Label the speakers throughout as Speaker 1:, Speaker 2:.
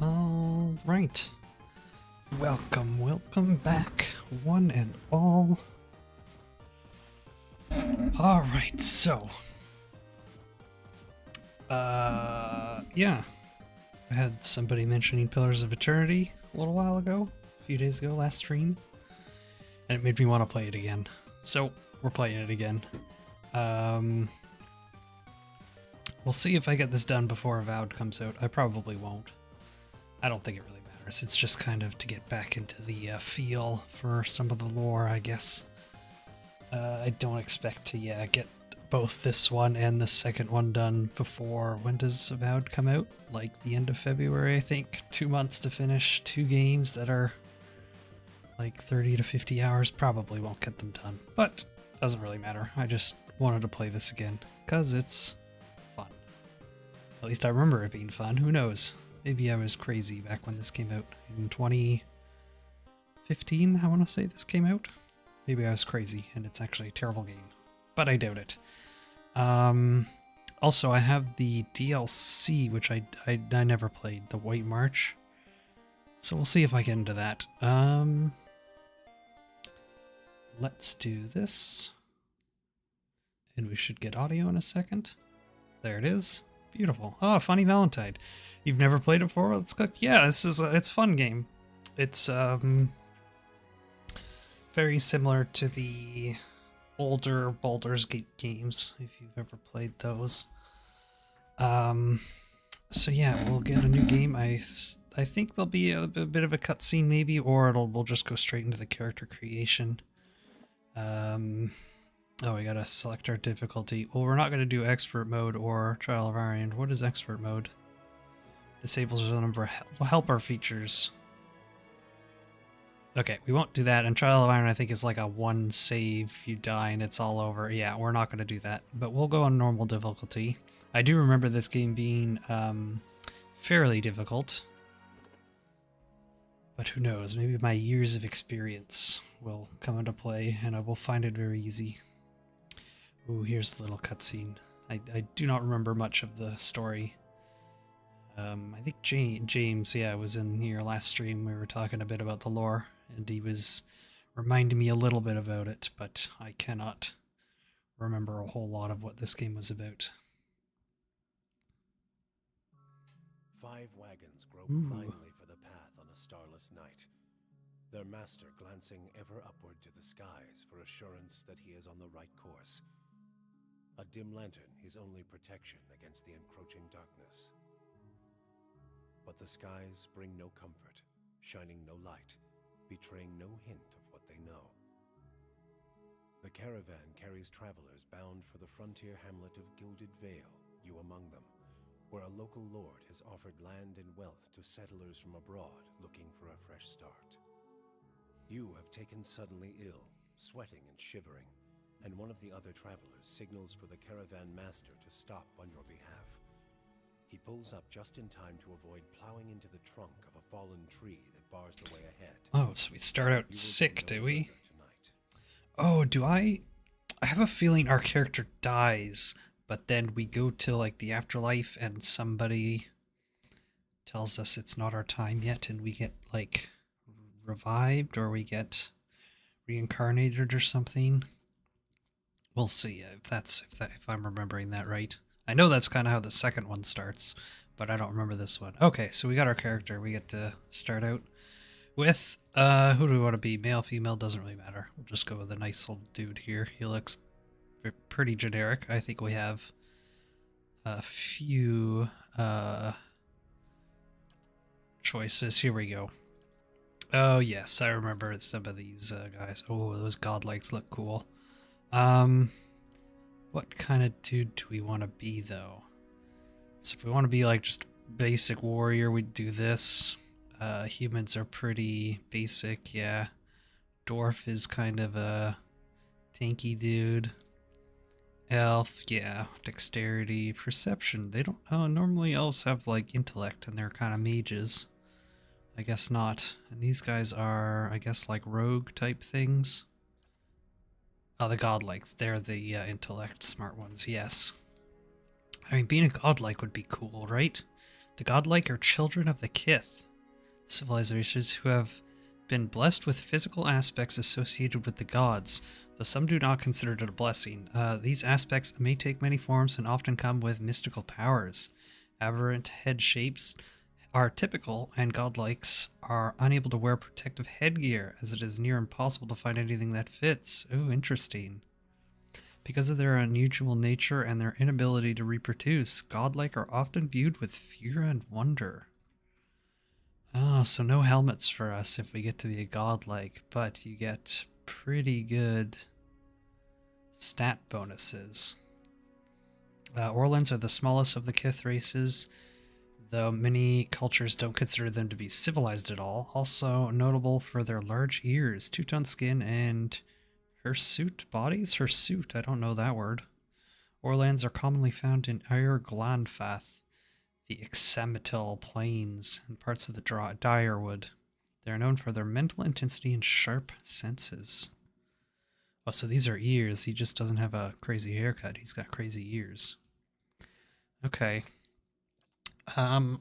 Speaker 1: All right. Welcome back, one and all. All right, so, yeah, I had somebody mentioning Pillars of Eternity a little while ago, a few days ago, last stream, and it made me want to play it again. So we're playing it again. We'll see if I get this done before Avowed comes out. I probably won't. I don't think it really matters. It's just kind of to get back into the feel for some of the lore, I guess. I don't expect to, get both this one and the second one done before... When does Avowed come out? Like the end of February, I think. 2 months to finish 2 games that are like 30 to 50 hours. Probably won't get them done, but doesn't really matter. I just wanted to play this again because it's fun. At least I remember it being fun. Who knows? Maybe I was crazy back when this came out in 2015, I want to say this came out. Maybe I was crazy and it's actually a terrible game, but I doubt it. Also, I have the DLC, which I never played, the White March. So we'll see if I get into that. Let's do this. And we should get audio in a second. There it is. Beautiful. Oh, Funny Valentine. You've never played it before? Let's cook. Yeah, this is it's a fun game. It's very similar to the older Baldur's Gate games, if you've ever played those. So yeah, we'll get a new game. I think there'll be a bit of a cutscene maybe, or we'll just go straight into the character creation. Oh, we gotta select our difficulty. Well, we're not gonna do expert mode or trial of iron. What is expert mode? Disables a number of helper features. Okay, we won't do that. And trial of iron, I think, is like a 1 save. You die and it's all over. Yeah, we're not gonna do that. But we'll go on normal difficulty. I do remember this game being fairly difficult. But who knows? Maybe my years of experience will come into play, and I will find it very easy. Ooh, here's the little cutscene. I do not remember much of the story. I think James, yeah, was in here last stream. We were talking a bit about the lore, and he was reminding me a little bit about it, but I cannot remember a whole lot of what this game was about.
Speaker 2: 5 wagons grope blindly for the path on a starless night, their master glancing ever upward to the skies for assurance that he is on the right course. A dim lantern, his only protection against the encroaching darkness. But the skies bring no comfort, shining no light, betraying no hint of what they know. The caravan carries travelers bound for the frontier hamlet of Gilded Vale, you among them, where a local lord has offered land and wealth to settlers from abroad looking for a fresh start. You have taken suddenly ill, sweating and shivering, and one of the other travelers signals for the caravan master to stop on your behalf. He pulls up just in time to avoid plowing into the trunk of a fallen tree that bars the way ahead.
Speaker 1: Oh, so we start out sick, do we? Oh, do I have a feeling our character dies, but then we go to like the afterlife and somebody tells us it's not our time yet, and we get like revived, or we get reincarnated or something. We'll see if I'm remembering that right. I know that's kind of how the second one starts, but I don't remember this one. Okay, so we got our character. We get to start out with who do we want to be? Male, female, doesn't really matter. We'll just go with a nice little dude here. He looks pretty generic. I think we have a few choices. Here we go. Oh yes, I remember some of these guys. Oh, those godlikes look cool. What kind of dude do we want to be though? So if we want to be like just basic warrior, we'd do this. Humans are pretty basic, yeah. Dwarf is kind of a tanky dude. Elf, yeah. Dexterity, perception. They don't, normally elves have like intellect and they're kind of mages. I guess not. And these guys are, I guess, like rogue type things. Oh, the godlikes. They're the intellect smart ones, yes. I mean, being a godlike would be cool, right? The godlike are children of the Kith, civilizations who have been blessed with physical aspects associated with the gods, though some do not consider it a blessing. These aspects may take many forms and often come with mystical powers. Aberrant head shapes are typical, and godlikes are unable to wear protective headgear, as it is near impossible to find anything that fits. Oh, interesting. Because of their unusual nature and their inability to reproduce, godlike are often viewed with fear and wonder. Oh, so no helmets for us if we get to be a godlike, but you get pretty good stat bonuses. Orlans are the smallest of the Kith races, though many cultures don't consider them to be civilized at all. Also notable for their large ears, two-tone skin, and hirsute bodies? Hirsute, I don't know that word. Orlans are commonly found in Ire Glanfath, the Ixamitil Plains, and parts of the Direwood. They are known for their mental intensity and sharp senses. Oh, so these are ears. He just doesn't have a crazy haircut. He's got crazy ears. Okay. Well,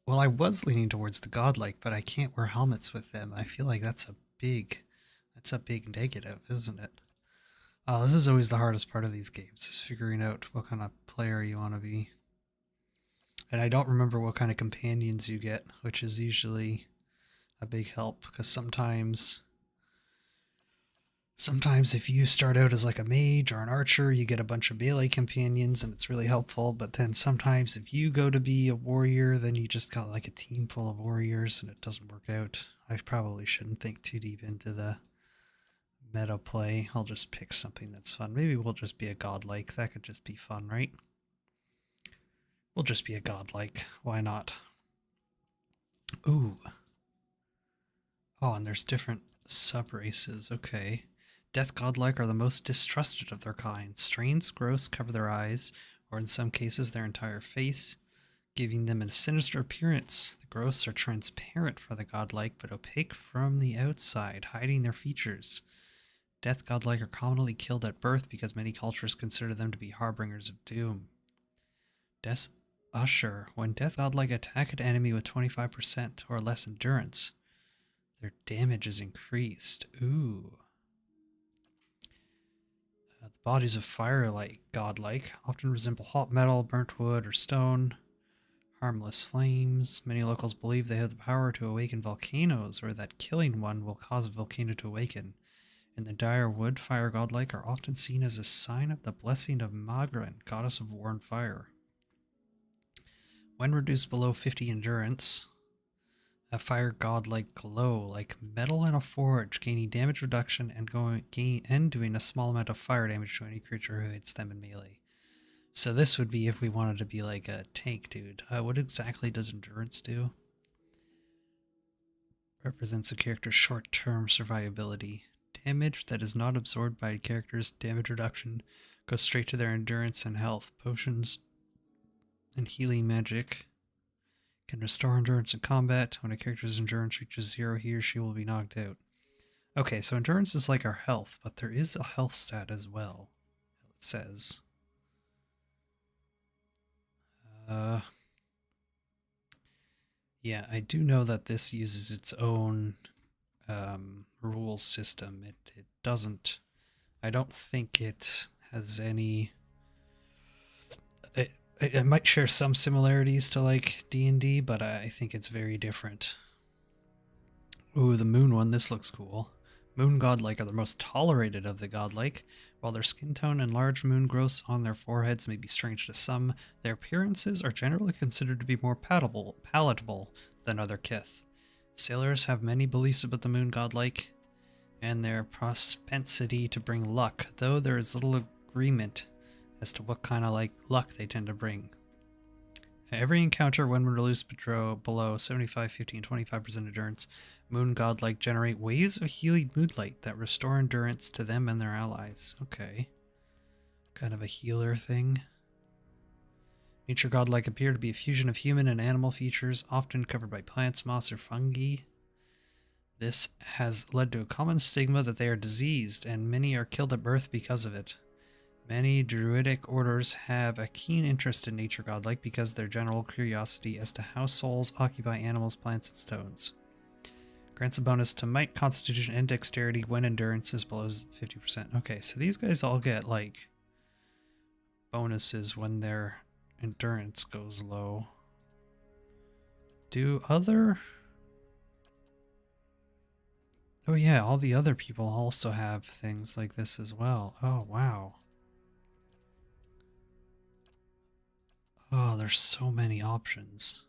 Speaker 1: I was leaning towards the godlike, but I can't wear helmets with them. I feel like that's a big negative, isn't it? Oh, this is always the hardest part of these games, is figuring out what kind of player you want to be. And I don't remember what kind of companions you get, which is usually a big help, because sometimes if you start out as like a mage or an archer, you get a bunch of melee companions and it's really helpful. But then sometimes if you go to be a warrior, then you just got like a team full of warriors and it doesn't work out. I probably shouldn't think too deep into the meta play. I'll just pick something that's fun. Maybe we'll just be a godlike. That could just be fun, right? We'll just be a godlike. Why not? Ooh. Oh, and there's different sub-races. Okay. Death godlike are the most distrusted of their kind. Strange growths cover their eyes, or in some cases their entire face, giving them a sinister appearance. The growths are transparent for the godlike, but opaque from the outside, hiding their features. Death godlike are commonly killed at birth because many cultures consider them to be harbingers of doom. Death Usher. When death godlike attack an enemy with 25% or less endurance, their damage is increased. Ooh. The bodies of firelight godlike often resemble hot metal, burnt wood, or stone. Harmless flames. Many locals believe they have the power to awaken volcanoes, or that killing one will cause a volcano to awaken. In the Direwood, fire godlike are often seen as a sign of the blessing of Magran, goddess of war and fire. When reduced below 50 endurance, a fire godlike glow like metal in a forge, gaining damage reduction and doing a small amount of fire damage to any creature who hits them in melee. So this would be if we wanted to be like a tank dude. What exactly does endurance do? Represents a character's short-term survivability. Damage that is not absorbed by a character's damage reduction goes straight to their endurance and health. Potions and healing magic can restore endurance in combat. When a character's endurance reaches 0, he or she will be knocked out. Okay, so endurance is like our health, but there is a health stat as well, it says. Yeah, I do know that this uses its own rules system. It doesn't... I don't think it has any... It might share some similarities to like D&D, but I think it's very different. Ooh, the moon one. This looks cool. Moon godlike are the most tolerated of the godlike. While their skin tone and large moon growths on their foreheads may be strange to some, their appearances are generally considered to be more palatable than other Kith. Sailors have many beliefs about the moon godlike and their propensity to bring luck, though there is little agreement as to what kind of like luck they tend to bring. Every encounter when reduced below 75, 50, and 25% endurance, moon godlike generate waves of healing moonlight that restore endurance to them and their allies. Okay. Kind of a healer thing. Nature godlike appear to be a fusion of human and animal features, often covered by plants, moss, or fungi. This has led to a common stigma that they are diseased, and many are killed at birth because of it. Many druidic orders have a keen interest in nature godlike because their general curiosity as to how souls occupy animals, plants, and stones. Grants a bonus to might, constitution, and dexterity when endurance is below 50%. Okay, so these guys all get, like, bonuses when their endurance goes low. Do other... Oh yeah, all the other people also have things like this as well. Oh, wow. Oh, there's so many options.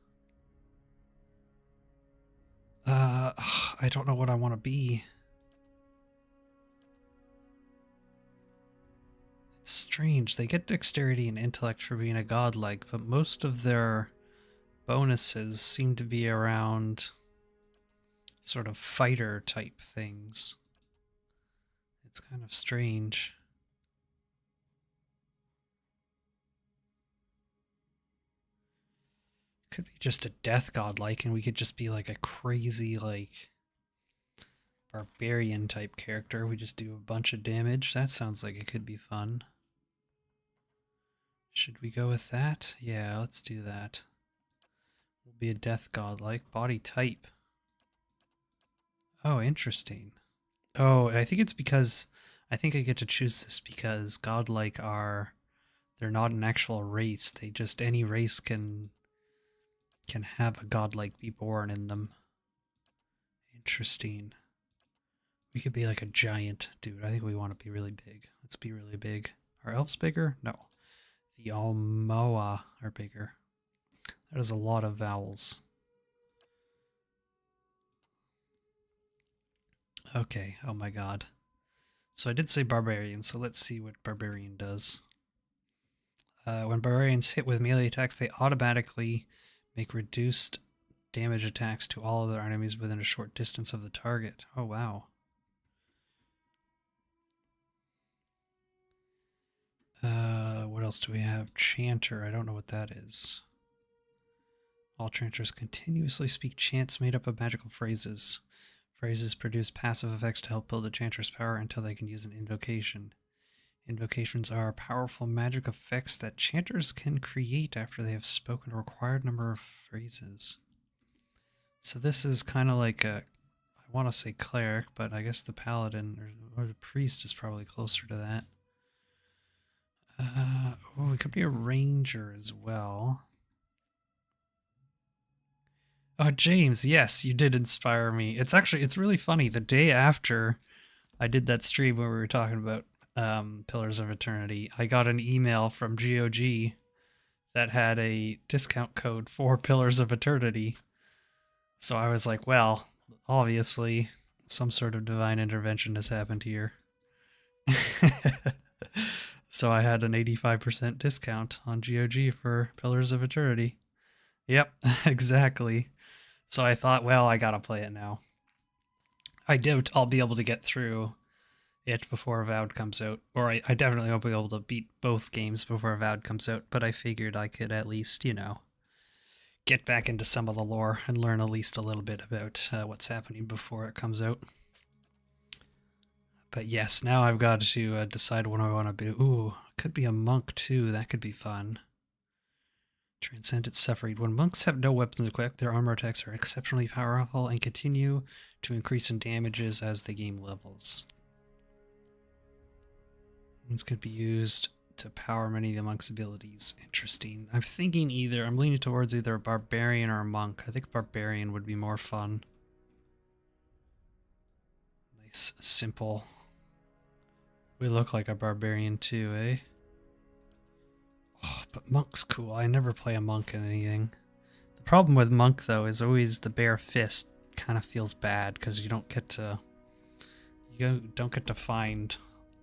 Speaker 1: I don't know what I want to be. It's strange. They get dexterity and intellect for being a godlike, but most of their bonuses seem to be around sort of fighter type things. It's kind of strange. Could be just a death godlike, and we could just be like a crazy, like, barbarian type character. We just do a bunch of damage. That sounds like it could be fun. Should we go with that? Yeah, let's do that. We'll be a death godlike. Body type. Oh, interesting. Oh, I think it's because I think I get to choose this because godlike are they're not an actual race. They just any race can have a godlike be born in them. Interesting. We could be like a giant dude. I think we want to be really big. Let's be really big. Are elves bigger? No. The Almoa are bigger. That is a lot of vowels. Okay, oh my god. So I did say barbarian, so let's see what barbarian does. When barbarians hit with melee attacks, they automatically make reduced damage attacks to all other enemies within a short distance of the target. Oh wow. What else do we have? Chanter, I don't know what that is. All chanters continuously speak chants made up of magical phrases. Phrases produce passive effects to help build a chanter's power until they can use an invocation. Invocations are powerful magic effects that chanters can create after they have spoken a required number of phrases. So this is kind of like a, I want to say cleric, but I guess the paladin or the priest is probably closer to that. Oh, it could be a ranger as well. Oh, James, yes, you did inspire me. It's really funny. The day after I did that stream where we were talking about Pillars of Eternity, I got an email from GOG that had a discount code for Pillars of Eternity. So I was like, well, obviously, some sort of divine intervention has happened here. So I had an 85% discount on GOG for Pillars of Eternity. Yep, exactly. So I thought, well, I gotta play it now. I doubt I'll be able to get through it before Avowed comes out. Or I definitely won't be able to beat both games before Avowed comes out, but I figured I could at least, get back into some of the lore and learn at least a little bit about what's happening before it comes out. But yes, now I've got to decide what I want to be. Ooh, could be a monk too. That could be fun. Transcendent Suffering. When monks have no weapons equipped, their armor attacks are exceptionally powerful and continue to increase in damages as the game levels. These could be used to power many of the monk's abilities. Interesting. I'm leaning towards either a barbarian or a monk. I think barbarian would be more fun. Nice, simple. We look like a barbarian too, eh? Oh, but monk's cool. I never play a monk in anything. The problem with monk, though, is always the bare fist kind of feels bad because you don't get to find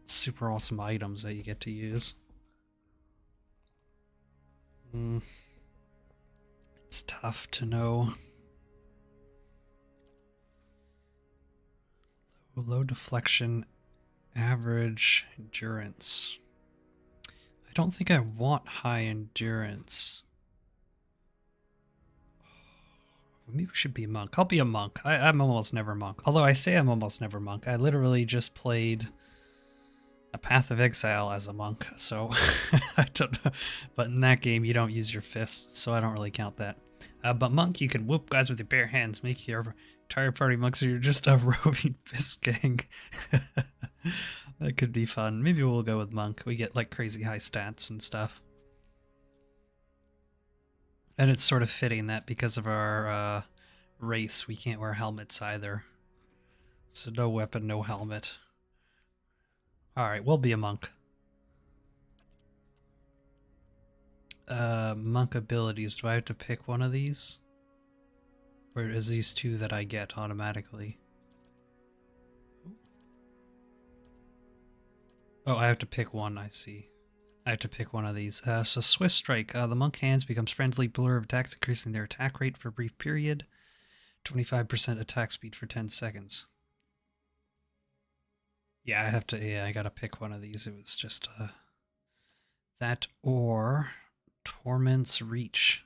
Speaker 1: super awesome items that you get to use. It's tough to know. Low deflection, average endurance. I don't think I want high endurance. Maybe we should be a monk. I'll be a monk. I'm almost never monk. Although I say I'm almost never monk. I literally just played a Path of Exile as a monk, so I don't know. But in that game, you don't use your fists, so I don't really count that. But monk, you can whoop guys with your bare hands, make your entire party monks, so you're just a roving fist gang. That could be fun. Maybe we'll go with monk. We get like crazy high stats and stuff. And it's sort of fitting that because of our race, we can't wear helmets either. So no weapon, no helmet. Alright, we'll be a monk. Monk abilities. Do I have to pick one of these? Or is these two that I get automatically? Oh, I have to pick one, I see. I have to pick one of these. So Swiss Strike. The monk hands becomes friendly blur of attacks, increasing their attack rate for a brief period. 25% attack speed for 10 seconds. Yeah, I have to. Yeah, I gotta pick one of these. It was just that or Torment's Reach.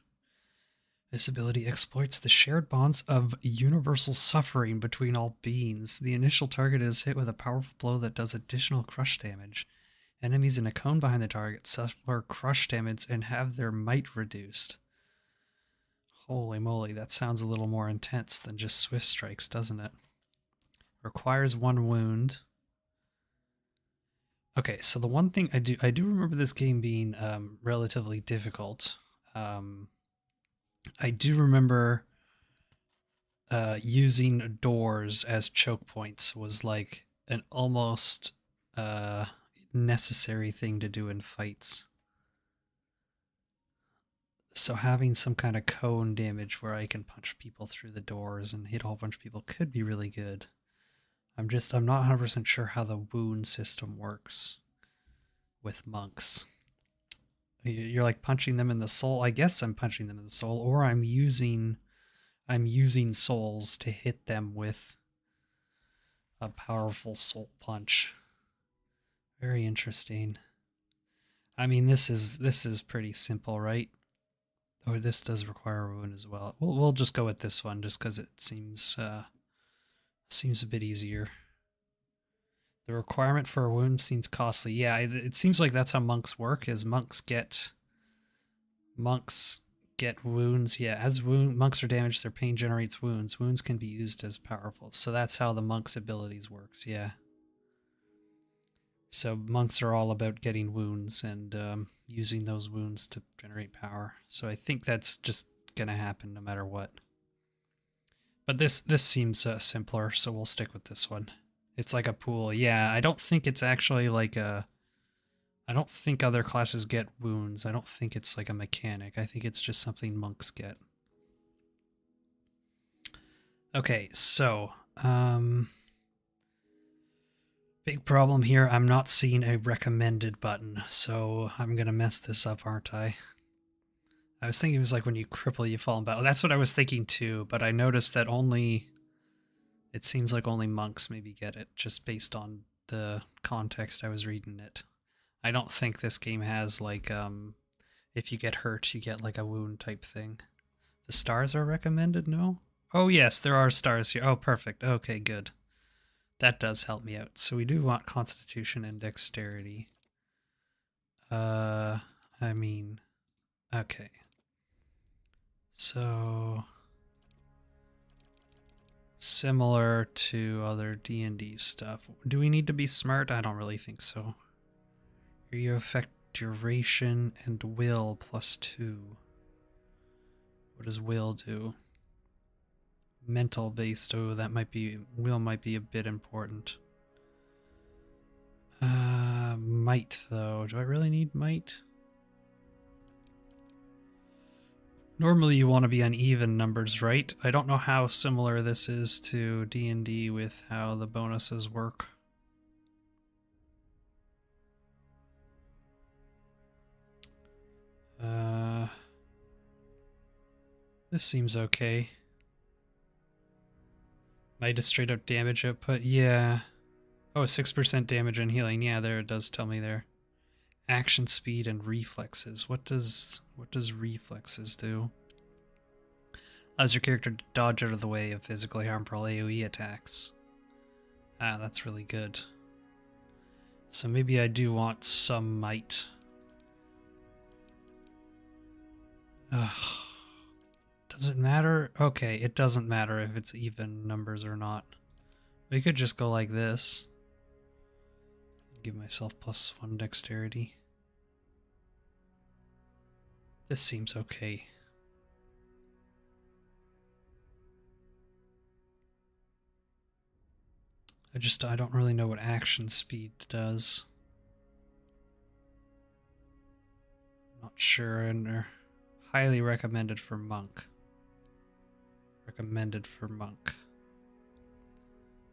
Speaker 1: This ability exploits the shared bonds of universal suffering between all beings. The initial target is hit with a powerful blow that does additional crush damage. Enemies in a cone behind the target suffer crush damage and have their might reduced. Holy moly, that sounds a little more intense than just Swift Strikes, doesn't it? Requires 1 wound. Okay, so the one thing I do remember this game being relatively difficult. I do remember using doors as choke points was like an almost necessary thing to do in fights. So having some kind of cone damage where I can punch people through the doors and hit a whole bunch of people could be really good. I'm not 100% sure how the wound system works with monks. You're like punching them in the soul. I guess I'm punching them in the soul, or I'm using souls to hit them with a powerful soul punch. Very interesting. I mean, this is pretty simple, right? Oh, this does require a wound as well. We'll just go with this one just because it seems a bit easier. The requirement for a wound seems costly. Yeah, it seems like that's how monks work. Is monks get wounds. Yeah, as monks are damaged, their pain generates wounds. Wounds can be used as powerful. So that's how the monk's abilities works. Yeah. So monks are all about getting wounds and using those wounds to generate power. So I think that's just gonna happen no matter what. But this seems simpler, so we'll stick with this one. It's like a pool. Yeah, I don't think it's actually like a... I don't think other classes get wounds. I don't think it's like a mechanic. I think it's just something monks get. Okay, so... big problem here, I'm not seeing a recommended button, so I'm gonna mess this up, aren't I? I was thinking it was like when you cripple, you fall in battle. That's what I was thinking too, but I noticed that it seems like only monks maybe get it, just based on the context I was reading it. I don't think this game has like, if you get hurt, you get like a wound type thing. The stars are recommended, no? Oh yes, there are stars here. Oh, perfect. Okay, good. That does help me out. So we do want Constitution and Dexterity. I mean, okay. So similar to other D&D stuff. Do we need to be smart? I don't really think so. Here you affect duration and will +2. What does will do? Mental based. Oh, will might be a bit important. Might though. Do I really need might? Normally you want to be on even numbers, right? I don't know how similar this is to D&D with how the bonuses work. This seems okay. Might have straight up damage output. Yeah. Oh, 6% damage and healing. Yeah, there it does tell me there. Action speed and reflexes. What does reflexes do? Allows your character to dodge out of the way of physically harmful AoE attacks. Ah, that's really good. So maybe I do want some might. Ugh. Does it matter? Okay, it doesn't matter if it's even numbers or not. We could just go like this. Give myself +1 dexterity. This seems okay. I don't really know what action speed does. Not sure, and they're highly recommended for monk. Recommended for monk.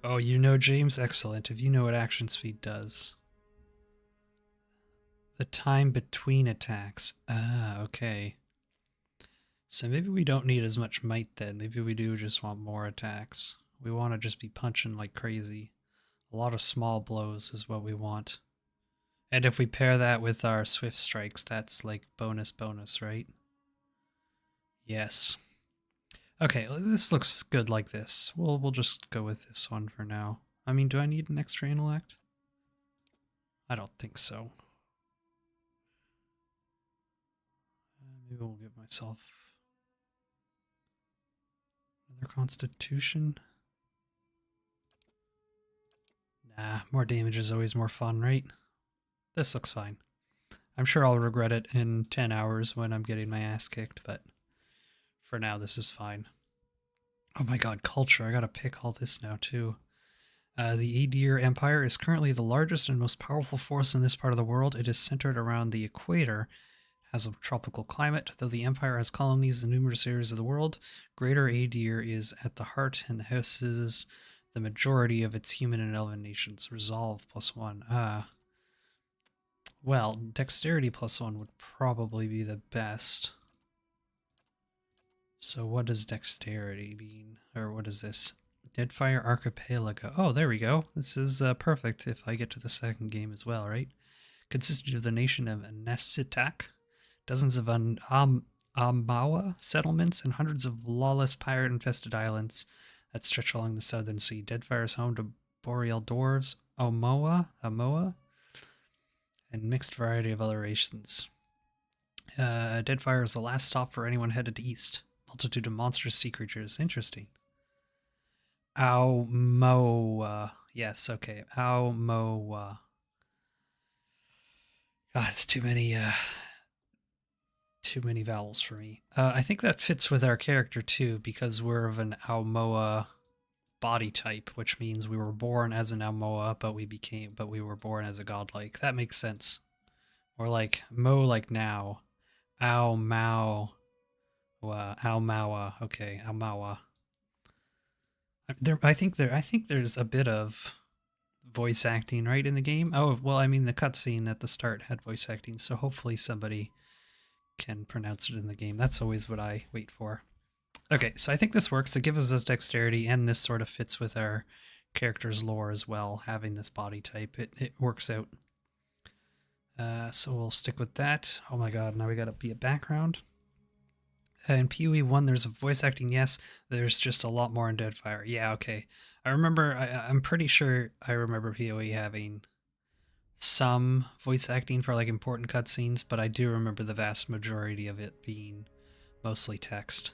Speaker 1: Oh, you know, James? Excellent. If you know what action speed does. The time between attacks. Ah, okay. So maybe we don't need as much might then. Maybe we do just want more attacks. We want to just be punching like crazy. A lot of small blows is what we want. And if we pair that with our swift strikes, that's like bonus, right? Yes. Okay, this looks good like this. We'll just go with this one for now. I mean, do I need an extra intellect? I don't think so. Maybe we'll give myself another constitution. Nah, more damage is always more fun, right? This looks fine. I'm sure I'll regret it in 10 hours when I'm getting my ass kicked, but for now this is fine. Oh my god, culture. I gotta pick all this now too. The Adir Empire is currently the largest and most powerful force in this part of the world. It is centered around the equator, has a tropical climate. Though the Empire has colonies in numerous areas of the world, Greater Adir is at the heart and houses the majority of its human and elven nations. Resolve +1. Well, dexterity +1 would probably be the best. So what does dexterity mean? Or what is this? Deadfire Archipelago. Oh, there we go. This is perfect if I get to the second game as well, right? Consisted of the nation of Nesitak, dozens of Amawa settlements, and hundreds of lawless pirate-infested islands that stretch along the southern sea. Deadfire is home to boreal dwarves, Amoa, and mixed variety of other races. Deadfire is the last stop for anyone headed east. Multitude of monstrous sea creatures. Interesting. Aumoa. Yes, okay. Aumoa. God, it's too many vowels for me. I think that fits with our character too, because we're of an Aumoa body type, which means we were born as an Aumoa, but we were born as a godlike. That makes sense. Or like mo, like now. Au Mao. Au Mawa. Okay, Au Mawa. I think there's a bit of voice acting right in the game. Oh, well, I mean the cutscene at the start had voice acting, so hopefully somebody can pronounce it in the game. That's always what I wait for. Okay, so I think this works. It gives us dexterity, and this sort of fits with our character's lore as well, having this body type. It works out. So we'll stick with that. Oh my god, now we gotta be a background. In PoE 1, there's a voice acting, yes. There's just a lot more in Deadfire. Yeah, okay. I'm pretty sure I remember PoE having some voice acting for like important cutscenes, but I do remember the vast majority of it being mostly text.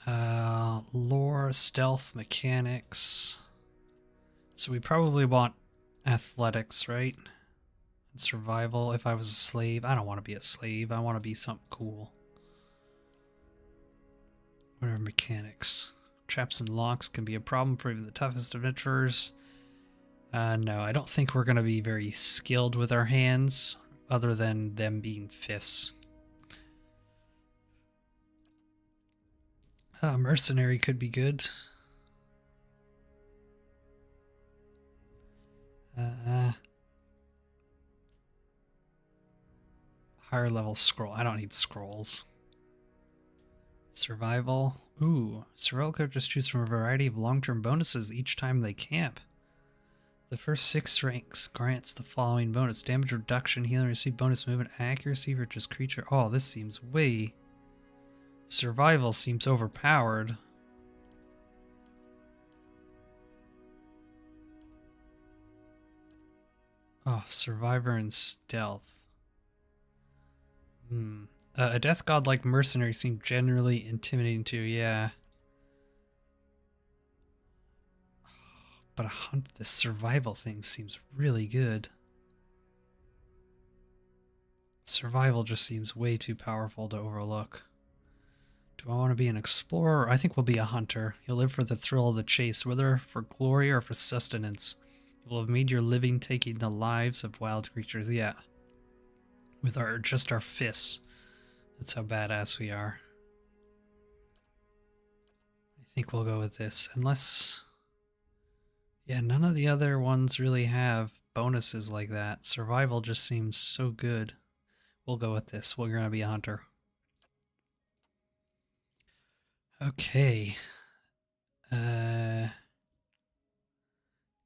Speaker 1: Lore, stealth, mechanics. So we probably want athletics, right? And survival. If I was a slave, I don't want to be a slave. I want to be something cool. What are mechanics? Traps and locks can be a problem for even the toughest adventurers. No, I don't think we're going to be very skilled with our hands, other than them being fists. Mercenary could be good. Higher level scroll. I don't need scrolls. Survival. Ooh, survival characters choose from a variety of long-term bonuses each time they camp. The first 6 ranks grants the following bonus: damage reduction, healing, receive bonus movement, accuracy for just creature. Oh, this seems way... Survival seems overpowered. Oh, survivor and stealth. A death god like mercenary seemed generally intimidating too, yeah. But this survival thing seems really good. Survival just seems way too powerful to overlook. Do I want to be an explorer? I think we'll be a hunter. You'll live for the thrill of the chase, whether for glory or for sustenance. You will have made your living taking the lives of wild creatures. Yeah. With just our fists. That's how badass we are. I think we'll go with this. Unless... yeah, none of the other ones really have bonuses like that. Survival just seems so good. We'll go with this. We're going to be a hunter. Okay.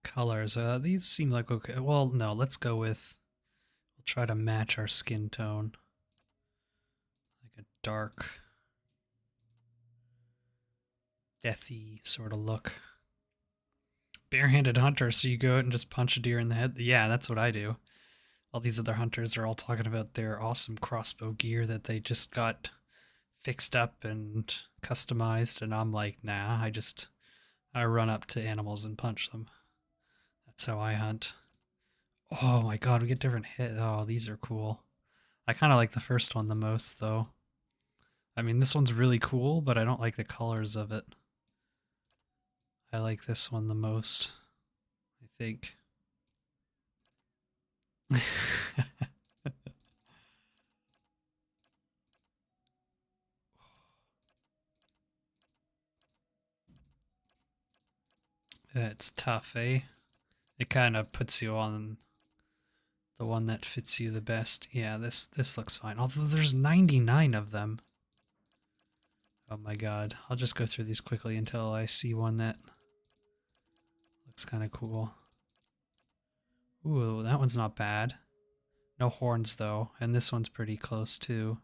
Speaker 1: Colors. These seem like okay. Well, no, let's go with... we'll try to match our skin tone. Like a dark, deathy sort of look. Barehanded hunter, so you go out and just punch a deer in the head? Yeah, that's what I do. All these other hunters are all talking about their awesome crossbow gear that they just got fixed up and customized, and I'm like, nah, I run up to animals and punch them. That's how I hunt. Oh my god, we get different hits. Oh, these are cool. I kind of like the first one the most, though. I mean, this one's really cool, but I don't like the colors of it. I like this one the most, I think. It's tough, eh? It kind of puts you on the one that fits you the best. Yeah, this looks fine. Although there's 99 of them. Oh my god. I'll just go through these quickly until I see one that looks kind of cool. Ooh, that one's not bad. No horns though, and this one's pretty close too.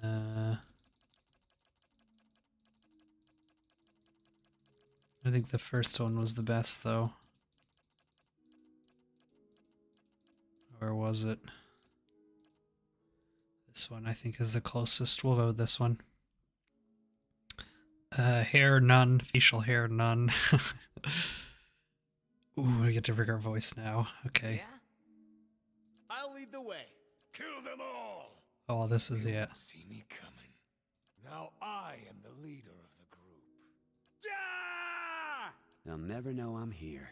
Speaker 1: I think the first one was the best though. Or was it? This one I think is the closest. We'll go with this one. Hair none, facial hair none. Ooh, we get to rig our voice now. Okay.
Speaker 2: Yeah? I'll lead the way. Kill them all.
Speaker 1: Oh, this is it.
Speaker 2: See me coming. Now I am the leader of the group. Ah!
Speaker 3: They'll never know I'm here.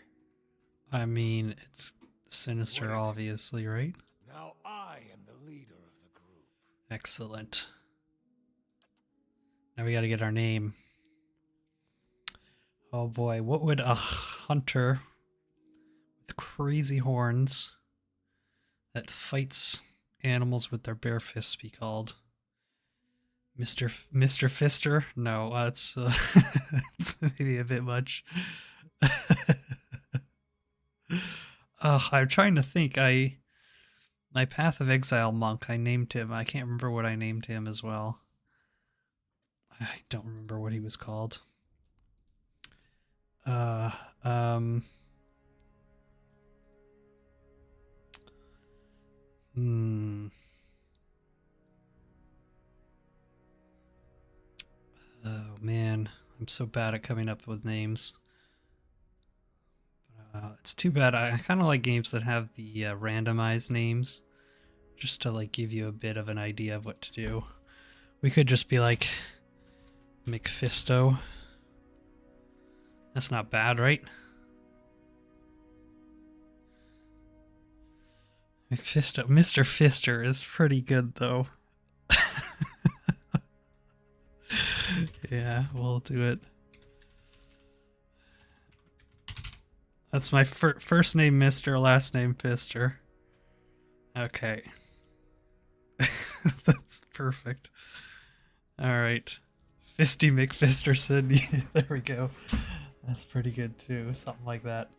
Speaker 1: I mean, it's sinister, obviously, right?
Speaker 2: Now I am the leader of the group.
Speaker 1: Excellent. Now we gotta get our name. Oh boy, what would a hunter with crazy horns that fights animals with their bare fists be called? Mr. Fister? No, it's maybe a bit much. I'm trying to think. My Path of Exile monk, I named him. I can't remember what I named him as well. I don't remember what he was called. Oh man, I'm so bad at coming up with names. It's too bad. I kind of like games that have the randomized names, just to like give you a bit of an idea of what to do. We could just be like McFisto. That's not bad, right? McFisto. Mr. Fister is pretty good, though. Yeah, we'll do it. That's my first name Mr., last name Fister. Okay. That's perfect. Alright. Fisty McFisterson. Yeah, there we go. That's pretty good too. Something like that.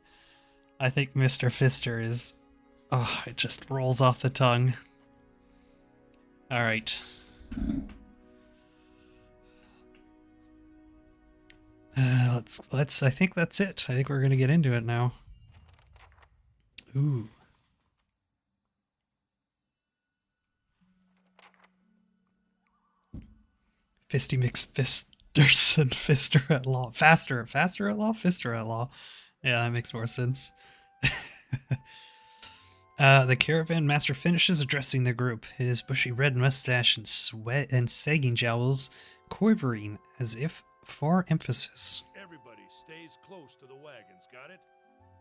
Speaker 1: I think Mr. Fister is... oh, it just rolls off the tongue. Alright. I think that's it. I think we're gonna get into it now. Ooh. Fisty McFisterson, Fister at law. Faster at law? Fister at law. Yeah, that makes more sense. The caravan master finishes addressing the group, his bushy red mustache and sweat and sagging jowls quivering as if for emphasis.
Speaker 4: Everybody stays close to the wagons, got it?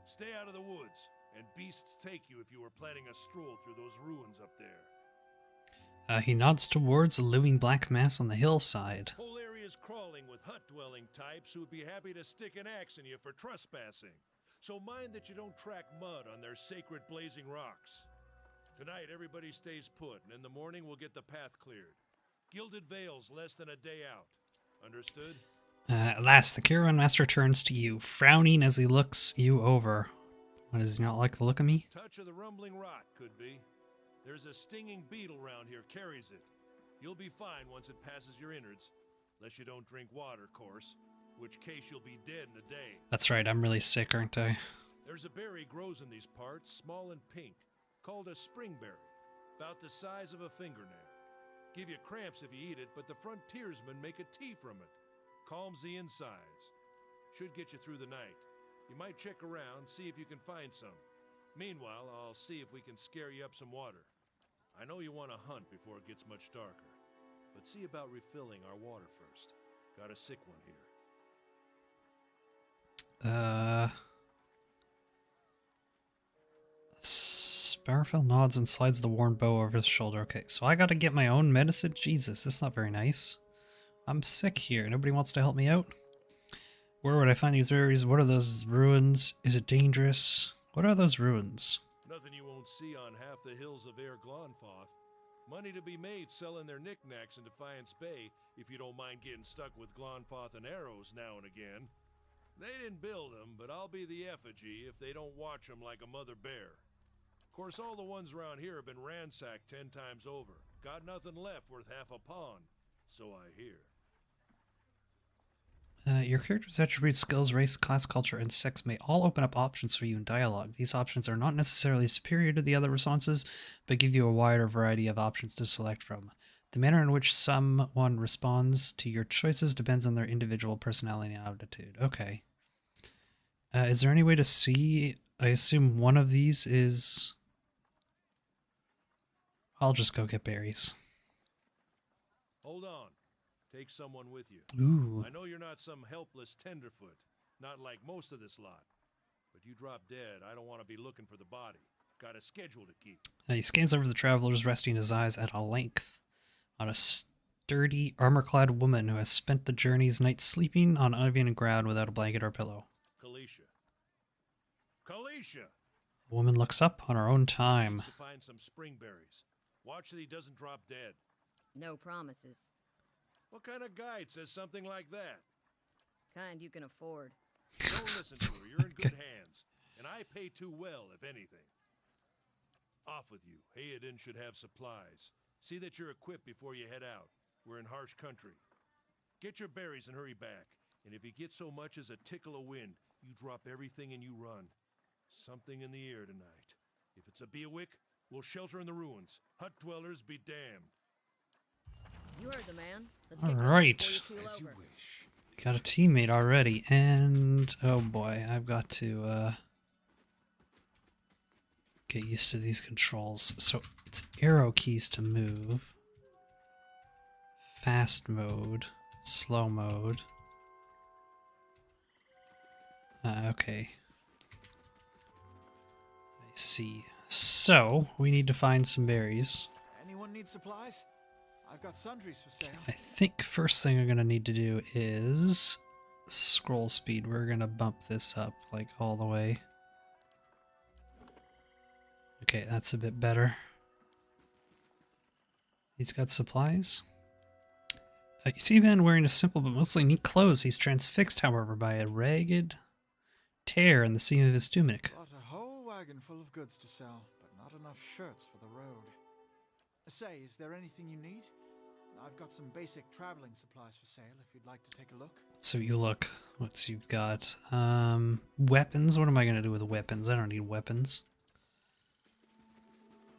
Speaker 4: Stay out of the woods, and beasts take you if you were planning a stroll through those ruins up there.
Speaker 1: He nods towards a looming black mass on the hillside.
Speaker 4: Whole area's crawling with hut-dwelling types who'd be happy to stick an axe in you for trespassing. So mind that you don't track mud on their sacred blazing rocks. Tonight, everybody stays put, and in the morning we'll get the path cleared. Gilded Vale's less than a day out. Understood?
Speaker 1: At last, the caravan master turns to you, frowning as he looks you over. What, does he not like the look of me?
Speaker 4: Touch of the rumbling rot, could be. There's a stinging beetle round here, carries it. You'll be fine once it passes your innards. Unless you don't drink water, course. Which case you'll be dead in a day.
Speaker 1: That's right, I'm really sick, aren't I?
Speaker 4: There's a berry grows in these parts, small and pink, called a springberry, about the size of a fingernail. Give you cramps if you eat it, but the frontiersmen make a tea from it. Calms the insides. Should get you through the night. You might check around, see if you can find some. Meanwhile, I'll see if we can scare you up some water. I know you want to hunt before it gets much darker, but see about refilling our water first. Got a sick one here.
Speaker 1: Sparrowfell nods and slides the worn bow over his shoulder. Okay, so I gotta get my own medicine? Jesus, that's not very nice. I'm sick here. Nobody wants to help me out? Where would I find these berries? What are those ruins? Is it dangerous? What are those ruins?
Speaker 4: Nothing you won't see on half the hills of Air Glonfoth. Money to be made selling their knickknacks in Defiance Bay, if you don't mind getting stuck with Glonfoth and arrows now and again. They didn't build them, but I'll be the effigy if they don't watch them like a mother bear. Of course, all the ones around here have been ransacked 10 times over. Got nothing left worth half a pawn, so I hear.
Speaker 1: Your character's attributes, skills, race, class, culture, and sex may all open up options for you in dialogue. These options are not necessarily superior to the other responses, but give you a wider variety of options to select from. The manner in which someone responds to your choices depends on their individual personality and attitude. Okay. Is there any way to see? I assume one of these is... I'll just go get berries.
Speaker 4: Hold on. Take someone with you.
Speaker 1: Ooh.
Speaker 4: I know you're not some helpless tenderfoot, not like most of this lot. But you drop dead, I don't want to be looking for the body. Got a schedule to keep.
Speaker 1: He scans over the travelers, resting his eyes at a length on a sturdy, armor-clad woman who has spent the journey's night sleeping on uneven ground without a blanket or pillow.
Speaker 4: Kalisha. Kalisha!
Speaker 1: The woman looks up on her own time.
Speaker 4: Needs to find some springberries. Watch that he doesn't drop dead.
Speaker 5: No promises.
Speaker 4: What kind of guide says something like that?
Speaker 5: Kind you can afford.
Speaker 4: Don't listen to her. You're in good hands. And I pay too well, if anything. Off with you. Hayden should have supplies. See that you're equipped before you head out. We're in harsh country. Get your berries and hurry back. And if you get so much as a tickle of wind, you drop everything and you run. Something in the air tonight. If it's a Beawick, we'll shelter in the ruins. Hut dwellers be damned.
Speaker 5: You heard the man. Let's get
Speaker 1: All
Speaker 5: going
Speaker 1: right.
Speaker 5: before you keel
Speaker 3: As you
Speaker 5: over.
Speaker 3: wish.
Speaker 1: Got a teammate already, and oh boy, I've got to get used to these controls. So it's arrow keys to move, fast mode, slow mode. Okay. I see. So we need to find some berries.
Speaker 3: Anyone need supplies? I've got sundries for sale.
Speaker 1: I think first thing I'm going to need to do is scroll speed. We're going to bump this up like all the way. Okay, that's a bit better. He's got supplies. You see a man wearing a simple but mostly neat clothes. He's transfixed, however, by a ragged tear in the seam of his tunic.
Speaker 6: Got a whole wagon full of goods to sell, but not enough shirts for the road. Say, is there anything you need? I've got some basic traveling supplies for sale if you'd like to take a look.
Speaker 1: So you look. What's you've got? Weapons. What am I going to do with weapons? I don't need weapons.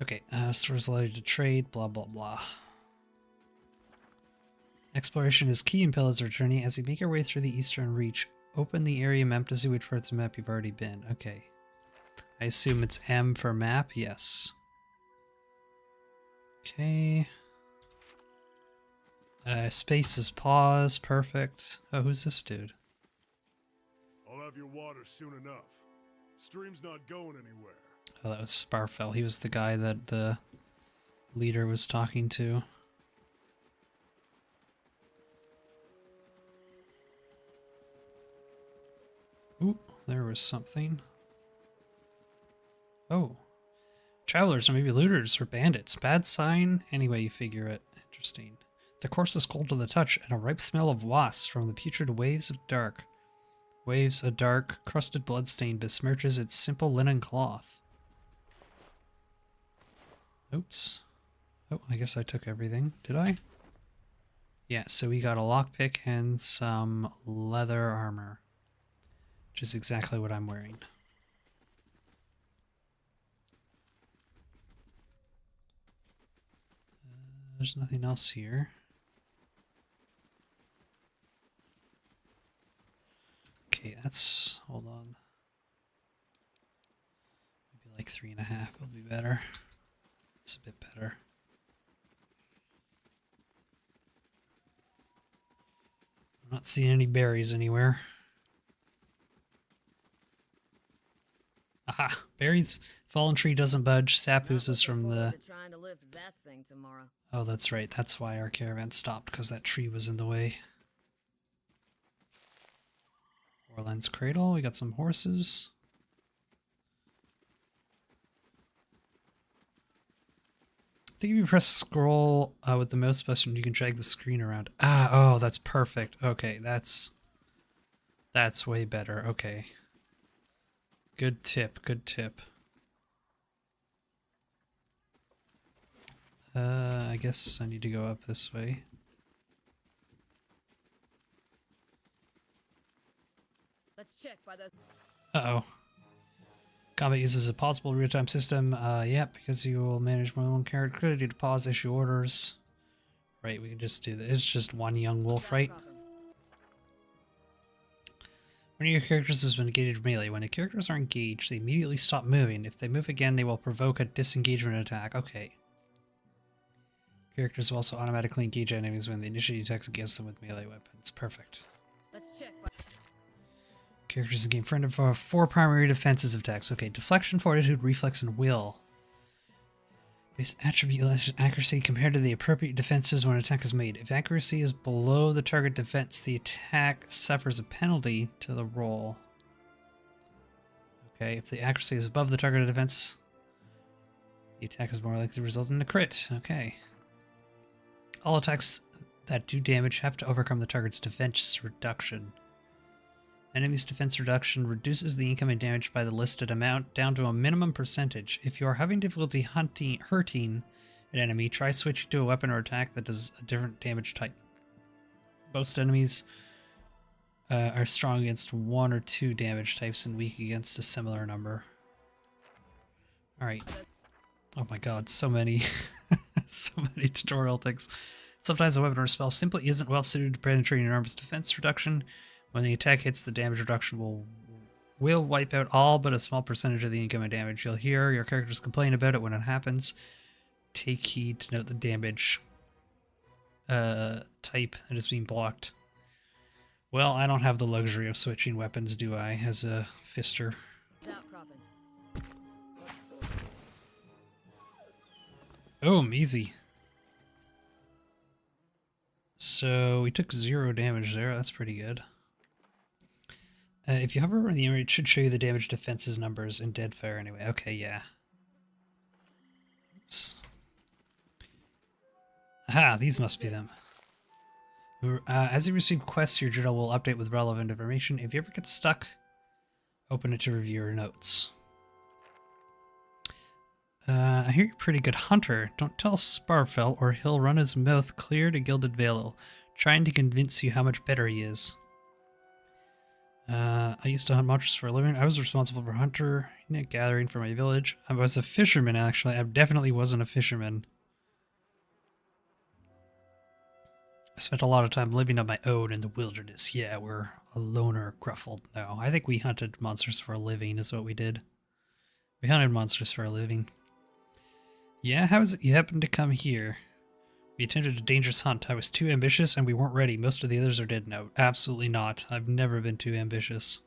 Speaker 1: Okay, stores allow you to trade, blah, blah, blah. Exploration is key in Pillager's journey. As you make your way through the Eastern Reach, open the area map to see which parts of the map you've already been. Okay. I assume it's M for map? Yes. Okay. Space is pause. Perfect. Oh, who's this dude?
Speaker 4: I'll have your water soon enough. Stream's not going anywhere.
Speaker 1: Oh, that was Sparfell. He was the guy that the leader was talking to. Ooh, there was something. Oh. Travelers, or maybe looters, or bandits. Bad sign? Any way you figure it. Interesting. The course is cold to the touch, and a ripe smell of wasps from the putrid waves of dark. Waves a dark, crusted bloodstain besmirches its simple linen cloth. Oops. Oh, I guess I took everything. Did I? Yeah, so we got a lockpick and some leather armor. Which is exactly what I'm wearing. There's nothing else here. Okay, that's... hold on. Maybe like 3.5 will be better. It's a bit better. I'm not seeing any berries anywhere. Aha! Berries! Fallen tree doesn't budge. Sap oozes from the...
Speaker 5: Trying to lift that thing tomorrow.
Speaker 1: Oh, that's right. That's why our caravan stopped, because that tree was in the way. Orland's Cradle. We got some horses. I think if you press scroll with the mouse button, you can drag the screen around. Ah, oh, that's perfect. Okay, that's way better. Okay. Good tip, good tip. I guess I need to go up this way.
Speaker 5: Let's check by those.
Speaker 1: Uh-oh. Combat uses a pausable real-time system. Yeah, because you will manage more than one character. Could I do to pause, issue orders? Right, we can just do that. It's just one young wolf, right? One of your characters has been engaged melee. When the characters are engaged, they immediately stop moving. If they move again, they will provoke a disengagement attack. Okay. Characters will also automatically engage enemies when they initiate attacks against them with melee weapons. Perfect.
Speaker 5: Let's check.
Speaker 1: Characters in game friendly for 4 primary defenses of attacks. Okay, deflection, fortitude, reflex, and will. Base attribute accuracy compared to the appropriate defenses when an attack is made. If accuracy is below the target defense, the attack suffers a penalty to the roll. Okay, if the accuracy is above the target defense, the attack is more likely to result in a crit. Okay. All attacks that do damage have to overcome the target's defense reduction. Enemy's defense reduction reduces the incoming damage by the listed amount down to a minimum percentage. If you are having difficulty hurting an enemy, try switching to a weapon or attack that does a different damage type. Most enemies are strong against 1 or 2 damage types and weak against a similar number. Alright. Oh my god, so many. So many tutorial things. Sometimes a weapon or spell simply isn't well suited to penetrating an armor's defense reduction. When the attack hits, the damage reduction will wipe out all but a small percentage of the incoming damage. You'll hear your characters complain about it when it happens. Take heed to note the damage type that is being blocked. Well, I don't have the luxury of switching weapons, do I, as a fister? Boom, easy. So we took 0 damage there, that's pretty good. If you hover over the area, it should show you the damage defenses numbers in Deadfire anyway. Okay, yeah. Oops. Aha, these must be them. As you receive quests, your journal will update with relevant information. If you ever get stuck, open it to review your notes. I hear you're a pretty good hunter. Don't tell Sparfell or he'll run his mouth clear to Gilded Vale, trying to convince you how much better he is. I used to hunt monsters for a living. I was responsible for hunter net gathering for my village. I was a fisherman, actually. I definitely wasn't a fisherman. I spent a lot of time living on my own in the wilderness. Yeah, we're a loner, gruffled. No, I think we hunted monsters for a living is what we did. We hunted monsters for a living. Yeah, how is it you happened to come here? We attempted a dangerous hunt. I was too ambitious and we weren't ready. Most of the others are dead now. Absolutely not. I've never been too ambitious.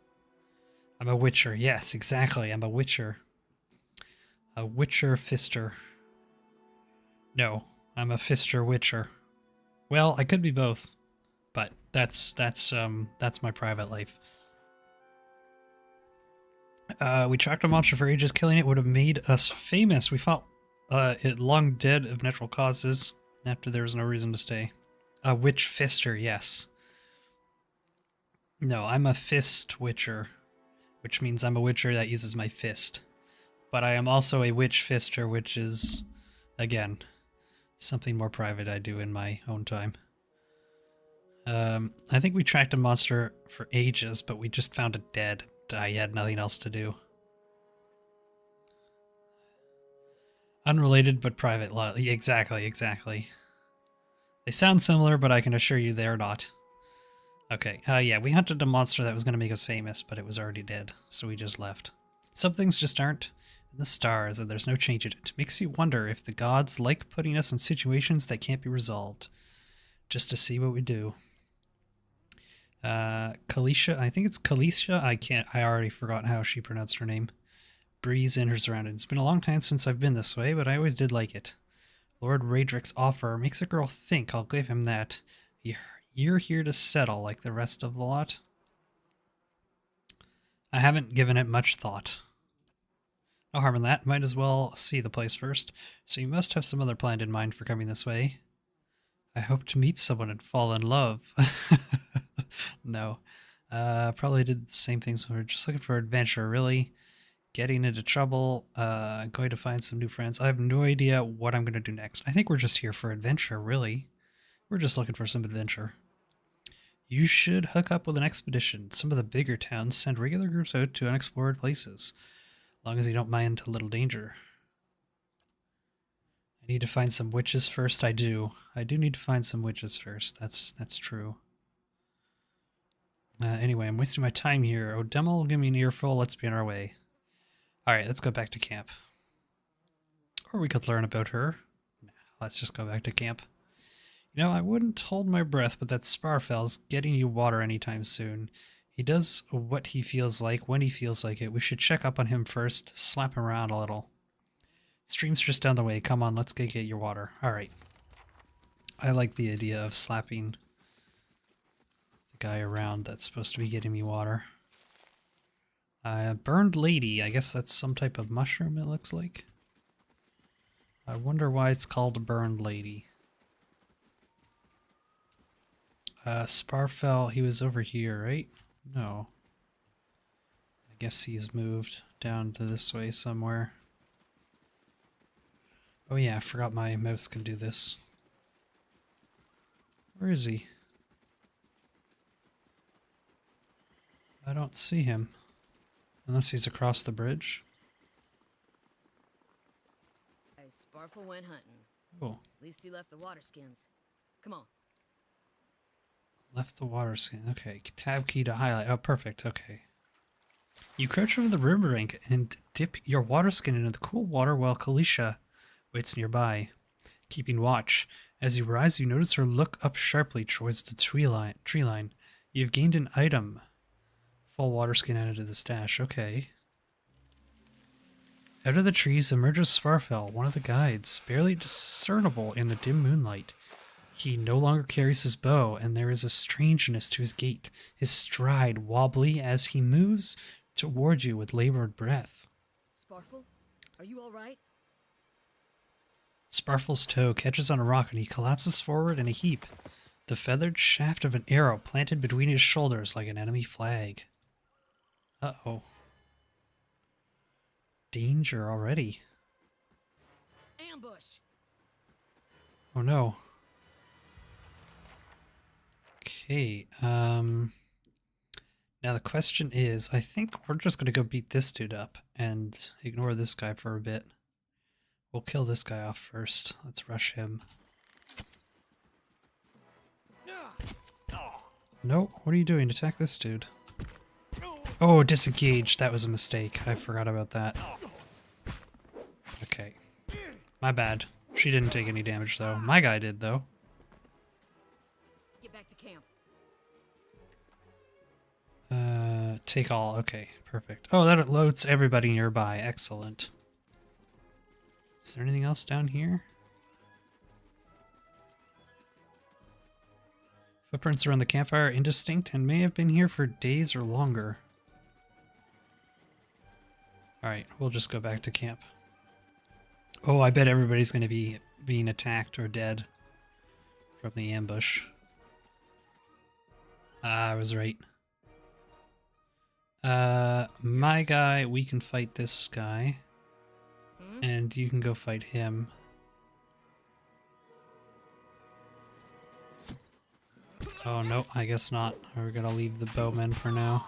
Speaker 1: I'm a witcher. Yes, exactly. I'm a witcher. A witcher fister. No, I'm a fister witcher. Well, I could be both, but that's my private life. We tracked a monster for ages. Killing it would have made us famous. We fought it long dead of natural causes after there was no reason to stay. A witch fister, yes. No, I'm a fist witcher, which means I'm a witcher that uses my fist. But I am also a witch fister, which is, again, something more private I do in my own time. I think we tracked a monster for ages, but we just found it dead. I had nothing else to do. Unrelated but private. Exactly, exactly. They sound similar, but I can assure you they're not. Okay, yeah, we hunted a monster that was going to make us famous, but it was already dead, so we just left. Some things just aren't in the stars, and there's no change in it. It makes you wonder if the gods like putting us in situations that can't be resolved, just to see what we do. Kalisha, I think it's Kalisha. I already forgot how she pronounced her name. Breeze in her surroundings. It's been a long time since I've been this way, but I always did like it. Lord Raedric's offer makes a girl think. I'll give him that. You're here to settle like the rest of the lot. I haven't given it much thought. No harm in that. Might as well see the place first. So you must have some other plan in mind for coming this way. I hope to meet someone and fall in love. No. Probably did the same things. We're just looking for adventure, really. Getting into trouble. Going to find some new friends. I have no idea what I'm going to do next. I think we're just here for adventure, really. We're just looking for some adventure. You should hook up with an expedition. Some of the bigger towns send regular groups out to unexplored places. As long as you don't mind a little danger. I need to find some witches first. I do. I do need to find some witches first. That's true. Anyway, I'm wasting my time here. Oh, Demel will give me an earful. Let's be on our way. Alright, let's go back to camp. Or we could learn about her. Nah, let's just go back to camp. You know, I wouldn't hold my breath, but that Sparfell's getting you water anytime soon. He does what he feels like, when he feels like it. We should check up on him first, slap him around a little. Stream's just down the way. Come on, let's get your water. Alright. I like the idea of slapping the guy around that's supposed to be getting me water. Burned lady. I guess that's some type of mushroom, it looks like. I wonder why it's called a burned lady. Sparfell, he was over here, right? No. I guess he's moved down to this way somewhere. Oh yeah, I forgot my mouse can do this. Where is he? I don't see him. Unless he's across the bridge.
Speaker 5: Hey, Sparkle went hunting.
Speaker 1: Oh,
Speaker 5: At least he left the water skins. Come on.
Speaker 1: left the water skin. Okay, tab key to highlight. Oh, perfect. Okay. You crouch over the riverbank and dip your water skin into the cool water while Kalisha waits nearby, keeping watch. As you rise, you notice her look up sharply towards the tree line. You've gained an item. Full water skin added to the stash. Okay. Out of the trees emerges Sparfell, one of the guides, barely discernible in the dim moonlight. He no longer carries his bow, and there is a strangeness to his gait, his stride wobbly as he moves toward you with labored breath.
Speaker 5: Sparkle, are you all right?
Speaker 1: Sparfell's toe catches on a rock and he collapses forward in a heap, the feathered shaft of an arrow planted between his shoulders like an enemy flag. Uh-oh. Danger already.
Speaker 5: Ambush!
Speaker 1: Oh no. Okay, Now the question is, I think we're just going to go beat this dude up and ignore this guy for a bit. We'll kill this guy off first. Let's rush him. No, what are you doing? Attack this dude. Oh, disengaged. That was a mistake. I forgot about that. Okay. My bad. She didn't take any damage, though. My guy did, though.
Speaker 5: Get back to camp.
Speaker 1: Take all. Okay, perfect. Oh, that loads everybody nearby. Excellent. Is there anything else down here? Footprints around the campfire are indistinct and may have been here for days or longer. Alright, we'll just go back to camp. Oh, I bet everybody's going to be being attacked or dead from the ambush. I was right. My guy, we can fight this guy. And you can go fight him. Oh, no, I guess not. We're gonna leave the bowmen for now.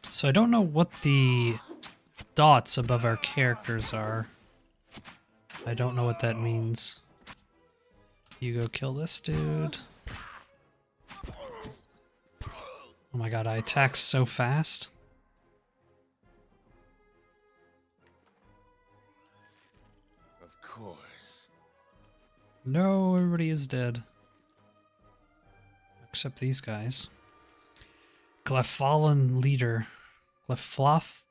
Speaker 1: So I don't know what the dots above our characters are. I don't know what that means. You go kill this dude. Oh my god, I attack so fast.
Speaker 2: Of course.
Speaker 1: No, everybody is dead. Except these guys. Glenfathen leader. Glenfathen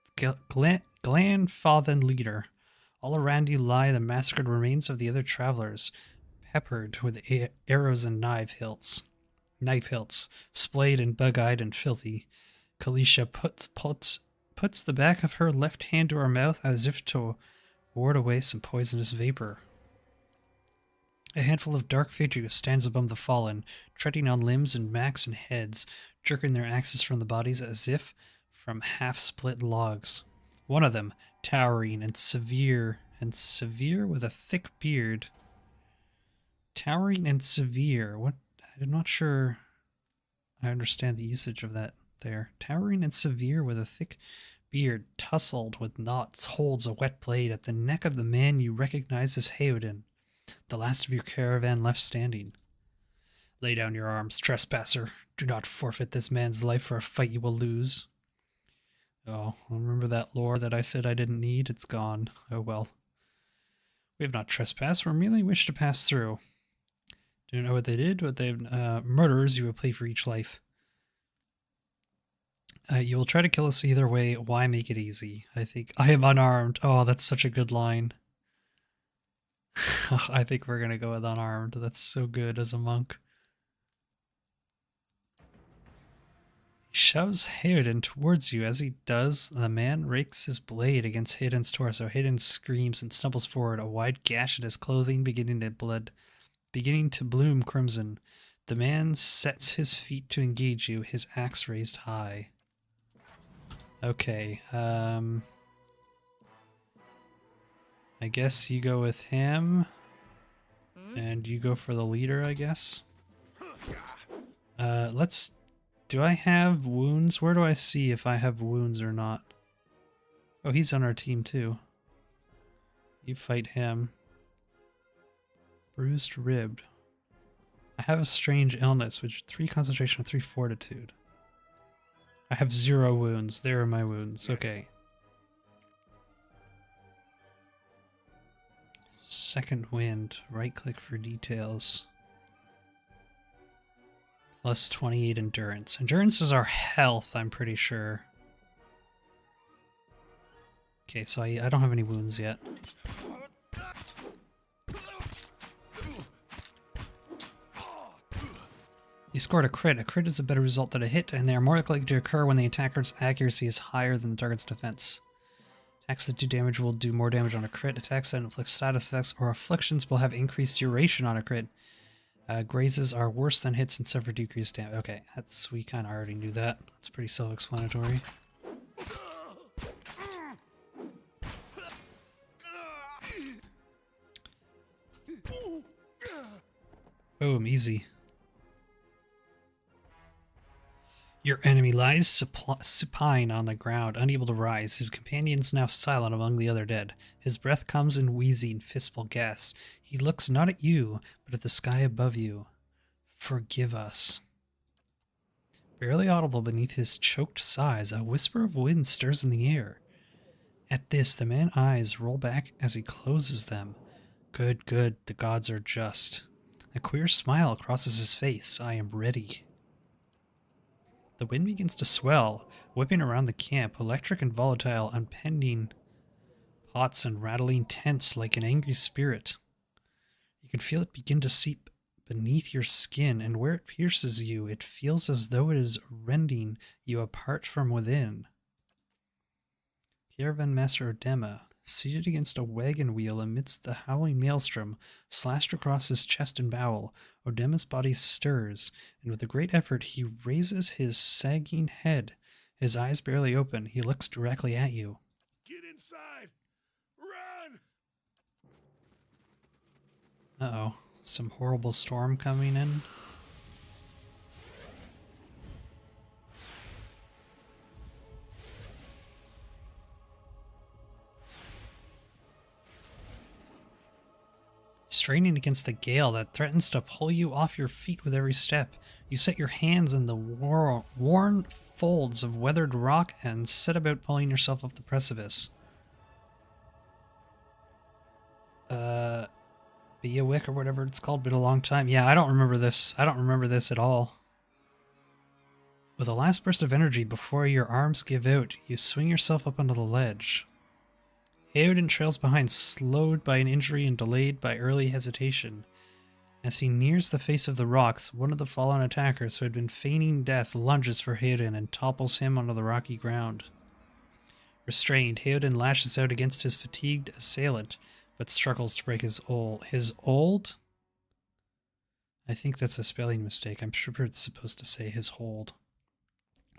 Speaker 1: leader. All around you lie the massacred remains of the other travelers, peppered with arrows and knife hilts, splayed and bug-eyed and filthy. Kalisha puts the back of her left hand to her mouth as if to ward away some poisonous vapor. A handful of dark figures stands above the fallen, treading on limbs and backs and heads, jerking their axes from the bodies as if from half-split logs. One of them, towering and severe with a thick beard. Towering and severe. What? I'm not sure I understand the usage of that there. Towering and severe with a thick beard, tousled with knots, holds a wet blade at the neck of the man you recognize as Heodin, the last of your caravan left standing. Lay down your arms, trespasser. Do not forfeit this man's life for a fight you will lose. Oh, remember that lore that I said I didn't need? It's gone. Oh well. We have not trespassed, we merely wish to pass through. Do you know what they did? What they've murderers, you will pay for each life. You will try to kill us either way. Why make it easy? I think I am unarmed. Oh, that's such a good line. I think we're gonna go with unarmed. That's so good as a monk. He shoves Hayden towards you. As he does, the man rakes his blade against Hayden's torso. Hayden screams and stumbles forward, a wide gash in his clothing beginning to bloom crimson. The man sets his feet to engage you, his axe raised high. Okay, I guess you go with him, and you go for the leader, I guess. Do I have wounds? Where do I see if I have wounds or not? Oh, he's on our team too. You fight him. Bruised ribbed. I have a strange illness, which 3 concentration, 3 fortitude. I have 0 wounds. There are my wounds. Okay. Second wind. Right click for details. Plus 28 endurance. Endurance is our health, I'm pretty sure. Okay, so I don't have any wounds yet. You scored a crit. A crit is a better result than a hit, and they are more likely to occur when the attacker's accuracy is higher than the target's defense. Attacks that do damage will do more damage on a crit. Attacks that inflict side effects or afflictions will have increased duration on a crit. Grazes are worse than hits and suffer decreased damage. Okay, we kind of already knew that. It's pretty self-explanatory. Boom, easy. Your enemy lies supine on the ground, unable to rise. His companions now silent among the other dead. His breath comes in wheezing, fistful gasps. He looks not at you, but at the sky above you. Forgive us. Barely audible beneath his choked sighs, a whisper of wind stirs in the air. At this, the man's eyes roll back as he closes them. Good, good, the gods are just. A queer smile crosses his face. I am ready. The wind begins to swell, whipping around the camp, electric and volatile, impending pots and rattling tents like an angry spirit. You can feel it begin to seep beneath your skin, and where it pierces you, it feels as though it is rending you apart from within. Caravan Master Odema, seated against a wagon wheel amidst the howling maelstrom, slashed across his chest and bowel, Odema's body stirs, and with a great effort he raises his sagging head. His eyes barely open, he looks directly at you.
Speaker 4: Get inside! Run!
Speaker 1: Uh-oh, some horrible storm coming in. Straining against the gale that threatens to pull you off your feet with every step, you set your hands in the worn folds of weathered rock and set about pulling yourself off the precipice. Be a wick or whatever it's called, been a long time. Yeah, I don't remember this. I don't remember this at all. With a last burst of energy before your arms give out, you swing yourself up onto the ledge. Theoden trails behind, slowed by an injury and delayed by early hesitation. As he nears the face of the rocks, one of the fallen attackers who had been feigning death lunges for Theoden and topples him onto the rocky ground. Restrained, Theoden lashes out against his fatigued assailant, but struggles to break his hold. His hold? I think that's a spelling mistake. I'm sure it's supposed to say his hold.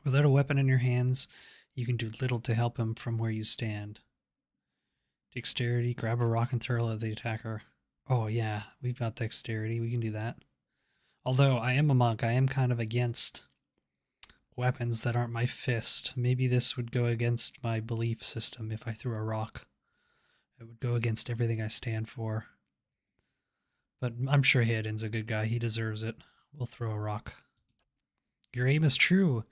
Speaker 1: Without a weapon in your hands, you can do little to help him from where you stand. Dexterity, grab a rock and throw it at the attacker. Oh yeah, we've got dexterity, we can do that. Although I am a monk, I am kind of against weapons that aren't my fist. Maybe this would go against my belief system if I threw a rock. It would go against everything I stand for. But I'm sure Hayden's a good guy, he deserves it. We'll throw a rock. Your aim is true,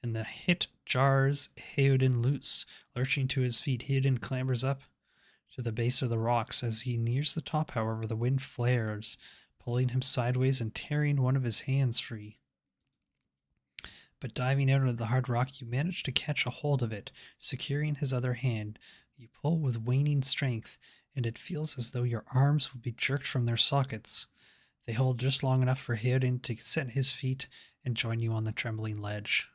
Speaker 1: and the hit jars Hayden loose. Lurching to his feet, Hayden clambers up to the base of the rocks. As he nears the top, however, the wind flares, pulling him sideways and tearing one of his hands free. But diving out into the hard rock, you manage to catch a hold of it, securing his other hand. You pull with waning strength, and it feels as though your arms would be jerked from their sockets. They hold just long enough for Hayden to set his feet and join you on the trembling ledge.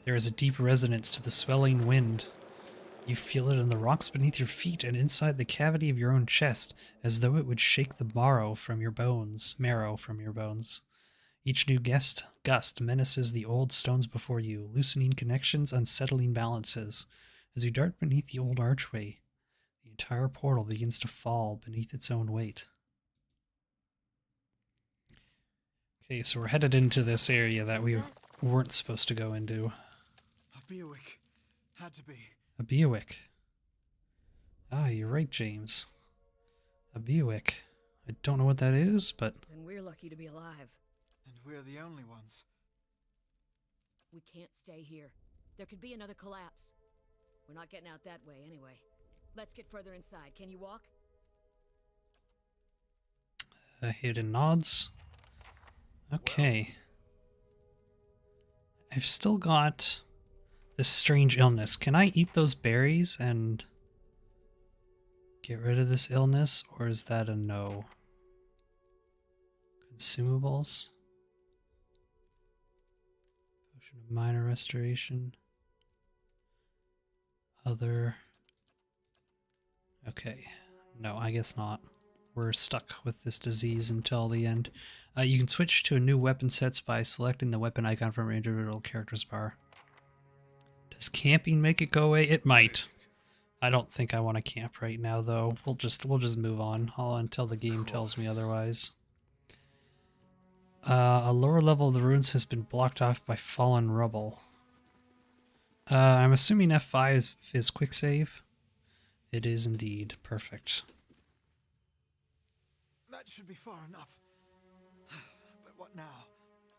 Speaker 1: There is a deep resonance to the swelling wind. You feel it in the rocks beneath your feet and inside the cavity of your own chest, as though it would shake the marrow from your bones. Each new gust menaces the old stones before you, loosening connections, unsettling balances. As you dart beneath the old archway, the entire portal begins to fall beneath its own weight. Okay, so we're headed into this area that we weren't supposed to go into.
Speaker 6: A Beowick. Had to be.
Speaker 1: A Beowick. Ah, you're right, James. A Beowick. I don't know what that is, but...
Speaker 5: And we're lucky to be alive.
Speaker 6: And we're the only ones.
Speaker 5: We can't stay here. There could be another collapse. We're not getting out that way anyway. Let's get further inside. Can you walk?
Speaker 1: Hayden nods. Okay. I've still got this strange illness. Can I eat those berries and get rid of this illness, or is that a no? Consumables. Potion of minor restoration. Other. Okay. No, I guess not. We're stuck with this disease until the end. You can switch to a new weapon sets by selecting the weapon icon from your individual character's bar. Does camping make it go away? It might. I don't think I want to camp right now, though. We'll just move on until the game tells me otherwise. A lower level of the ruins has been blocked off by fallen rubble. I'm assuming F5 is quick save. It is indeed. Perfect.
Speaker 6: That should be far enough. But what now?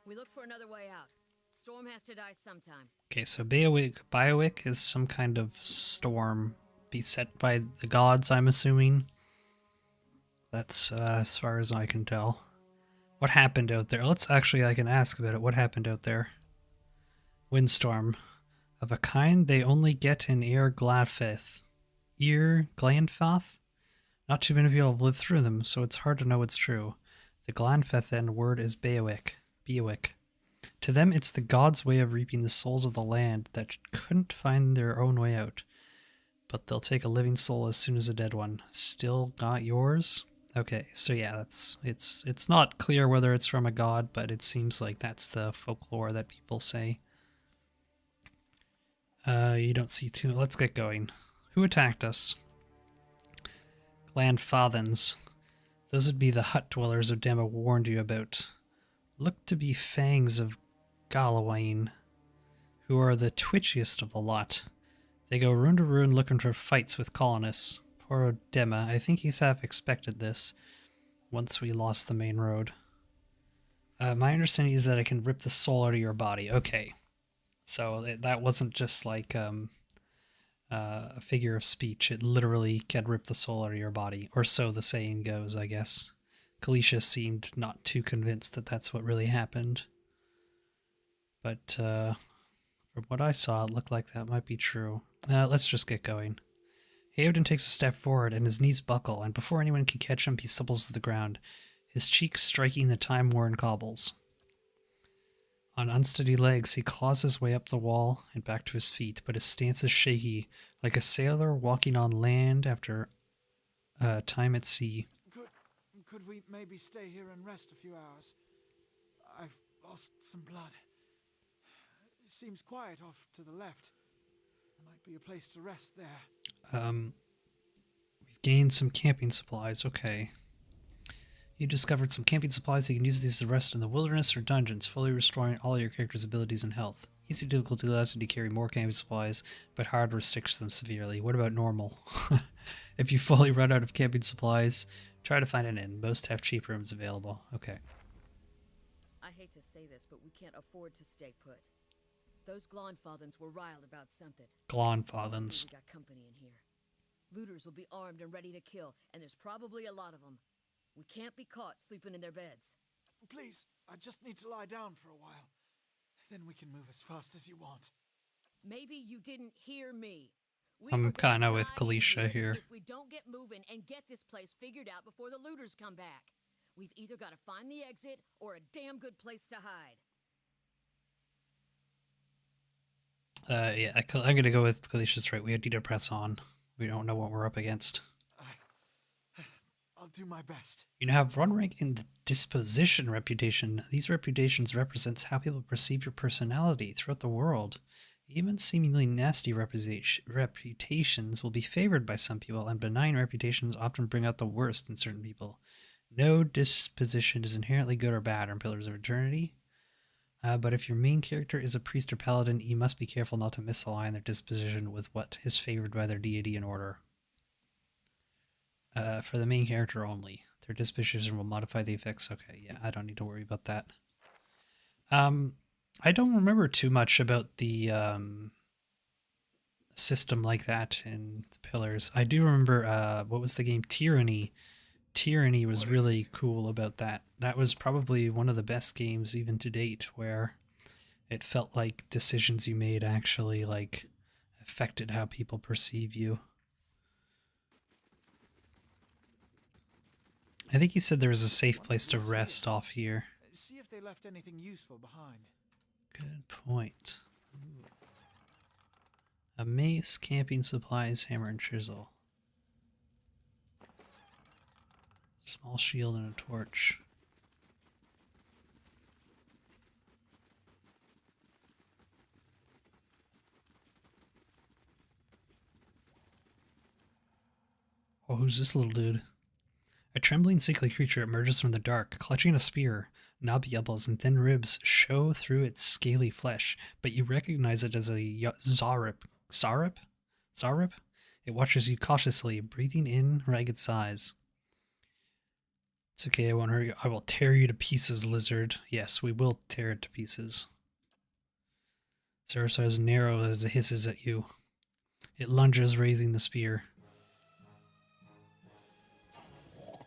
Speaker 5: We look for another way out. Storm has to die sometime.
Speaker 1: Okay, so Biowick is some kind of storm beset by the gods, I'm assuming. That's as far as I can tell. What happened out there? I can ask about it. What happened out there? Windstorm. Of a kind they only get in Gladfeth. Glanfath? Not too many people have lived through them, so it's hard to know what's true. The Glanfeth end word is Biowick. To them, it's the gods' way of reaping the souls of the land that couldn't find their own way out. But they'll take a living soul as soon as a dead one. Still not yours? Okay, so yeah, it's not clear whether it's from a god, but it seems like that's the folklore that people say. You don't see too. Let's get going. Who attacked us? Glanfathans. Those would be the hut dwellers Odema warned you about. Look to be fangs of Galawain, who are the twitchiest of the lot. They go ruin to ruin looking for fights with colonists. Poor Odema, I think he's half expected this, once we lost the main road. My understanding is that I can rip the soul out of your body. Okay. So that wasn't just like a figure of speech. It literally can rip the soul out of your body. Or so the saying goes, I guess. Kalisha seemed not too convinced that that's what really happened. But from what I saw, it looked like that might be true. Let's just get going. Heoden takes a step forward, and his knees buckle, and before anyone can catch him, he stumbles to the ground, his cheeks striking the time-worn cobbles. On unsteady legs, he claws his way up the wall and back to his feet, but his stance is shaky, like a sailor walking on land after time at sea.
Speaker 6: Could we maybe stay here and rest a few hours? I've lost some blood. It seems quiet off to the left. Might be a place to rest there.
Speaker 1: We've gained some camping supplies. Okay. You discovered some camping supplies. You can use these to rest in the wilderness or dungeons, fully restoring all your character's abilities and health. Easy difficulty allows you to carry more camping supplies, but hard restricts them severely. What about normal? If you fully run out of camping supplies, try to find an inn. Most have cheap rooms available. Okay.
Speaker 5: I hate to say this, but we can't afford to stay put. Those Glonfathans were riled about something.
Speaker 1: Glonfathans.
Speaker 5: We got company in here. Looters will be armed and ready to kill, and there's probably a lot of them. We can't be caught sleeping in their beds.
Speaker 6: Please, I just need to lie down for a while. Then we can move as fast as you want.
Speaker 5: Maybe you didn't hear me.
Speaker 1: I'm kind of with Kalisha here.
Speaker 5: If we don't get moving and get this place figured out before the looters come back, we've either got to find the exit or a damn good place to hide.
Speaker 1: Yeah, I'm gonna go with Kalisha's right. We need to press on. We don't know what we're up against.
Speaker 6: I'll do my best.
Speaker 1: You now have run rank in the disposition reputation. These reputations represents how people perceive your personality throughout the world. Even seemingly nasty reputations will be favored by some people, and benign reputations often bring out the worst in certain people. No disposition is inherently good or bad on Pillars of Eternity. But if your main character is a priest or paladin, you must be careful not to misalign their disposition with what is favored by their deity and order. For the main character only. Their disposition will modify the effects. Okay, yeah, I don't need to worry about that. I don't remember too much about the system like that in the Pillars. I do remember, what was the game? Tyranny. Tyranny was really cool about that. That was probably one of the best games even to date, where it felt like decisions you made actually like affected how people perceive you. I think he said there was a safe place to rest off here.
Speaker 6: See if they left anything useful behind.
Speaker 1: Good point. Ooh. A mace, camping supplies, hammer and chisel. Small shield and a torch. Oh, who's this little dude? A trembling, sickly creature emerges from the dark, clutching a spear. Knobby elbows and thin ribs show through its scaly flesh, but you recognize it as a Zarip. Zarip? Zarip? It watches you cautiously, breathing in ragged sighs. It's okay, I won't hurt you. I will tear you to pieces, lizard. Yes, we will tear it to pieces. Sarasa is narrow as it hisses at you. It lunges, raising the spear.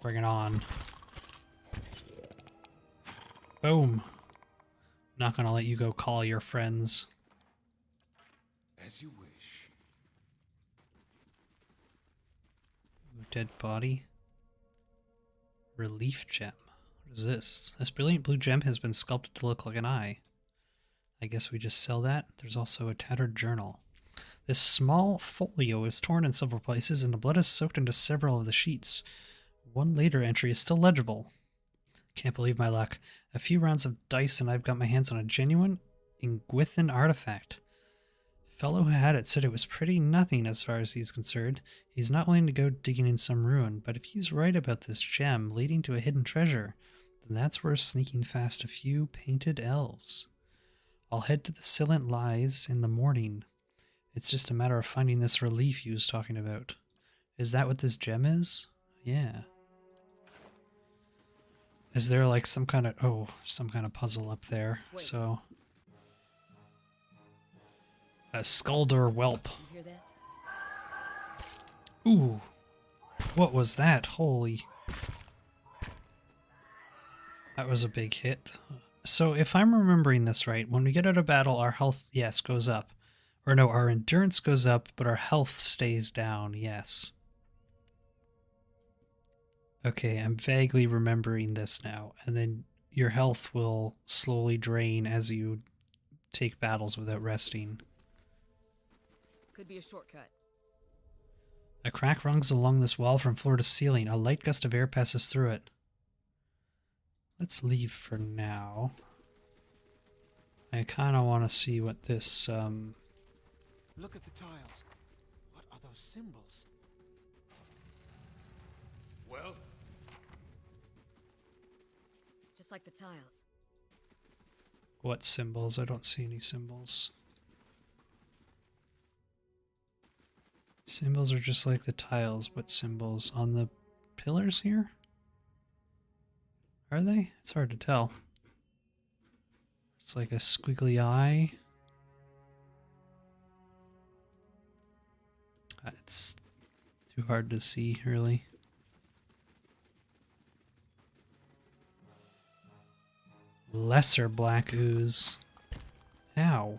Speaker 1: Bring it on. Boom. Not gonna let you go call your friends.
Speaker 2: As you wish.
Speaker 1: Dead body. Relief gem. What is this? This brilliant blue gem has been sculpted to look like an eye. I guess we just sell that. There's also a tattered journal. This small folio is torn in several places and the blood is soaked into several of the sheets. One later entry is still legible. Can't believe my luck. A few rounds of dice and I've got my hands on a genuine Ingwithan artifact. Fellow who had it said it was pretty nothing as far as he's concerned. He's not willing to go digging in some ruin, but if he's right about this gem leading to a hidden treasure, then that's worth sneaking past a few painted elves. I'll head to the Silent Lies in the morning. It's just a matter of finding this relief he was talking about. Is that what this gem is? Yeah. Is there like some kind of puzzle up there?
Speaker 5: Wait.
Speaker 1: So a Skulder whelp.
Speaker 5: You hear that?
Speaker 1: Ooh. What was that? Holy. That was a big hit. So if I'm remembering this right, when we get out of battle, our health, yes, goes up. Or no, our endurance goes up, but our health stays down, yes. Okay, I'm vaguely remembering this now. And then your health will slowly drain as you take battles without resting.
Speaker 5: Could be a shortcut.
Speaker 1: A crack runs along this wall from floor to ceiling. A light gust of air passes through it. Let's leave for now. I kind of want to see what this,
Speaker 6: Look at the tiles. What are those symbols?
Speaker 4: Well,
Speaker 5: Just like the tiles.
Speaker 1: what symbols? I don't see any symbols. Symbols are just like the tiles. What symbols? On the pillars here? Are they? It's hard to tell. It's like a squiggly eye. It's too hard to see, really. Lesser black ooze. Ow.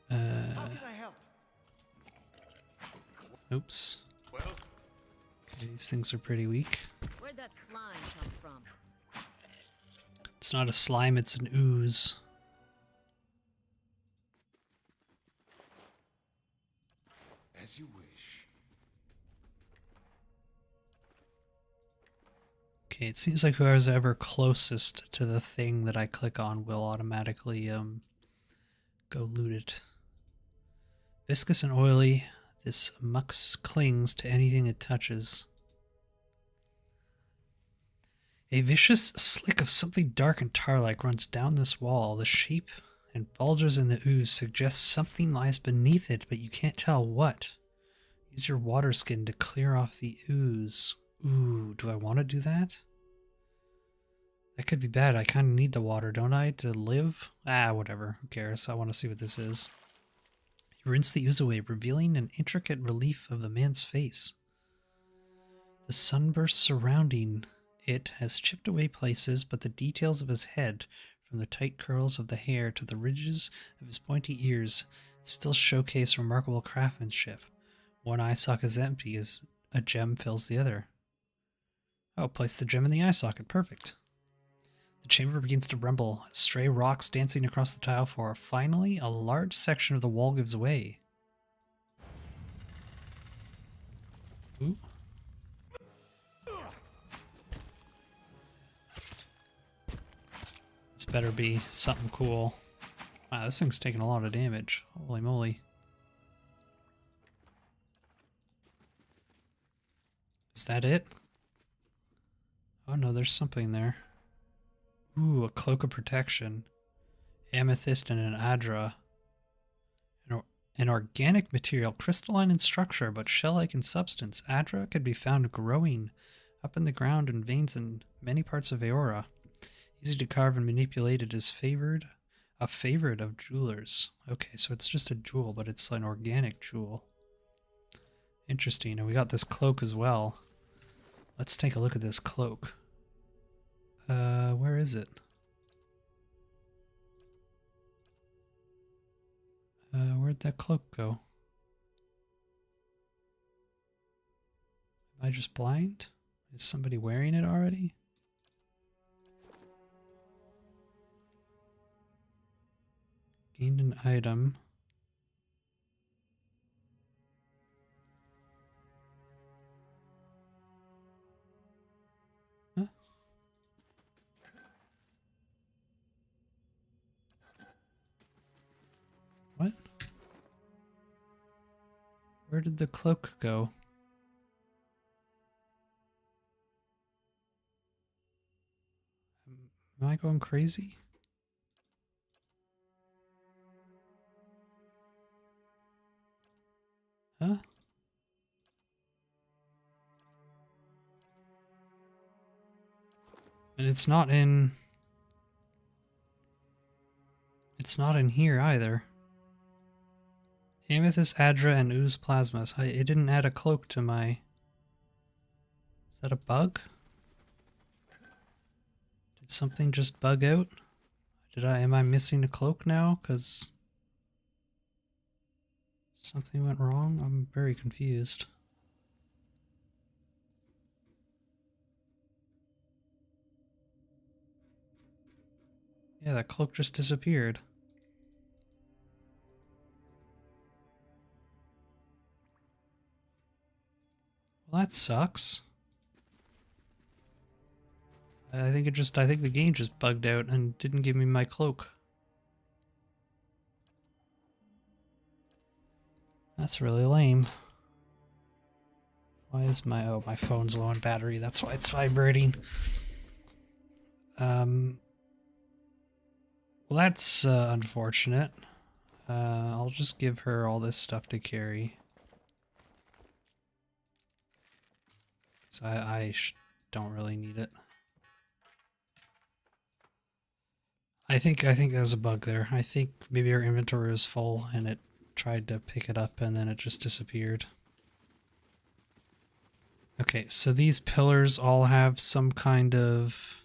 Speaker 6: How can I help?
Speaker 1: Oops.
Speaker 4: well,
Speaker 1: Okay, these things are pretty weak.
Speaker 5: Where'd that slime come from?
Speaker 1: It's not a slime, it's an ooze.
Speaker 2: As you wish.
Speaker 1: Okay, it seems like whoever's ever closest to the thing that I click on will automatically go loot it. Viscous and oily, this mux clings to anything it touches. A vicious slick of something dark and tar-like runs down this wall. The shape and bulges in the ooze suggest something lies beneath it, but you can't tell what. Use your water skin to clear off the ooze. Ooh, do I want to do that? That could be bad. I kind of need the water, don't I, to live? Ah, whatever. Who cares? I want to see what this is. You rinse the ooze away, revealing an intricate relief of the man's face. The sunburst surrounding it has chipped away places, but the details of his head, from the tight curls of the hair to the ridges of his pointy ears, still showcase remarkable craftsmanship. One eye socket is empty as a gem fills the other. Oh, place the gem in the eye socket. Perfect. The chamber begins to rumble, stray rocks dancing across the tile floor. Finally, a large section of the wall gives way. Ooh. This better be something cool. Wow, this thing's taking a lot of damage. Holy moly. Is that it? Oh no, there's something there. Ooh, a cloak of protection. Amethyst and an adra. An organic material, crystalline in structure, but shell-like in substance. Adra could be found growing up in the ground in veins in many parts of Aora. Easy to carve and manipulate. It is a favorite of jewelers. Okay, so it's just a jewel, but it's an organic jewel. Interesting, and we got this cloak as well. Let's take a look at this cloak. Where is it? Where'd that cloak go? Am I just blind? Is somebody wearing it already? Gained an item. Huh? What? Where did the cloak go? Am I going crazy? Huh? And it's not in here either. Amethyst, Adra, and Ooze Plasma. So it didn't add a cloak to my... Is that a bug? Did something just bug out? Am I missing a cloak now? Because something went wrong? I'm very confused. Yeah, that cloak just disappeared. Well, that sucks. I think the game just bugged out and didn't give me my cloak. That's really lame. Why is my phone's low on battery, that's why it's vibrating. Well, that's unfortunate. I'll just give her all this stuff to carry. So I don't really need it. I think there's a bug there. I think maybe our inventory was full and it tried to pick it up and then it just disappeared. Okay, so these pillars all have some kind of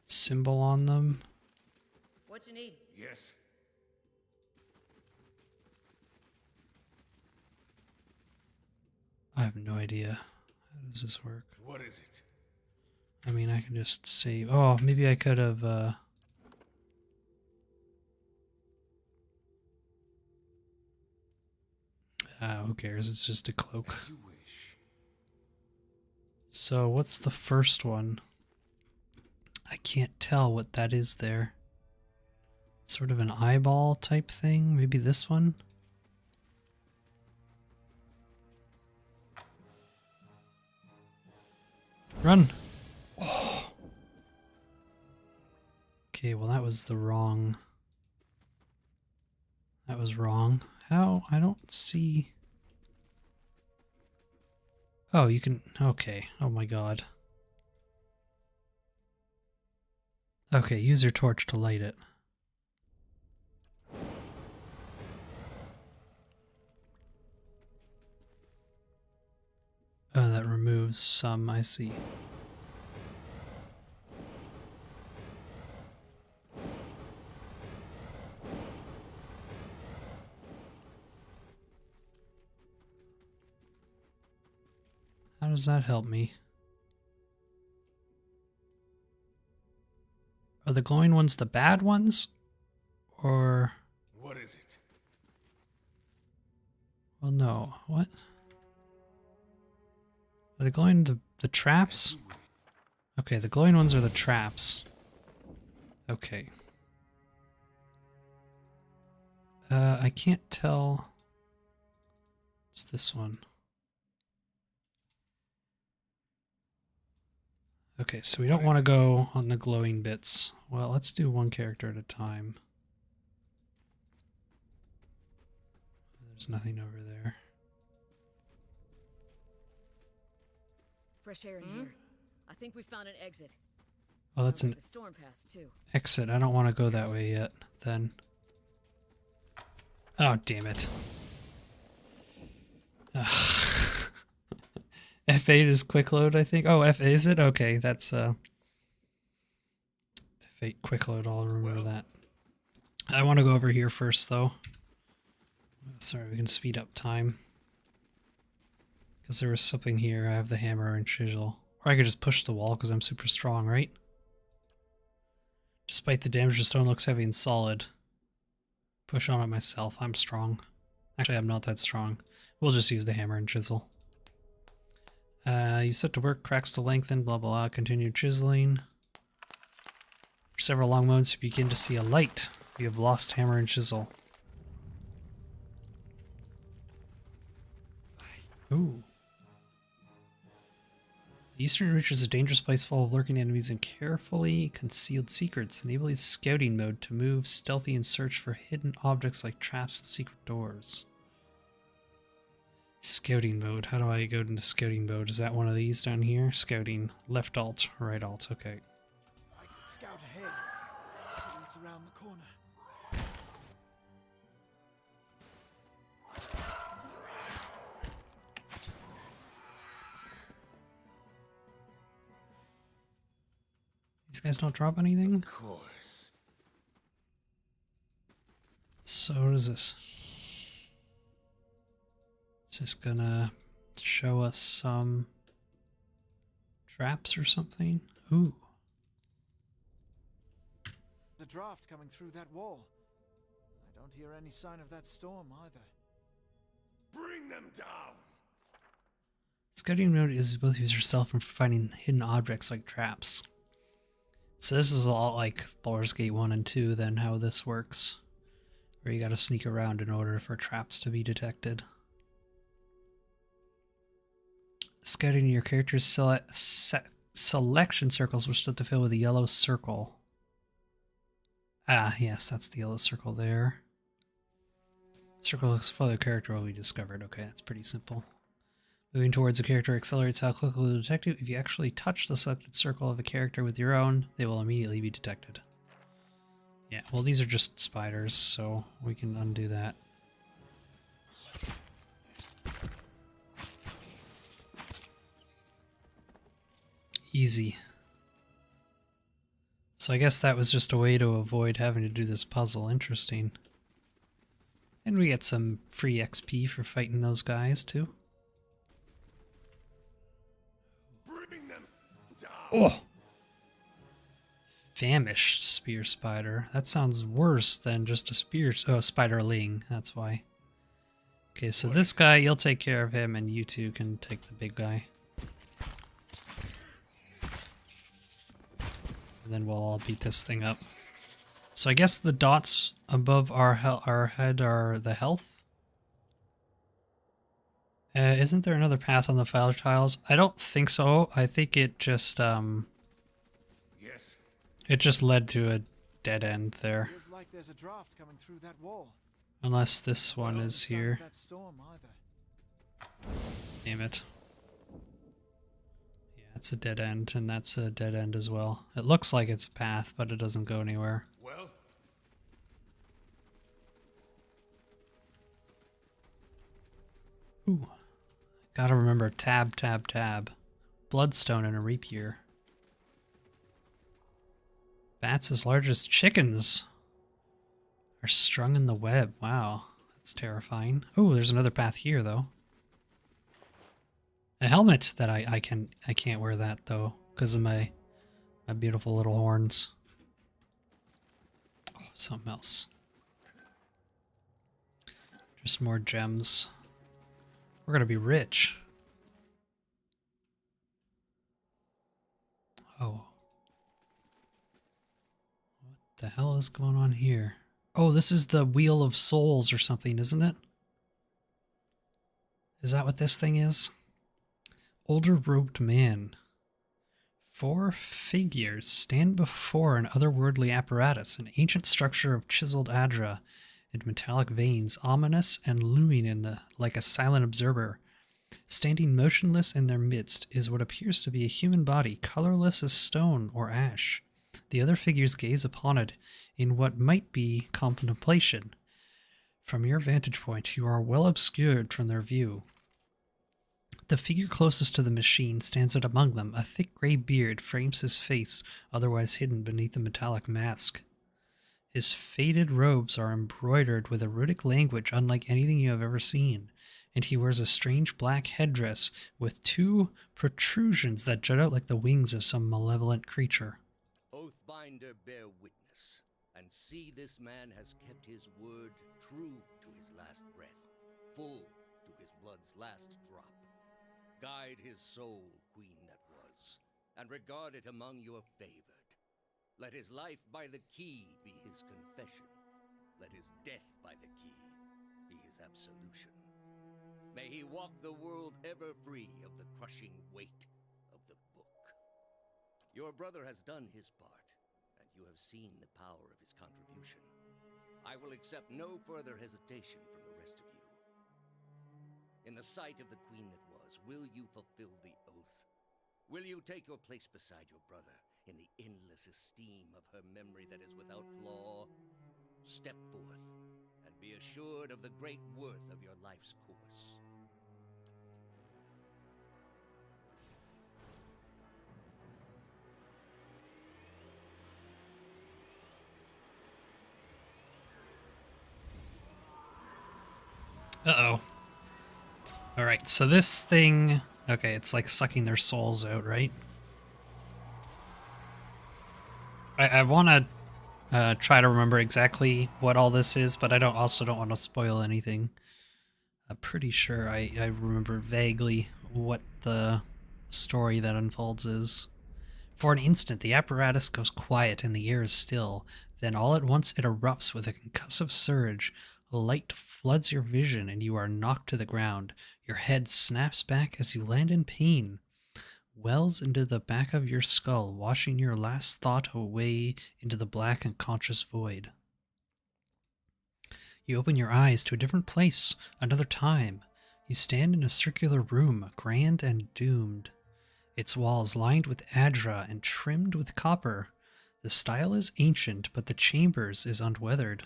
Speaker 1: symbol on them.
Speaker 5: What you need?
Speaker 4: Yes.
Speaker 1: I have no idea. How does this work?
Speaker 4: What is it?
Speaker 1: I mean, I can just save. Oh, maybe I could have, who cares? It's just a cloak.
Speaker 4: As you wish.
Speaker 1: So, what's the first one? I can't tell what that is there. Sort of an eyeball type thing? Maybe this one? Run! Oh. Okay, well that was the wrong... That was wrong. How? I don't see... Oh, you can... Okay. Oh my god. Okay, use your torch to light it. Oh, that removes some, I see. How does that help me? Are the glowing ones the bad ones? Or...
Speaker 4: What is it?
Speaker 1: Well, no. What? Are the glowing the traps? Okay, the glowing ones are the traps. Okay. I can't tell. It's this one. Okay, so we don't want to go on the glowing bits. Well, let's do one character at a time. There's nothing over there.
Speaker 5: Fresh air in here. I think we found an exit.
Speaker 1: Oh, that's
Speaker 5: Sounds
Speaker 1: an
Speaker 5: like the storm path too.
Speaker 1: exit. I don't want to go that way yet, then. Oh, damn it. F8 is quick load, I think. Oh, F8 is it? Okay, that's F8 quick load. I'll remember that. I want to go over here first, though. Sorry, we can speed up time. Because there was something here. I have the hammer and chisel. Or I could just push the wall because I'm super strong, right? Despite the damage, the stone looks heavy and solid. Push on it myself. I'm strong. Actually, I'm not that strong. We'll just use the hammer and chisel. You set to work, cracks to lengthen, blah blah blah, continue chiseling. For several long moments you begin to see a light. You have lost hammer and chisel. Ooh. The eastern reach is a dangerous place full of lurking enemies and carefully concealed secrets. Enabling scouting mode to move stealthy and search for hidden objects like traps and secret doors. Scouting mode. How do I go into scouting mode? Is that one of these down here? Scouting. Left alt, right alt. Okay.
Speaker 6: I can scout ahead. See what's around the corner.
Speaker 1: These guys don't drop anything?
Speaker 2: Of course.
Speaker 1: So what is this? It's just gonna show us some traps or something. Ooh.
Speaker 6: The draft coming through that wall. I don't hear any sign of that storm either.
Speaker 2: Bring them down!
Speaker 1: Scouting mode is able to use yourself in finding hidden objects like traps. So this is a lot like Baldur's Gate 1 and 2 than how this works. Where you gotta sneak around in order for traps to be detected. Scouting your character's selection circles, which stood to fill with a yellow circle. Ah, yes, that's the yellow circle there. Circle looks for the character will be discovered. Okay, that's pretty simple. Moving towards a character accelerates how quickly they'll detect you. If you actually touch the selected circle of a character with your own, they will immediately be detected. Yeah, well, these are just spiders, so we can undo that. Easy. So I guess that was just a way to avoid having to do this puzzle. Interesting. And we get some free XP for fighting those guys, too.
Speaker 2: Bring them down!
Speaker 1: Oh! Famished spear spider. That sounds worse than just a spear... Oh, spiderling. That's why. Okay, so this guy, you'll take care of him, and you two can take the big guy. And then we'll all beat this thing up. So I guess the dots above our head are the health? Isn't there another path on the file tiles? I don't think so. I think it just,
Speaker 2: Yes.
Speaker 1: it just led to a dead end there.
Speaker 6: Feels like there's a draft coming through that wall.
Speaker 1: Unless this one
Speaker 6: No
Speaker 1: is
Speaker 6: sign of
Speaker 1: here.
Speaker 6: that storm either.
Speaker 1: Damn it. Yeah, it's a dead end, and that's a dead end as well. It looks like it's a path, but it doesn't go anywhere.
Speaker 2: Well,
Speaker 1: Ooh. Gotta remember tab, tab, tab. Bloodstone and a rapier. Bats as large as chickens are strung in the web. Wow, that's terrifying. Oh, there's another path here, though. A helmet that I can't wear that though because of my beautiful little horns. Oh, something else. Just more gems. We're gonna be rich. Oh. What the hell is going on here? Oh, this is the Wheel of Souls or something, isn't it? Is that what this thing is? Older robed man. 4 figures stand before an otherworldly apparatus, an ancient structure of chiseled adra and metallic veins, ominous and looming like a silent observer. Standing motionless in their midst is what appears to be a human body, colorless as stone or ash. The other figures gaze upon it in what might be contemplation. From your vantage point, you are well obscured from their view. The figure closest to the machine stands out among them. A thick gray beard frames his face, otherwise hidden beneath a metallic mask. His faded robes are embroidered with a runic language unlike anything you have ever seen, and he wears a strange black headdress with 2 protrusions that jut out like the wings of some malevolent creature.
Speaker 7: Oathbinder, bear witness, and see this man has kept his word true to his last breath, full to his blood's last drop. Guide his soul, queen that was, and regard it among your favored. Let his life by the key be his confession. Let his death by the key be his absolution. May he walk the world ever free of the crushing weight of the book. Your brother has done his part, and you have seen the power of his contribution. I will accept no further hesitation from the rest of you. In the sight of the queen that was, will you fulfill the oath? Will you take your place beside your brother in the endless esteem of her memory that is without flaw? Step forth, and be assured of the great worth of your life's course.
Speaker 1: Uh-oh. Alright, so this thing... Okay, it's like sucking their souls out, right? I want to try to remember exactly what all this is, but I also don't want to spoil anything. I'm pretty sure I remember vaguely what the story that unfolds is. For an instant, the apparatus goes quiet and the air is still. Then all at once it erupts with a concussive surge. Light floods your vision and you are knocked to the ground. Your head snaps back as you land in pain. Wells into the back of your skull, washing your last thought away into the black unconscious void. You open your eyes to a different place, another time. You stand in a circular room, grand and doomed. Its walls lined with adra and trimmed with copper. The style is ancient, but the chambers is unweathered.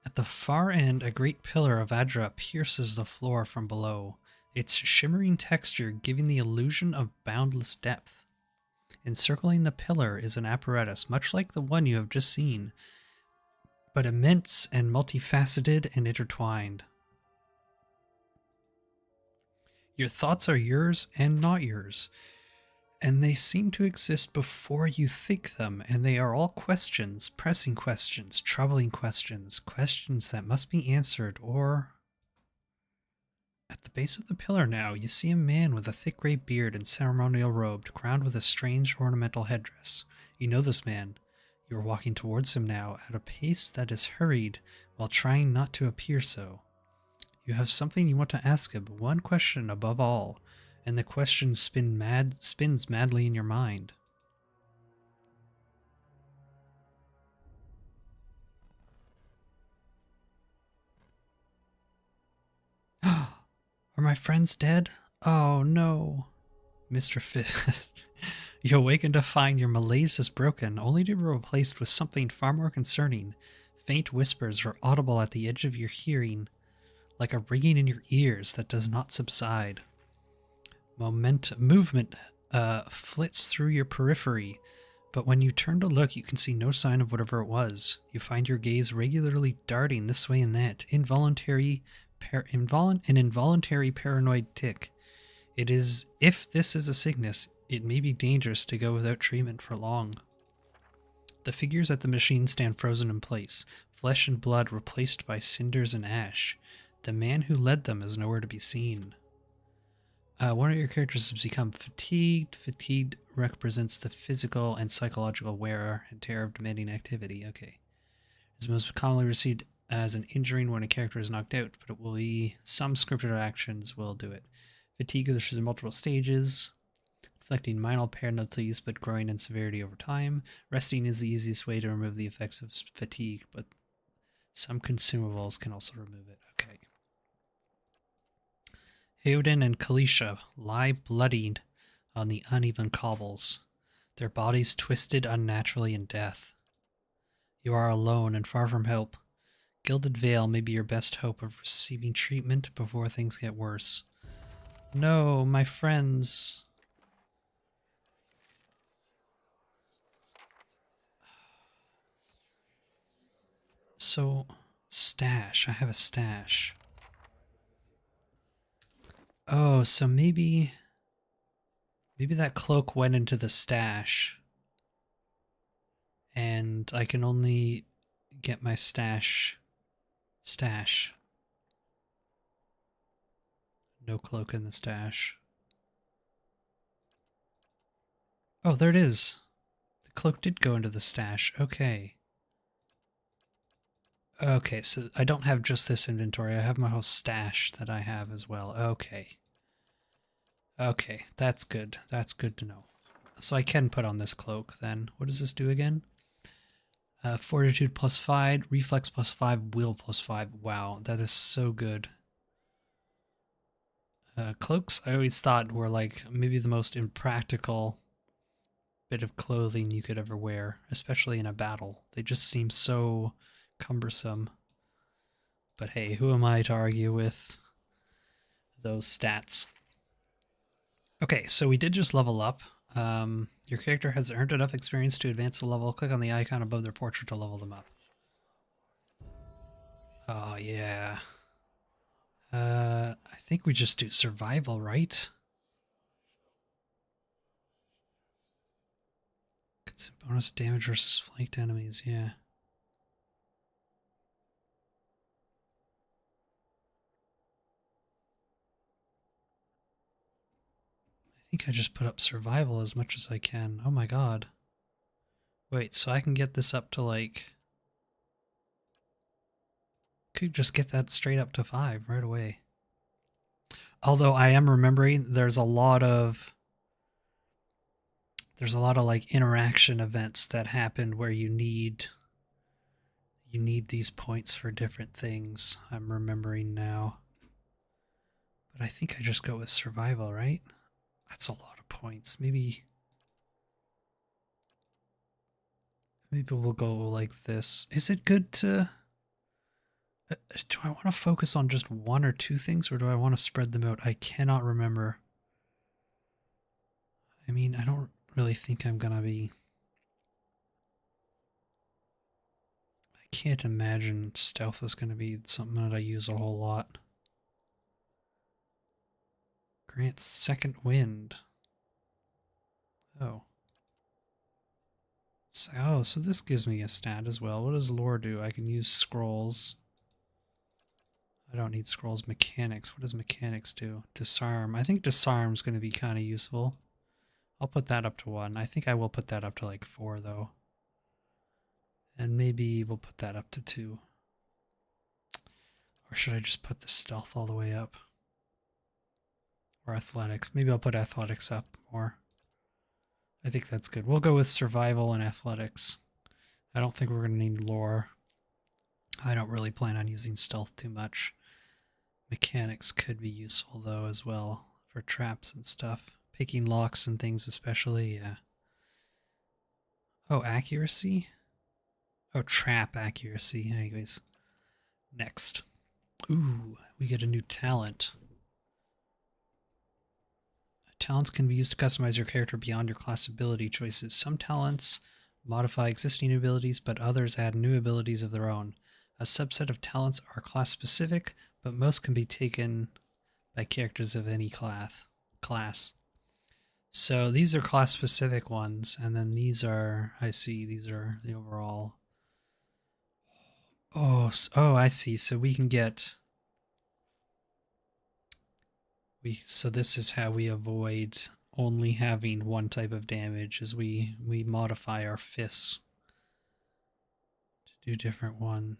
Speaker 1: At the far end, a great pillar of adra pierces the floor from below, its shimmering texture giving the illusion of boundless depth. Encircling the pillar is an apparatus much like the one you have just seen, but immense and multifaceted and intertwined. Your thoughts are yours and not yours, and they seem to exist before you think them, and they are all questions, pressing questions, troubling questions, questions that must be answered, or... At the base of the pillar now, you see a man with a thick gray beard and ceremonial robe, crowned with a strange ornamental headdress. You know this man. You are walking towards him now, at a pace that is hurried, while trying not to appear so. You have something you want to ask him, one question above all, and the question spins madly in your mind. Are my friends dead? Oh no. Mr. Fist. You awaken to find your malaise is broken, only to be replaced with something far more concerning. Faint whispers are audible at the edge of your hearing, like a ringing in your ears that does not subside. Movement flits through your periphery, but when you turn to look, you can see no sign of whatever it was. You find your gaze regularly darting this way and that, an involuntary paranoid tic. If this is a sickness, it may be dangerous to go without treatment for long. The figures at the machine stand frozen in place, flesh and blood replaced by cinders and ash. The man who led them is nowhere to be seen. One of your characters has become fatigued. Fatigued represents the physical and psychological wear and tear of demanding activity. Okay. It's most commonly received as an injury when a character is knocked out, but it will be some scripted actions will do it. Fatigue, there's multiple stages. inflicting minor penalties but growing in severity over time. Resting is the easiest way to remove the effects of fatigue, but some consumables can also remove it. Okay. Hayden and Kalisha lie bloodied on the uneven cobbles, their bodies twisted unnaturally in death. You are alone and far from help. Gilded Veil may be your best hope of receiving treatment before things get worse. No, my friends. So, stash. I have a stash. Oh, so maybe that cloak went into the stash. And I can only get my stash. No cloak in the stash. Oh, there it is. The cloak did go into the stash. Okay. Okay, so I don't have just this inventory. I have my whole stash that I have as well. Okay. Okay, that's good. That's good to know. So I can put on this cloak then. What does this do again? Fortitude +5, Reflex +5, Will +5. Wow, that is so good. Cloaks I always thought were like maybe the most impractical bit of clothing you could ever wear, especially in a battle. They just seem so cumbersome. But hey, who am I to argue with those stats? Okay, so we did just level up. Your character has earned enough experience to advance a level. Click on the icon above their portrait to level them up. Oh, yeah. I think we just do survival, right? Consume bonus damage versus flanked enemies, yeah. I think I just put up survival as much as I can. Oh my god. Wait, so I can get this up to like... Could just get that straight up to 5 right away. Although I am remembering there's a lot of like interaction events that happen where you need these points for different things. I'm remembering now. But I think I just go with survival, right? That's a lot of points. Maybe we'll go like this. Is it good to... do I want to focus on just one or two things, or do I want to spread them out? I cannot remember. I mean, I don't really think I'm gonna be... I can't imagine stealth is gonna be something that I use a whole lot. Grant second wind. Oh. So this gives me a stat as well. What does lore do? I can use scrolls. I don't need scrolls. Mechanics. What does mechanics do? Disarm. I think disarm's going to be kind of useful. I'll put that up to 1. I think I will put that up to like 4 though. And maybe we'll put that up to 2. Or should I just put the stealth all the way up? Or athletics. Maybe I'll put athletics up more. I think that's good. We'll go with survival and athletics. I don't think we're going to need lore. I don't really plan on using stealth too much. Mechanics could be useful though as well for traps and stuff. Picking locks and things especially, yeah. Oh, accuracy? Oh, trap accuracy. Anyways, next. Ooh, we get a new talent. Talents can be used to customize your character beyond your class ability choices. Some talents modify existing abilities, but others add new abilities of their own. A subset of talents are class specific, but most can be taken by characters of any class. So these are class specific ones, and then these are, I see, these are the overall. Oh, I see. So we can get... So this is how we avoid only having one type of damage, as we modify our fists to do different one.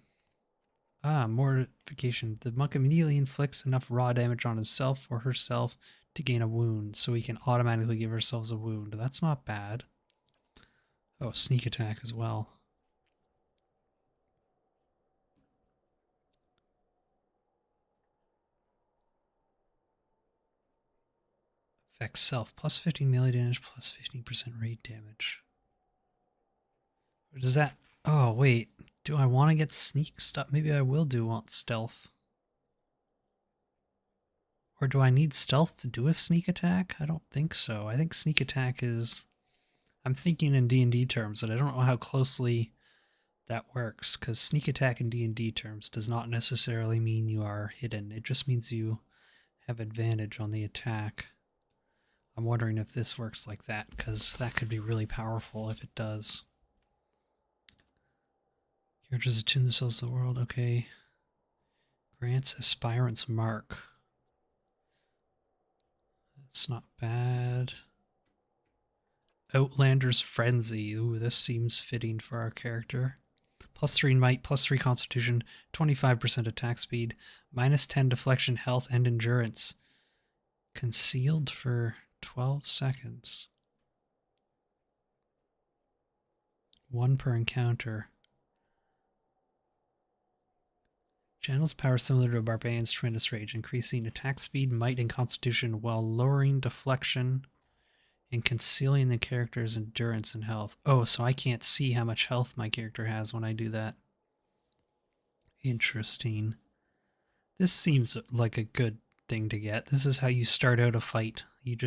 Speaker 1: Mortification. The monk immediately inflicts enough raw damage on himself or herself to gain a wound, so we can automatically give ourselves a wound. That's not bad. Oh, sneak attack as well. Affects self. Plus 15 melee damage, plus 15% raid damage. Does that... Oh, wait. Do I want to get sneak stuff? Maybe I will want stealth. Or do I need stealth to do a sneak attack? I don't think so. I think sneak attack is... I'm thinking in D&D terms, and I don't know how closely that works, because sneak attack in D&D terms does not necessarily mean you are hidden. It just means you have advantage on the attack. I'm wondering if this works like that, because that could be really powerful if it does. Characters attune themselves to the world, okay. Grants Aspirant's Mark. That's not bad. Outlander's Frenzy. Ooh, this seems fitting for our character. Plus 3 might, plus 3 constitution, 25% attack speed, minus 10 deflection, health, and endurance. Concealed for 12 seconds. 1 per encounter. Channels power similar to a barbarian's tremendous rage, increasing attack speed, might, and constitution while lowering deflection and concealing the character's endurance and health. Oh, so I can't see how much health my character has when I do that. Interesting. This seems like a good thing to get. This is how you start out a fight. You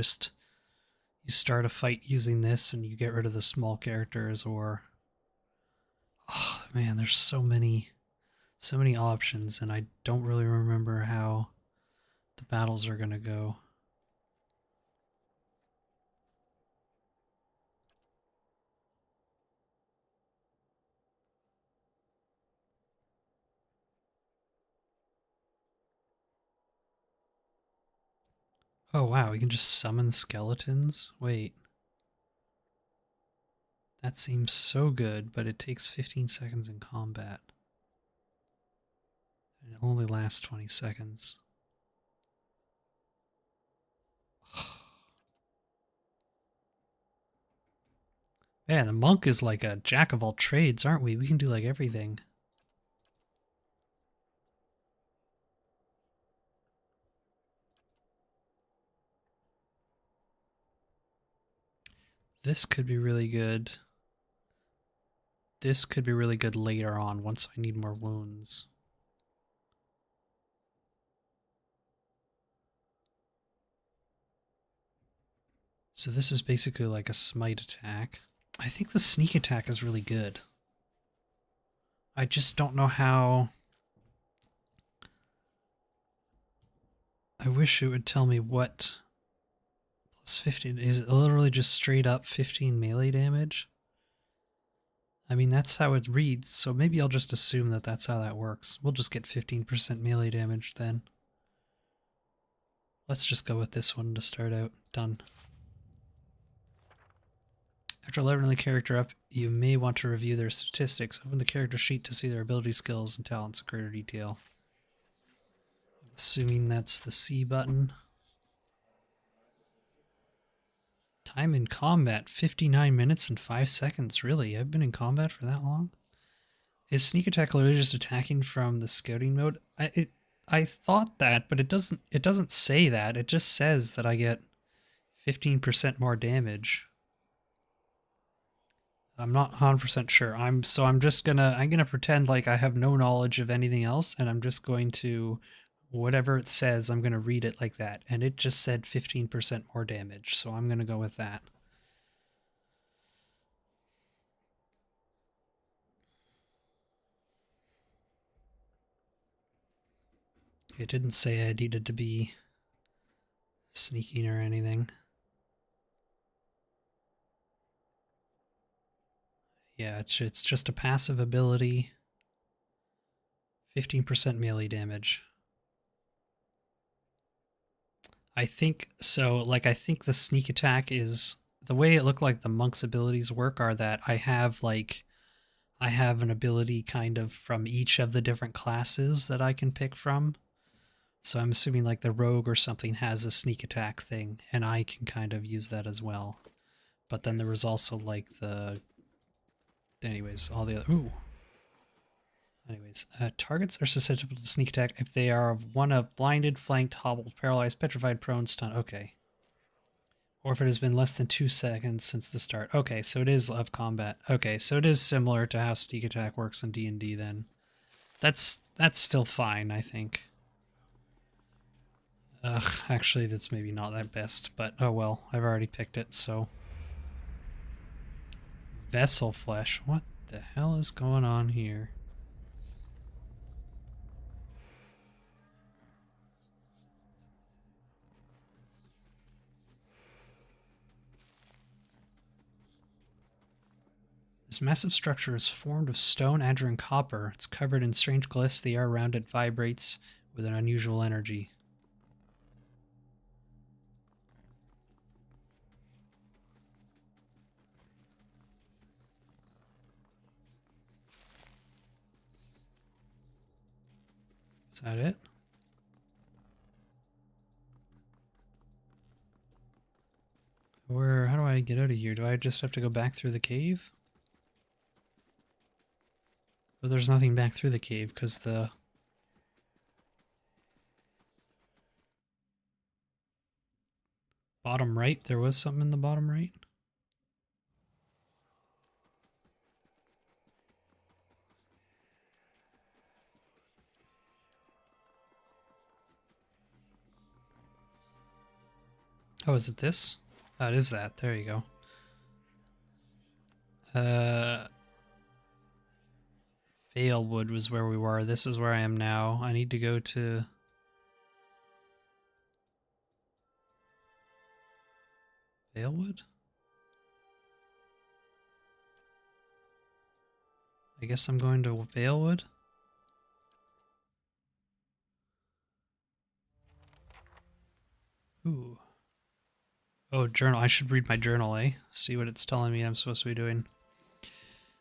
Speaker 1: start a fight using this and you get rid of the small characters, or... Oh man, there's so many options, and I don't really remember how the battles are going to go. Oh wow, we can just summon skeletons? Wait. That seems so good, but it takes 15 seconds in combat. And it only lasts 20 seconds. Man, the monk is like a jack of all trades, aren't we? We can do like everything. This could be really good. This could be really good later on once I need more wounds. So this is basically like a smite attack. I think the sneak attack is really good. I just don't know how... I wish it would tell me what... Plus 15... Is it literally just straight up 15 melee damage? I mean, that's how it reads, so maybe I'll just assume that that's how that works. We'll just get 15% melee damage then. Let's just go with this one to start out. Done. After leveling the character up, you may want to review their statistics. Open the character sheet to see their ability, skills, and talents in greater detail. Assuming that's the C button. Time in combat, 59 minutes and 5 seconds. Really? I've been in combat for that long? Is sneak attack literally just attacking from the scouting mode? I thought that, but it doesn't say that. It just says that I get 15% more damage. I'm not 100% sure. I'm gonna pretend like I have no knowledge of anything else, and I'm just going to, whatever it says, I'm gonna read it like that. And it just said 15% more damage, so I'm gonna go with that. It didn't say I needed to be sneaking or anything. Yeah, it's just a passive ability. 15% melee damage. I think so. Like, I think the sneak attack is the way it looked like the monk's abilities work are that I have an ability kind of from each of the different classes that I can pick from. So I'm assuming like the rogue or something has a sneak attack thing, and I can kind of use that as well. But then there was also like the... Anyways, all the other... Ooh. Anyways, targets are susceptible to sneak attack if they are one of blinded, flanked, hobbled, paralyzed, petrified, prone, stunned. Okay. Or if it has been less than 2 seconds since the start. Okay, so it is of combat. Okay, so it is similar to how sneak attack works in D&D then. That's still fine, I think. Actually, that's maybe not that best, but oh well, I've already picked it, so... Vessel flesh. What the hell is going on here? This massive structure is formed of stone, azure, and copper. It's covered in strange glyphs. The air around it vibrates with an unusual energy. Is that it? How do I get out of here? Do I just have to go back through the cave? But there's nothing back through the cave because the... Bottom right? There was something in the bottom right? Oh, is it this? Oh, it is that. There you go. Valewood was where we were. This is where I am now. I need to go to... Valewood? I guess I'm going to Valewood? Ooh. Oh, journal. I should read my journal, eh? See what it's telling me I'm supposed to be doing.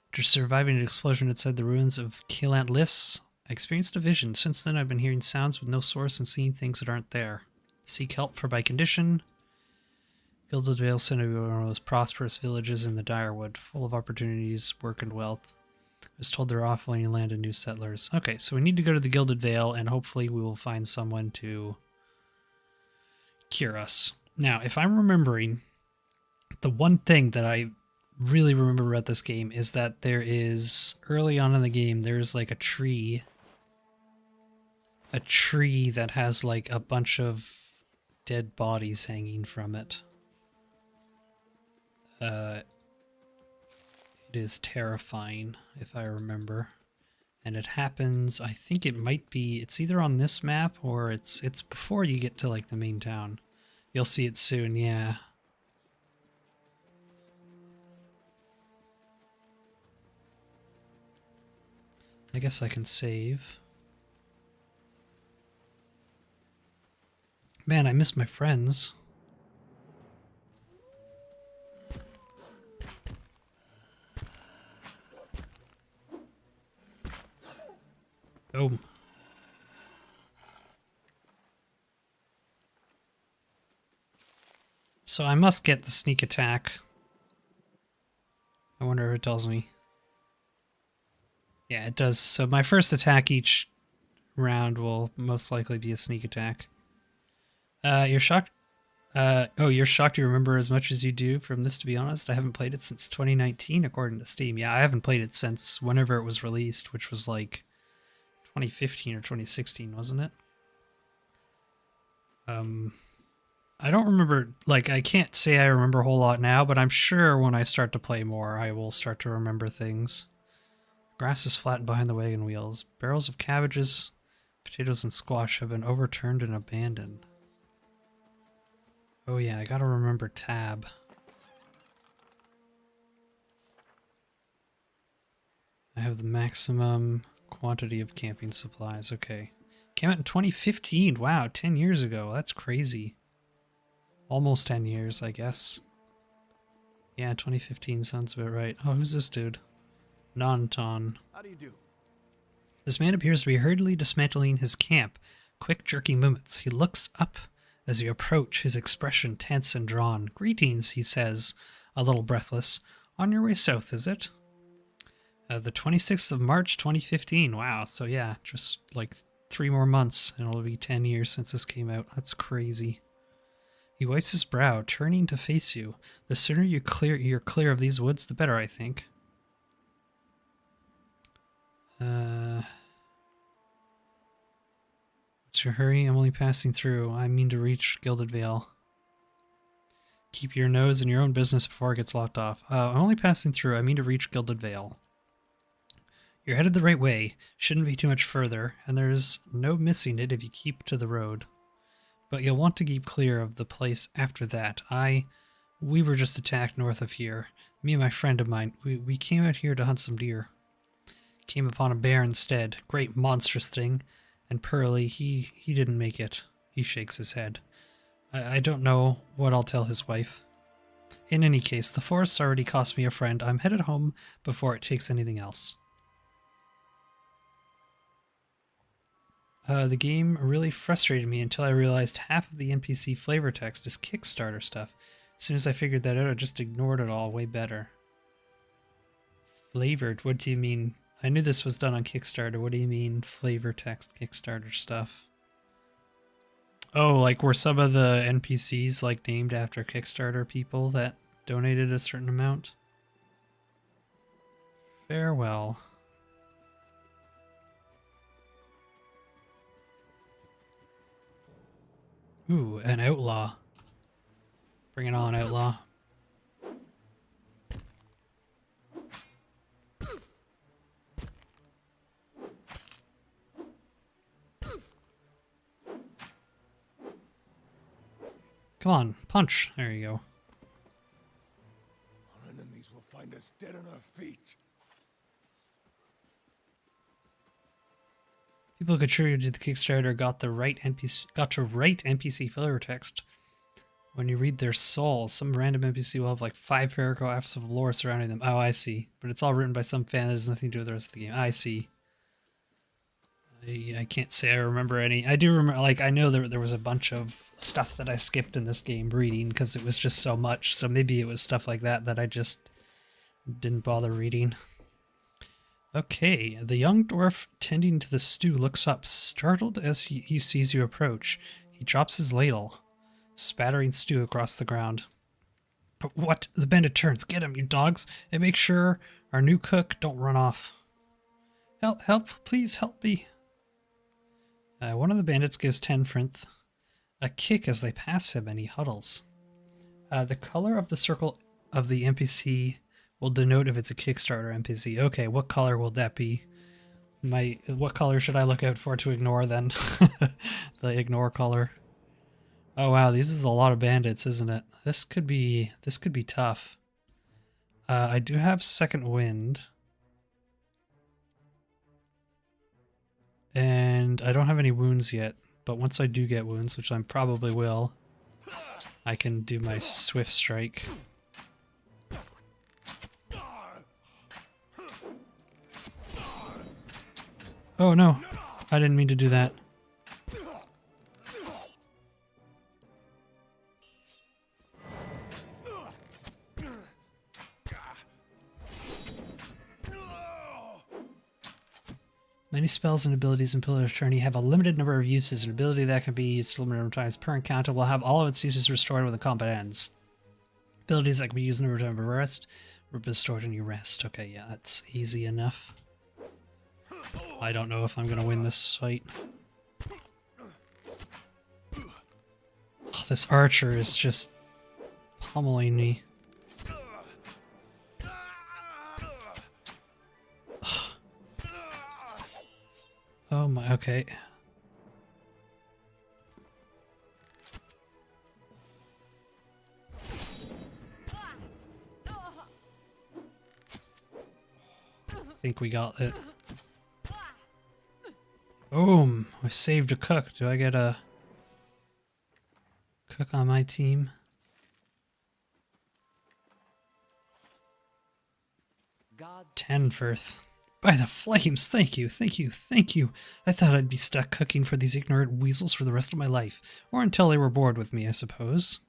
Speaker 1: After surviving an explosion outside the ruins of Kalant Lists, I experienced a vision. Since then, I've been hearing sounds with no source and seeing things that aren't there. Seek help for by condition. Gilded Vale Center, one of the most prosperous villages in the Direwood, full of opportunities, work, and wealth. I was told they're offering land to new settlers. Okay, so we need to go to the Gilded Vale, and hopefully we will find someone to cure us. Now, if I'm remembering, the one thing that I really remember about this game is that there is, early on in the game, there's like a tree that has like a bunch of dead bodies hanging from it. It is terrifying, if I remember. And it happens, I think it might be, it's either on this map or it's before you get to like the main town. You'll see it soon, yeah. I guess I can save. Man, I miss my friends. Oh. So I must get the sneak attack. I wonder if it tells me. Yeah, it does. So my first attack each round will most likely be a sneak attack. You're shocked? Oh, you're shocked you remember as much as you do from this, to be honest. I haven't played it since 2019, according to Steam. Yeah, I haven't played it since whenever it was released, which was like 2015 or 2016, wasn't it? I don't remember, like, I can't say I remember a whole lot now, but I'm sure when I start to play more, I will start to remember things. Grass is flattened behind the wagon wheels. Barrels of cabbages, potatoes, and squash have been overturned and abandoned. Oh yeah, I gotta remember tab. I have the maximum quantity of camping supplies. Okay. Came out in 2015. Wow, 10 years ago. That's crazy. Almost 10 years, I guess. Yeah, 2015 sounds about right. Oh, who's this dude? Nanton.
Speaker 3: How do you do?
Speaker 1: This man appears to be hurriedly dismantling his camp. quick jerky movements. He looks up as you approach, his expression tense and drawn. Greetings, he says, a little breathless. On your way south, is it? The 26th of March, 2015. Wow, so yeah, just like 3 more months, and it'll be 10 years since this came out. That's crazy. He wipes his brow, turning to face you. The sooner you're clear of these woods, the better, I think. What's your hurry? I'm only passing through. I mean to reach Gilded Vale. Keep your nose in your own business before it gets locked off. I'm only passing through. I mean to reach Gilded Vale. You're headed the right way. Shouldn't be too much further, and there's no missing it if you keep to the road. But you'll want to keep clear of the place after that. We were just attacked north of here. Me and my friend of mine, we came out here to hunt some deer. Came upon a bear instead. Great monstrous thing. And Pearly, he didn't make it. He shakes his head. I don't know what I'll tell his wife. In any case, the forest already cost me a friend. I'm headed home before it takes anything else. The game really frustrated me until I realized half of the NPC flavor text is Kickstarter stuff. As soon as I figured that out, I just ignored it all way better. Flavored? What do you mean? I knew this was done on Kickstarter. What do you mean, flavor text Kickstarter stuff? Oh, like were some of the NPCs like named after Kickstarter people that donated a certain amount? Farewell. Ooh, an outlaw. Bring it on, outlaw. Come on, punch. There you go.
Speaker 2: Our enemies will find us dead on our feet.
Speaker 1: People who contributed to the Kickstarter got to write NPC filler text. When you read their souls, some random NPC will have like 5 paragraphs of lore surrounding them. Oh, I see. But it's all written by some fan that has nothing to do with the rest of the game. I see. I can't say I remember any. I do remember, like, I know there was a bunch of stuff that I skipped in this game reading because it was just so much. So maybe it was stuff like that I just didn't bother reading. Okay, the young dwarf tending to the stew looks up, startled as he sees you approach. He drops his ladle, spattering stew across the ground. What? The bandit turns. Get him, you dogs, and make sure our new cook don't run off. Help, please help me. One of the bandits gives Tenfrinth a kick as they pass him, and he huddles. The color of the circle of the NPC will denote if it's a Kickstarter NPC. Okay, what color will that be? What color should I look out for to ignore then? The ignore color. Oh wow, this is a lot of bandits, isn't it? This could be tough. I do have second wind. And I don't have any wounds yet, but once I do get wounds, which I probably will, I can do my swift strike. Oh no, I didn't mean to do that. Many spells and abilities in Pillar of Eternity have a limited number of uses. An ability that can be used a limited number of times per encounter will have all of its uses restored when the combat ends. Abilities that can be used in a time of rest will be restored when you rest. Okay, yeah, that's easy enough. I don't know if I'm going to win this fight. Oh, this archer is just pummeling me. Oh my, okay. I think we got it. Boom! I saved a cook. Do I get a cook on my team? Tenfirth. By the flames, thank you, thank you, thank you. I thought I'd be stuck cooking for these ignorant weasels for the rest of my life. Or until they were bored with me, I suppose.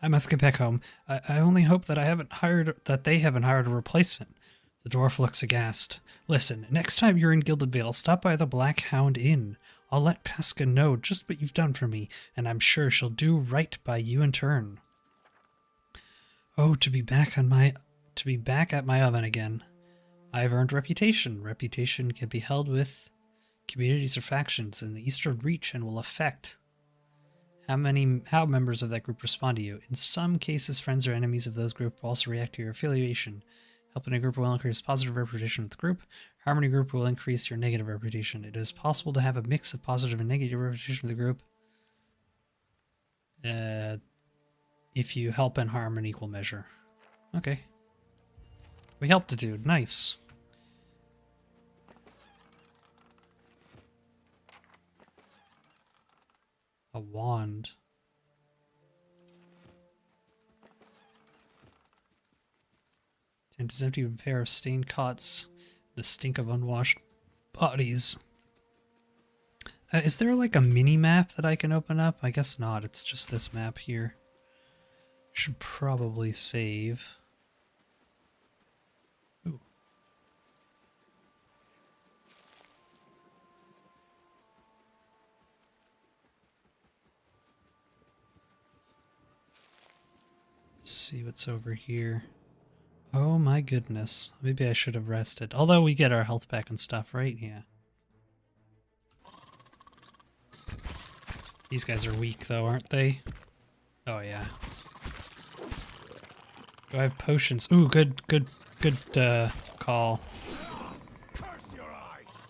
Speaker 1: I must get back home. I only hope that they haven't hired a replacement. The dwarf looks aghast. Listen, next time you're in Gilded Vale, stop by the Black Hound Inn. I'll let Pesca know just what you've done for me, and I'm sure she'll do right by you in turn. Oh, to be back at my oven again. I've earned reputation. Reputation can be held with communities or factions in the Eastern Reach and will affect how members of that group respond to you. In some cases, friends or enemies of those groups will also react to your affiliation. Helping a group will increase positive reputation with the group. Harmony group will increase your negative reputation. It is possible to have a mix of positive and negative reputation with the group. If you help and harm in equal measure. Okay. We helped a dude. Nice. A wand. Tent is empty with a pair of stained cots. The stink of unwashed bodies. Is there like a mini map that I can open up? I guess not. It's just this map here. Should probably save. Ooh. Let's see what's over here. Oh my goodness. Maybe I should have rested. Although we get our health back and stuff, right? Yeah. These guys are weak though, aren't they? Oh yeah. Do I have potions? Ooh, good call.
Speaker 2: Curse your eyes!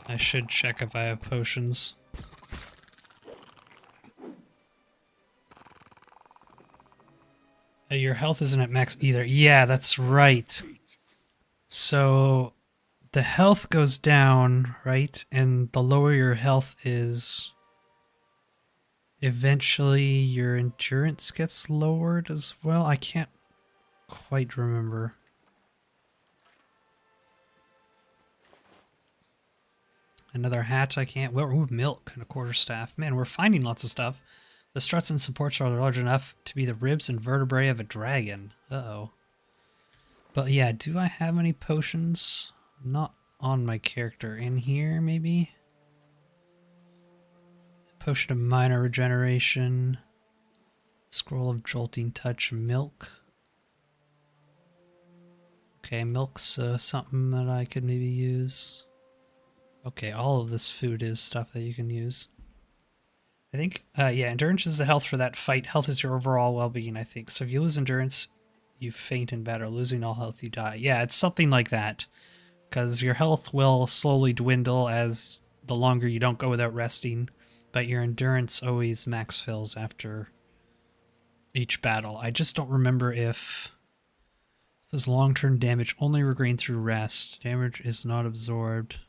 Speaker 1: I should check if I have potions. Your health isn't at max either. Yeah, that's right. So the health goes down, right? And the lower your health is, eventually your endurance gets lowered as well. I can't quite remember. Another hatch I can't. Well, ooh, milk and a quarterstaff. Man, we're finding lots of stuff. The struts and supports are large enough to be the ribs and vertebrae of a dragon. Uh-oh. But yeah, do I have any potions? Not on my character. In here, maybe? Potion of minor regeneration. Scroll of jolting touch. Milk. Okay, milk's something that I could maybe use. Okay, all of this food is stuff that you can use. I think, yeah, endurance is the health for that fight. Health is your overall well-being, I think. So if you lose endurance, you faint in battle. Losing all health, you die. Yeah, it's something like that. Because your health will slowly dwindle as the longer you don't go without resting. But your endurance always max fills after each battle. I just don't remember if this long-term damage only regained through rest. Damage is not absorbed.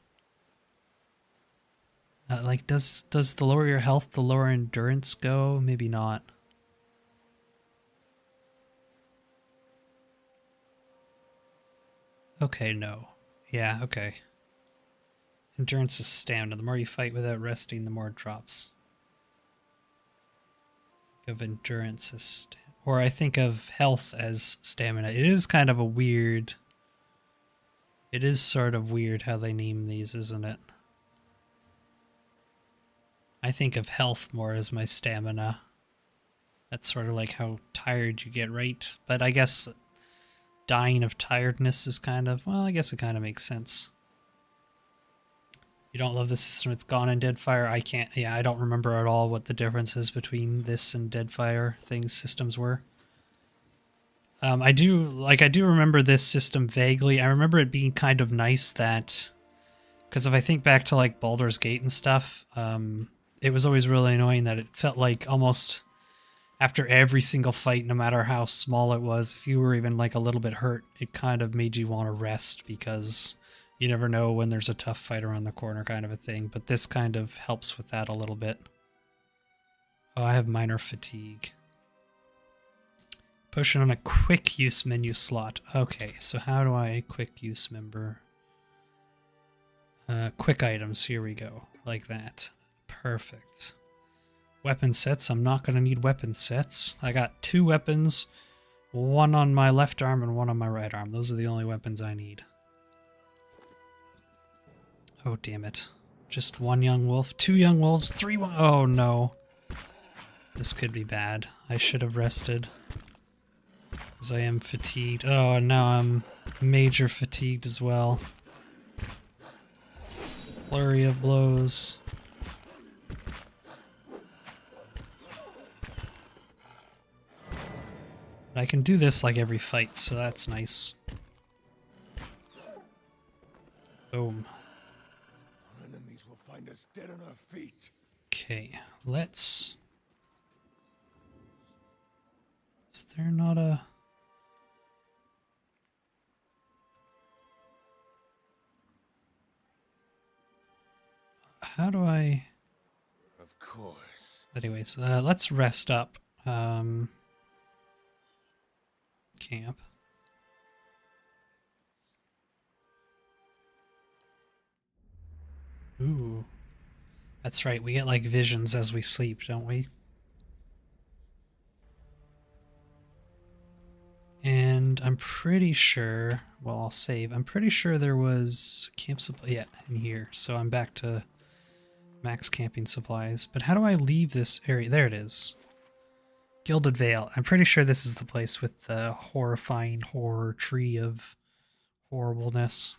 Speaker 1: Like, does the lower your health, the lower endurance go? Maybe not. Okay, no. Yeah, okay. Endurance is stamina. The more you fight without resting, the more it drops. Think of endurance as or I think of health as stamina. It is kind of a weird... It is sort of weird how they name these, isn't it? I think of health more as my stamina. That's sort of like how tired you get, right? But I guess dying of tiredness is kind of... Well, I guess it kind of makes sense. You don't love the system, it's gone in Deadfire. I can't... Yeah, I don't remember at all what the differences between this and Deadfire things systems were. I do remember this system vaguely. I remember it being kind of nice that... Because if I think back to like Baldur's Gate and stuff... it was always really annoying that it felt like almost after every single fight, no matter how small it was, if you were even like a little bit hurt, it kind of made you want to rest because you never know when there's a tough fight around the corner kind of a thing. But this kind of helps with that a little bit. Oh, I have minor fatigue. Potion on a quick use menu slot. Okay, so how do I quick use member? Quick items, here we go. Like that. Perfect. Weapon sets, I'm not going to need weapon sets. I got 2 weapons, one on my left arm and one on my right arm. Those are the only weapons I need. Oh, damn it. Just 1 young wolf, 2 young wolves, 3 oh no. This could be bad. I should have rested. Because I am fatigued. Oh, and now I'm major fatigued as well. Flurry of blows. I can do this like every fight, so that's nice. Boom.
Speaker 2: Our enemies will find us dead on our feet.
Speaker 1: Okay, let's... Is there not a... How do I...
Speaker 2: Of course.
Speaker 1: Anyways, let's rest up. Camp. Ooh. That's right, we get like visions as we sleep, don't we? And I'm pretty sure, well, I'll save. I'm pretty sure there was camp supply, yeah, in here. So I'm back to max camping supplies. But how do I leave this area? There it is. Gilded Vale. I'm pretty sure this is the place with the horrifying horror tree of horribleness.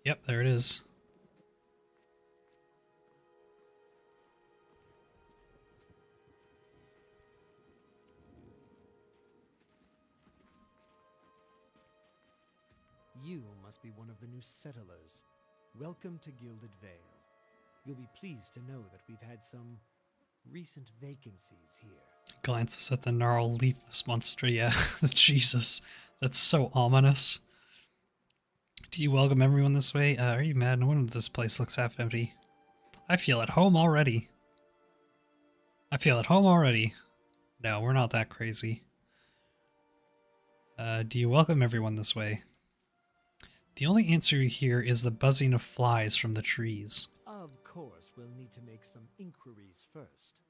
Speaker 1: Yep, there it is.
Speaker 8: You must be one of the new settlers. Welcome to Gilded Vale. You'll be pleased to know that we've had some recent vacancies here.
Speaker 1: Glances at the gnarled leafless monster. Yeah, Jesus, that's so ominous. Do you welcome everyone this way? Are you mad? No wonder this place looks half empty. I feel at home already. I feel at home already. No, we're not that crazy. Do you welcome everyone this way? The only answer here is the buzzing of flies from the trees.
Speaker 8: Of course, we'll need to make some inquiries first.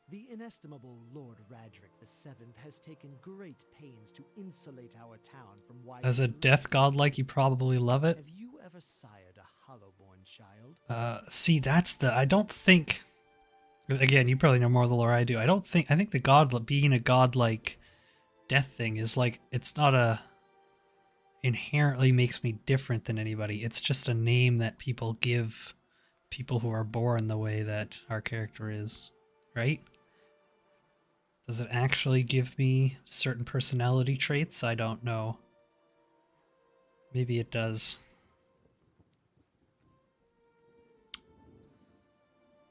Speaker 8: The inestimable Lord Radric VII has taken great pains to insulate our town from wide...
Speaker 1: As a death godlike, you probably love it.
Speaker 8: Have you ever sired a Hollowborn child?
Speaker 1: See, that's the... I don't think... Again, you probably know more of the lore I do. I think the god... Being a godlike death thing is like... It's not a... Inherently makes me different than anybody. It's just a name that people give people who are born the way that our character is. Right? Does it actually give me certain personality traits? I don't know. Maybe it does.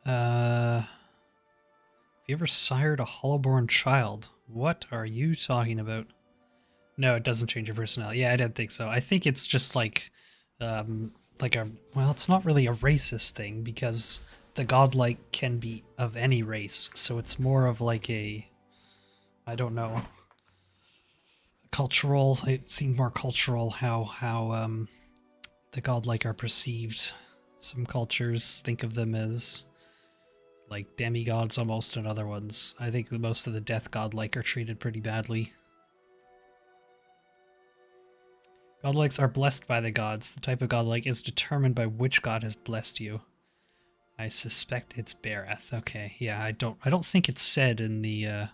Speaker 1: Have you ever sired a Hollowborn child? What are you talking about? No, it doesn't change your personality. Yeah, I didn't think so. I think it's just like a... Well, it's not really a racist thing because the godlike can be of any race. So it's more of like a... I don't know. Cultural. It seemed more cultural how the godlike are perceived. Some cultures think of them as like demigods almost, and other ones. I think most of the death godlike are treated pretty badly. Godlikes are blessed by the gods. The type of godlike is determined by which god has blessed you. I suspect it's Barath. Okay, yeah, I don't think it's said in the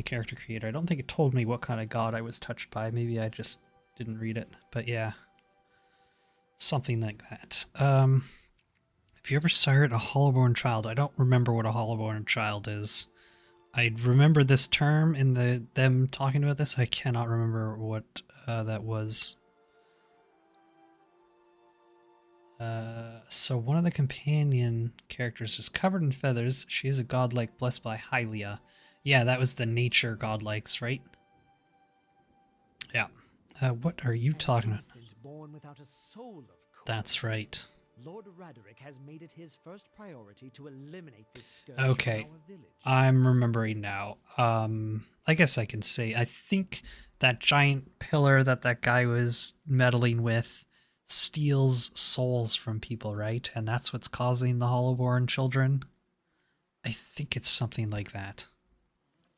Speaker 1: character creator. I don't think it told me what kind of god I was touched by. Maybe I just didn't read it. But yeah, something like that. Have you ever sired a Hollowborn child? I don't remember what a Hollowborn child is. I remember this term in them talking about this. I cannot remember what that was. So one of the companion characters is covered in feathers. She is a godlike blessed by Hylia. Yeah, that was the nature godlikes, right? Yeah. What are you talking about?
Speaker 8: Born born without a soul, of course.
Speaker 1: That's right.
Speaker 8: Lord Raderick has made it his first priority to eliminate this scourge
Speaker 1: Okay.
Speaker 8: from our village.
Speaker 1: I'm remembering now. I guess I can say, I think that giant pillar that guy was meddling with steals souls from people, right? And that's what's causing the Hollowborn children. I think it's something like that.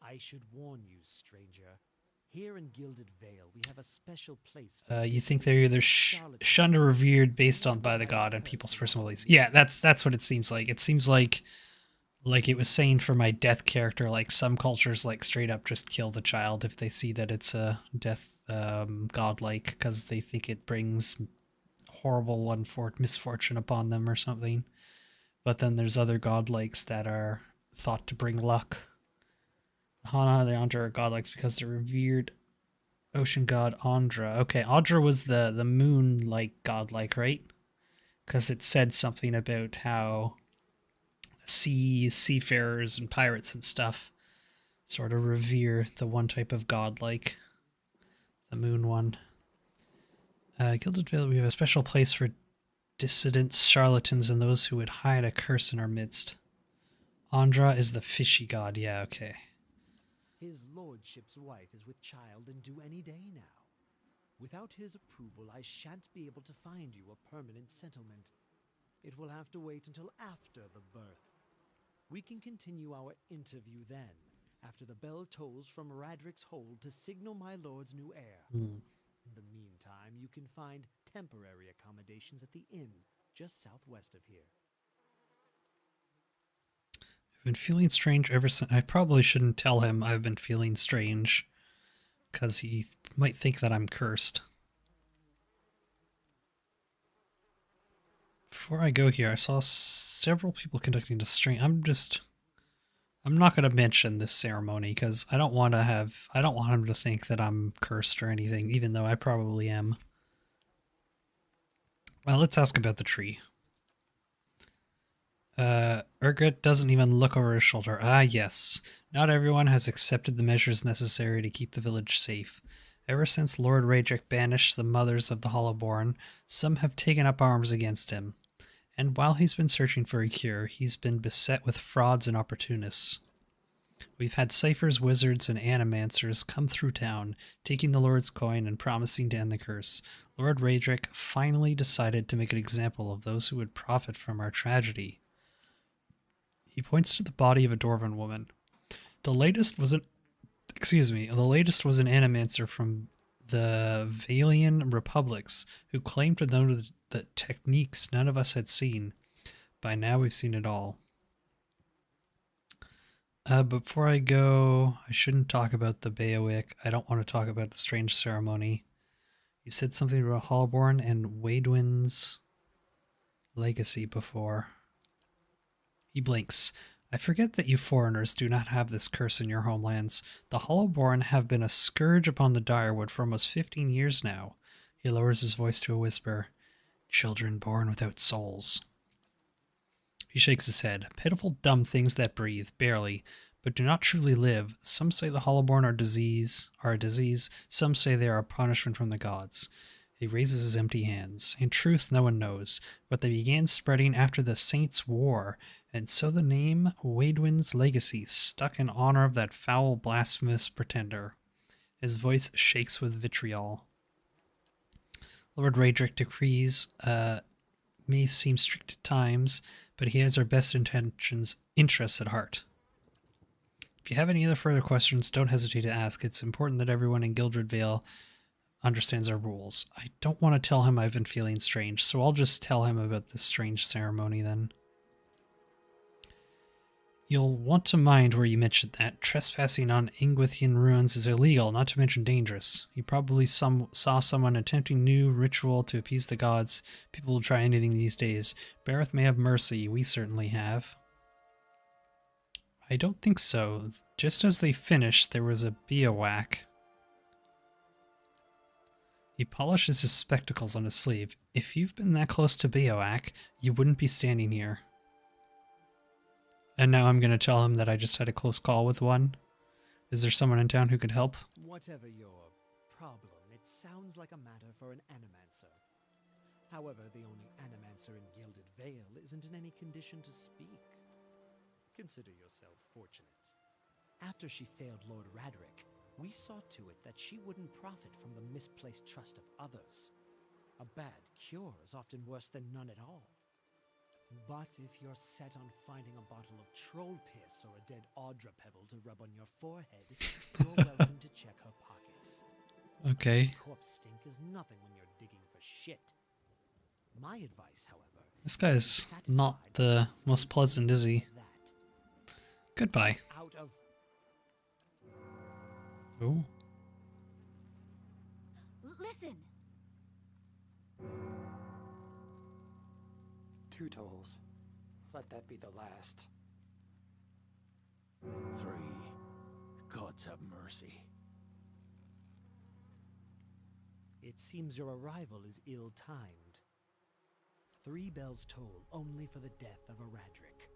Speaker 8: I should warn you, stranger. Here in Gilded Vale, we have a special place for
Speaker 1: You think they're either shunned or revered based on by the god and people's personal beliefs. Yeah, that's what it seems like. It seems like it was saying for my death character, like some cultures like straight up just kill the child if they see that it's a death godlike, because they think it brings horrible misfortune upon them or something. But then there's other godlikes that are thought to bring luck. Hana the Andra are godlikes because they're revered ocean god Andra. Okay, Andra was the moon-like godlike, right? Because it said something about how seafarers and pirates and stuff sort of revere the one type of godlike, the moon one. Gilded Vale, we have a special place for dissidents, charlatans, and those who would hide a curse in our midst. Andra is the fishy god. Yeah, okay.
Speaker 8: His lordship's wife is with child and due any day now. Without his approval, I shan't be able to find you a permanent settlement. It will have to wait until after the birth. We can continue our interview then, after the bell tolls from Radrick's hold to signal my lord's new heir. In the meantime, you can find temporary accommodations at the inn just southwest of here.
Speaker 1: I've been feeling strange ever since. I probably shouldn't tell him I've been feeling strange, because he might think that I'm cursed. Before I go here, I saw several people conducting a strange. I'm not going to mention this ceremony because I don't want him to think that I'm cursed or anything, even though I probably am. Well, let's ask about the tree. Urgrit doesn't even look over his shoulder. Ah, yes. Not everyone has accepted the measures necessary to keep the village safe. Ever since Lord Radrick banished the mothers of the Hollowborn, some have taken up arms against him. And while he's been searching for a cure, he's been beset with frauds and opportunists. We've had ciphers, wizards, and animancers come through town, taking the Lord's coin and promising to end the curse. Lord Radrick finally decided to make an example of those who would profit from our tragedy. He points to the body of a Dwarven woman. The latest was an animancer from the Valian Republics who claimed to know the techniques none of us had seen. By now we've seen it all. Before I go, I shouldn't talk about the Beowick. I don't want to talk about the strange ceremony. You said something about Hollowborn and Waidwin's legacy before. He blinks. I forget that you foreigners do not have this curse in your homelands. The Hollowborn have been a scourge upon the Direwood for almost 15 years now. He lowers his voice to a whisper. Children born without souls. He shakes his head. Pitiful dumb things that breathe, barely, but do not truly live. Some say the Hollowborn are a disease. Some say they are a punishment from the gods. He raises his empty hands. In truth, no one knows, but they began spreading after the Saints' War, and so the name Waidwin's legacy stuck in honor of that foul, blasphemous pretender. His voice shakes with vitriol. Lord Radrick decrees may seem strict at times, but he has our best interests at heart. If you have any other further questions, don't hesitate to ask. It's important that everyone in Gildred Vale understands our rules. I don't want to tell him I've been feeling strange, so I'll just tell him about this strange ceremony then. You'll want to mind where you mentioned that. Trespassing on Ingwithian ruins is illegal, not to mention dangerous. You probably saw someone attempting new ritual to appease the gods. People will try anything these days. Bareth may have mercy. We certainly have. I don't think so. Just as they finished, there was a bivouac. He polishes his spectacles on his sleeve. If you've been that close to bivouac, you wouldn't be standing here. And now I'm going to tell him that I just had a close call with one. Is there someone in town who could help?
Speaker 8: Whatever your problem, it sounds like a matter for an animancer. However, the only animancer in Gilded Vale isn't in any condition to speak. Consider yourself fortunate. After she failed Lord Radric, we saw to it that she wouldn't profit from the misplaced trust of others. A bad cure is often worse than none at all. But if you're set on finding a bottle of troll piss or a dead Audra pebble to rub on your forehead, you're welcome to check her pockets.
Speaker 1: Okay.
Speaker 8: Corpse stink is nothing when you're digging for shit. My advice, however,
Speaker 1: This guy's not the most pleasant, is he? Goodbye.
Speaker 8: out of
Speaker 1: Oh.
Speaker 5: Listen!
Speaker 9: 2 tolls. Let that be the last.
Speaker 3: 3. Gods have mercy.
Speaker 8: It seems your arrival is ill-timed. 3 bells toll only for the death of a Radric.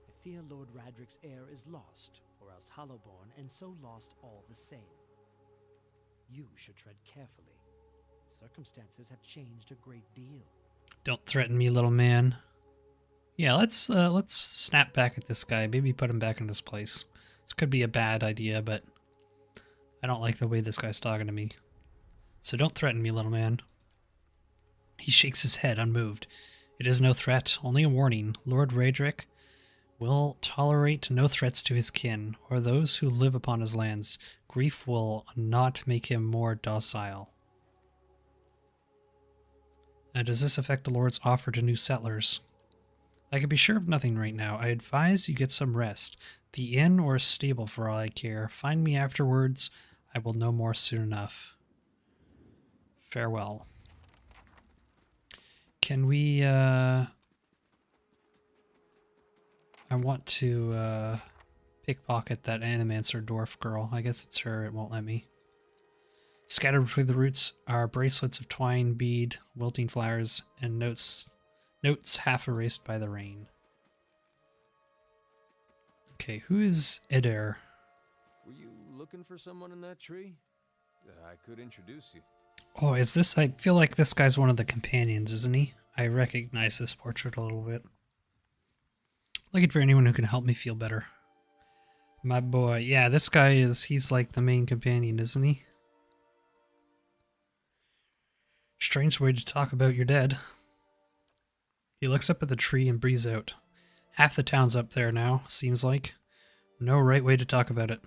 Speaker 8: I fear Lord Radric's heir is lost, or else Hollowborn, and so lost all the same. You should tread carefully. Circumstances have changed a great deal.
Speaker 1: Don't threaten me, little man. Yeah, let's snap back at this guy. Maybe put him back in his place. This could be a bad idea, but I don't like the way this guy's talking to me. So don't threaten me, little man. He shakes his head, unmoved. It is no threat, only a warning. Lord Radric will tolerate no threats to his kin, or those who live upon his lands. Grief will not make him more docile. Does this affect the Lord's offer to new settlers? I can be sure of nothing right now. I advise you get some rest. The inn or a stable for all I care. Find me afterwards. I will know more soon enough. Farewell. Can we, I want to, pickpocket that Animancer dwarf girl. I guess it's her. It won't let me. Scattered between the roots are bracelets of twine, bead, wilting flowers, and notes half erased by the rain. Okay, who is Eder?
Speaker 10: Were you looking for someone in that tree? I could introduce you.
Speaker 1: Oh, is this? I feel like this guy's one of the companions, isn't he? I recognize this portrait a little bit. Looking for anyone who can help me feel better. My boy. Yeah, this guy he's like the main companion, isn't he? Strange way to talk about your dead. He looks up at the tree and breathes out. Half the town's up there now, seems like. No right way to talk about it.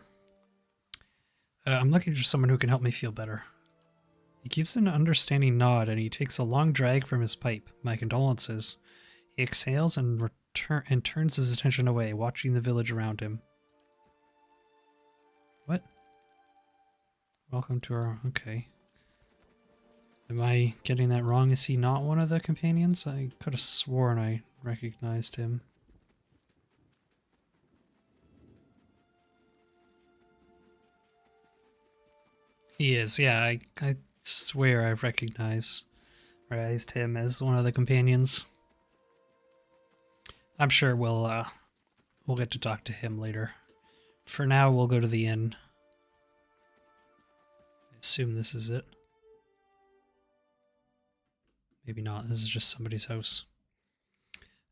Speaker 1: I'm looking for someone who can help me feel better. He gives an understanding nod and he takes a long drag from his pipe. My condolences. He exhales and turns his attention away, watching the village around him. What? Welcome to our... Okay. Am I getting that wrong? Is he not one of the companions? I could have sworn I recognized him. He is, yeah. I swear I recognized him as one of the companions. I'm sure we'll get to talk to him later. For now, we'll go to the inn. I assume this is it. Maybe not. This is just somebody's house.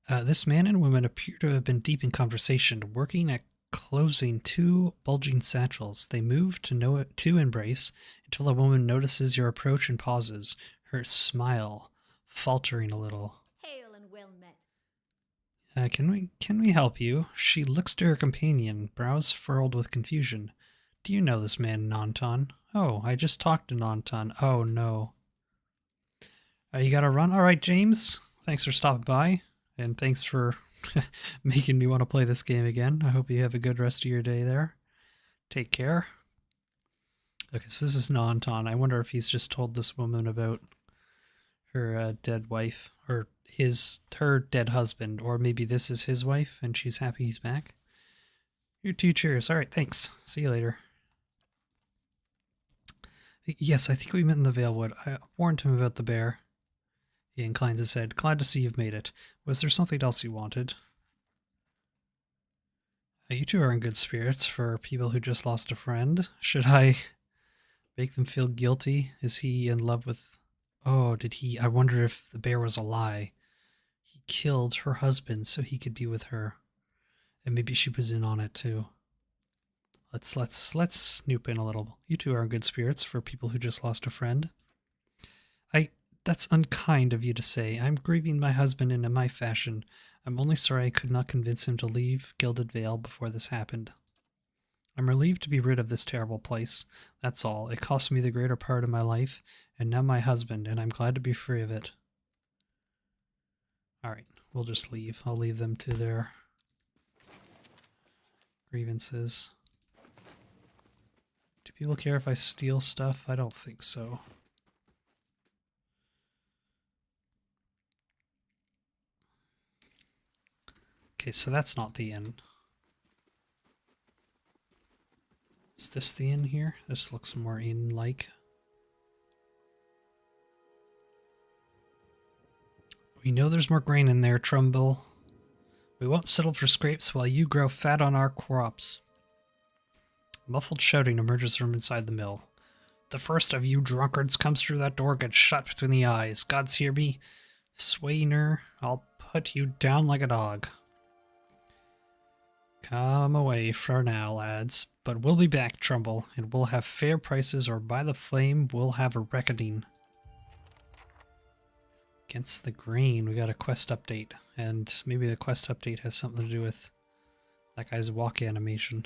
Speaker 1: This man and woman appear to have been deep in conversation, working at closing 2 bulging satchels. They move to embrace until the woman notices your approach and pauses, her smile faltering a little.
Speaker 5: Hail and well met.
Speaker 1: Can we help you? She looks to her companion, brows furrowed with confusion. Do you know this man, Nanton? Oh, I just talked to Nanton. Oh, no. You gotta run? Alright, James. Thanks for stopping by. And thanks for making me want to play this game again. I hope you have a good rest of your day there. Take care. Okay, so this is Nanton. I wonder if he's just told this woman about her dead wife. Or her dead husband. Or maybe this is his wife and she's happy he's back. You 2 cheers. Alright, thanks. See you later. Yes, I think we met in the Valewood. I warned him about the bear. He inclines his head. Glad to see you've made it. Was there something else you wanted? You 2 are in good spirits for people who just lost a friend. Should I make them feel guilty? Is he in love with... Oh, did he? I wonder if the bear was a lie. He killed her husband so he could be with her. And maybe she was in on it too. Let's snoop in a little. You two are in good spirits for people who just lost a friend. That's unkind of you to say. I'm grieving my husband in my fashion. I'm only sorry I could not convince him to leave Gilded Vale before this happened. I'm relieved to be rid of this terrible place. That's all. It cost me the greater part of my life, and now my husband, and I'm glad to be free of it. Alright, we'll just leave. I'll leave them to their grievances. Do people care if I steal stuff? I don't think so. Okay, so that's not the inn. Is this the inn here? This looks more inn-like. We know there's more grain in there, Trumbull. We won't settle for scrapes while you grow fat on our crops. Muffled shouting emerges from inside the mill. The first of you drunkards comes through that door gets shot between the eyes. Gods hear me. Swainer, I'll put you down like a dog. Come away for now, lads. But we'll be back, Trumbull, and we'll have fair prices, or by the flame, we'll have a reckoning. Against the grain, we got a quest update, and maybe the quest update has something to do with that guy's walk animation.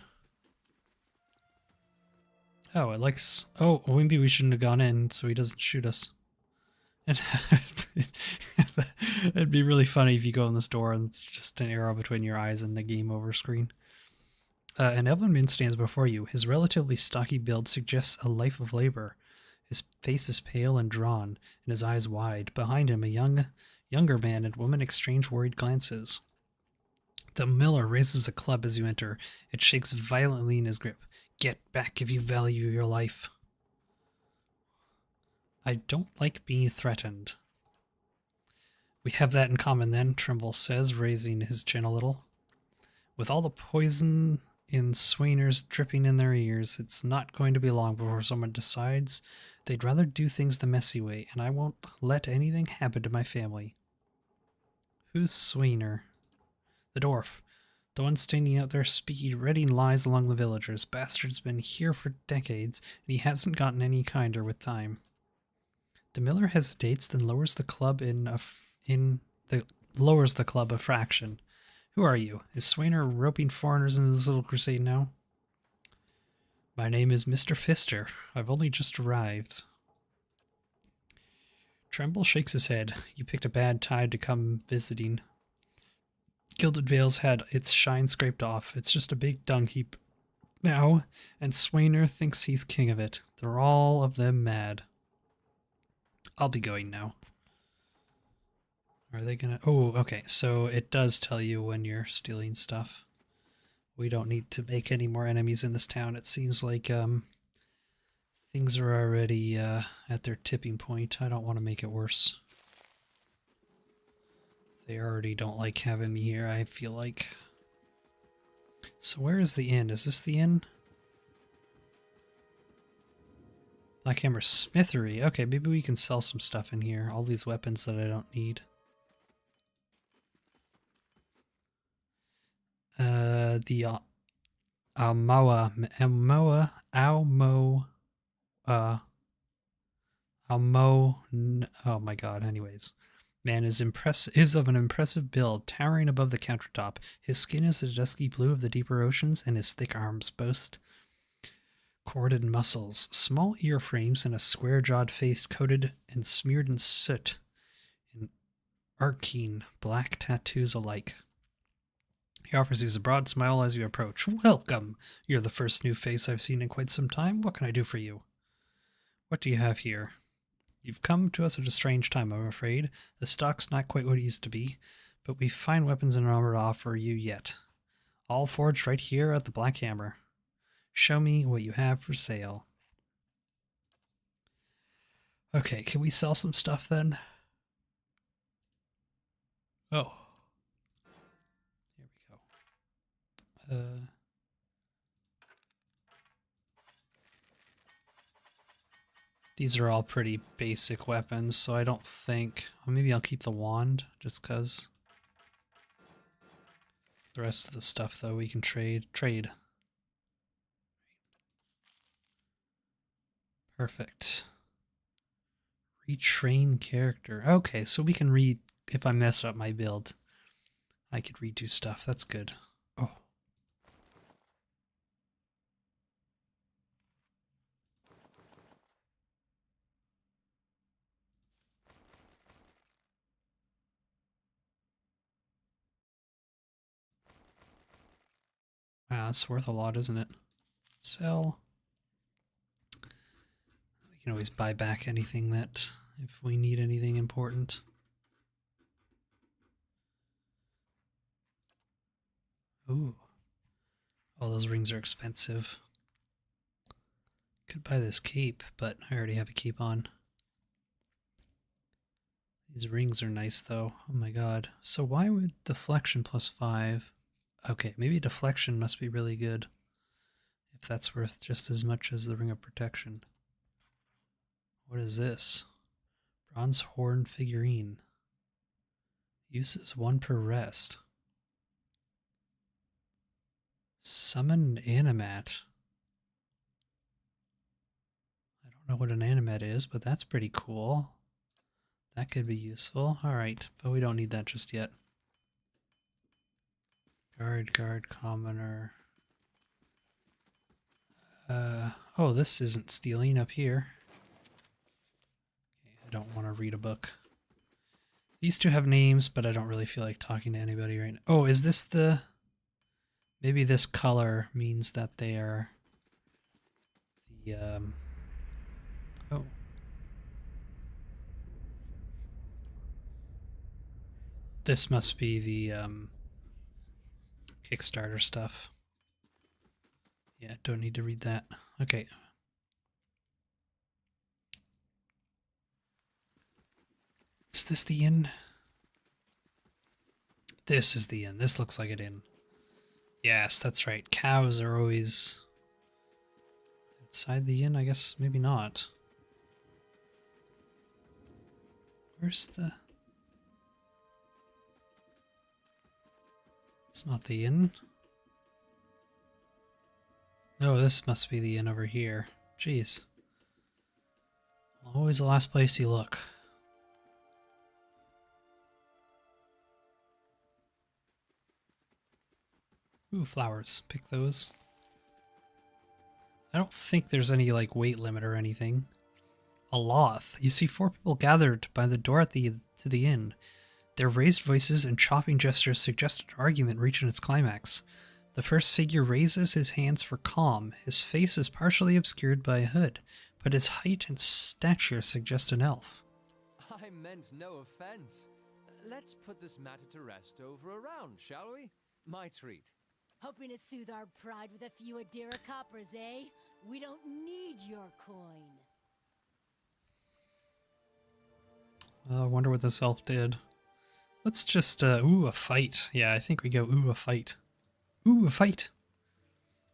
Speaker 1: Oh, it likes... Oh, maybe we shouldn't have gone in so he doesn't shoot us. It'd be really funny if you go in this door and it's just an arrow between your eyes and the game over screen. An elven man stands before you. His relatively stocky build suggests a life of labor. His face is pale and drawn, and his eyes wide. Behind him, a younger man and woman exchange worried glances. The miller raises a club as you enter. It shakes violently in his grip. Get back if you value your life. I don't like being threatened. We have that in common then, Trimble says, raising his chin a little. With all the poison in Swainer's dripping in their ears, it's not going to be long before someone decides they'd rather do things the messy way, and I won't let anything happen to my family. Who's Swainer? The dwarf. The one standing out there spreading lies along the villagers. Bastard's been here for decades, and he hasn't gotten any kinder with time. The miller hesitates, then lowers the club a fraction. Who are you? Is Swainer roping foreigners into this little crusade now? My name is Mr. Pfister. I've only just arrived. Tremble shakes his head. You picked a bad tide to come visiting. Gilded Vale's had its shine scraped off. It's just a big dung heap now, and Swainer thinks he's king of it. They're all of them mad. I'll be going now. Are they gonna... Oh, okay, so it does tell you when you're stealing stuff. We don't need to make any more enemies in this town. It seems like things are already at their tipping point. I don't want to make it worse. They already don't like having me here, I feel like. So where is the inn? Is this the inn? Blackhammer Smithery. Okay, maybe we can sell some stuff in here. All these weapons that I don't need. The oh my god, anyways. Man is of an impressive build, towering above the countertop. His skin is the dusky blue of the deeper oceans, and his thick arms boast corded muscles, small ear frames, and a square-jawed face coated and smeared in soot, and arcane black tattoos alike. He offers you a broad smile as you approach. Welcome! You're the first new face I've seen in quite some time. What can I do for you? What do you have here? You've come to us at a strange time, I'm afraid. The stock's not quite what it used to be, but we've fine weapons and armor to offer you yet. All forged right here at the Black Hammer. Show me what you have for sale. Okay, can we sell some stuff then? Oh. Here we go. These are all pretty basic weapons, so I don't think... Well, maybe I'll keep the wand, just because. The rest of the stuff, though, we can trade. Perfect. Retrain character. Okay, so we can if I mess up my build, I could redo stuff. That's good. Oh. Wow, that's worth a lot, isn't it? Sell. We can always buy back anything that, if we need anything important. Ooh. Oh, those rings are expensive. Could buy this cape, but I already have a cape on. These rings are nice, though. Oh my god. So why would deflection +5... Okay, maybe deflection must be really good. If that's worth just as much as the ring of protection. What is this? Bronze horn figurine. Uses 1 per rest. Summon animat. I don't know what an animat is, but that's pretty cool. That could be useful. Alright, but we don't need that just yet. Guard, commoner. Oh, this isn't stealing up here. Okay, I don't want to read a book. These two have names, but I don't really feel like talking to anybody right now. Oh, is this the... Maybe this color means that they are the, Oh. This must be the, Kickstarter stuff. Yeah, don't need to read that. Okay. Is this the inn? This is the inn. This looks like an inn. Yes, that's right. Cows are always inside the inn. I guess maybe not. Where's the... It's not the inn. Oh, this must be the inn over here. Jeez. Always the last place you look. Ooh, flowers. Pick those. I don't think there's any, like, weight limit or anything. A loth. You see 4 people gathered by the door to the inn. Their raised voices and chopping gestures suggest an argument reaching its climax. The first figure raises his hands for calm. His face is partially obscured by a hood, but his height and stature suggest an elf.
Speaker 10: I meant no offense. Let's put this matter to rest over a round, shall we? My treat.
Speaker 11: Hoping to soothe our pride with a few Adira coppers, eh? We don't need your coin.
Speaker 1: I wonder what this elf did. Let's just, ooh, a fight. Yeah, I think we go, ooh, a fight. Ooh, a fight!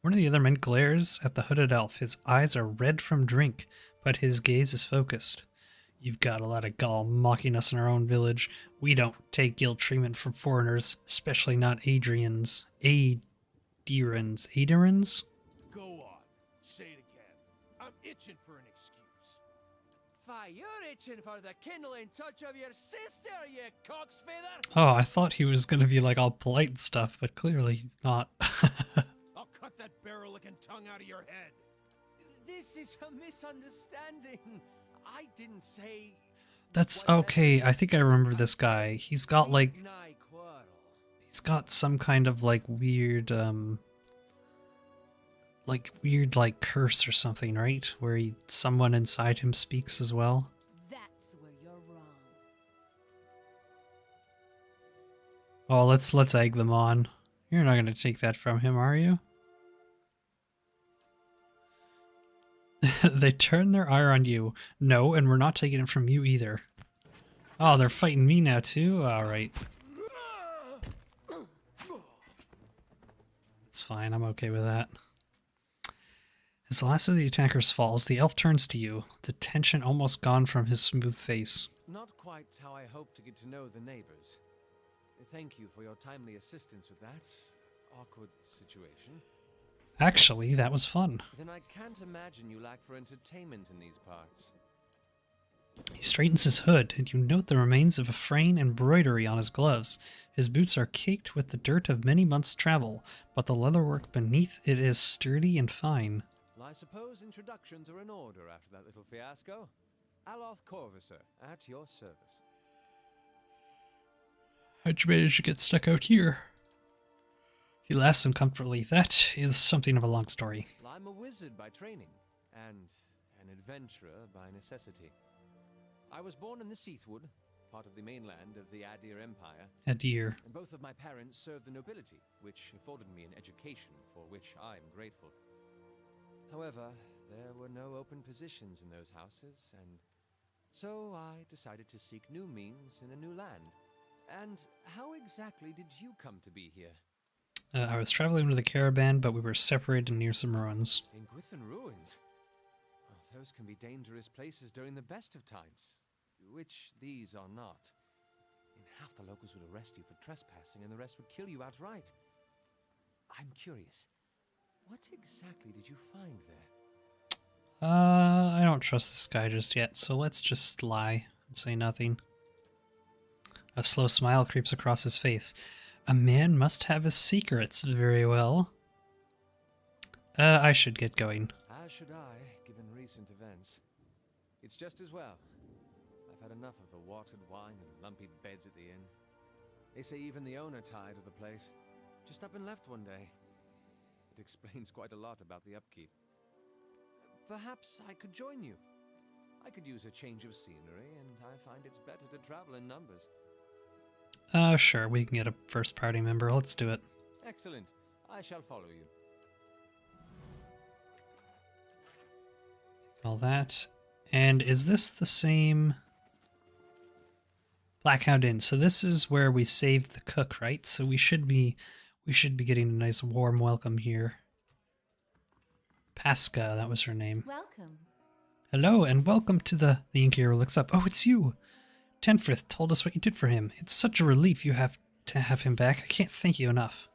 Speaker 1: One of the other men glares at the hooded elf. His eyes are red from drink, but his gaze is focused. You've got a lot of gall mocking us in our own village. We don't take guilt treatment from foreigners, especially not Adrians. Adirans?
Speaker 4: Go on. Say it again. I'm itching for an excuse.
Speaker 10: Fie, you're itching for the kindling touch of your sister, you cocksfeather!
Speaker 1: Oh, I thought he was gonna be like all polite and stuff, but clearly he's not.
Speaker 4: I'll cut that barrel-licking tongue out of your head.
Speaker 10: This is a misunderstanding. I didn't say...
Speaker 1: That's okay, I think I remember this guy. He's got like... He's got some kind of like weird, like curse or something, right? Where someone inside him speaks as well.
Speaker 11: That's where you're wrong.
Speaker 1: Oh, let's egg them on. You're not gonna take that from him, are you? They turn their ire on you. No, and we're not taking it from you either. Oh, they're fighting me now too? Alright. It's fine, I'm okay with that. As the last of the attackers falls, the elf turns to you, the tension almost gone from his smooth face.
Speaker 10: Not quite how I hoped to get to know the neighbors. Thank you for your timely assistance with that awkward situation.
Speaker 1: Actually, that was fun.
Speaker 10: Then I can't imagine you lack for entertainment in these parts.
Speaker 1: He straightens his hood, and you note the remains of a fraying embroidery on his gloves. His boots are caked with the dirt of many months' travel, but the leatherwork beneath it is sturdy and fine.
Speaker 10: Well, I suppose introductions are in order after that little fiasco. Aloth Corvusser, at your service.
Speaker 1: How'd you manage to get stuck out here? He laughs uncomfortably. That is something of a long story.
Speaker 10: Well, I'm a wizard by training, and an adventurer by necessity. I was born in the Seathwood, part of the mainland of the Adir Empire.
Speaker 1: Adir.
Speaker 10: And both of my parents served the nobility, which afforded me an education for which I'm grateful. However, there were no open positions in those houses, and so I decided to seek new means in a new land. And how exactly did you come to be here?
Speaker 1: I was traveling with a caravan, but we were separated near some ruins.
Speaker 10: In Gwithan ruins? Well, those can be dangerous places during the best of times, which these are not. In half the locals would arrest you for trespassing, and the rest would kill you outright. I'm curious, what exactly did you find there?
Speaker 1: I don't trust this guy just yet, so let's just lie and say nothing. A slow smile creeps across his face. A man must have his secrets. Very well. I should get going.
Speaker 10: As should I, given recent events. It's just as well. I've had enough of the watered wine and lumpy beds at the inn. They say even the owner tired of the place. Just up and left one day. It explains quite a lot about the upkeep. Perhaps I could join you. I could use a change of scenery, and I find it's better to travel in numbers.
Speaker 1: Sure, we can get a first party member. Let's do it.
Speaker 10: Excellent. I shall follow you.
Speaker 1: All that. And is this the same Blackhound Inn? So this is where we saved the cook, right? So we should be getting a nice warm welcome here. Pasca, that was her name.
Speaker 11: Welcome.
Speaker 1: Hello, and welcome to the innkeeper looks up. Oh, it's you. Tenfrith told us what you did for him. It's such a relief you have to have him back. I can't thank you enough.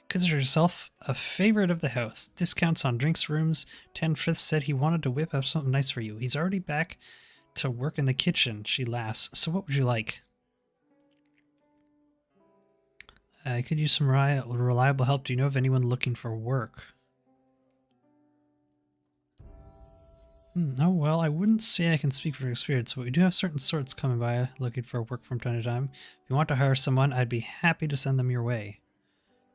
Speaker 1: Consider yourself a favorite of the house. Discounts on drinks, rooms. Tenfrith said he wanted to whip up something nice for you. He's already back to work in the kitchen. She laughs. So what would you like? I could use some reliable help. Do you know of anyone looking for work? Oh, well, I wouldn't say I can speak from experience, but we do have certain sorts coming by looking for work from time to time. If you want to hire someone, I'd be happy to send them your way.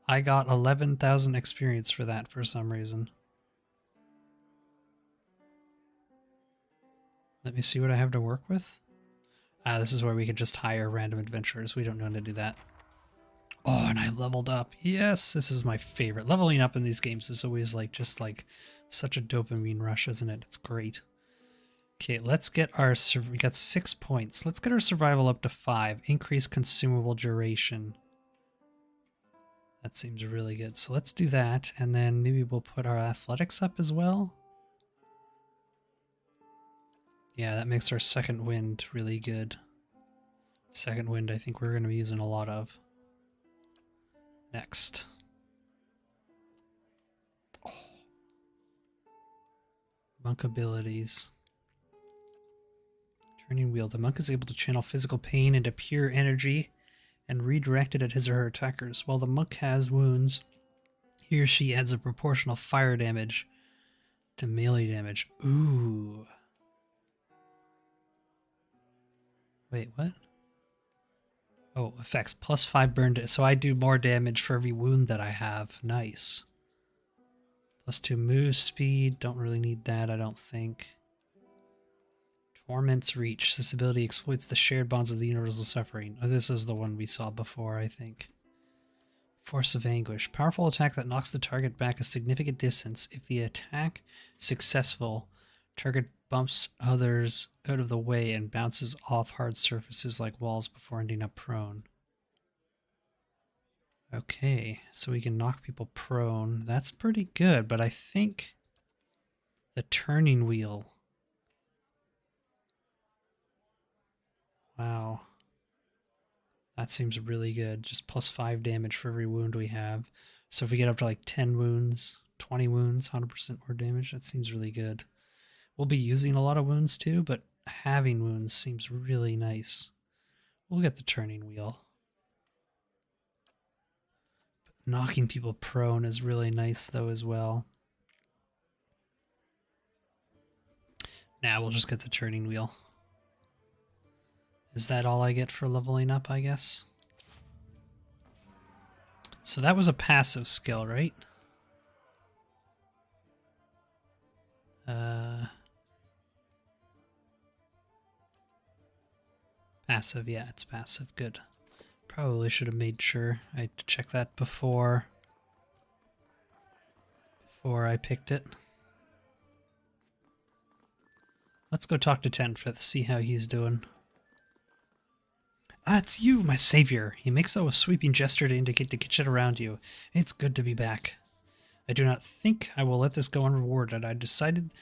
Speaker 1: I got 11,000 experience for that for some reason. Let me see what I have to work with. This is where we could just hire random adventurers. We don't know how to do that. Oh, and I leveled up. Yes, this is my favorite. Leveling up in these games is always just such a dopamine rush, isn't it? It's great. Okay, let's get our... We got 6 points. Let's get our survival up to 5. Increase consumable duration. That seems really good. So let's do that, and then maybe we'll put our athletics up as well. Yeah, that makes our second wind really good. Second wind, I think we're going to be using a lot of. Next. Oh. Monk abilities. Turning wheel. The monk is able to channel physical pain into pure energy and redirect it at his or her attackers. While the monk has wounds, he or she adds a proportional fire damage to melee damage. Ooh. Wait, what? Oh, effects. +5 burn. So I do more damage for every wound that I have. Nice. +2 move speed. Don't really need that, I don't think. Torment's Reach. This ability exploits the shared bonds of the universal suffering. Oh, this is the one we saw before, I think. Force of Anguish. Powerful attack that knocks the target back a significant distance. If the attack is successful, target bumps others out of the way and bounces off hard surfaces like walls before ending up prone. Okay, so we can knock people prone. That's pretty good, but I think The turning wheel. Wow. That seems really good. Just plus 5 damage for every wound we have. So if we get up to like 10 wounds, 20 wounds, 100% more damage, that seems really good. We'll be using a lot of wounds too, but having wounds seems really nice. We'll get the turning wheel. But knocking people prone is really nice though as well. Now we'll just get the turning wheel. Is that all I get for leveling up, I guess? So that was a passive skill, right? Passive, yeah, it's passive. Good. Probably should have made sure I had to check that before I picked it. Let's go talk to Tenfifth, see how he's doing. Ah, it's you, my savior. He makes a sweeping gesture to indicate the kitchen around you. It's good to be back. I do not think I will let this go unrewarded. I decided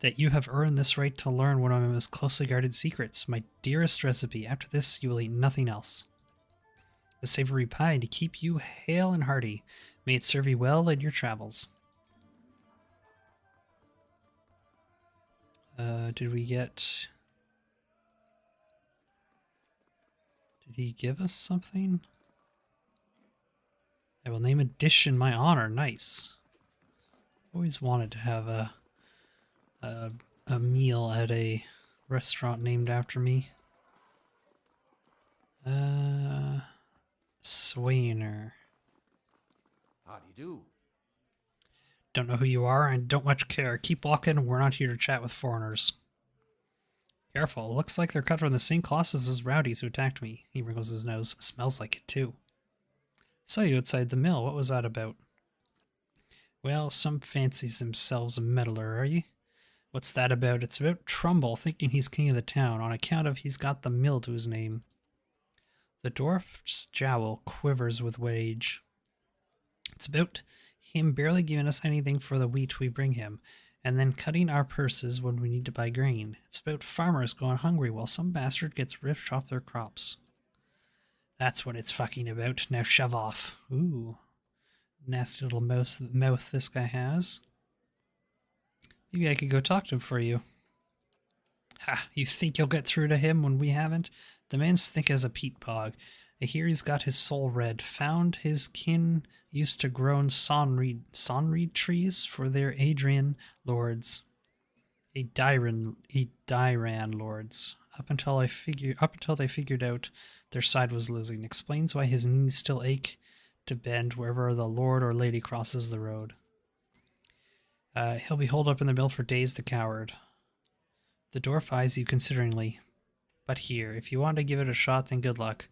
Speaker 1: that you have earned this right to learn one of my most closely guarded secrets, my dearest recipe. After this, you will eat nothing else. A savory pie to keep you hale and hearty. May it serve you well in your travels. Did we get... Did he give us something? I will name a dish in my honor. Nice. Always wanted to have a meal at a restaurant named after me. Swainer.
Speaker 7: How do you do?
Speaker 1: Don't know who you are and don't much care. Keep walking. We're not here to chat with foreigners. Careful. Looks like they're cut from the same cloth as those rowdies who attacked me. He wrinkles his nose. Smells like it too. Saw you outside the mill. What was that about? Well, some fancies themselves a meddler, are ye? What's that about? It's about Trumbull thinking he's king of the town on account of he's got the mill to his name. The dwarf's jowl quivers with rage. It's about him barely giving us anything for the wheat we bring him, and then cutting our purses when we need to buy grain. It's about farmers going hungry while some bastard gets ripped off their crops. That's what it's fucking about. Now shove off. Ooh. Nasty little mouth this guy has. Maybe I could go talk to him for you. Ha! You think you'll get through to him when we haven't? The man's thick as a peat bog. I hear he's got his soul red. Found his kin used to grow sonreed trees for their Adrian lords. Dyran lords. Up until they figured out their side was losing. Explains why his knees still ache to bend wherever the lord or lady crosses the road. He'll be holed up in the mill for days, the coward. The dwarf eyes you consideringly. But here, if you want to give it a shot, then good luck.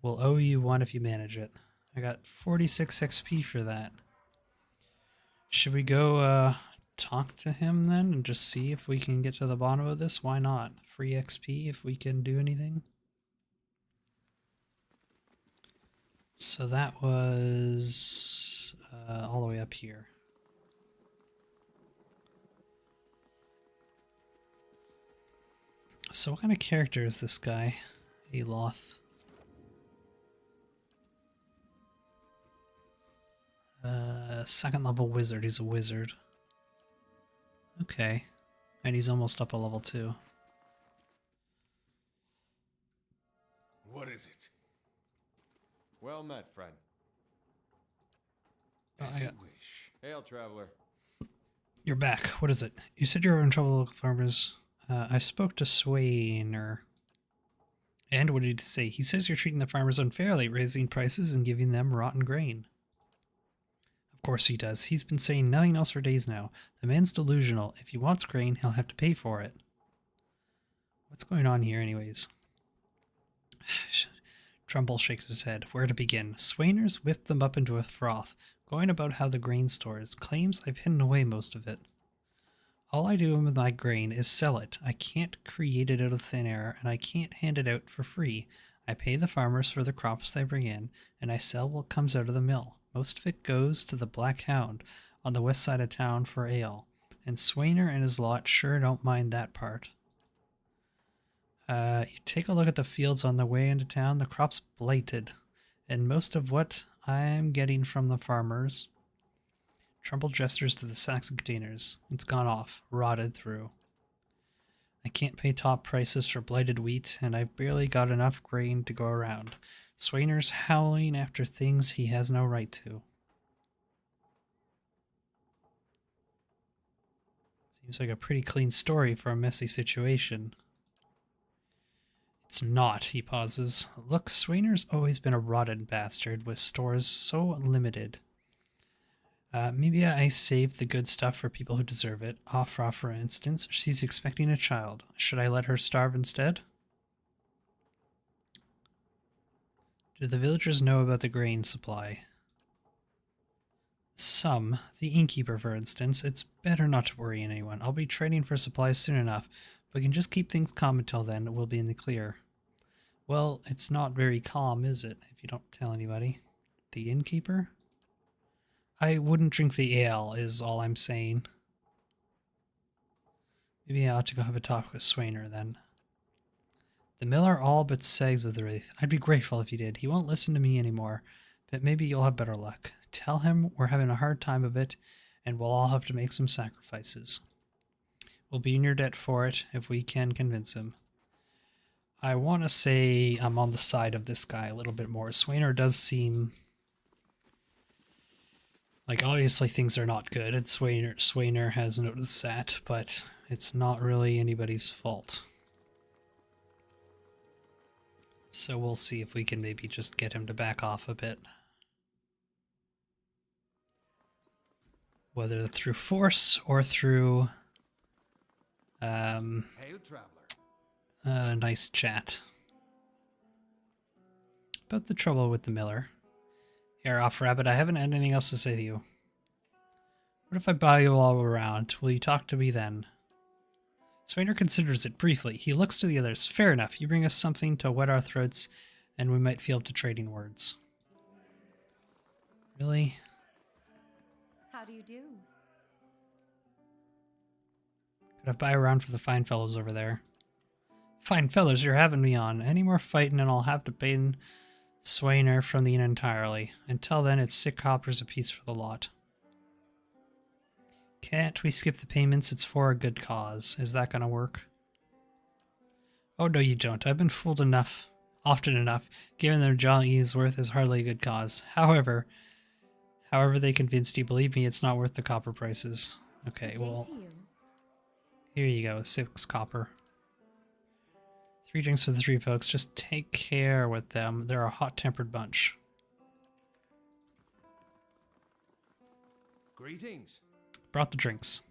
Speaker 1: We'll owe you one if you manage it. I got 46 XP for that. Should we go talk to him then and just see if we can get to the bottom of this? Why not? Free XP if we can do anything. So that was all the way up here. So what kind of character is this guy? Aloth. Second level wizard. He's a wizard. Okay. And he's almost up a level 2.
Speaker 10: What is it? Well met, friend.
Speaker 1: As you
Speaker 10: wish. Hail, traveler.
Speaker 1: You're back. What is it? You said you were in trouble with local farmers. I spoke to Swainer. And what did he say? He says you're treating the farmers unfairly, raising prices and giving them rotten grain. Of course he does. He's been saying nothing else for days now. The man's delusional. If he wants grain, he'll have to pay for it. What's going on here anyways? Trumbull shakes his head. Where to begin? Swainer's whipped them up into a froth, going about how the grain stores, claims I've hidden away most of it. All I do with my grain is sell it. I can't create it out of thin air, and I can't hand it out for free. I pay the farmers for the crops they bring in, and I sell what comes out of the mill. Most of it goes to the Black Hound on the west side of town for ale, And Swainer and his lot sure don't mind that part. You take a look at the fields on the way into town. The crop's blighted, and most of what I'm getting from the farmers. Trumbull gestures to the sacks and containers. It's gone off, rotted through. I can't pay top prices for blighted wheat, and I've barely got enough grain to go around. Swainer's howling after things he has no right to. Seems like a pretty clean story for a messy situation. It's not, he pauses. Look, Swainer's always been a rotten bastard with stores so limited. Maybe I saved the good stuff for people who deserve it. Afra, for instance, she's expecting a child. Should I let her starve instead? Do the villagers know about the grain supply? Some. The innkeeper, for instance. It's better not to worry anyone. I'll be trading for supplies soon enough. If we can just keep things calm until then, we'll be in the clear. Well, it's not very calm, is it, if you don't tell anybody? The innkeeper? I wouldn't drink the ale, is all I'm saying. Maybe I ought to go have a talk with Swainer, then. The miller all but sags with relief. I'd be grateful if you did. He won't listen to me anymore, but maybe you'll have better luck. Tell him we're having a hard time of it, and we'll all have to make some sacrifices. We'll be in your debt for it, if we can convince him. I want to say I'm on the side of this guy a little bit more. Swainer does seem... like, obviously things are not good, and Swainer has noticed that, but it's not really anybody's fault. So we'll see if we can maybe just get him to back off a bit. Whether through force or through
Speaker 10: Hail, traveler.
Speaker 1: Nice chat. About the trouble with the miller. Here, off rabbit, I haven't had anything else to say to you. What if I buy you all around? Will you talk to me then? Swainer considers it briefly. He looks to the others. Fair enough. You bring us something to wet our throats, and we might feel up to trading words. Really?
Speaker 12: How do you do?
Speaker 1: Could I buy around for the fine fellows over there? Fine fellows, you're having me on. Any more fighting and I'll have to ban Swainer from the inn entirely. Until then, it's 6 coppers apiece for the lot. Can't we skip the payments? It's for a good cause. Is that gonna work? Oh, no, you don't. I've been fooled enough, often enough, given their Johnny's worth is hardly a good cause. However they convinced you, believe me, it's not worth the copper prices. Okay, well, here you go, 6 copper. 3 drinks for the 3 folks. Just take care with them. They're a hot-tempered bunch.
Speaker 10: Greetings.
Speaker 1: Brought the drinks.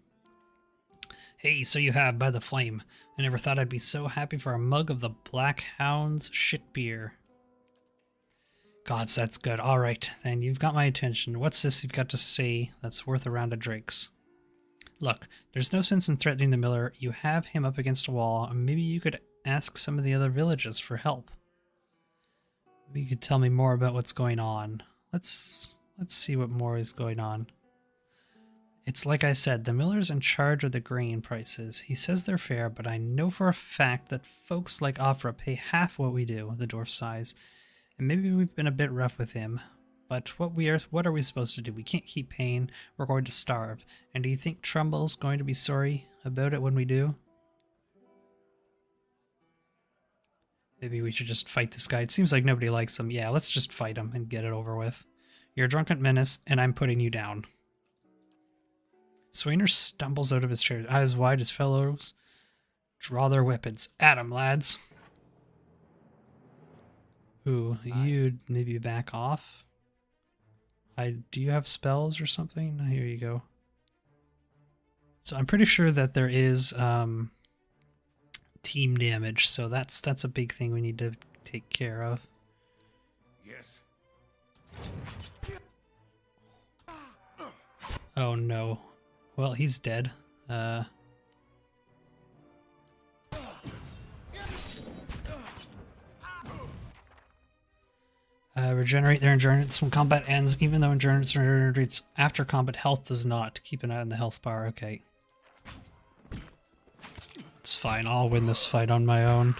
Speaker 1: Hey, so you have, by the flame. I never thought I'd be so happy for a mug of the Black Hound's shit beer. Gods, that's good. All right, then you've got my attention. What's this you've got to say that's worth a round of drinks? Look, there's no sense in threatening the miller. You have him up against a wall, and maybe you could ask some of the other villages for help. Maybe you could tell me more about what's going on. Let's see what more is going on. It's like I said, the miller's in charge of the grain prices. He says they're fair, but I know for a fact that folks like Afra pay half what we do, the dwarf sighs. And maybe we've been a bit rough with him. But what are we supposed to do? We can't keep paying. We're going to starve. And do you think Trumbull's going to be sorry about it when we do? Maybe we should just fight this guy. It seems like nobody likes him. Yeah, let's just fight him and get it over with. You're a drunken menace, and I'm putting you down. Swainer stumbles out of his chair, eyes wide as fellows draw their weapons. At him, lads. Ooh, you'd maybe back off. Do you have spells or something? Here you go. So I'm pretty sure that there is team damage, so that's a big thing we need to take care of.
Speaker 4: Yes.
Speaker 1: Oh no. Well, he's dead. Regenerate their endurance when combat ends, even though endurance regenerates after combat. Health does not. Keep an eye on the health bar. Okay. It's fine, I'll win this fight on my own.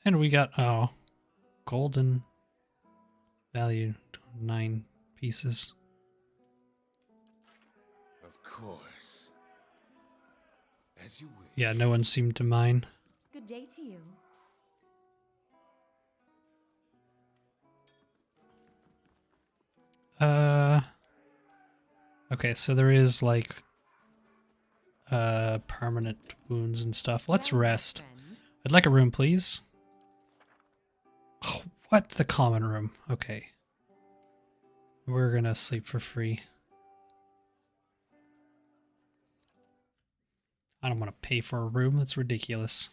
Speaker 1: And we got, oh, golden value, 9 pieces.
Speaker 10: Of course. As you wish.
Speaker 1: Yeah, no one seemed to mind.
Speaker 12: Good day to you.
Speaker 1: Okay, so there is like permanent wounds and stuff. Let's
Speaker 12: Well, my
Speaker 1: rest.
Speaker 12: friend.
Speaker 1: I'd like a room, please. Oh, what? The common room. Okay. We're gonna sleep for free. I don't want to pay for a room. That's ridiculous.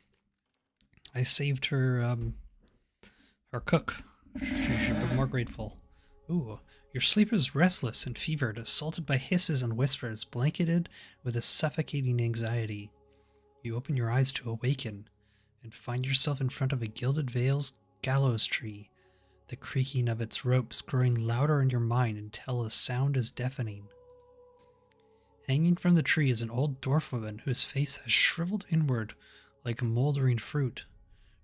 Speaker 1: I saved her cook. She should be more grateful. Ooh, your sleep is restless and fevered, assaulted by hisses and whispers, blanketed with a suffocating anxiety. You open your eyes to awaken and find yourself in front of a gilded veil's gallows tree, the creaking of its ropes growing louder in your mind until the sound is deafening. Hanging from the tree is an old dwarf woman whose face has shriveled inward like moldering fruit.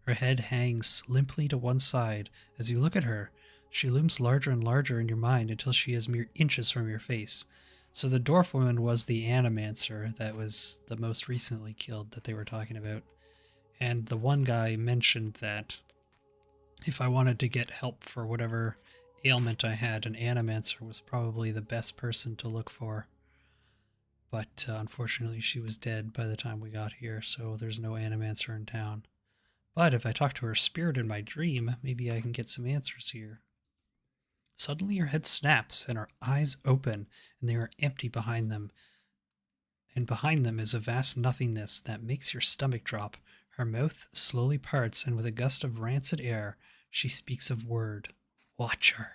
Speaker 1: Her head hangs limply to one side. As you look at her, she looms larger and larger in your mind until she is mere inches from your face. So the dwarf woman was the animancer that was the most recently killed that they were talking about. And the one guy mentioned that if I wanted to get help for whatever ailment I had, an animancer was probably the best person to look for. But unfortunately she was dead by the time we got here, so there's no animancer in town. But if I talk to her spirit in my dream, maybe I can get some answers here. Suddenly her head snaps and her eyes open, and they are empty behind them. And behind them is a vast nothingness that makes your stomach drop. Her mouth slowly parts, and with a gust of rancid air, she speaks a word. Watcher.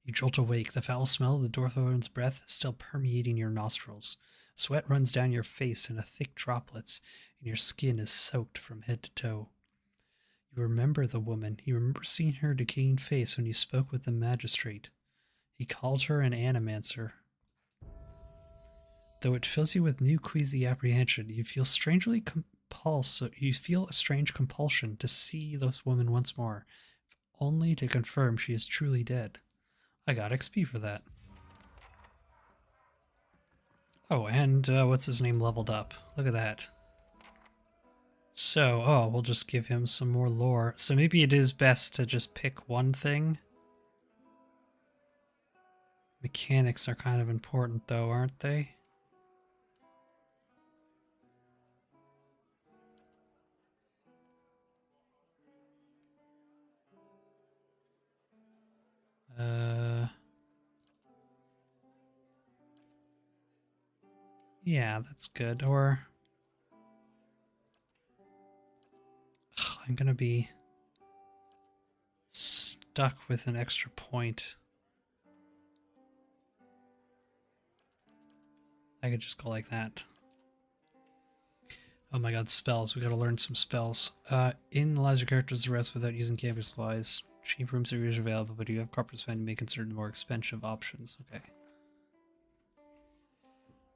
Speaker 1: You jolt awake, the foul smell of the dwarf woman's breath still permeating your nostrils. Sweat runs down your face in thick droplets, and your skin is soaked from head to toe. You remember the woman. You remember seeing her decaying face when you spoke with the magistrate. He called her an animancer. Though it fills you with new queasy apprehension, you feel you feel a strange compulsion to see this woman once more, only to confirm she is truly dead. I got XP for that. Oh, and what's his name leveled up? Look at that. So, oh, we'll just give him some more lore. So maybe it is best to just pick one thing. Mechanics are kind of important though, aren't they? Yeah, that's good. Or I'm gonna be stuck with an extra point. I could just go like that. Oh my god, spells. We gotta learn some spells. Analyze your character's rest without using camping supplies. Cheap rooms are usually available, but if you have corporate spend, you may consider the more expensive options. Okay.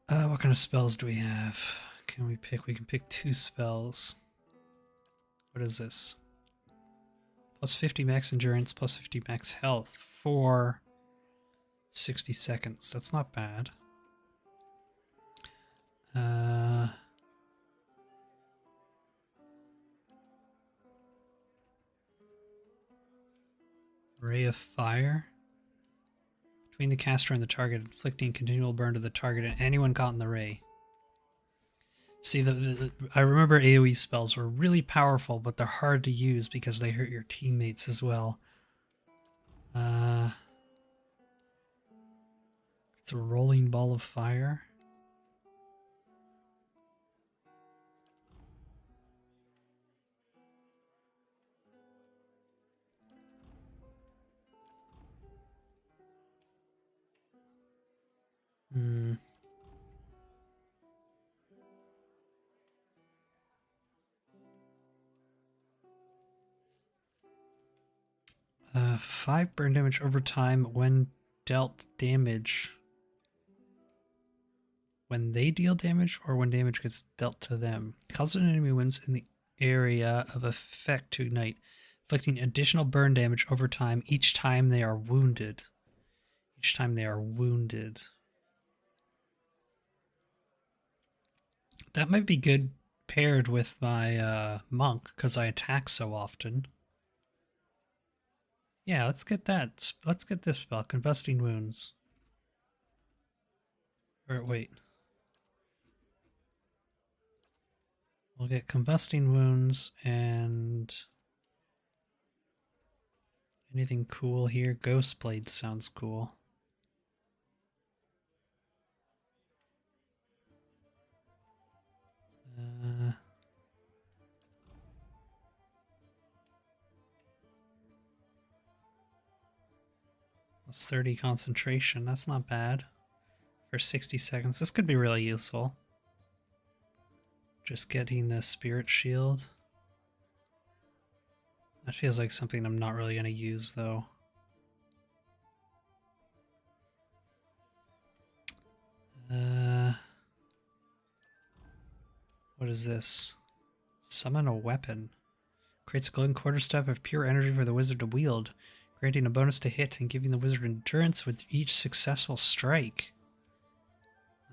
Speaker 1: What kind of spells do we have? Can we pick? We can pick 2 spells. What is this? Plus 50 max endurance, plus 50 max health for 60 seconds. That's not bad. Ray of Fire. Between the caster and the target, inflicting continual burn to the target and anyone caught in the ray. See, I remember AoE spells were really powerful, but they're hard to use because they hurt your teammates as well. It's a rolling ball of fire. Hmm. 5 burn damage over time when dealt damage when they deal damage or when damage gets dealt to them. Causes an enemy wins in the area of effect to ignite, inflicting additional burn damage over time each time they are wounded. Each time they are wounded. That might be good paired with my monk, because I attack so often. Yeah, let's get that. Let's get this spell, Combusting Wounds. Or wait. We'll get Combusting Wounds and anything cool here. Ghost Blade sounds cool. Plus 30 concentration. That's not bad. For 60 seconds. This could be really useful. Just getting the Spirit Shield. That feels like something I'm not really going to use, though. What is this? Summon a weapon. Creates a golden quarterstaff of pure energy for the wizard to wield, granting a bonus to hit and giving the wizard endurance with each successful strike.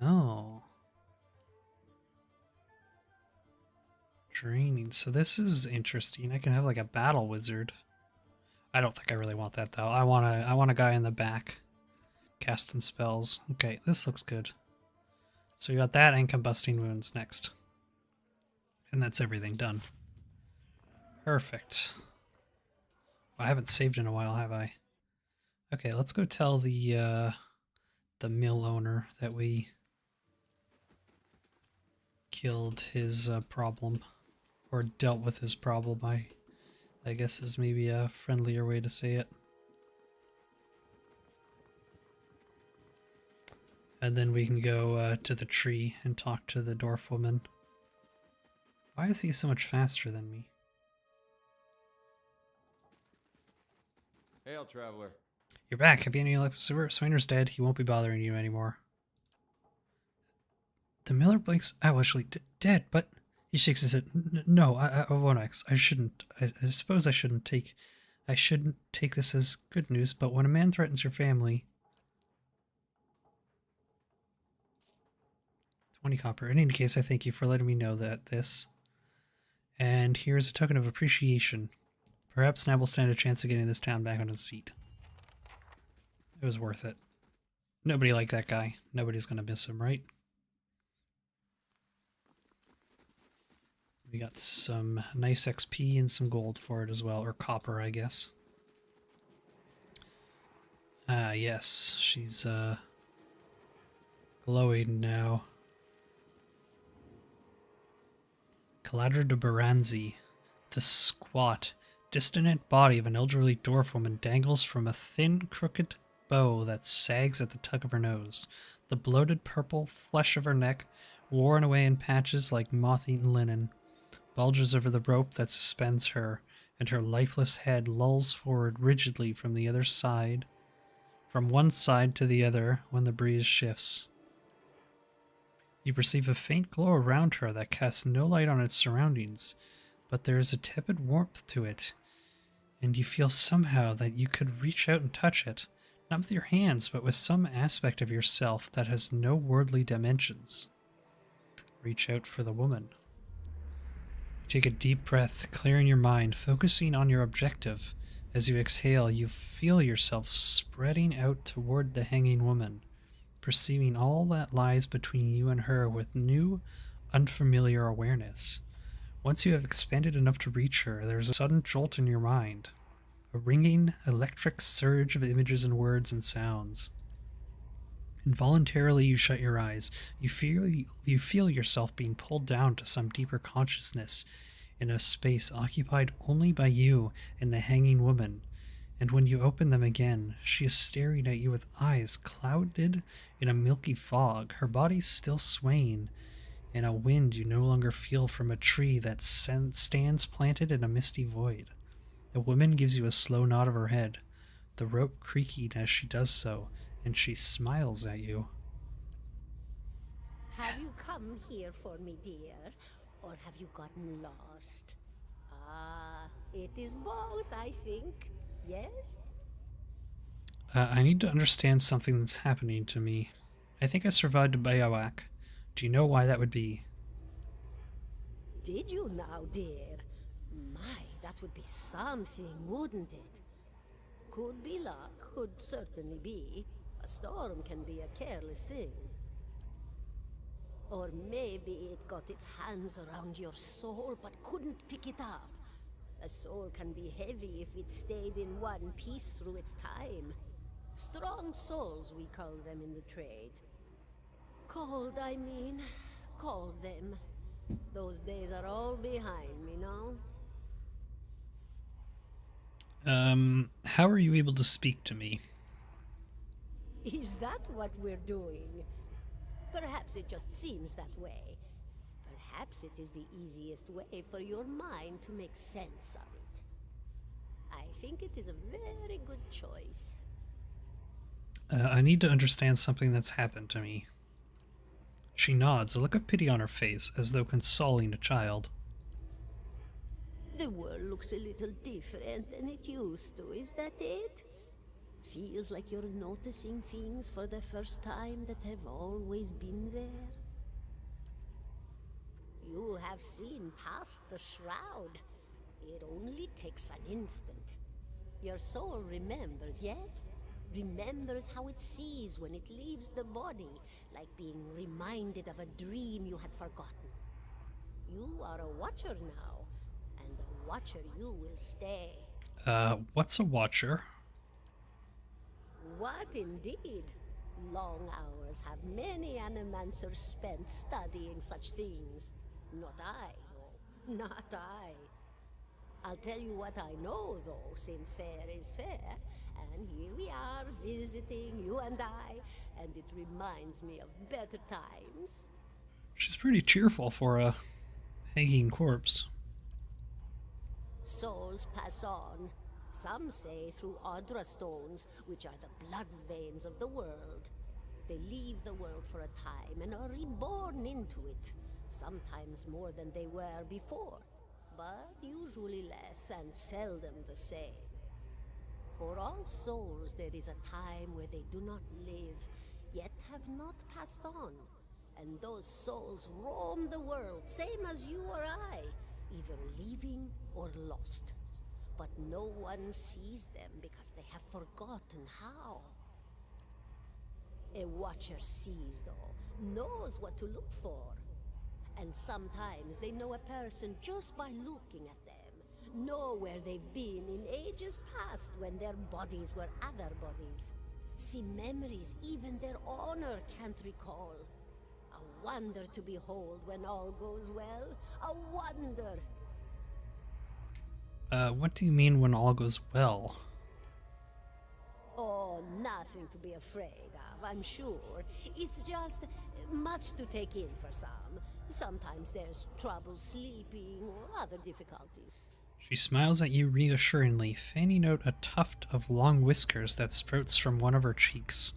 Speaker 1: Oh. Draining. So this is interesting. I can have like a battle wizard. I don't think I really want that though. I want a guy in the back casting spells. Okay, this looks good. So we got that and Combusting Wounds next. And that's everything done. Perfect. I haven't saved in a while, have I? Okay, let's go tell the mill owner that we killed his problem, or dealt with his problem. I guess is maybe a friendlier way to say it. And then we can go to the tree and talk to the dwarf woman. Why is he so much faster than me?
Speaker 10: Hail, traveler.
Speaker 1: You're back. Have you any luck with Swainer's dead. He won't be bothering you anymore. The miller blinks. Oh, actually, dead, but he shakes his head. No, I won't. I shouldn't. I suppose I shouldn't take this as good news, but when a man threatens your family... 20 copper. In any case, I thank you for letting me know this. And here's a token of appreciation. Perhaps now we'll stand a chance of getting this town back on its feet. It was worth it. Nobody liked that guy. Nobody's gonna miss him, right? We got some nice XP and some gold for it as well, or copper, I guess. Ah, yes, she's glowing now. Caladra de Baranzi, the squat, dissonant body of an elderly dwarf woman dangles from a thin, crooked bow that sags at the tug of her nose. The bloated purple flesh of her neck, worn away in patches like moth-eaten linen, bulges over the rope that suspends her, and her lifeless head lolls forward rigidly from one side to the other when the breeze shifts. You perceive a faint glow around her that casts no light on its surroundings, but there is a tepid warmth to it, and you feel somehow that you could reach out and touch it, not with your hands, but with some aspect of yourself that has no worldly dimensions. Reach out for the woman. Take a deep breath, clearing your mind, focusing on your objective. As you exhale, you feel yourself spreading out toward the hanging woman, perceiving all that lies between you and her with new, unfamiliar awareness. Once you have expanded enough to reach her, there is a sudden jolt in your mind, a ringing, electric surge of images and words and sounds. Involuntarily, you shut your eyes. You feel yourself being pulled down to some deeper consciousness in a space occupied only by you and the hanging woman. And when you open them again, she is staring at you with eyes clouded in a milky fog, her body still swaying in a wind you no longer feel from a tree that stands planted in a misty void. The woman gives you a slow nod of her head, the rope creaking as she does so, And she smiles at you.
Speaker 13: Have you come here for me, dear? Or have you gotten lost? Ah, it is both, I think. Yes?
Speaker 1: I need to understand something that's happening to me. I think I survived a bivouac. Do you know why that would be?
Speaker 13: Did you now, dear? My, that would be something, wouldn't it? Could be luck, could certainly be. A storm can be a careless thing. Or maybe it got its hands around your soul but couldn't pick it up. A soul can be heavy if it stayed in one piece through its time. Strong souls, we call them in the trade. Cold, I mean. Call them. Those days are all behind me, no?
Speaker 1: How are you able to speak to me?
Speaker 13: Is that what we're doing? Perhaps it just seems that way. Perhaps it is the easiest way for your mind to make sense of it. I think it is a very good choice.
Speaker 1: I need to understand something that's happened to me. She nods, a look of pity on her face, as though consoling a child.
Speaker 13: The world looks a little different than it used to, is that it? Feels like you're noticing things for the first time that have always been there. You have seen past the shroud. It only takes an instant. Your soul remembers, yes? Remembers how it sees when it leaves the body, like being reminded of a dream you had forgotten. You are a watcher now, and a watcher you will stay.
Speaker 1: What's a watcher?
Speaker 13: What indeed? Long hours have many animancers spent studying such things. Not I, though. Not I. I'll tell you what I know, though, since fair is fair. And here we are, visiting, you and I, and it reminds me of better times.
Speaker 1: She's pretty cheerful for a hanging corpse.
Speaker 13: Souls pass on. Some say through Audra stones, which are the blood veins of the world. They leave the world for a time and are reborn into it, sometimes more than they were before, but usually less and seldom the same. For all souls there is a time where they do not live, yet have not passed on, and those souls roam the world, same as you or I, either living or lost. But no one sees them because they have forgotten how. A watcher sees, though, knows what to look for. And sometimes they know a person just by looking at them, know where they've been in ages past when their bodies were other bodies. See memories even their owner can't recall. A wonder to behold when all goes well. A wonder!
Speaker 1: What do you mean when all goes well?
Speaker 13: Oh, nothing to be afraid of, I'm sure. It's just much to take in for some. Sometimes there's trouble sleeping or other difficulties.
Speaker 1: She smiles at you reassuringly, fanning out a tuft of long whiskers that sprouts from one of her cheeks.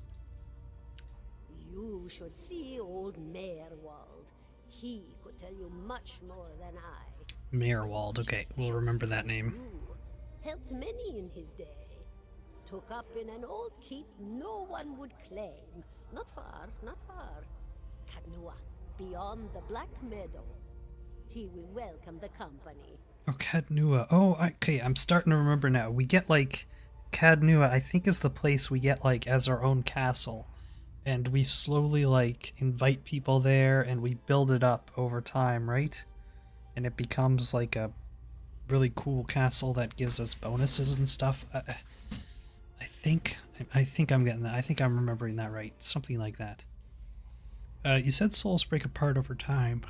Speaker 13: You should see old Mayorwald. He could tell you much more than I.
Speaker 1: Mayorwald, okay, we'll remember that name.
Speaker 13: Helped many in his day. Took up in an old keep no one would claim. Not far, not far. Cadnua, beyond the Black Meadow. He will welcome the company.
Speaker 1: Oh, Cadnua. Oh, okay, I'm starting to remember now. We get, like, Cadnua, I think, is the place we get, like, as our own castle. And we slowly, like, invite people there, and we build it up over time, right? And it becomes, like, a really cool castle that gives us bonuses and stuff. I think I'm getting that. I think I'm remembering that right. Something like that. You said souls break apart over time.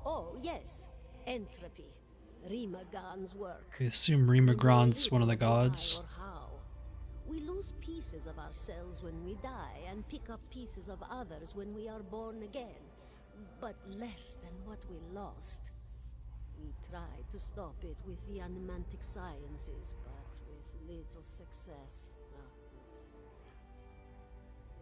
Speaker 13: Oh, yes. Entropy. Rimagan's work.
Speaker 1: I assume Rimagron's one of the gods.
Speaker 13: We lose pieces of ourselves when we die and pick up pieces of others when we are born again, but less than what we lost. We tried to stop it with the animantic sciences, but with little success.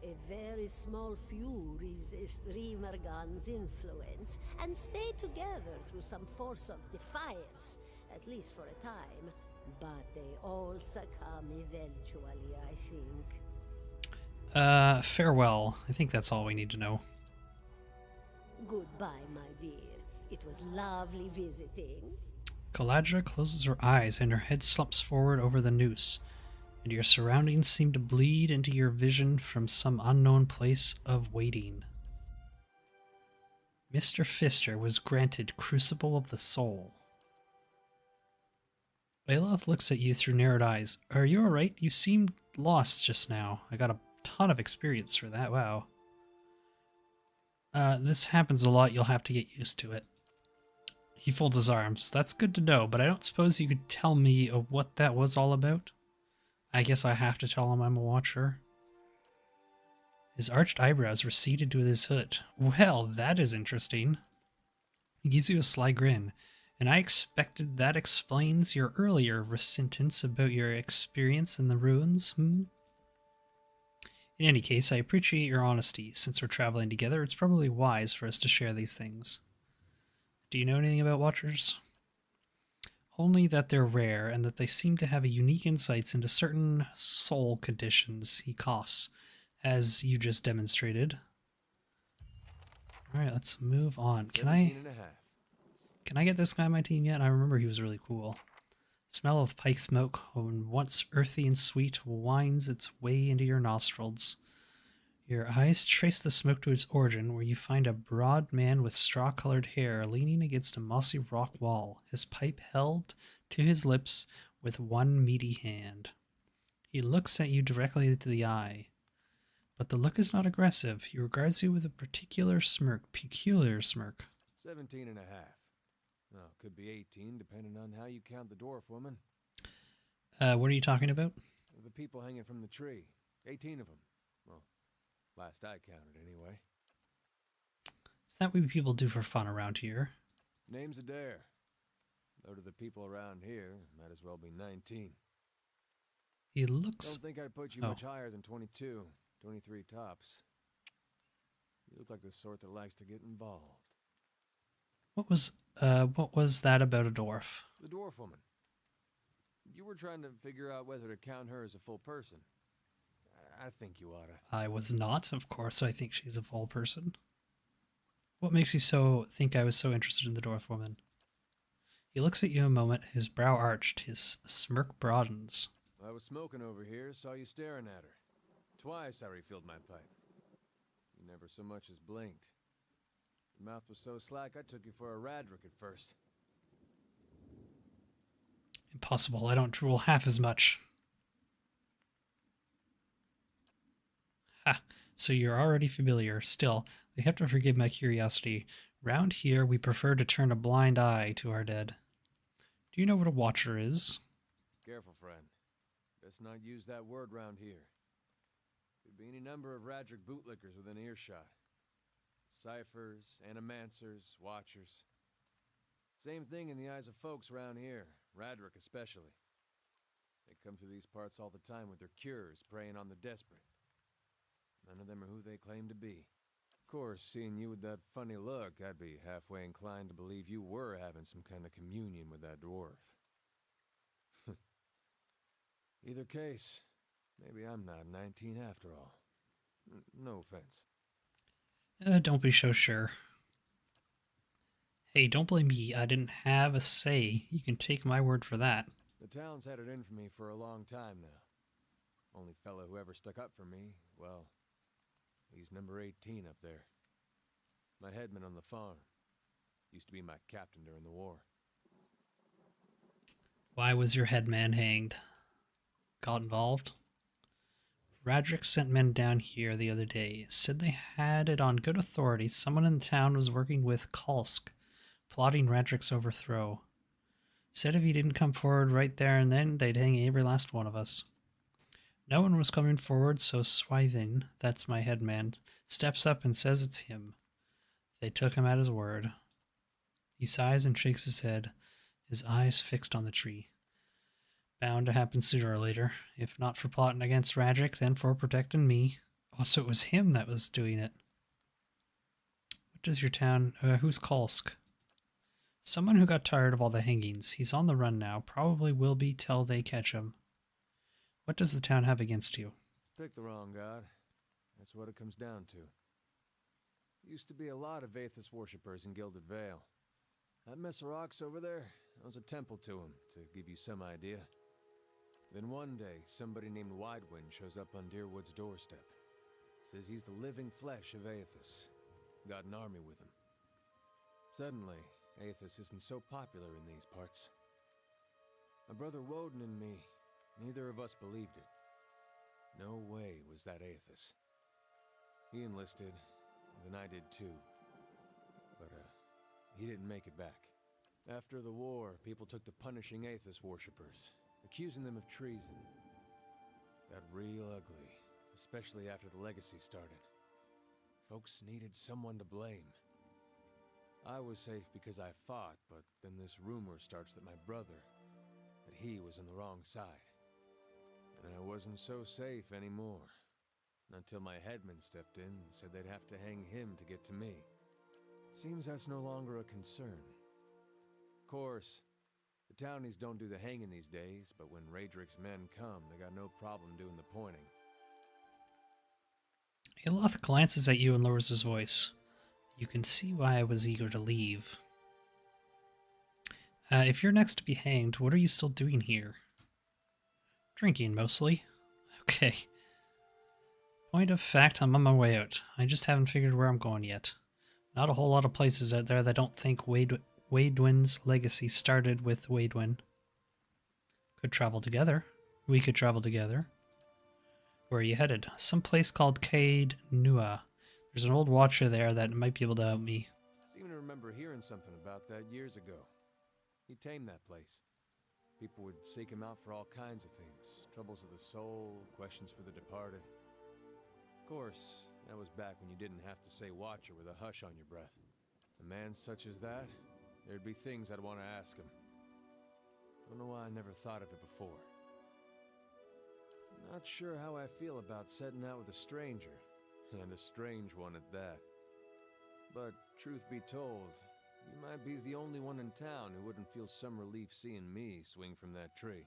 Speaker 13: A very small few resist Remergan's influence and stay together through some force of defiance, at least for a time. But they all succumb eventually, I think.
Speaker 1: Farewell. I think that's all we need to know.
Speaker 13: Goodbye, my dear. It was lovely visiting.
Speaker 1: Galadra closes her eyes and her head slumps forward over the noose, and your surroundings seem to bleed into your vision from some unknown place of waiting. Mr. Pfister was granted Crucible of the Soul. Aloth looks at you through narrowed eyes. Are you alright? You seemed lost just now. I got a ton of experience for that, wow. This happens a lot, you'll have to get used to it. He folds his arms. That's good to know, but I don't suppose you could tell me what that was all about? I guess I have to tell him I'm a watcher. His arched eyebrows receded to his hood. Well, that is interesting. He gives you a sly grin, and I expected that explains your earlier sentence about your experience in the ruins, In any case, I appreciate your honesty. Since we're traveling together, it's probably wise for us to share these things. Do you know anything about Watchers? Only that they're rare, and that they seem to have a unique insights into certain soul conditions. He coughs, as you just demonstrated. Alright, let's move on. Can I get this guy on my team yet? I remember he was really cool. Smell of pike smoke, when once earthy and sweet, winds its way into your nostrils. Your eyes trace the smoke to its origin, where you find a broad man with straw-colored hair leaning against a mossy rock wall, his pipe held to his lips with one meaty hand. He looks at you directly into the eye, but the look is not aggressive. He regards you with a peculiar smirk.
Speaker 10: 17 and a half. Well, could be 18, depending on how you count the dwarf woman.
Speaker 1: What are you talking about?
Speaker 10: The people hanging from the tree. 18 of them. Well, last I counted, anyway.
Speaker 1: Is that what people do for fun around here?
Speaker 10: Name's Adair. Though to the people around here, might as well be 19.
Speaker 1: He looks...
Speaker 10: Don't think I'd put you much higher than 22, 23 tops. You look like the sort that likes to get involved.
Speaker 1: What was that about a dwarf?
Speaker 10: The dwarf woman. You were trying to figure out whether to count her as a full person. I think you oughta.
Speaker 1: I was not, of course. I think she's a full person. What makes you think I was so interested in the dwarf woman? He looks at you a moment, his brow arched, his smirk broadens.
Speaker 10: I was smoking over here, saw you staring at her. Twice I refilled my pipe. You never so much as blinked. Your mouth was so slack I took you for a Radric at first.
Speaker 1: Impossible, I don't drool half as much. Ha, so you're already familiar. Still, you have to forgive my curiosity. Round here, we prefer to turn a blind eye to our dead. Do you know what a watcher is?
Speaker 10: Careful, friend. Best not use that word round here. Could be any number of Radric bootlickers within earshot. Ciphers, animancers, watchers. Same thing in the eyes of folks around here, Radric especially. They come through these parts all the time with their cures, preying on the desperate. None of them are who they claim to be. Of course, seeing you with that funny look, I'd be halfway inclined to believe you were having some kind of communion with that dwarf. Either case, maybe I'm not 19 after all. No offense.
Speaker 1: Don't be so sure. Hey, don't blame me. I didn't have a say. You can take my word for that.
Speaker 10: The town's had it in for me for a long time now. Only fellow who ever stuck up for me, well, he's number 18 up there. My headman on the farm. Used to be my captain during the war.
Speaker 1: Why was your headman hanged? Got involved? Radric sent men down here the other day. Said they had it on good authority someone in the town was working with Kalsk, plotting Radric's overthrow. Said if he didn't come forward right there and then, they'd hang every last one of us. No one was coming forward, so Swithin, that's my headman, steps up and says it's him. They took him at his word. He sighs and shakes his head, his eyes fixed on the tree. Bound to happen sooner or later, if not for plotting against Radric, then for protecting me. Oh, so it was him that was doing it. What does your town... who's Kolsk? Someone who got tired of all the hangings. He's on the run now. Probably will be till they catch him. What does the town have against you?
Speaker 10: Pick the wrong god. That's what it comes down to. Used to be a lot of Aethys worshippers in Gilded Vale. That mess of rocks over there, that was a temple to him, to give you some idea. Then one day, somebody named Widewind shows up on Deerwood's doorstep. Says he's the living flesh of Aethys. Got an army with him. Suddenly, Aethys isn't so popular in these parts. My brother Woden and me, neither of us believed it. No way was that Aethys. He enlisted, and I did too. But, he didn't make it back. After the war, people took to punishing Aethys worshippers, accusing them of treason. Got real ugly, especially after the legacy started. Folks needed someone to blame. I was safe because I fought, but then this rumor starts that my brother, that he was on the wrong side. And I wasn't so safe anymore. Until my headman stepped in and said they'd have to hang him to get to me. Seems that's no longer a concern. Of course, the townies don't do the hanging these days, but when Raedric's men come, they got no problem doing the pointing.
Speaker 1: Aloth glances at you and lowers his voice. You can see why I was eager to leave. If you're next to be hanged, what are you still doing here? Drinking, mostly. Okay. Point of fact, I'm on my way out. I just haven't figured where I'm going yet. Not a whole lot of places out there that don't think Waidwin's legacy started with Waidwin. Could travel together. We could travel together. Where are you headed? Some place called Cade Nua. There's an old watcher there that might be able to help me.
Speaker 10: Seem to remember hearing something about that years ago. He tamed that place. People would seek him out for all kinds of things. Troubles of the soul, questions for the departed. Of course, that was back when you didn't have to say watcher with a hush on your breath. A man such as that, there'd be things I'd want to ask him. Don't know why I never thought of it before. Not sure how I feel about setting out with a stranger, and a strange one at that. But truth be told, you might be the only one in town who wouldn't feel some relief seeing me swing from that tree.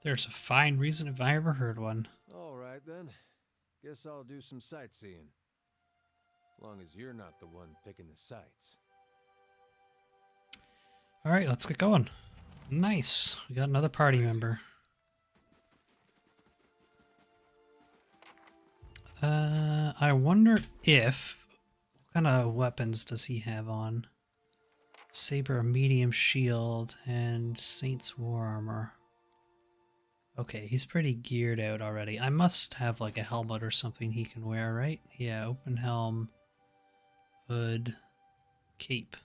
Speaker 1: There's a fine reason if I ever heard one.
Speaker 10: All right then. Guess I'll do some sightseeing. Long as you're not the one picking the sights.
Speaker 1: Alright, let's get going. Nice. We got another party member. I wonder if... What kind of weapons does he have on? Saber, medium shield, and Saint's war armor. Okay, he's pretty geared out already. I must have like a helmet or something he can wear, right? Yeah, open helm, hood, cape.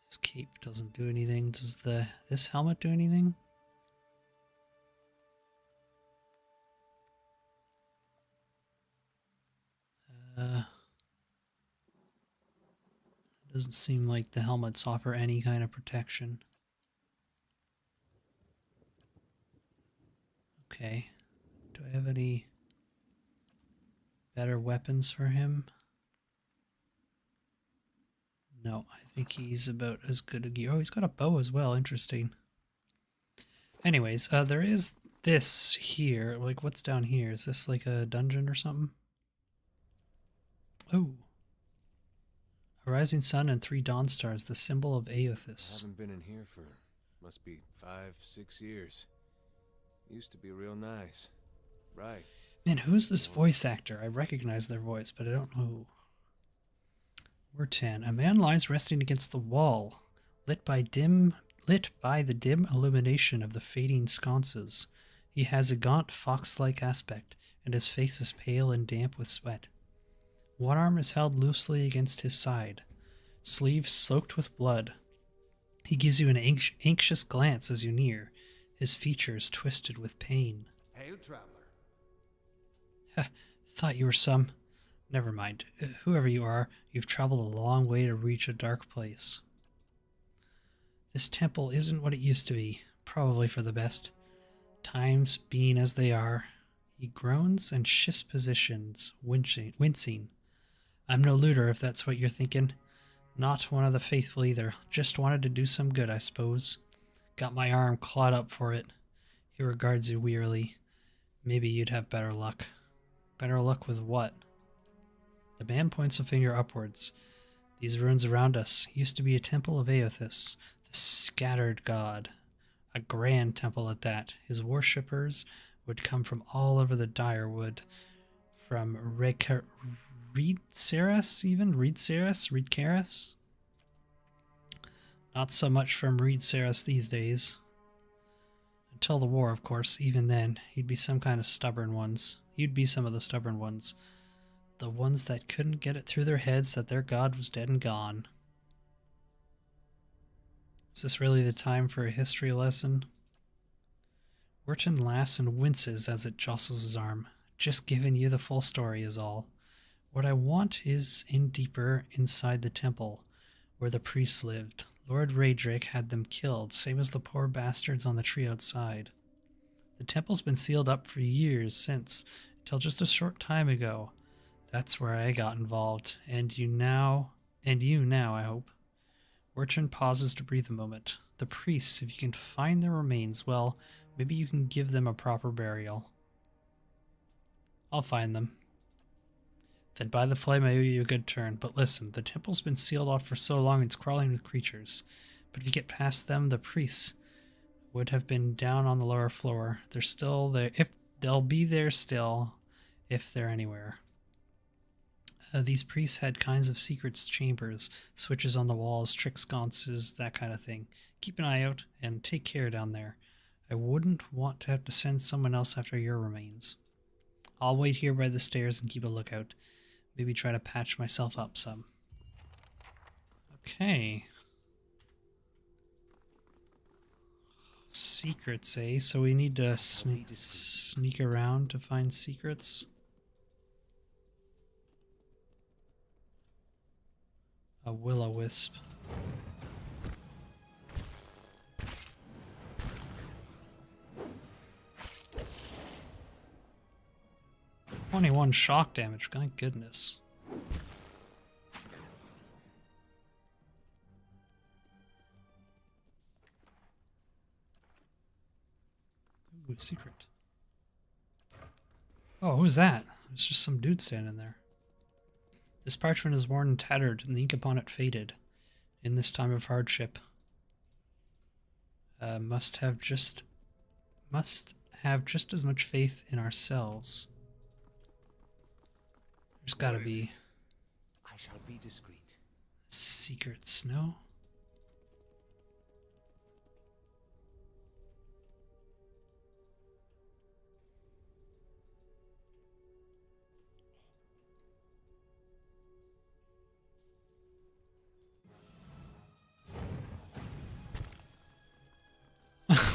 Speaker 1: This cape doesn't do anything. Does this helmet do anything? Doesn't seem like the helmets offer any kind of protection. Okay. Do I have any better weapons for him? No, I think he's about as good a gear. Oh, he's got a bow as well. Interesting. Anyways, there is this here. Like, what's down here? Is this like a dungeon or something? Oh. A rising sun and 3 dawn stars, the symbol of Aethys.
Speaker 10: I haven't been in here for, must be 5-6 years. Used to be real nice. Right.
Speaker 1: Man, who's this voice actor? I recognize their voice, but I don't know who. Word 10. A man lies resting against the wall, lit by the dim illumination of the fading sconces. He has a gaunt, fox-like aspect, and his face is pale and damp with sweat. One arm is held loosely against his side, sleeves soaked with blood. He gives you an anxious glance as you near, his features twisted with pain.
Speaker 14: Hail, traveler.
Speaker 1: Thought you were some... Never mind. Whoever you are, you've traveled a long way to reach a dark place. This temple isn't what it used to be, probably for the best. Times being as they are, He groans and shifts positions, wincing. I'm no looter, if that's what you're thinking. Not one of the faithful either. Just wanted to do some good, I suppose. Got my arm clawed up for it. He regards you wearily. Maybe you'd have better luck. Better luck with what? The man points a finger upwards. These ruins around us used to be a temple of Aothis, the scattered god. A grand temple at that. His worshippers would come from all over the Direwood, from Reedceras? Not so much from Reedceras these days. Until the war, of course. Even then, he'd be some kind of stubborn ones. You'd be some of the stubborn ones. The ones that couldn't get it through their heads that their god was dead and gone. Is this really the time for a history lesson? Wharton laughs and winces as it jostles his arm. Just giving you the full story is all. What I want is deeper inside the temple, where the priests lived. Lord Raedric had them killed, same as the poor bastards on the tree outside. The temple's been sealed up for years since, until just a short time ago. That's where I got involved, and you now, I hope. Wharton pauses to breathe a moment. The priests, if you can find their remains, well, maybe you can give them a proper burial. I'll find them. Then by the flame I owe you a good turn. But listen, the temple's been sealed off for so long it's crawling with creatures. But if you get past them, the priests would have been down on the lower floor. They're still there. If they'll be there still, if they're anywhere. These priests had kinds of secret chambers, switches on the walls, trick sconces, that kind of thing. Keep an eye out and take care down there. I wouldn't want to have to send someone else after your remains. I'll wait here by the stairs and keep a lookout. Maybe try to patch myself up some. Okay. Secrets, eh? So we need to sneak around to find secrets? A will-o-wisp. "21 shock damage, my goodness." Ooh, secret. Oh, who's that? There's just some dude standing there. This parchment is worn and tattered, and the ink upon it faded. In this time of hardship, must have just as much faith in ourselves. There's gotta be
Speaker 8: I shall be discreet.
Speaker 1: secrets, no?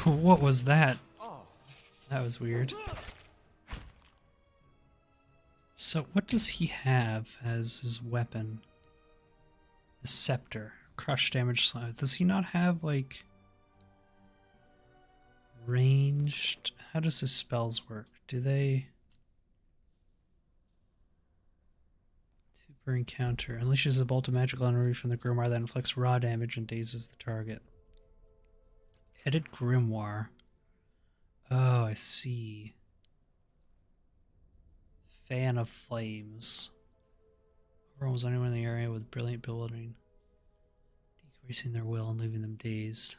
Speaker 1: What was that? That was weird. So what does he have as his weapon? A scepter. Crush damage slide. Does he not have, like, ranged? How does his spells work? Do they... Super encounter. Unleashes a bolt of magical energy from the grimoire that inflicts raw damage and dazes the target. Edit grimoire. Oh, I see. Fan of Flames. Overwhelms anyone in the area with brilliant building, decreasing their will and leaving them dazed.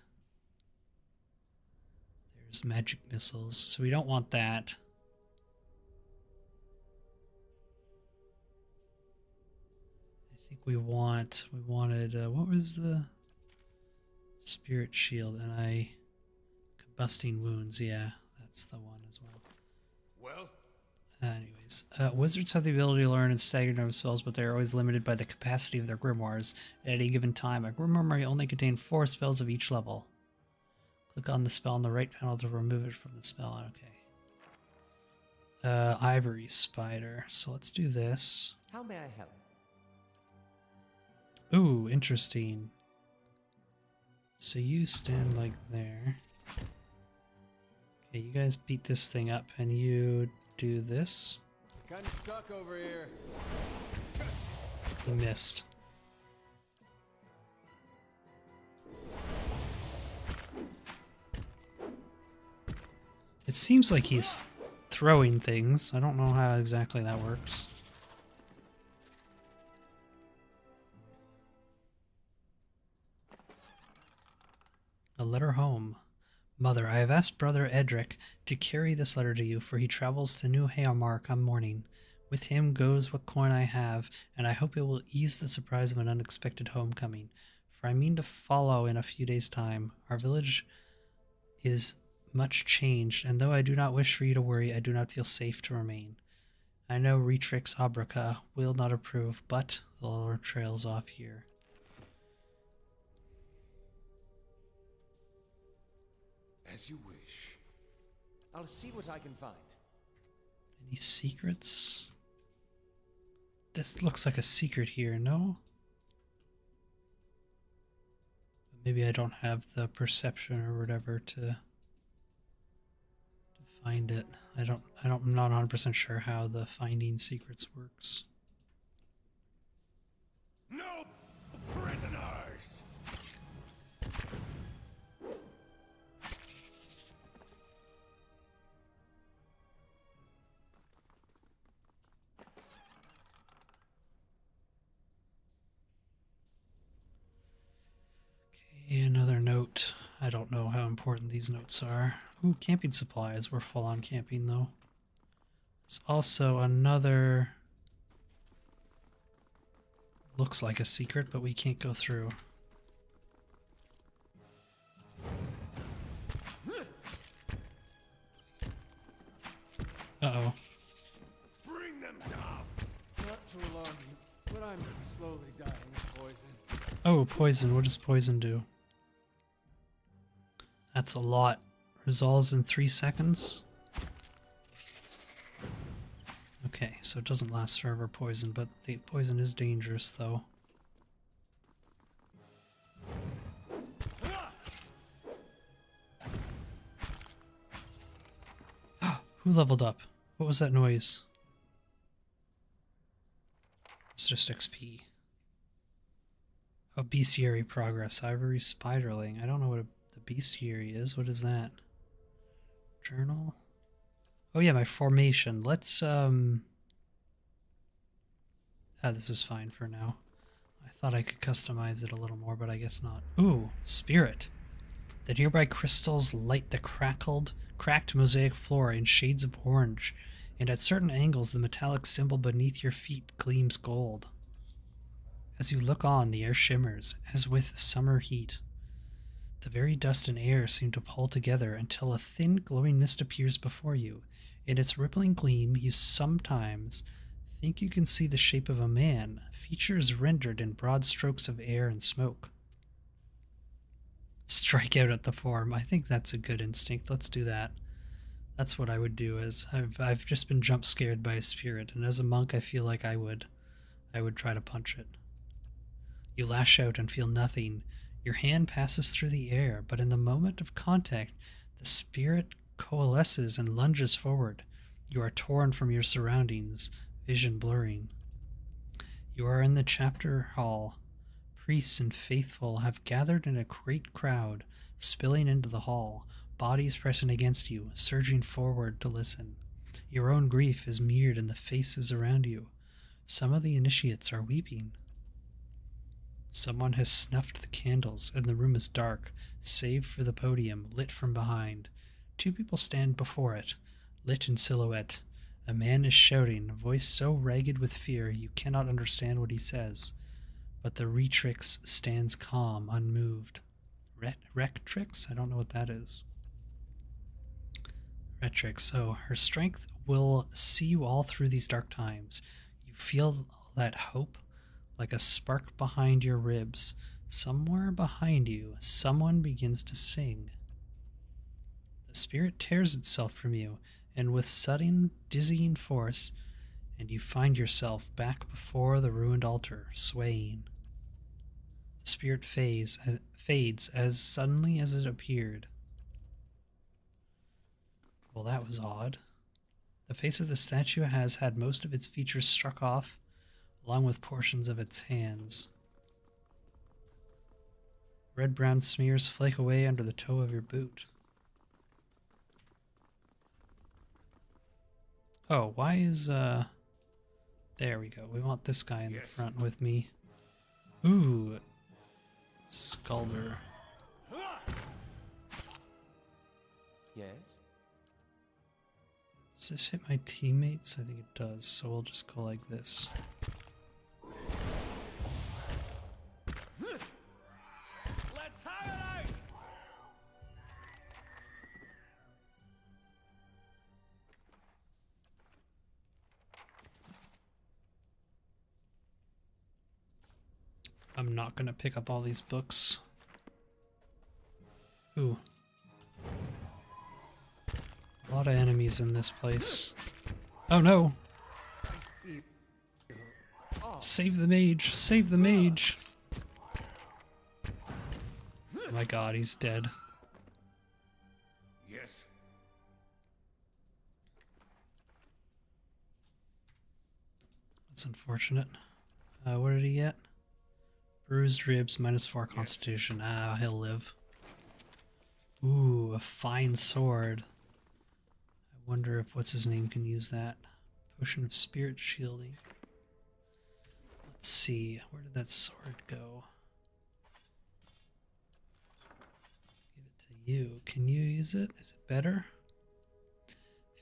Speaker 1: There's magic missiles, so we don't want that. I think we wanted, what was the spirit shield? And combusting wounds, yeah, that's the one as well.
Speaker 4: Well?
Speaker 1: Anyways, wizards have the ability to learn and stagger nerve spells, but they are always limited by the capacity of their grimoires. At any given time, a grimoire may only contain 4 spells of each level. Click on the spell on the right panel to remove it from the spell. Okay. Ivory Spider. So let's do this.
Speaker 8: How may I help?
Speaker 1: Ooh, interesting. So you stand like there. Okay, you guys beat this thing up, and you do this.
Speaker 10: Kinda stuck over here.
Speaker 1: He missed. It seems like he's throwing things. I don't know how exactly that works. A letter home. Mother, I have asked Brother Edric to carry this letter to you, for he travels to New Haymark on morning. With him goes what coin I have, and I hope it will ease the surprise of an unexpected homecoming. For I mean to follow in a few days' time. Our village is much changed, and though I do not wish for you to worry, I do not feel safe to remain. I know Retrix Obrica will not approve, but the Lord trails off here.
Speaker 10: As you wish. I'll see what I can find.
Speaker 1: Any secrets? This looks like a secret here, no? Maybe I don't have the perception or whatever to find it. I'm not 100% sure how the finding secrets works.
Speaker 4: No prisoners!
Speaker 1: Okay, another note. I don't know how important these notes are. Ooh, camping supplies. We're full on camping though. There's also another... looks like a secret, but we can't go through. Uh-oh.
Speaker 4: Bring them down!
Speaker 6: Not to alarm you, but I'm slowly dying of poison.
Speaker 1: Oh, poison. What does poison do? That's a lot. Resolves in 3 seconds? Okay, so it doesn't last forever, poison, but the poison is dangerous, though. Who leveled up? What was that noise? It's just XP. Oh, bestiary progress. Ivory spiderling. I don't know what the bestiary is. What is that? Journal? Oh yeah, my formation. Let's this is fine for now. I thought I could customize it a little more, but I guess not. Ooh, spirit. The nearby crystals light the cracked mosaic floor in shades of orange, and at certain angles the metallic symbol beneath your feet gleams gold. As you look on, the air shimmers, as with summer heat. The very dust and air seem to pull together until a thin glowing mist appears before you. In its rippling gleam, you sometimes think you can see the shape of a man, features rendered in broad strokes of air and smoke. Strike out at the form. I think that's a good instinct. Let's do that. That's what I would do. As I've just been jump scared by a spirit, and as a monk I feel like I would try to punch it. You lash out and feel nothing. Your hand passes through the air, but in the moment of contact, the spirit coalesces and lunges forward. You are torn from your surroundings, vision blurring. You are in the chapter hall. Priests and faithful have gathered in a great crowd, spilling into the hall, bodies pressing against you, surging forward to listen. Your own grief is mirrored in the faces around you. Some of the initiates are weeping. Someone has snuffed the candles, and the room is dark, save for the podium, lit from behind. 2 people stand before it, lit in silhouette. A man is shouting, a voice so ragged with fear you cannot understand what he says. But the Retrix stands calm, unmoved. Rectrix? I don't know what that is. Retrix. So her strength will see you all through these dark times. You feel that hope like a spark behind your ribs. Somewhere behind you, someone begins to sing. The spirit tears itself from you, and with sudden, dizzying force, and you find yourself back before the ruined altar, swaying. The spirit fades as suddenly as it appeared. Well, that was odd. The face of the statue has had most of its features struck off, along with portions of its hands. Red-brown smears flake away under the toe of your boot. Oh, why is, there we go. We want this guy in the front with me. Ooh. Skulder.
Speaker 10: Yes?
Speaker 1: Does this hit my teammates? I think it does, so we'll just go like this.
Speaker 10: Let's have it out!
Speaker 1: I'm not gonna pick up all these books. Ooh. A lot of enemies in this place. Oh no! Save the mage! Save the mage! Oh my god, he's dead.
Speaker 4: Yes.
Speaker 1: That's unfortunate. What did he get? Bruised ribs, -4 constitution. Ah, he'll live. Ooh, a fine sword. I wonder if what's his name can use that. Potion of spirit shielding. Let's see, where did that sword go? Give it to you. Can you use it? Is it better?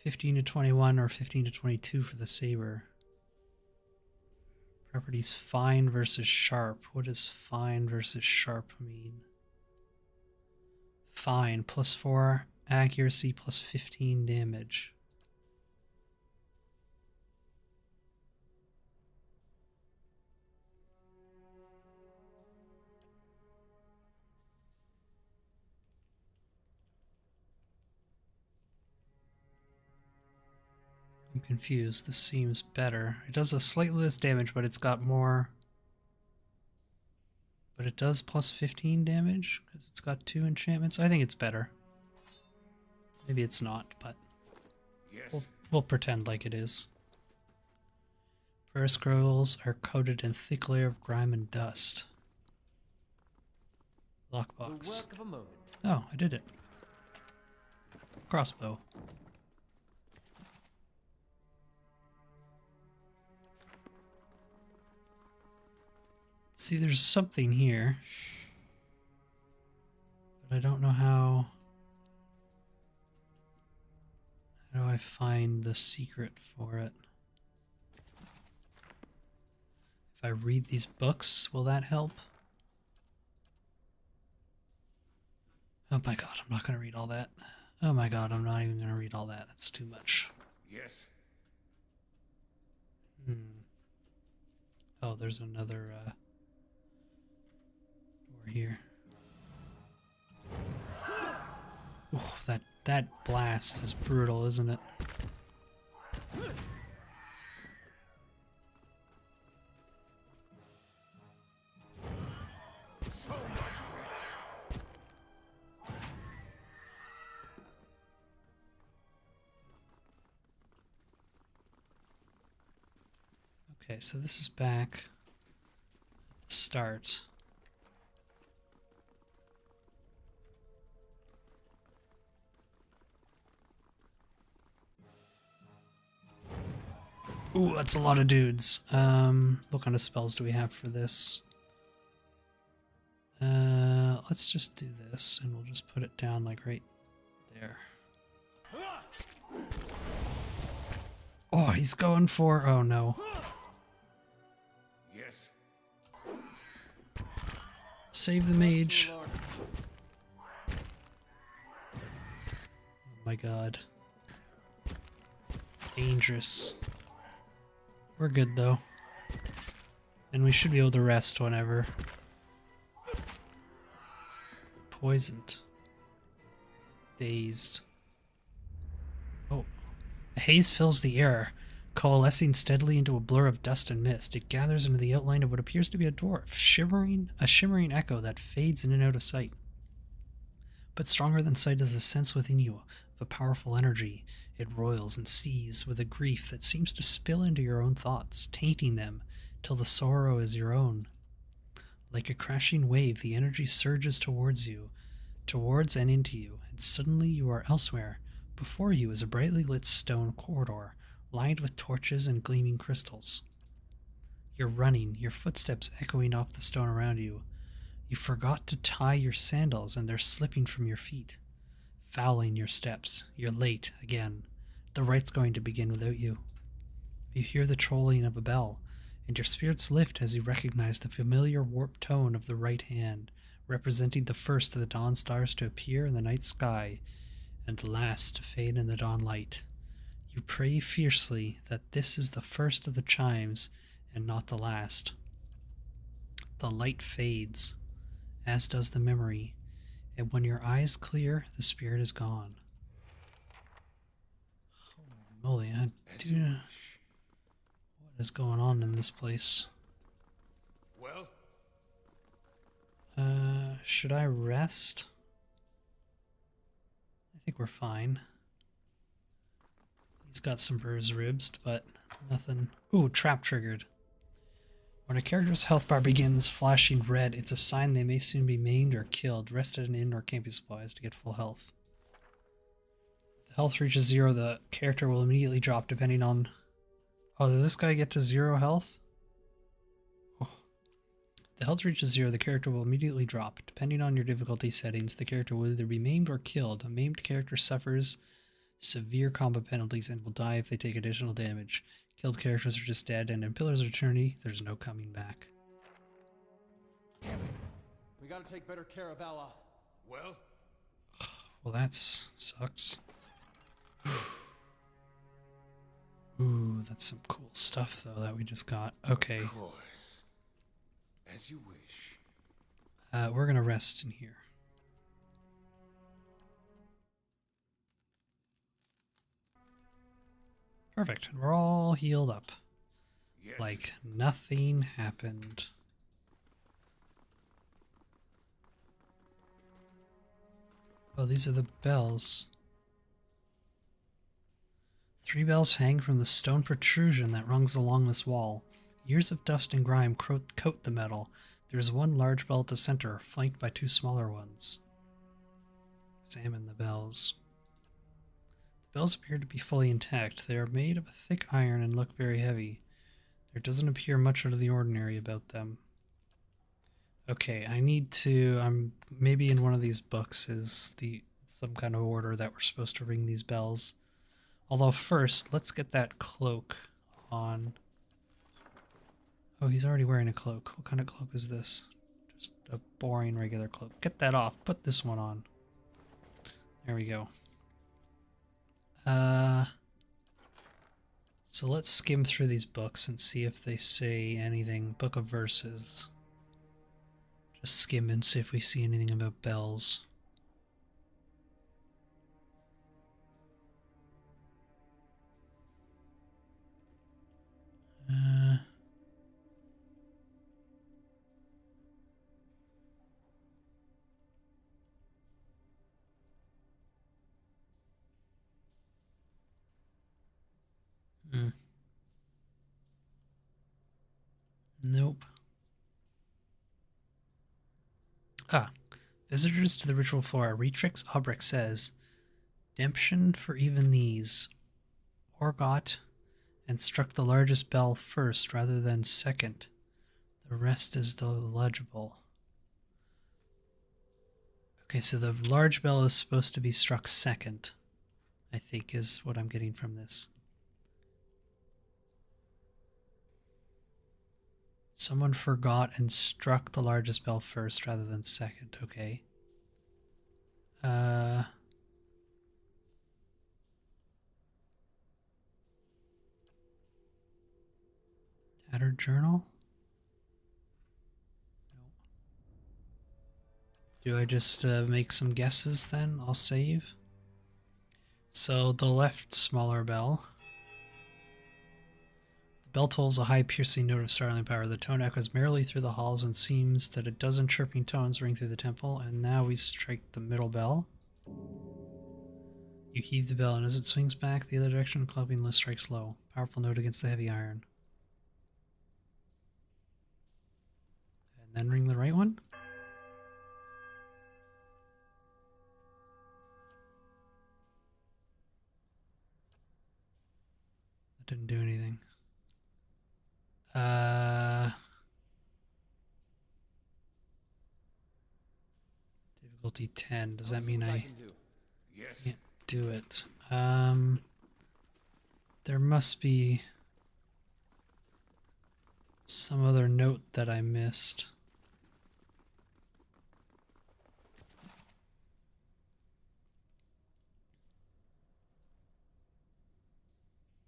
Speaker 1: 15 to 21 or 15 to 22 for the saber. Properties fine versus sharp. What does fine versus sharp mean? Fine, +4 accuracy, +15 damage. I'm confused. This seems better. It does a slightly less damage, but it's got more. But it does +15 damage because it's got 2 enchantments. I think it's better. Maybe it's not, but we'll pretend like it is. Prayer scrolls are coated in thick layer of grime and dust. Lockbox.
Speaker 10: The work of a moment.
Speaker 1: Oh, I did it. Crossbow. See, there's something here. But I don't know how... How do I find the secret for it? If I read these books, will that help? Oh my god, I'm not going to read all that. Oh my god, I'm not even going to read all that. That's too much.
Speaker 4: Yes.
Speaker 1: Oh, there's another door here. Ooh, that blast is brutal, isn't it?
Speaker 4: So much.
Speaker 1: Okay, so this is back at the start. Ooh, that's a lot of dudes. What kind of spells do we have for this? Let's just do this, and we'll just put it down like right there. Oh, he's going for... Oh, no.
Speaker 4: Yes.
Speaker 1: Save the mage. Oh my god. Dangerous. We're good, though. And we should be able to rest whenever. Poisoned. Dazed. Oh. A haze fills the air, coalescing steadily into a blur of dust and mist. It gathers into the outline of what appears to be a dwarf, a shimmering echo that fades in and out of sight. But stronger than sight is the sense within you, of a powerful energy. It roils and seethes with a grief that seems to spill into your own thoughts, tainting them till the sorrow is your own. Like a crashing wave, the energy surges towards you, towards and into you, and suddenly you are elsewhere. Before you is a brightly lit stone corridor, lined with torches and gleaming crystals. You're running, your footsteps echoing off the stone around you. You forgot to tie your sandals, and they're slipping from your feet, fouling your steps. You're late again. The rite's going to begin without you. You hear the trolling of a bell, and your spirits lift as you recognize the familiar warped tone of the right hand, representing the first of the dawn stars to appear in the night sky, and the last to fade in the dawn light. You pray fiercely that this is the first of the chimes, and not the last. The light fades, as does the memory, and when your eyes clear, the spirit is gone. Holy moly, what is going on in this place?
Speaker 4: Well?
Speaker 1: Should I rest? I think we're fine. He's got some bruised ribs, but nothing. Ooh, trap triggered. When a character's health bar begins flashing red, it's a sign they may soon be maimed or killed. Rest at an inn or camping supplies to get full health. If the health reaches 0, the character will immediately drop depending on... Oh, did this guy get to 0 health? Oh. If the health reaches 0, the character will immediately drop. Depending on your difficulty settings, the character will either be maimed or killed. A maimed character suffers severe combat penalties and will die if they take additional damage. Killed characters are just dead, and in Pillars of Eternity, there's no coming back.
Speaker 9: Damn it. We gotta take better care of Aloth.
Speaker 4: Well?
Speaker 1: Well, that sucks. Ooh, that's some cool stuff, though, that we just got. Okay.
Speaker 4: Of course. As you wish.
Speaker 1: We're gonna rest in here. Perfect. We're all healed up.
Speaker 4: Yes.
Speaker 1: Like nothing happened. Oh, these are the bells. 3 bells hang from the stone protrusion that runs along this wall. Years of dust and grime coat the metal. There is one large bell at the center, flanked by 2 smaller ones. Examine the bells. The bells appear to be fully intact. They are made of a thick iron and look very heavy. There doesn't appear much out of the ordinary about them. Okay, I need to... maybe in one of these books is some kind of order that we're supposed to ring these bells. Although first, let's get that cloak on. Oh, he's already wearing a cloak. What kind of cloak is this? Just a boring regular cloak. Get that off. Put this one on. There we go. So let's skim through these books and see if they say anything. Book of Verses. Just skim and see if we see anything about bells. Nope. Visitors to the ritual floor. Retrix Aubrek says, Redemption for even these. Orgot and struck the largest bell first rather than second. The rest is illegible. Okay, so the large bell is supposed to be struck second, I think is what I'm getting from this. Someone forgot and struck the largest bell first rather than second. Okay. Tattered journal? No. Do I just make some guesses then? I'll save. So the left smaller bell. Bell tolls a high piercing note of startling power. The tone echoes merrily through the halls and seems that a dozen chirping tones ring through the temple. And now we strike the middle bell. You heave the bell, and as it swings back the other direction, clumping lift strikes low. Powerful note against the heavy iron. And then ring the right one? That didn't do anything. Difficulty 10. Does that mean I
Speaker 4: Yes.
Speaker 1: can't do it? There must be some other note that I missed.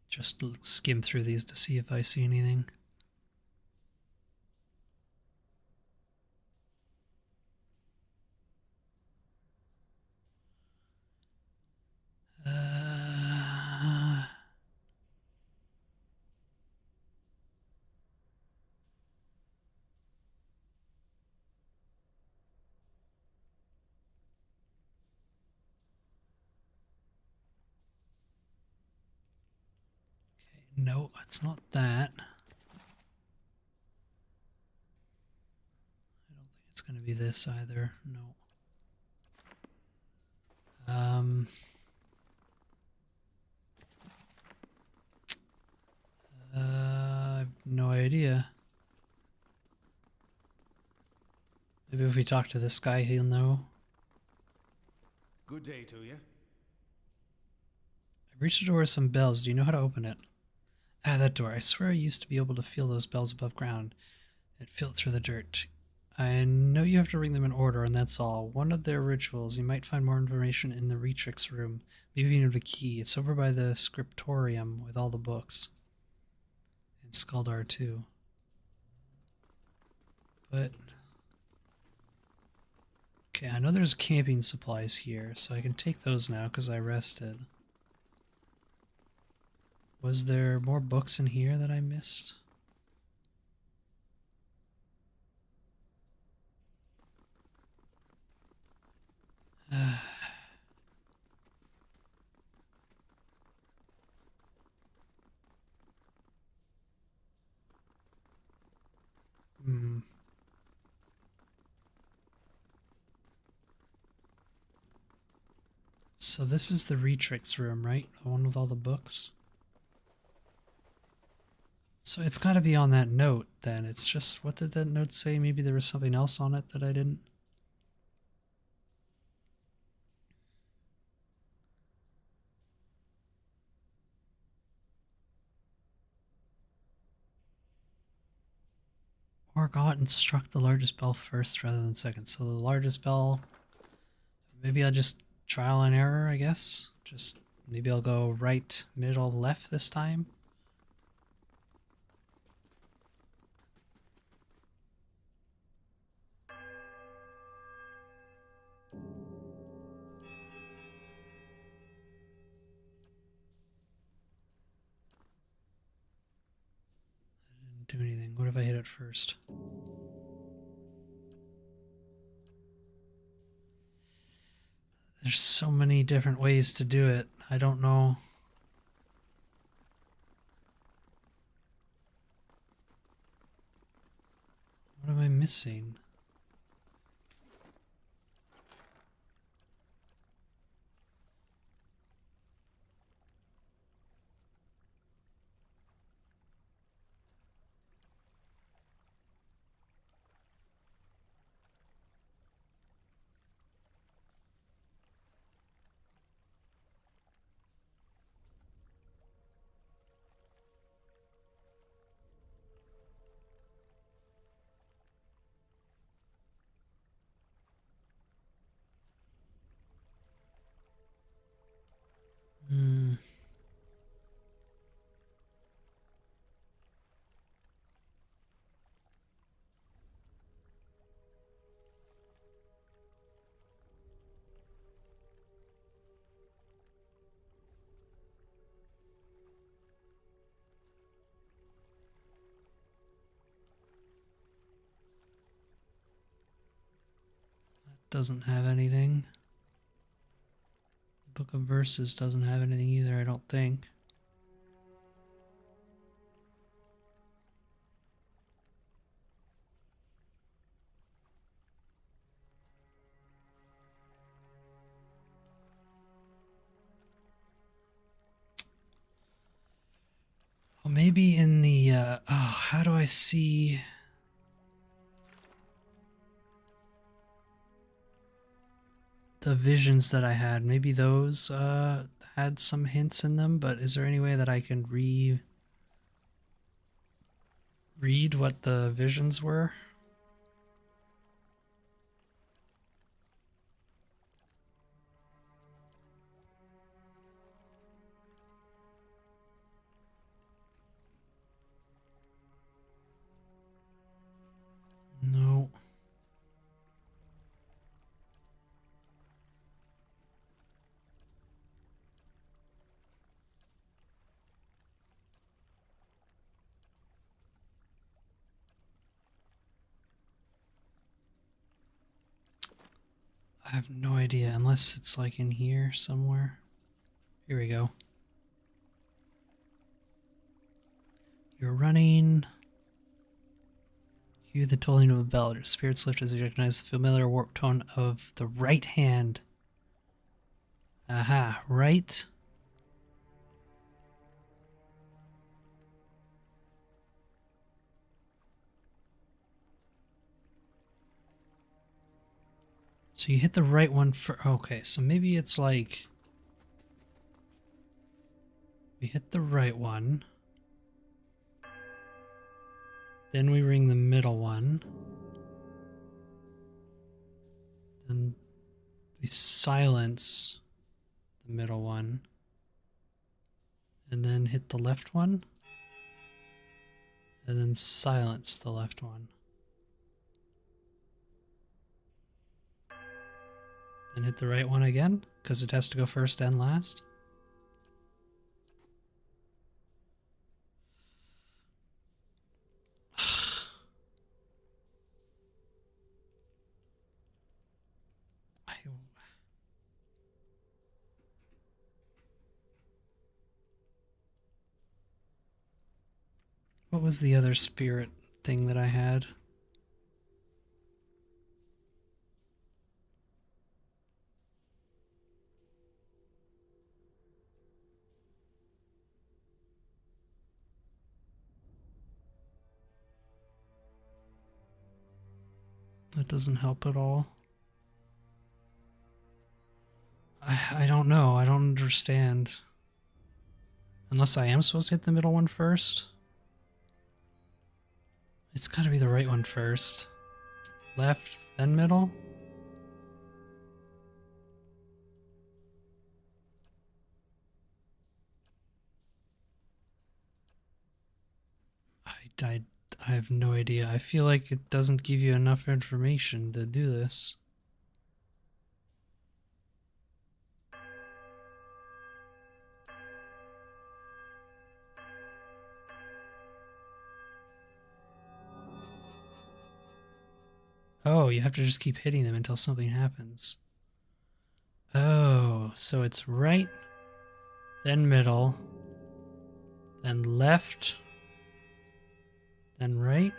Speaker 1: Just skim through these to see if I see anything. No, it's not that. I don't think it's going to be this either. No. I have no idea. Maybe if we talk to this guy, he'll know.
Speaker 9: Good day to you.
Speaker 1: I've reached a door with some bells. Do you know how to open it? Ah, that door. I swear I used to be able to feel those bells above ground. It felt through the dirt. I know you have to ring them in order, and that's all. One of their rituals. You might find more information in the Retrix room. Maybe you know the key. It's over by the scriptorium with all the books. And Skuldar, too. But... okay, I know there's camping supplies here, so I can take those now because I rested. Was there more books in here that I missed? Hmm. So this is the Retrix room, right? The one with all the books? So it's got to be on that note, then. It's just, what did that note say? Maybe there was something else on it that I didn't... Or got and struck the largest bell first rather than second. So the largest bell... maybe I'll just trial and error, I guess? Just, maybe I'll go right, middle, left this time? Didn't do anything. What if I hit it first? There's so many different ways to do it. I don't know. What am I missing? Hmm. That doesn't have anything. Book of Verses doesn't have anything either, I don't think. Well, maybe in the, oh, how do I see... the visions that I had? Maybe those, had some hints in them, but is there any way that I can read what the visions were? No. I have no idea, unless it's like in here somewhere. Here we go. You're running. Hear the tolling of a bell. Your spirits lift as you recognize the familiar warp tone of the right hand. Aha, right. So you hit the right one for... Okay, so maybe it's like... we hit the right one. Then we ring the middle one. Then we silence the middle one. And then hit the left one. And then silence the left one. Then hit the right one again, because it has to go first and last. What was the other spirit thing that I had? That doesn't help at all. I don't know. I don't understand. Unless I am supposed to hit the middle one first. It's gotta be the right one first. Left, then middle? I have no idea. I feel like it doesn't give you enough information to do this. Oh, you have to just keep hitting them until something happens. Oh, so it's right, then middle, then left, then right.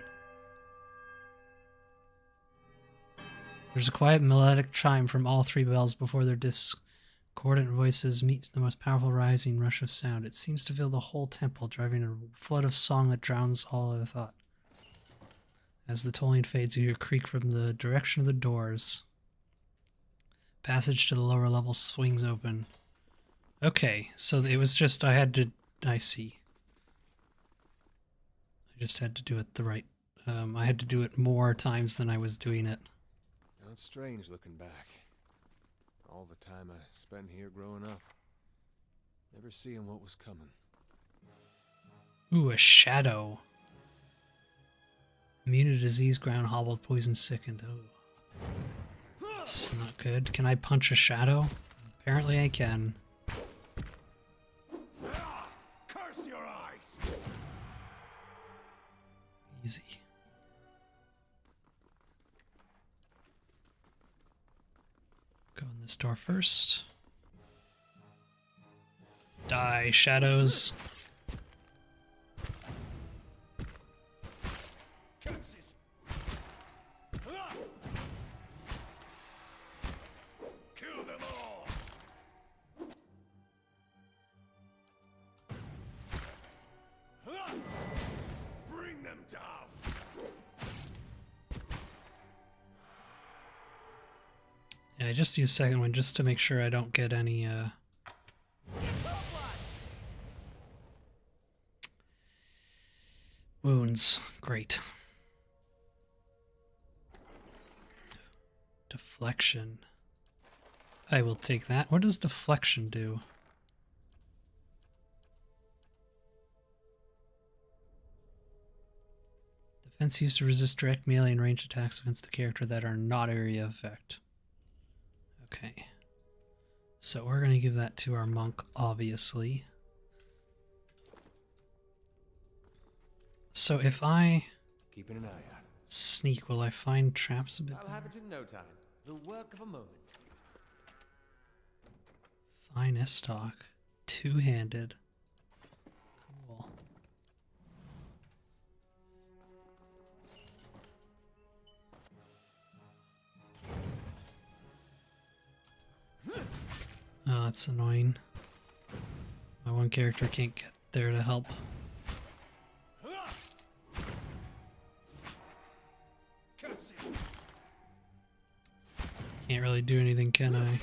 Speaker 1: There's a quiet melodic chime from all three bells before their discordant voices meet the most powerful rising rush of sound. It seems to fill the whole temple, driving a flood of song that drowns all other thought. As the tolling fades, you hear a creak from the direction of the doors. Passage to the lower level swings open. Okay, so it was just I see. I just had to do it the right... I had to do it more times than I was doing it.
Speaker 10: Now it's strange looking back. All the time I spent here growing up. Never seeing what was coming.
Speaker 1: Ooh, a shadow. Immune to disease, ground hobbled, poison sickened. Oh. That's not good. Can I punch a shadow? Apparently I can.
Speaker 4: Curse your eyes!
Speaker 1: Easy. Go in this door first. Die, shadows.
Speaker 4: Kill them all! Bring them down!
Speaker 1: Yeah, I just use second one just to make sure I don't get any wounds. Great. Deflection. I will take that. What does deflection do? Defense used to resist direct melee and range attacks against the character that are not area effect. Okay. So we're going to give that to our monk, obviously. So if I
Speaker 10: Keeping an eye out.
Speaker 1: sneak, will I find traps a bit
Speaker 10: I'll
Speaker 1: better?
Speaker 10: have it in no time. The work of a moment.
Speaker 1: Fine Estoc. Two-handed. Cool. Oh, that's annoying. My one character can't get there to help. Can't really do anything, can I?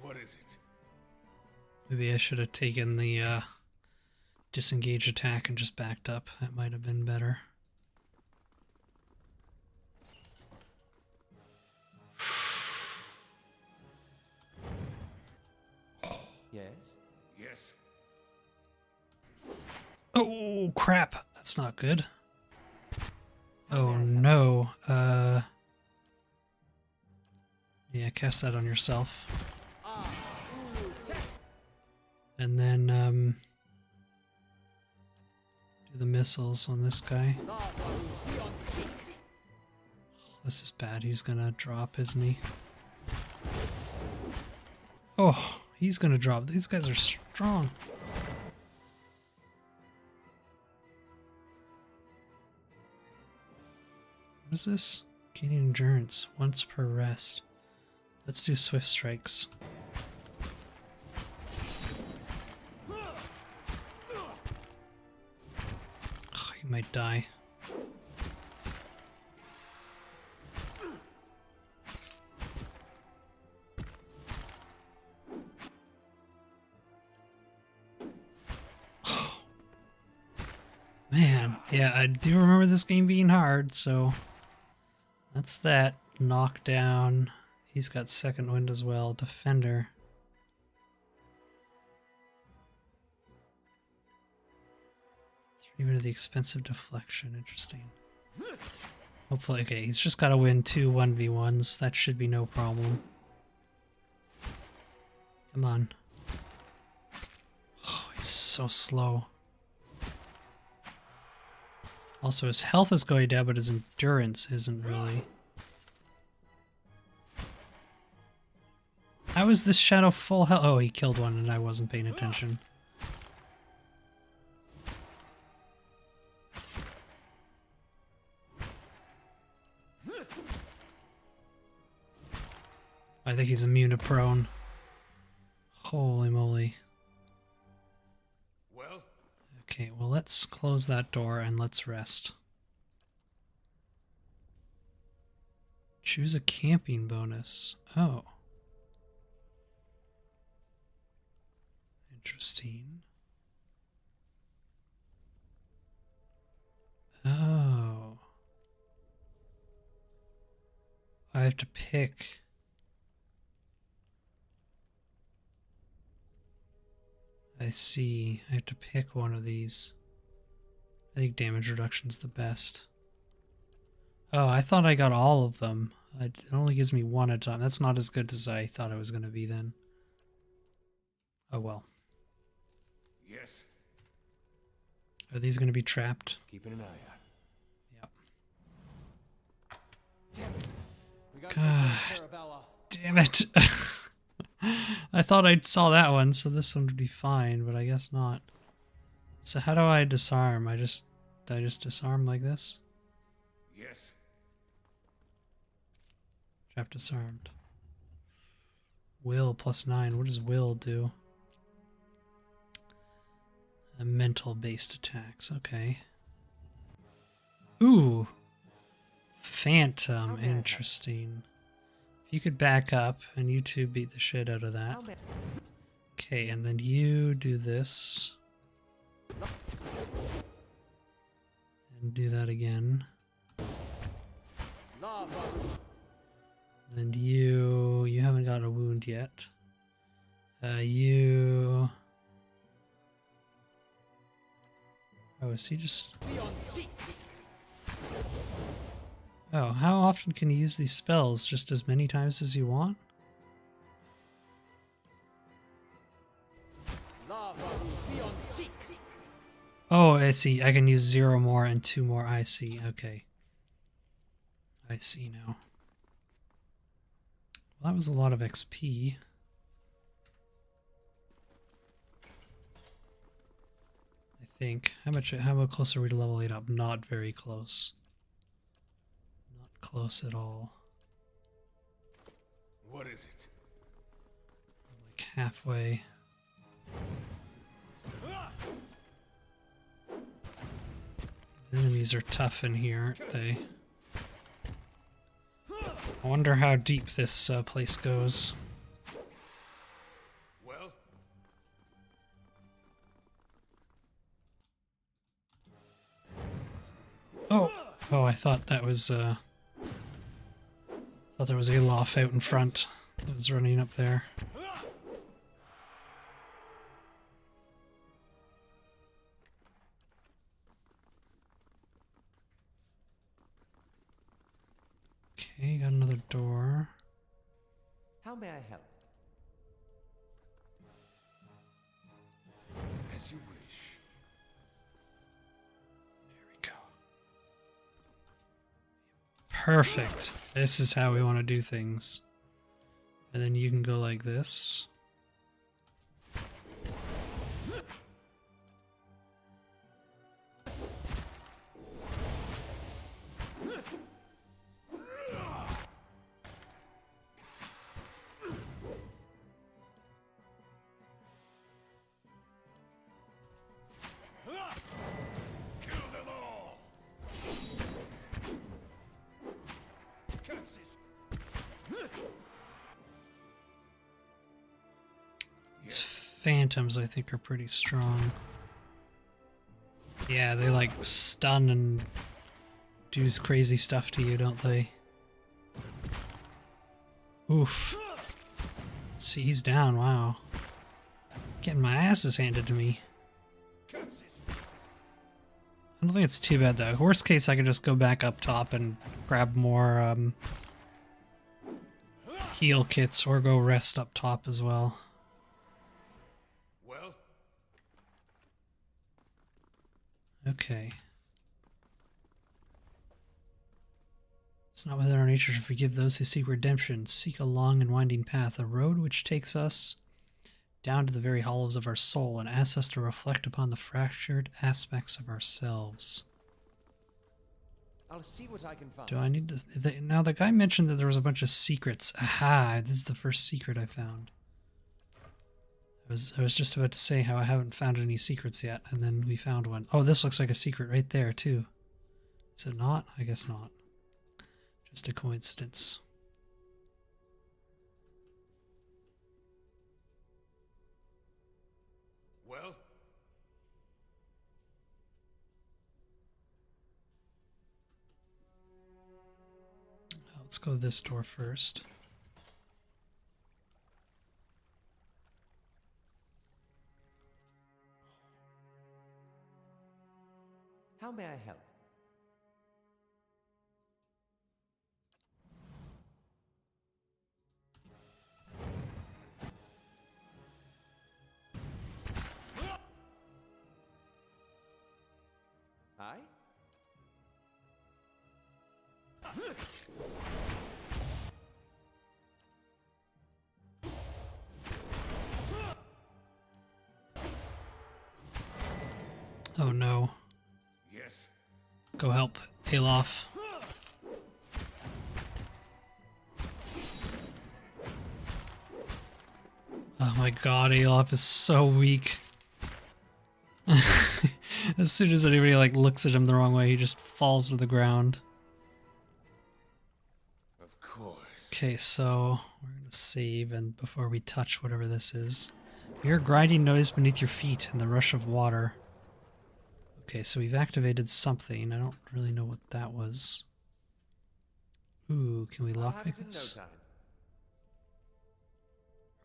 Speaker 4: What is it?
Speaker 1: Maybe I should have taken the disengage attack and just backed up. That might have been better.
Speaker 10: Yes?
Speaker 4: Yes.
Speaker 1: Oh, crap. That's not good. Oh, no. Yeah, cast that on yourself. And then, do the missiles on this guy. This is bad. He's gonna drop, isn't he? Oh, he's gonna drop. These guys are strong. What is this? Gaining endurance once per rest. Let's do swift strikes. Oh, he might die. Man, yeah, I do remember this game being hard, so that's that. Knockdown. He's got second wind as well. Defender. Even the expensive deflection. Interesting. Hopefully, okay, he's just got to win 2 1v1s. That should be no problem. Come on. Oh, he's so slow. Also, his health is going down, but his endurance isn't really. How is this shadow full health? Oh, he killed one and I wasn't paying attention. I think he's immune to prone. Holy moly.
Speaker 4: Well?
Speaker 1: Okay, well let's close that door and let's rest. Choose a camping bonus. Oh. Interesting. Oh. I have to pick. I see. I have to pick one of these. I think damage reduction's the best. Oh, I thought I got all of them. It only gives me one at a time. That's not as good as I thought it was going to be then. Oh well.
Speaker 4: Yes.
Speaker 1: Are these going to be trapped?
Speaker 9: Keeping an eye out.
Speaker 1: Yep.
Speaker 9: We got
Speaker 1: God,
Speaker 9: to take better care of Vala.
Speaker 1: damn it. I thought I saw that one, so this one would be fine, but I guess not. So how do I disarm? Do I just disarm like this?
Speaker 4: Yes.
Speaker 1: Trap disarmed. Will +9. What does will do? Mental based attacks. Okay. Ooh. Phantom. Interesting. If you could back up and you two beat the shit out of that. Okay, and then you do this. And do that again. And you haven't got a wound yet. You... Oh, is he just... Oh, how often can you use these spells? Just as many times as you want? Oh, I see. I can use 0 more and 2 more. I see. Okay. I see now. Well, that was a lot of XP. I think. How close are we to level 8 up? Not very close. Not close at all.
Speaker 4: What is it?
Speaker 1: Like halfway. These enemies are tough in here, aren't they? I wonder how deep this place goes.
Speaker 4: Well?
Speaker 1: Oh! Oh, I thought that was, thought there was Alof out in front that was running up there. Okay, got another door.
Speaker 10: How may I help?
Speaker 4: As you wish.
Speaker 1: There we go. Perfect. This is how we want to do things. And then you can go like this. These phantoms, I think, are pretty strong. Yeah, they like stun and do crazy stuff to you, don't they? Oof. See, he's down, wow. Getting my asses handed to me. I don't think it's too bad though. Worst case, I could just go back up top and grab more heal kits or go rest up top as well.
Speaker 4: Well?
Speaker 1: Okay. It's not within our nature to forgive those who seek redemption. Seek a long and winding path, a road which takes us down to the very hollows of our soul and asks us to reflect upon the fractured aspects of ourselves.
Speaker 10: I'll see what I can find.
Speaker 1: Do I need to... Now, the guy mentioned that there was a bunch of secrets. Aha! This is the first secret I found. I was just about to say how I haven't found any secrets yet, and then we found one. Oh, this looks like a secret right there, too. Is it not? I guess not. Just a coincidence.
Speaker 4: Well?
Speaker 1: Let's go this door first.
Speaker 10: How may I help?
Speaker 1: Oh no.
Speaker 4: Yes.
Speaker 1: Go help Alof. Oh my god, Alof is so weak. As soon as anybody like looks at him the wrong way, he just falls to the ground.
Speaker 4: Of course.
Speaker 1: Okay, so we're gonna save, and before we touch whatever this is, you hear a grinding noise beneath your feet and the rush of water. Okay, so we've activated something. I don't really know what that was. Ooh, can we lockpick this?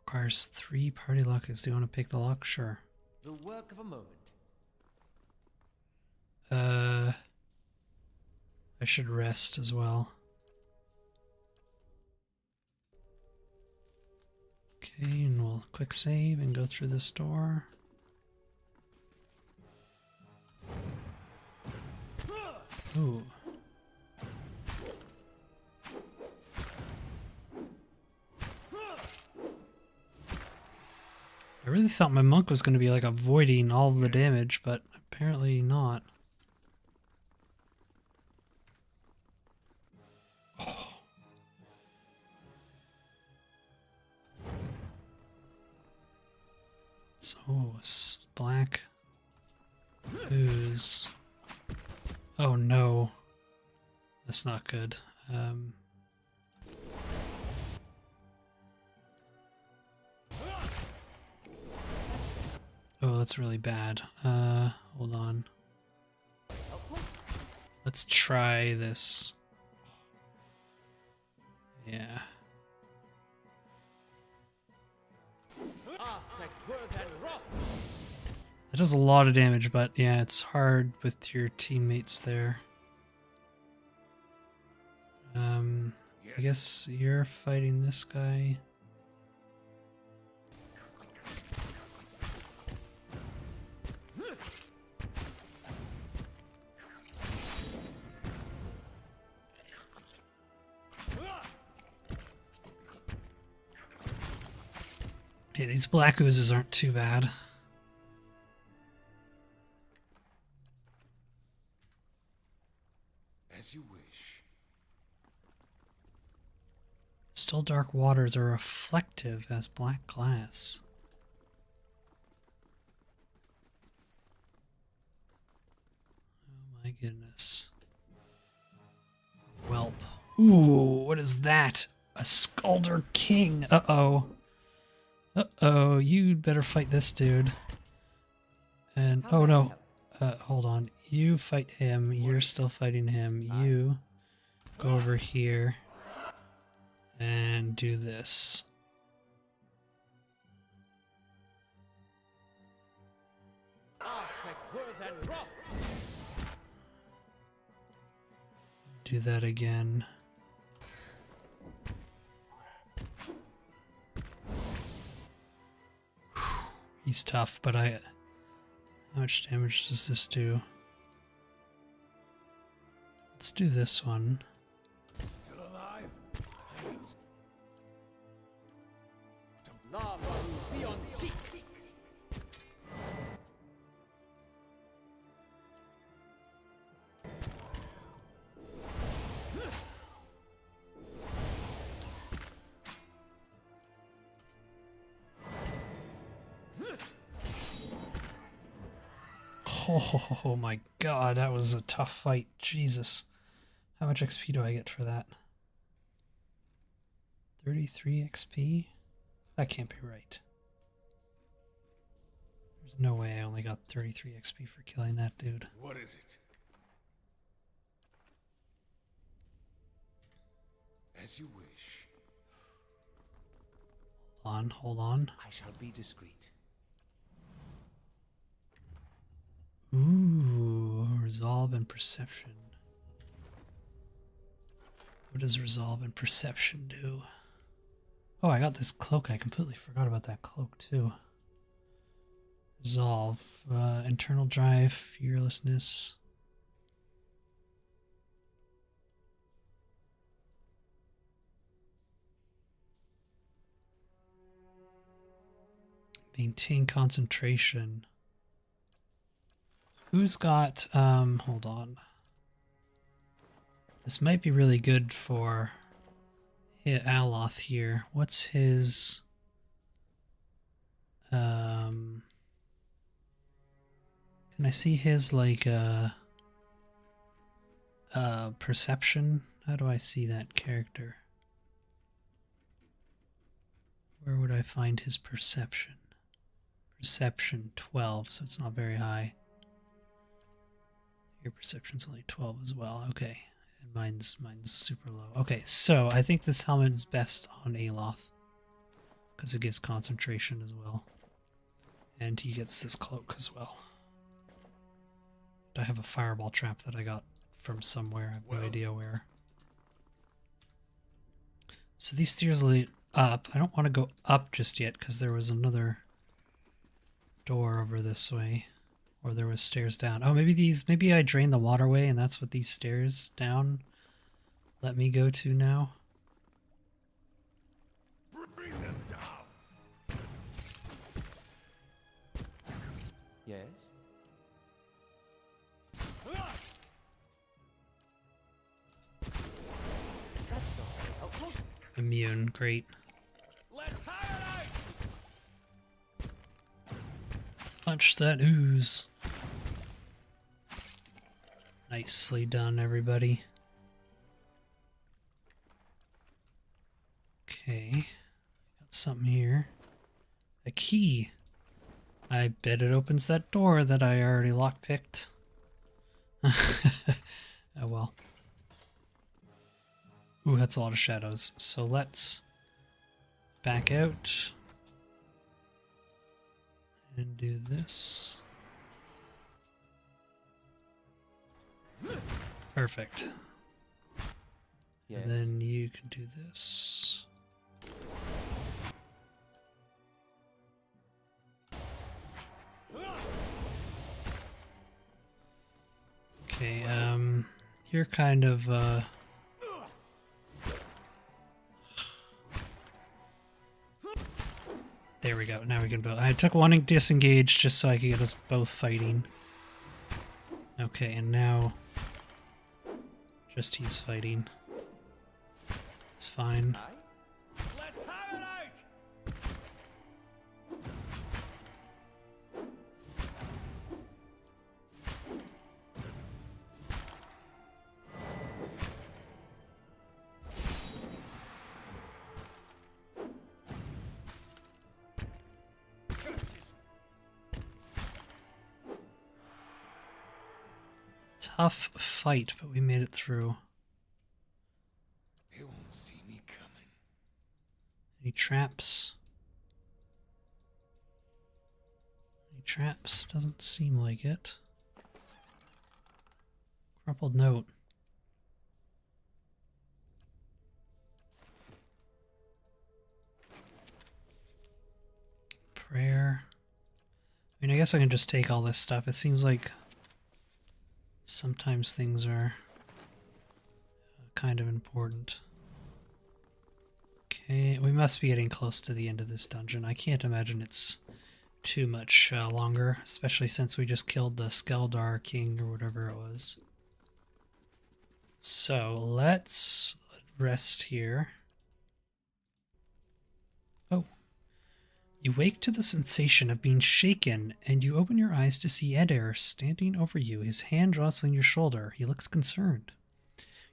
Speaker 1: Requires 3 party lockpicks. Do you want to pick the lock? Sure.
Speaker 10: The work of a moment.
Speaker 1: I should rest as well. Okay, and we'll quick save and go through this door. Ooh. I really thought my monk was going to be like avoiding all the damage, but apparently not. So, black ooze. Oh no. That's not good. Oh, that's really bad. Hold on. Let's try this. Yeah. That does a lot of damage, but yeah, it's hard with your teammates there. I guess you're fighting this guy. Yeah, these black oozes aren't too bad.
Speaker 4: As you wish.
Speaker 1: Still dark waters are reflective as black glass. Oh my goodness. Whelp. Ooh, what is that? A Skulder King. Uh-oh. Uh-oh, you better fight this dude. And, oh no. Hold on. You fight him. You're still fighting him. You go over here and do this. Do that again. He's tough, but how much damage does this do? Let's do this one.
Speaker 4: Still alive?
Speaker 10: Lava beyond sea.
Speaker 1: Oh my god, that was a tough fight. Jesus. How much XP do I get for that? 33 XP? That can't be right. There's no way I only got 33 XP for killing that dude.
Speaker 4: What is it? As you wish.
Speaker 1: Hold on.
Speaker 10: I shall be discreet.
Speaker 1: Ooh, resolve and perception. What does resolve and perception do? Oh, I got this cloak. I completely forgot about that cloak too. Resolve, internal drive, fearlessness. Maintain concentration. Who's got, hold on. This might be really good for Aloth here. What's his, can I see his, like, perception? How do I see that character? Where would I find his perception? Perception 12, so it's not very high. Your perception's only 12 as well. Okay. And mine's super low. Okay, so I think this helmet is best on Aloth because it gives concentration as well. And he gets this cloak as well. I have a fireball trap that I got from somewhere. I have no idea where. So these stairs lead up. I don't want to go up just yet because there was another door over this way. Or there was stairs down. Oh, maybe I drained the waterway and that's what these stairs down let me go to now.
Speaker 4: Bring them down.
Speaker 10: Yes?
Speaker 1: Immune, great.
Speaker 4: Let's highlight.
Speaker 1: Punch that ooze. Nicely done, everybody. Okay. Got something here. A key. I bet it opens that door that I already lockpicked. Oh well. Ooh, that's a lot of shadows. So let's back out and do this. Perfect.
Speaker 10: Yes.
Speaker 1: And then you can do this. Okay, you're kind of, there we go, now we can build. I took one disengage just so I could get us both fighting. Okay, and now just he's fighting. It's fine.
Speaker 4: Let's highlight.
Speaker 1: Tough fight, but we made it through.
Speaker 4: They won't see me coming.
Speaker 1: Any traps? Any traps? Doesn't seem like it. Crumpled note. Prayer. I mean, I guess I can just take all this stuff. It seems like sometimes things are kind of important. Okay, we must be getting close to the end of this dungeon. I can't imagine it's too much longer, especially since we just killed the Skeldar King or whatever it was. So let's rest here. Oh. You wake to the sensation of being shaken, and you open your eyes to see Eder standing over you, his hand jostling your shoulder. He looks concerned.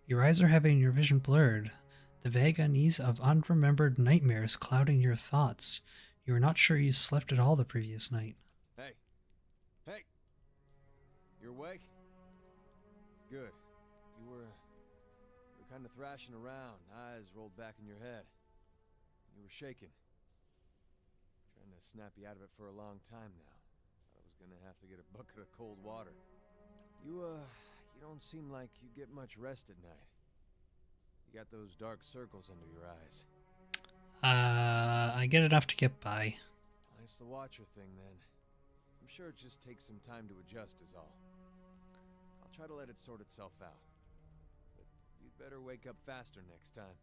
Speaker 1: Your eyes are heavy and your vision blurred, the vague unease of unremembered nightmares clouding your thoughts. You are not sure you slept at all the previous night.
Speaker 10: Hey. Hey. You're awake? Good. You were kind of thrashing around, eyes rolled back in your head. You were shaking. Trying to snap you out of it for a long time now. Thought I was gonna have to get a bucket of cold water. You don't seem like you get much rest at night. You got those dark circles under your eyes.
Speaker 1: I get enough to get by.
Speaker 10: Well, it's the Watcher thing, then. I'm sure it just takes some time to adjust is all. I'll try to let it sort itself out. But you'd better wake up faster next time.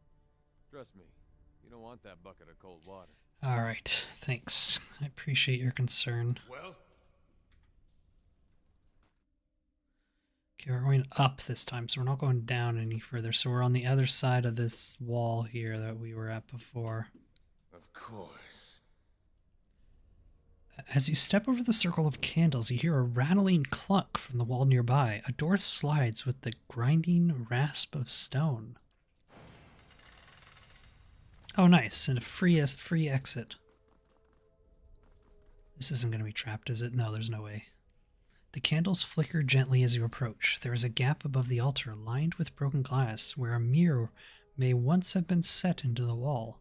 Speaker 10: Trust me, you don't want that bucket of cold water.
Speaker 1: Alright, thanks. I appreciate your concern.
Speaker 4: Well?
Speaker 1: Okay, we're going up this time, so we're not going down any further. So we're on the other side of this wall here that we were at before.
Speaker 4: Of course.
Speaker 1: As you step over the circle of candles, you hear a rattling clunk from the wall nearby. A door slides with the grinding rasp of stone. Oh, nice. And a free exit. This isn't going to be trapped, is it? No, there's no way. The candles flicker gently as you approach. There is a gap above the altar, lined with broken glass, where a mirror may once have been set into the wall.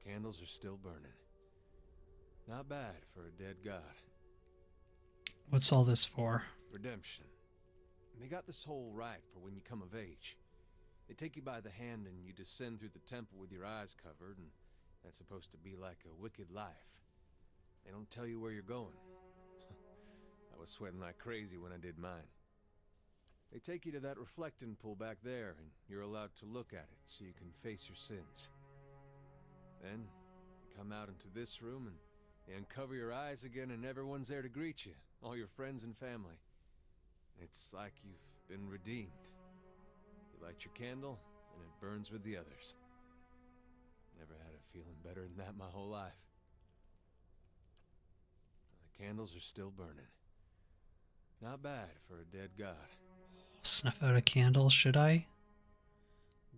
Speaker 10: The candles are still burning. Not bad for a dead god.
Speaker 1: What's all this for?
Speaker 10: Redemption. They got this whole rite for when you come of age. They take you by the hand and you descend through the temple with your eyes covered, and that's supposed to be like a wicked life. They don't tell you where you're going. I was sweating like crazy when I did mine. They take you to that reflecting pool back there, and you're allowed to look at it so you can face your sins. Then, you come out into this room and you uncover your eyes again, and everyone's there to greet you, all your friends and family. It's like you've been redeemed. You light your candle, and it burns with the others. Never had a feeling better than that my whole life. The candles are still burning. Not bad for a dead god.
Speaker 1: Snuff out a candle, should I?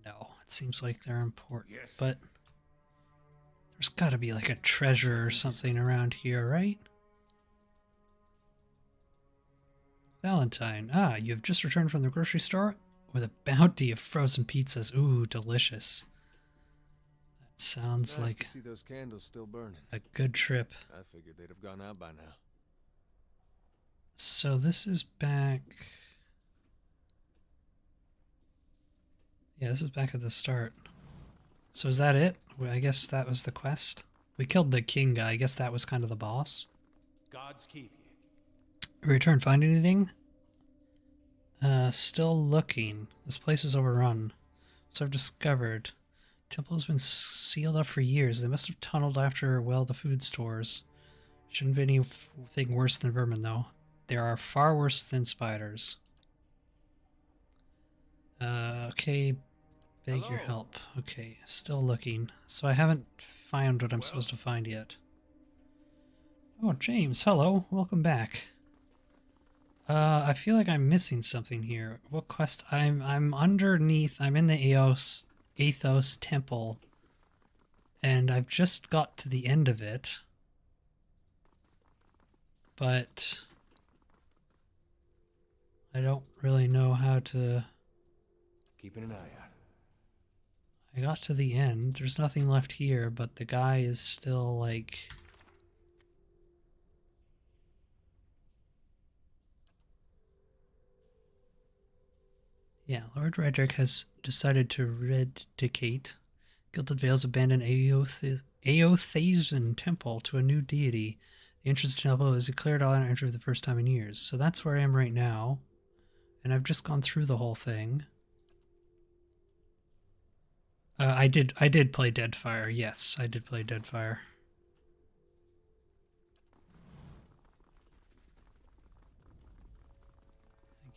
Speaker 1: No, it seems like they're important.
Speaker 4: Yes.
Speaker 1: But there's got to be like a treasure or something around here, right? Valentine. Ah, you have just returned from the grocery store with a bounty of frozen pizzas. Ooh, delicious. That sounds
Speaker 10: Nice
Speaker 1: like
Speaker 10: to see those candles still burning.
Speaker 1: a good trip.
Speaker 10: I figured they'd have gone out by now.
Speaker 1: So this is back... Yeah, this is back at the start. So is that it? Well, I guess that was the quest. We killed the king guy. I guess that was kind of the boss.
Speaker 9: Gods keep you.
Speaker 1: Return, find anything? Still looking. This place is overrun. So I've discovered. Temple has been sealed up for years. They must have tunneled after, well, the food stores. Shouldn't be anything worse than vermin, though. There are far worse than spiders. Okay. Beg your help. Okay, still looking. So I haven't found what I'm supposed to find yet. Oh, James, hello. Welcome back. I feel like I'm missing something here. What quest? I'm underneath. I'm in the Athos temple. And I've just got to the end of it. But I don't really know how to...
Speaker 10: Keeping an eye out.
Speaker 1: I got to the end. There's nothing left here, but the guy is still like... Yeah, Lord Redrick has decided to rededicate Gilded Vale's abandoned Aothasian temple to a new deity. The entrance to the temple is declared on entry for the first time in years. So that's where I am right now. And I've just gone through the whole thing. I did play Deadfire. Yes, I did play Deadfire.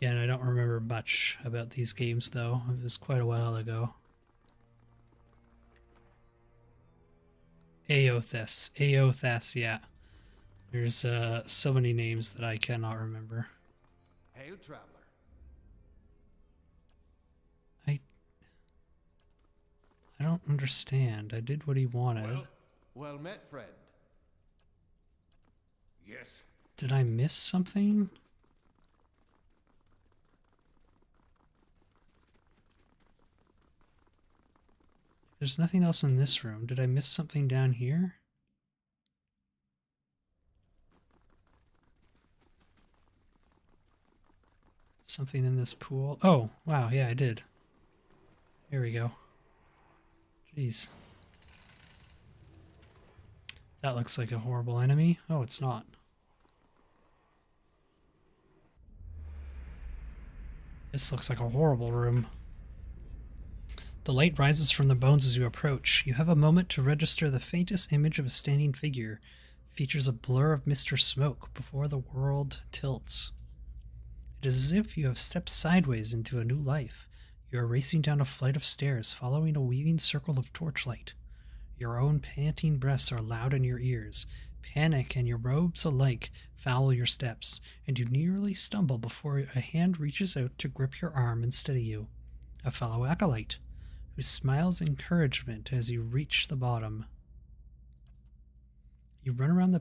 Speaker 1: Again, I don't remember much about these games, though. It was quite a while ago. Aothas, yeah. There's so many names that I cannot remember.
Speaker 9: Hail, traveler.
Speaker 1: I don't understand. I did what he wanted.
Speaker 9: Well met, friend.
Speaker 4: Yes.
Speaker 1: Did I miss something? There's nothing else in this room. Did I miss something down here? Something in this pool? Oh, wow, yeah, I did. Here we go. Jeez. That looks like a horrible enemy. Oh, it's not. This looks like a horrible room. The light rises from the bones as you approach. You have a moment to register the faintest image of a standing figure. It features a blur of mist or smoke before the world tilts. It is as if you have stepped sideways into a new life. You are racing down a flight of stairs, following a weaving circle of torchlight. Your own panting breaths are loud in your ears. Panic and your robes alike foul your steps, and you nearly stumble before a hand reaches out to grip your arm and steady you. A fellow acolyte, who smiles encouragement as you reach the bottom. You run around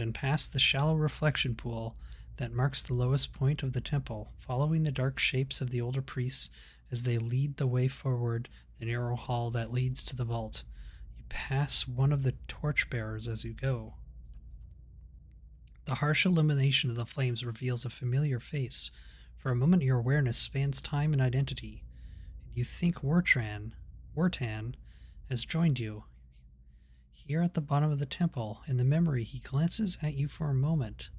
Speaker 1: and past the shallow reflection pool that marks the lowest point of the temple, following the dark shapes of the older priests as they lead the way forward the narrow hall that leads to the vault. You pass one of the torchbearers as you go. The harsh illumination of the flames reveals a familiar face. For a moment your awareness spans time and identity. You think Wartan has joined you. Here at the bottom of the temple, in the memory, he glances at you for a moment,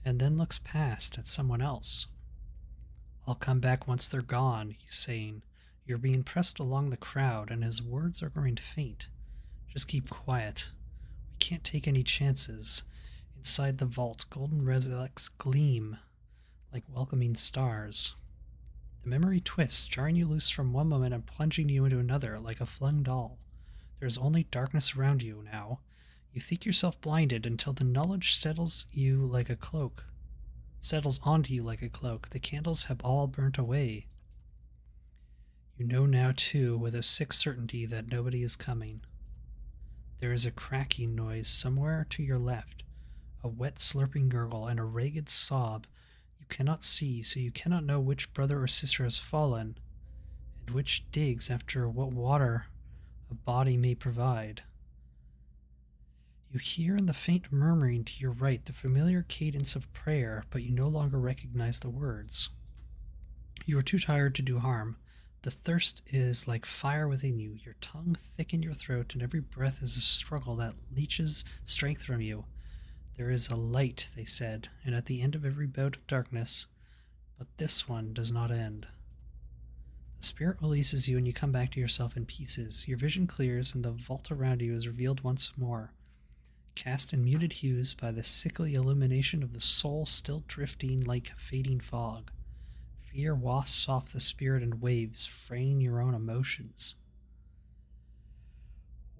Speaker 1: and then looks past at someone else. I'll come back once they're gone, he's saying. You're being pressed along the crowd, and his words are growing faint. Just keep quiet. We can't take any chances. Inside the vault, golden relicks gleam like welcoming stars. The memory twists, jarring you loose from one moment and plunging you into another like a flung doll. There is only darkness around you now. You think yourself blinded until the knowledge settles onto you like a cloak. The candles have all burnt away. You know now, too, with a sick certainty that nobody is coming. There is a cracking noise somewhere to your left, a wet slurping gurgle, and a ragged sob. You cannot see, so you cannot know which brother or sister has fallen, and which digs after what water a body may provide. You hear in the faint murmuring to your right the familiar cadence of prayer, but you no longer recognize the words. You are too tired to do harm. The thirst is like fire within you, your tongue thick in your throat, and every breath is a struggle that leeches strength from you. There is a light, they said, and at the end of every bout of darkness, but this one does not end. The spirit releases you and you come back to yourself in pieces. Your vision clears and the vault around you is revealed once more, cast in muted hues by the sickly illumination of the soul still drifting like fading fog. Fear wafts off the spirit in waves, fraying your own emotions.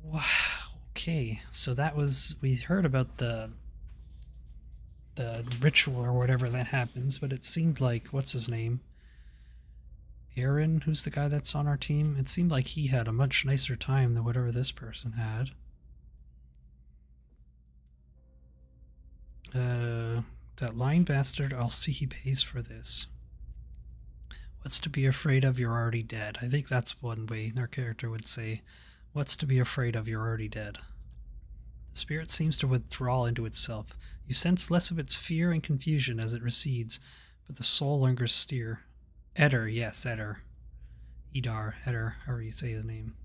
Speaker 1: Wow, okay, so we heard about the ritual or whatever that happens, but it seemed like, what's his name? Aaron, who's the guy that's on our team? It seemed like he had a much nicer time than whatever this person had. That lying bastard, I'll see he pays for this. What's to be afraid of? You're already dead. I think that's one way our character would say, what's to be afraid of? You're already dead. The spirit seems to withdraw into itself. You sense less of its fear and confusion as it recedes, but the soul lingers steer. Eder, yes, Eder. Eder, however you say his name.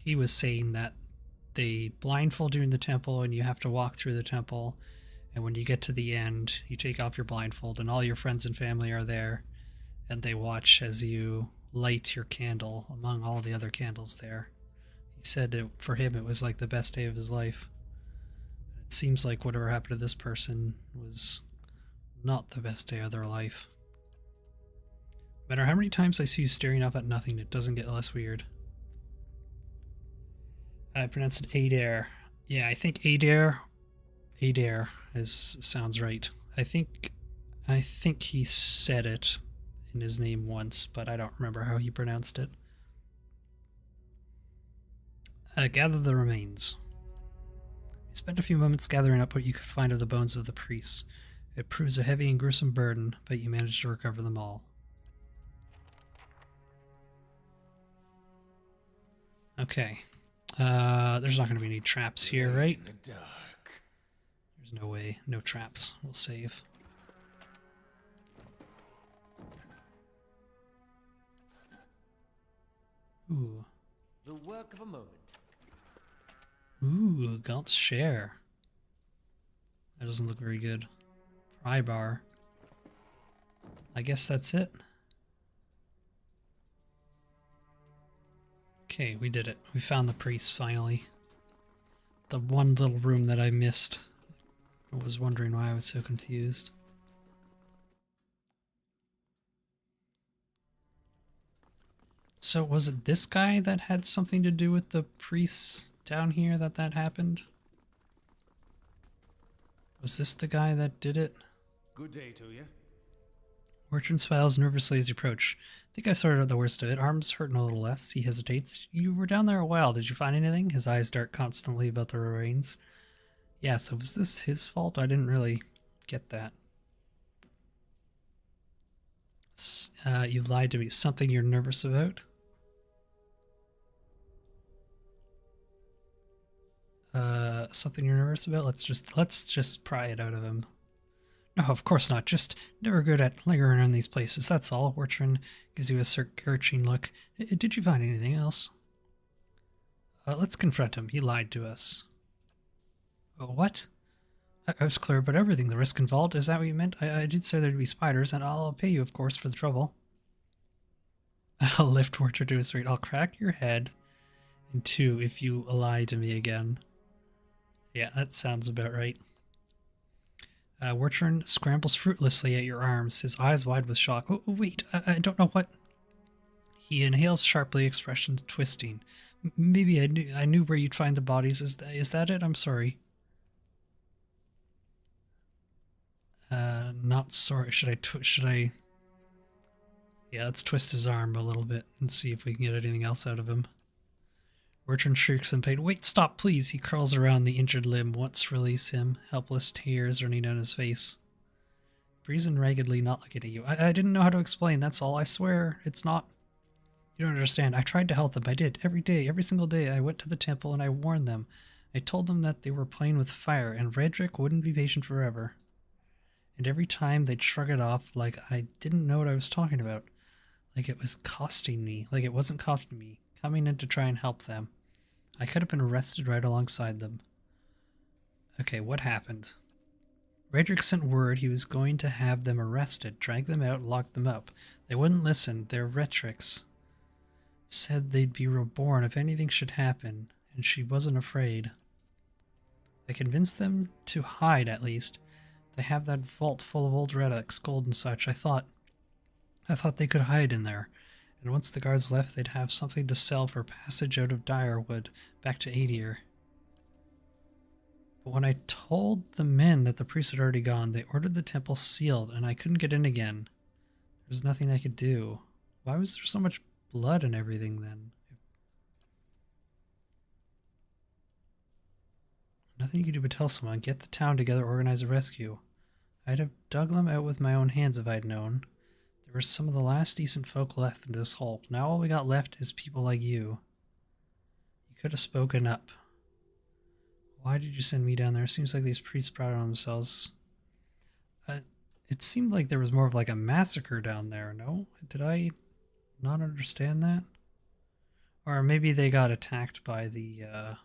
Speaker 1: He was saying that they blindfold you in the temple and you have to walk through the temple, and when you get to the end, you take off your blindfold and all your friends and family are there, and they watch as you light your candle among all the other candles there. He said for him it was like the best day of his life. It seems like whatever happened to this person was not the best day of their life. No matter how many times I see you staring up at nothing, it doesn't get less weird. I pronounced it Adair. Yeah, I think Adair sounds right. I think he said it in his name once, but I don't remember how he pronounced it. Gather the remains. You spent a few moments gathering up what you could find of the bones of the priests. It proves a heavy and gruesome burden, but you managed to recover them all. Okay. There's not going to be any traps here, right? There's no way. No traps. We'll save. Ooh.
Speaker 10: The work of a moment.
Speaker 1: Ooh, Galt's share. That doesn't look very good. Pry bar. I guess that's it. Okay, we did it. We found the priest finally. The one little room that I missed. I was wondering why I was so confused. So was it this guy that had something to do with the priests down here that happened? Was this the guy that did it?
Speaker 9: Good day to you.
Speaker 1: Orchard smiles nervously as you approach. I think I sorted out the worst of it. Arms hurting a little less. He hesitates. You were down there a while. Did you find anything? His eyes dart constantly about the remains. Yeah, so was this his fault? I didn't really get that. You lied to me. Something you're nervous about? Something you're nervous about? Let's just pry it out of him. No, of course not. Just never good at lingering around these places, that's all. Orchard gives you a searching look. Did you find anything else? Let's confront him. He lied to us. What? I was clear about everything. The risk involved. Is that what you meant? I did say there'd be spiders, and I'll pay you, of course, for the trouble. I'll lift Orchard to his feet. I'll crack your head in two if you lie to me again. Yeah, that sounds about right. Orchard scrambles fruitlessly at your arms, his eyes wide with shock. Oh, wait, I don't know what... He inhales sharply, expression twisting. Maybe I knew where you'd find the bodies. Is that it? I'm sorry. Not sorry. Should I... Yeah, let's twist his arm a little bit and see if we can get anything else out of him. Orchard shrieks in pain. Wait, stop, please. He curls around the injured limb. Once release him. Helpless tears running down his face. Breathing raggedly, not looking at you. I didn't know how to explain, that's all. I swear, it's not... You don't understand. I tried to help them. I did. Every day, every single day. I went to the temple and I warned them. I told them that they were playing with fire and Redrick wouldn't be patient forever. And every time they'd shrug it off like I didn't know what I was talking about. Like it was costing me. Like it wasn't costing me. Coming in to try and help them. I could have been arrested right alongside them. Okay, what happened? Redrick sent word he was going to have them arrested, drag them out, lock them up. They wouldn't listen. Their Redricks said they'd be reborn if anything should happen, and she wasn't afraid. I convinced them to hide, at least. They have that vault full of old relics, gold and such. I thought they could hide in there. And once the guards left, they'd have something to sell for passage out of Direwood back to Adir. But when I told the men that the priest had already gone, they ordered the temple sealed, and I couldn't get in again. There was nothing I could do. Why was there so much blood and everything then? Nothing you could do but tell someone, get the town together, organize a rescue. I'd have dug them out with my own hands if I'd known. There were some of the last decent folk left in this hole. Now all we got left is people like you. You could have spoken up. Why did you send me down there? Seems like these priests brought it on themselves. It seemed like there was more of like a massacre down there, no? Did I not understand that? Or maybe they got attacked by the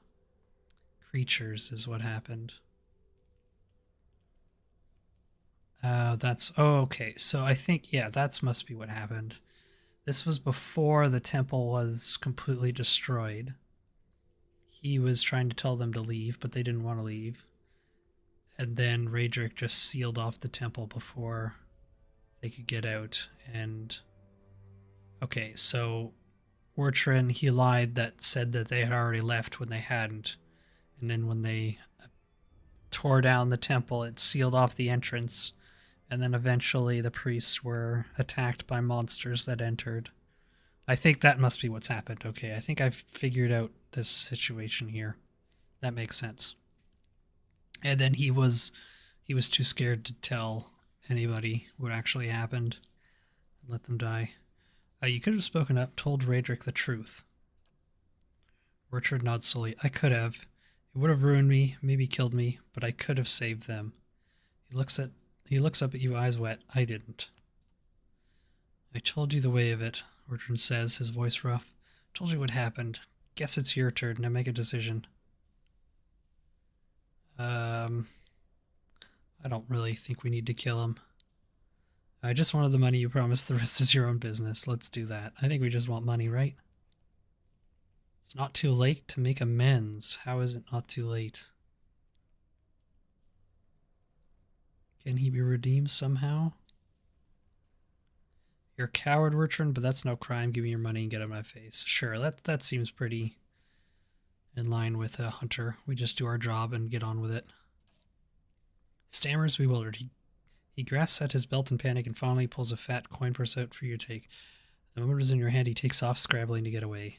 Speaker 1: creatures is what happened. Okay. So I think, yeah, that must be what happened. This was before the temple was completely destroyed. He was trying to tell them to leave, but they didn't want to leave. And then Redrick just sealed off the temple before they could get out. And okay, so Ortrin, he lied that said that they had already left when they hadn't. And then when they tore down the temple, it sealed off the entrance. And then eventually the priests were attacked by monsters that entered. I think that must be what's happened. Okay, I think I've figured out this situation here. That makes sense. And then he was too scared to tell anybody what actually happened and let them die. You could have spoken up, told Redrick the truth. Orchard nods slowly. I could have. It would have ruined me, maybe killed me, but I could have saved them. He looks up at you, eyes wet. I didn't. I told you the way of it, Orchard says, his voice rough. Told you what happened. Guess it's your turn. Now make a decision. I don't really think we need to kill him. I just wanted the money you promised. The rest is your own business. Let's do that. I think we just want money, right? It's not too late to make amends. How is it not too late? Can he be redeemed somehow? You're a coward, Bertrand, but that's no crime. Give me your money and get out of my face. Sure, that seems pretty in line with a hunter. We just do our job and get on with it. Stammers bewildered. He grasps at his belt in panic and finally pulls a fat coin purse out for you to take. The moment is in your hand, he takes off, scrabbling to get away.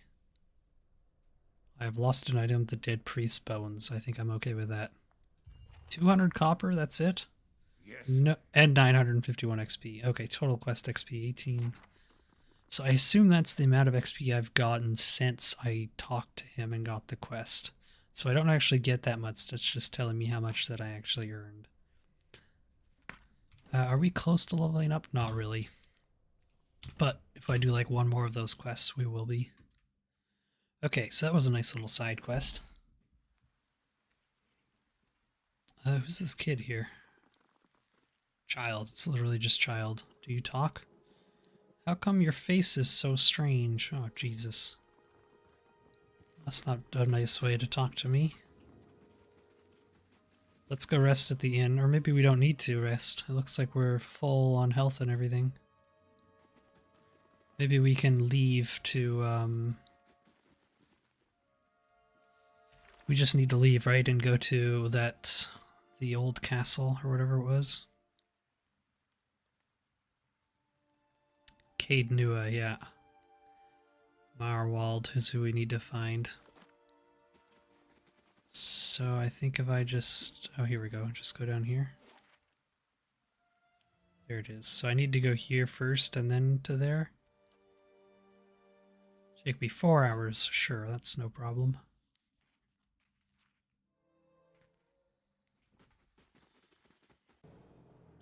Speaker 1: I have lost an item, the dead priest's bones. I think I'm okay with that. 200 copper, that's it?
Speaker 4: Yes.
Speaker 1: No, and 951 XP. Okay, total quest XP 18. So I assume that's the amount of XP I've gotten since I talked to him and got the quest. So I don't actually get that much. That's just telling me how much that I actually earned. Are we close to leveling up? Not really. But if I do like one more of those quests, we will be. Okay, so that was a nice little side quest. Who's this kid here? Child. It's literally just child. Do you talk? How come your face is so strange? Oh, Jesus. That's not a nice way to talk to me. Let's go rest at the inn, or maybe we don't need to rest. It looks like we're full on health and everything. Maybe we can leave to, we just need to leave, right? And go to the old castle, or whatever it was. Cade Nua, yeah. Marwald is who we need to find. So I think if I just... Oh, here we go. Just go down here. There it is. So I need to go here first and then to there. Take me 4 hours. Sure, that's no problem.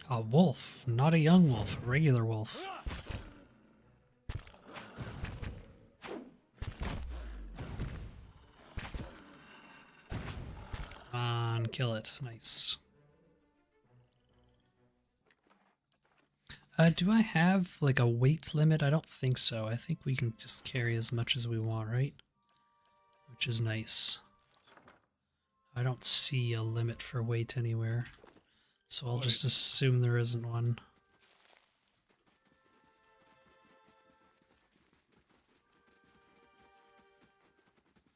Speaker 1: A wolf. Not a young wolf. A regular wolf. Come on, kill it. Nice. Do I have like a weight limit? I don't think so. I think we can just carry as much as we want, right? Which is nice. I don't see a limit for weight anywhere. So I'll just assume there isn't one.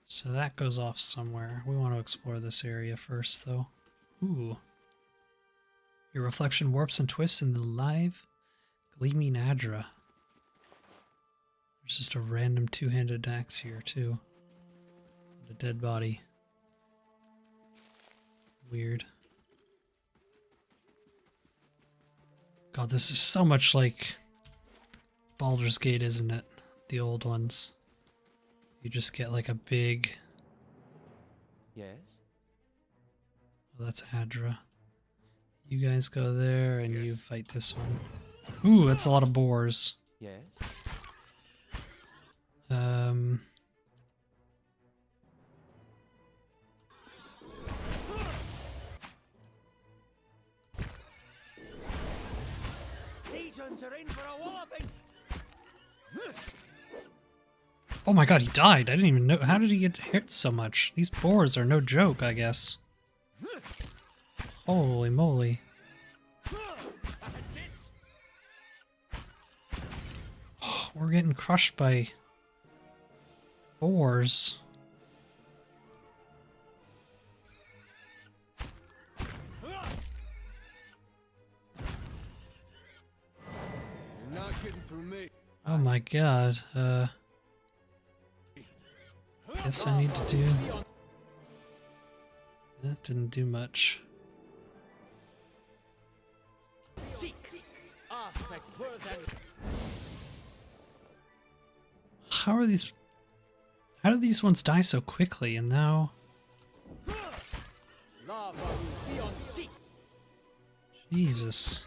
Speaker 1: So that goes off somewhere. We want to explore this area first, though. Ooh. Your reflection warps and twists in the live gleaming Adra. There's just a random two-handed axe here, too. And a dead body. Weird. God, this is so much like Baldur's Gate, isn't it? The old ones. You just get like a big...
Speaker 10: Yes?
Speaker 1: Oh, that's Adra. You guys go there and you fight this one. Ooh, that's a lot of boars.
Speaker 10: Yes?
Speaker 7: These ones are in for a walloping.
Speaker 1: Oh my god, he died. I didn't even know. How did he get hit so much? These boars are no joke, I guess. Holy moly. Oh, we're getting crushed by boars.
Speaker 7: You're not getting through me.
Speaker 1: Oh my god. Guess I need to do... That didn't do much. How are these... How did these ones die so quickly and now... Jesus.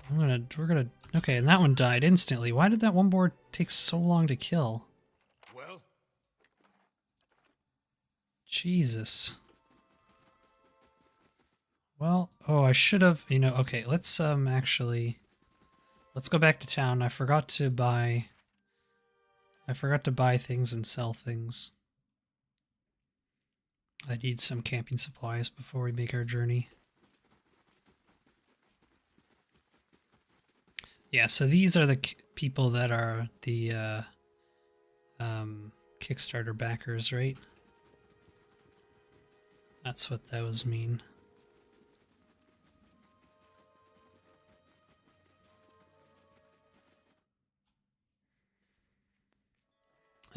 Speaker 1: We're gonna... Okay, and that one died instantly. Why did that one board take so long to kill?
Speaker 4: Well?
Speaker 1: Jesus. Well, oh, I should have, you know, okay, let's actually... Let's go back to town. I forgot to buy I forgot to buy things and sell things. I need some camping supplies before we make our journey. Yeah, so these are the people that are the Kickstarter backers, right? That's what those mean.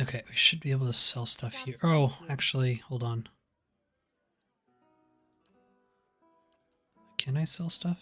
Speaker 1: Okay, we should be able to sell stuff here. Oh, actually, hold on. Can I sell stuff?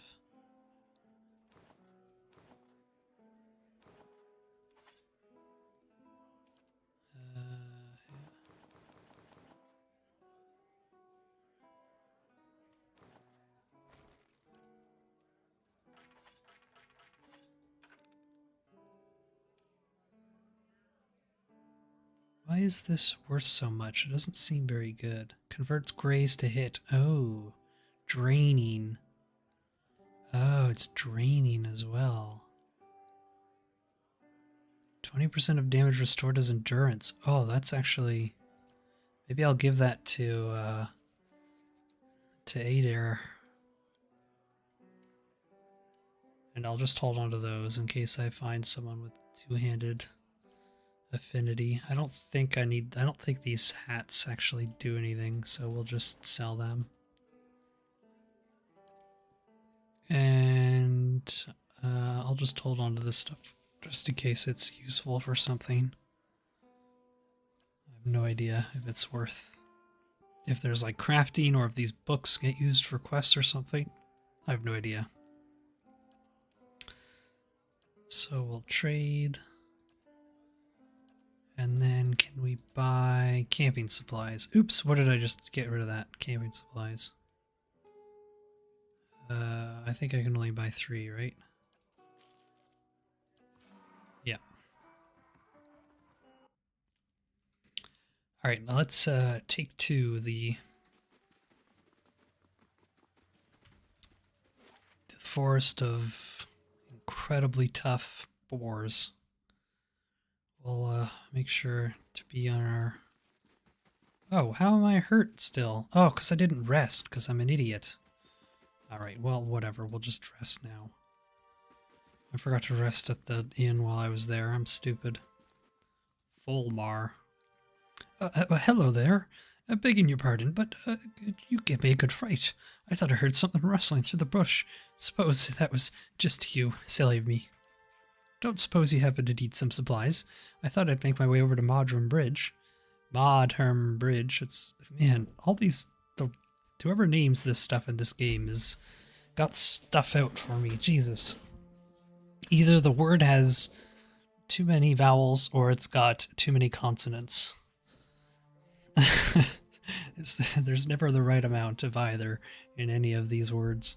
Speaker 1: Why is this worth so much? It doesn't seem very good. Converts graze to hit. Oh, draining. Oh, it's draining as well. 20% of damage restored as endurance. Oh, that's actually... Maybe I'll give that to Adair. And I'll just hold on to those in case I find someone with two-handed affinity. I don't think these hats actually do anything, so we'll just sell them. And I'll just hold on to this stuff just in case it's useful for something. I have no idea if it's worth... If there's like crafting or if these books get used for quests or something. I have no idea. So we'll trade. And then can we buy camping supplies? Oops, what did I just get rid of that? Camping supplies. I think I can only buy 3, right? Yeah. Alright, now let's take to the forest of incredibly tough boars. We'll make sure to be on our... Oh, how am I hurt still? Oh, because I didn't rest, because I'm an idiot. Alright, well, whatever. We'll just rest now. I forgot to rest at the inn while I was there. I'm stupid. Volmar. Hello there. Begging your pardon, but you gave me a good fright. I thought I heard something rustling through the bush. Suppose that was just you. Silly of me. Don't suppose you happen to need some supplies? I thought I'd make my way over to Modrum Bridge. Modrum Bridge. It's... Man, all these... Whoever names this stuff in this game has got stuff out for me. Jesus. Either the word has too many vowels or it's got too many consonants. There's never the right amount of either in any of these words.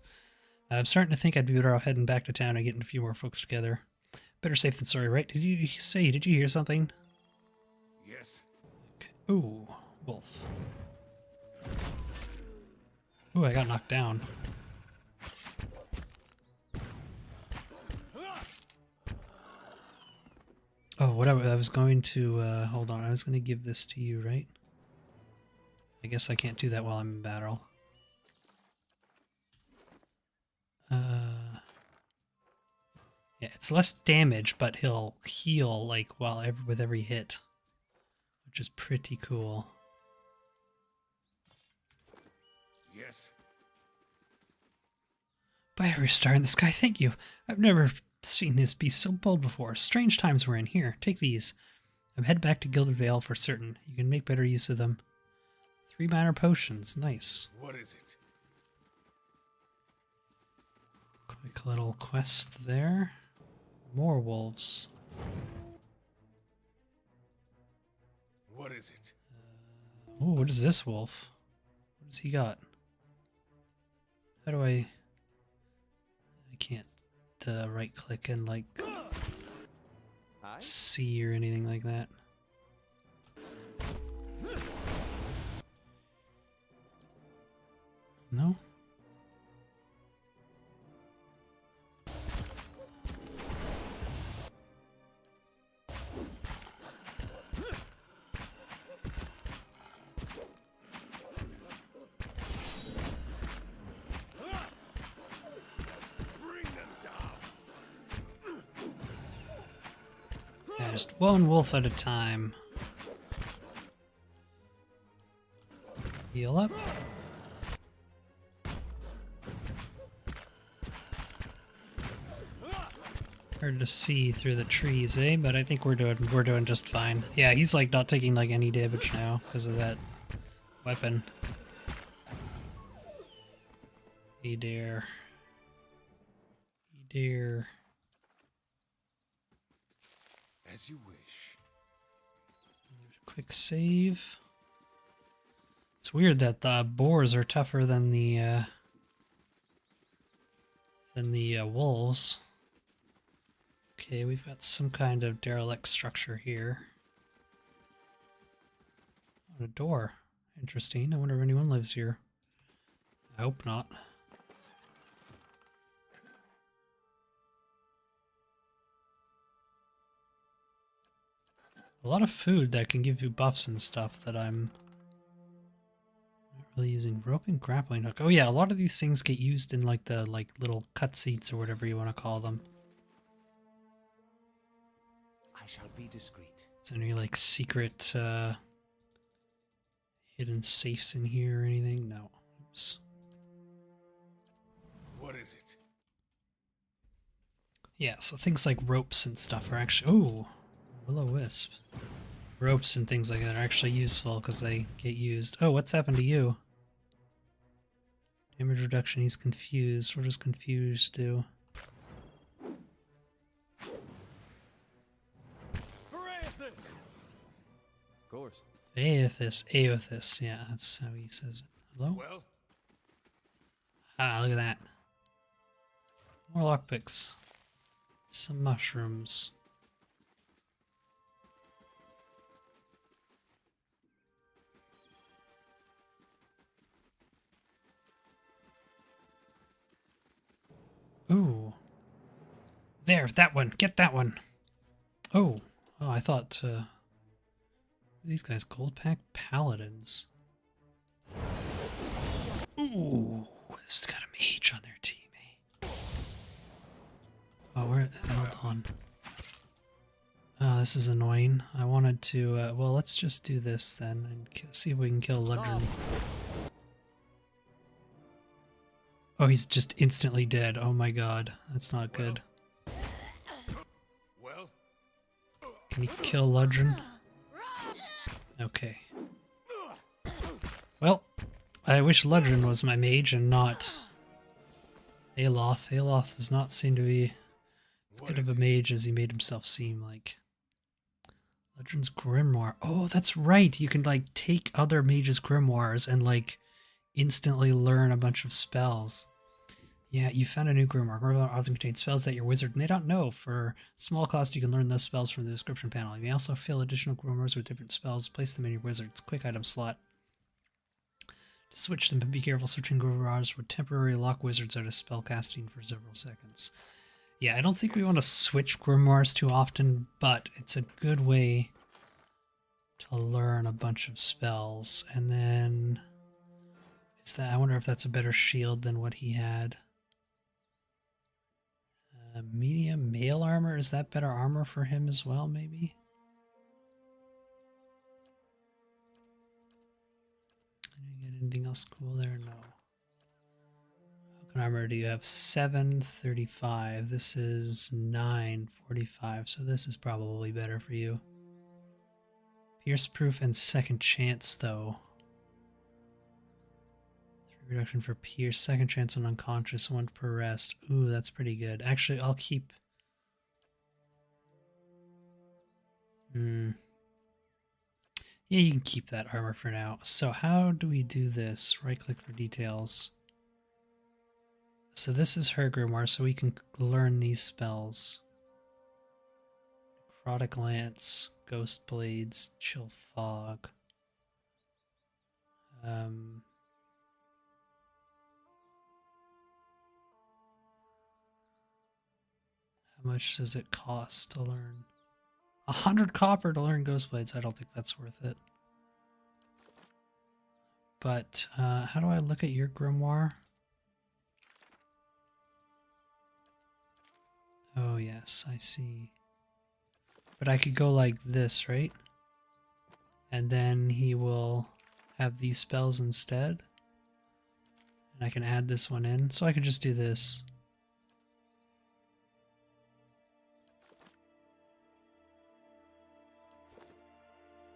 Speaker 1: I'm starting to think I'd be better off heading back to town and getting a few more folks together. Better safe than sorry, right? Did you hear something?
Speaker 4: Yes.
Speaker 1: Okay. Ooh, wolf. Ooh, I got knocked down. Oh, what I was going to, hold on, I was going to give this to you, right? I guess I can't do that while I'm in battle. Yeah, it's less damage, but he'll heal, like, with every hit. Which is pretty cool.
Speaker 4: Yes.
Speaker 1: By every star in the sky, thank you. I've never seen this beast so bold before. Strange times we're in here. Take these. I'm headed back to Gilded Vale for certain. You can make better use of them. 3 minor potions. Nice.
Speaker 4: What is it?
Speaker 1: Quick little quest there. More wolves.
Speaker 4: What is it?
Speaker 1: Oh, what is this wolf? What does he got? How do I can't right click and like see or anything like that. No? Yeah, just one wolf at a time. Heal up. Hard to see through the trees, eh? But I think we're doing just fine. Yeah, he's like not taking like any damage now because of that weapon. Hey there. Hey there.
Speaker 2: As you wish.
Speaker 1: Quick save. It's weird that the boars are tougher than the wolves. Okay, we've got some kind of derelict structure here. A door. Interesting. I wonder if anyone lives here. I hope not. A lot of food that can give you buffs and stuff that I'm not really using. Rope and grappling hook. Oh yeah, a lot of these things get used in like the little cutscenes or whatever you want to call them.
Speaker 8: I shall be discreet.
Speaker 1: Is there any like secret hidden safes in here or anything? No. Oops.
Speaker 2: What is it?
Speaker 1: Yeah, so things like ropes and stuff are actually... Oh! Will-o-wisp. Ropes and things like that are actually useful because they get used. Oh, what's happened to you? Damage reduction, he's confused. What does confused do?
Speaker 10: Of course.
Speaker 1: Aothis, yeah, that's how he says it. Hello?
Speaker 2: Well?
Speaker 1: Ah, look at that. More lockpicks. Some mushrooms. Ooh. There, that one. Get that one. Oh. Oh, I thought, these guys, gold pack paladins. Ooh. This has got a mage on their team, eh? Oh, hold on. Oh, this is annoying. I wanted to, well, let's just do this then and see if we can kill Ludrin. Oh, he's just instantly dead. Oh my god. That's not good.
Speaker 2: Well?
Speaker 1: Can he kill Ludrin? Okay. Well, I wish Ludrin was my mage and not Aloth. Aloth does not seem to be as good of a mage as he made himself seem like. Ludrin's Grimoire. Oh, that's right. You can like take other mages' grimoires and like instantly learn a bunch of spells. Yeah, you found a new grimoire. Grimoire often contains spells that your wizard may not know. For small cost, you can learn those spells from the description panel. You may also fill additional grimoires with different spells. Place them in your wizard's quick item slot. To switch them, but be careful. Switching grimoires would temporarily lock wizards out of spell casting for several seconds. Yeah, I don't think we want to switch grimoires too often, but it's a good way to learn a bunch of spells. And then, I wonder if that's a better shield than what he had. Medium mail armor, is that better armor for him as well, maybe? Did you get anything else cool there? No. What kind of armor do you have? 735. This is 945, so this is probably better for you. Pierce proof and second chance, though. Reduction for pierce, second chance on unconscious, 1 per rest. Ooh, that's pretty good. Actually, I'll keep... Yeah, you can keep that armor for now. So how do we do this? Right-click for details. So this is her grimoire, so we can learn these spells. Necrotic Lance, Ghost Blades, Chill Fog. How much does it cost to learn? 100 copper to learn Ghost Blades. I don't think that's worth it. But how do I look at your grimoire? Oh yes, I see. But I could go like this, right? And then he will have these spells instead. And I can add this one in. So I could just do this.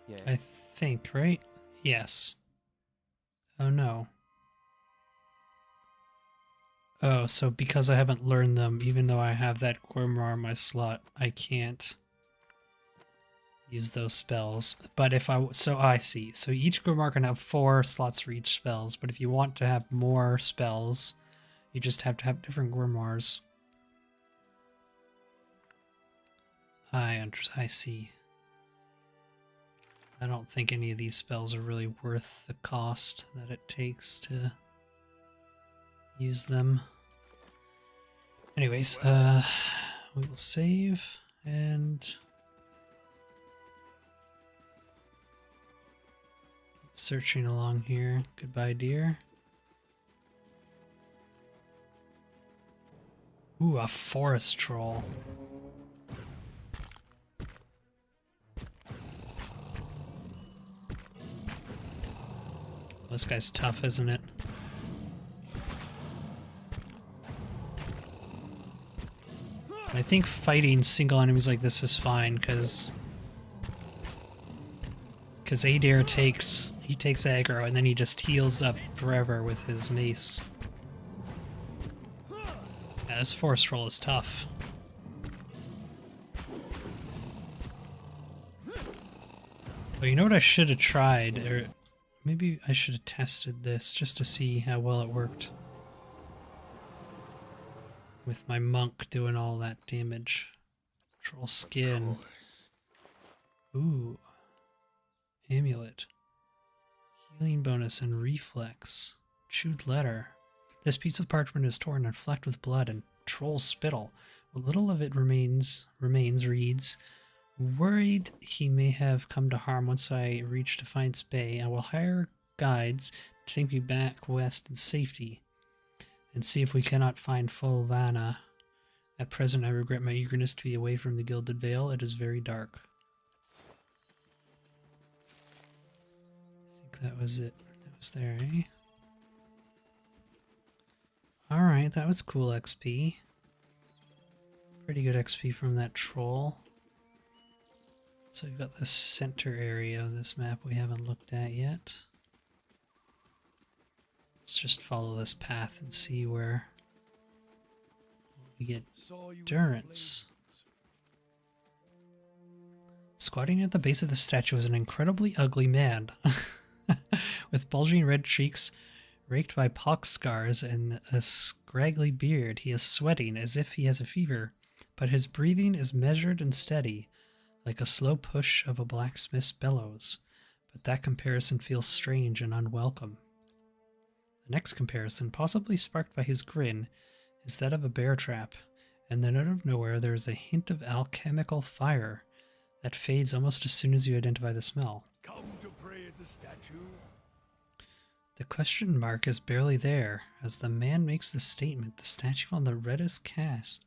Speaker 10: Yeah.
Speaker 1: I think, right? Yes. Oh no. Oh, so because I haven't learned them, even though I have that Grimoire in my slot, I can't use those spells. But if I see. So each Grimoire can have 4 slots for each spells, but if you want to have more spells, you just have to have different Grimoires. I see. I don't think any of these spells are really worth the cost that it takes to use them. Anyways, we will save and keep searching along here. Goodbye, dear. Ooh, a forest troll. This guy's tough, isn't it? I think fighting single enemies like this is fine, because Adair takes aggro and then he just heals up forever with his mace. Yeah, this forest troll is tough. But you know what I should have tried? Or maybe I should have tested this just to see how well it worked. With my monk doing all that damage. Troll skin. Ooh. Amulet. Healing bonus and reflex. Chewed letter. This piece of parchment is torn and flecked with blood and troll spittle. What little of it remains reads, worried he may have come to harm once I reach Defiance Bay, I will hire guides to take me back west in safety and see if we cannot find full Vanna. At present, I regret my eagerness to be away from the Gilded Vale. It is very dark. I think that was it. That was there, eh? Alright, that was cool XP. Pretty good XP from that troll. So we've got the center area of this map we haven't looked at yet. Let's just follow this path and see where we get Durance. Squatting at the base of the statue is an incredibly ugly man. With bulging red cheeks, raked by pox scars, and a scraggly beard. He is sweating as if he has a fever, but his breathing is measured and steady, like a slow push of a blacksmith's bellows. But that comparison feels strange and unwelcome. The next comparison, possibly sparked by his grin, is that of a bear trap, and then out of nowhere there is a hint of alchemical fire that fades almost as soon as you identify the smell.
Speaker 4: Come to pray at the statue.
Speaker 1: The question mark is barely there. As the man makes the statement, the statue on the red is cast.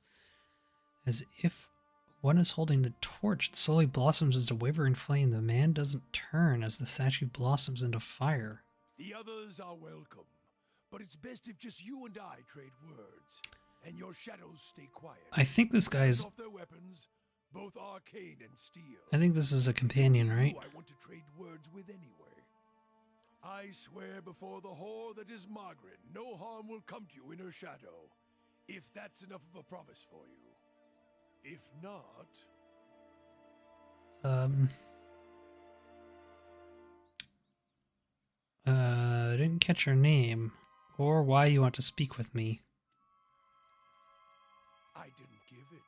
Speaker 1: As if one is holding the torch, it slowly blossoms into a wavering flame. The man doesn't turn as the statue blossoms into fire.
Speaker 4: The others are welcome, but it's best if just you and I trade words, and your shadows stay quiet.
Speaker 1: I think this guy's...
Speaker 4: Off their weapons, both arcane and steel.
Speaker 1: I think this is a companion, right?
Speaker 4: I want to trade words with anyway. I swear before the whore that is Margaret, no harm will come to you in her shadow, if that's enough of a promise for you. If not...
Speaker 1: I didn't catch your name, or why you want to speak with me.
Speaker 4: I didn't give it.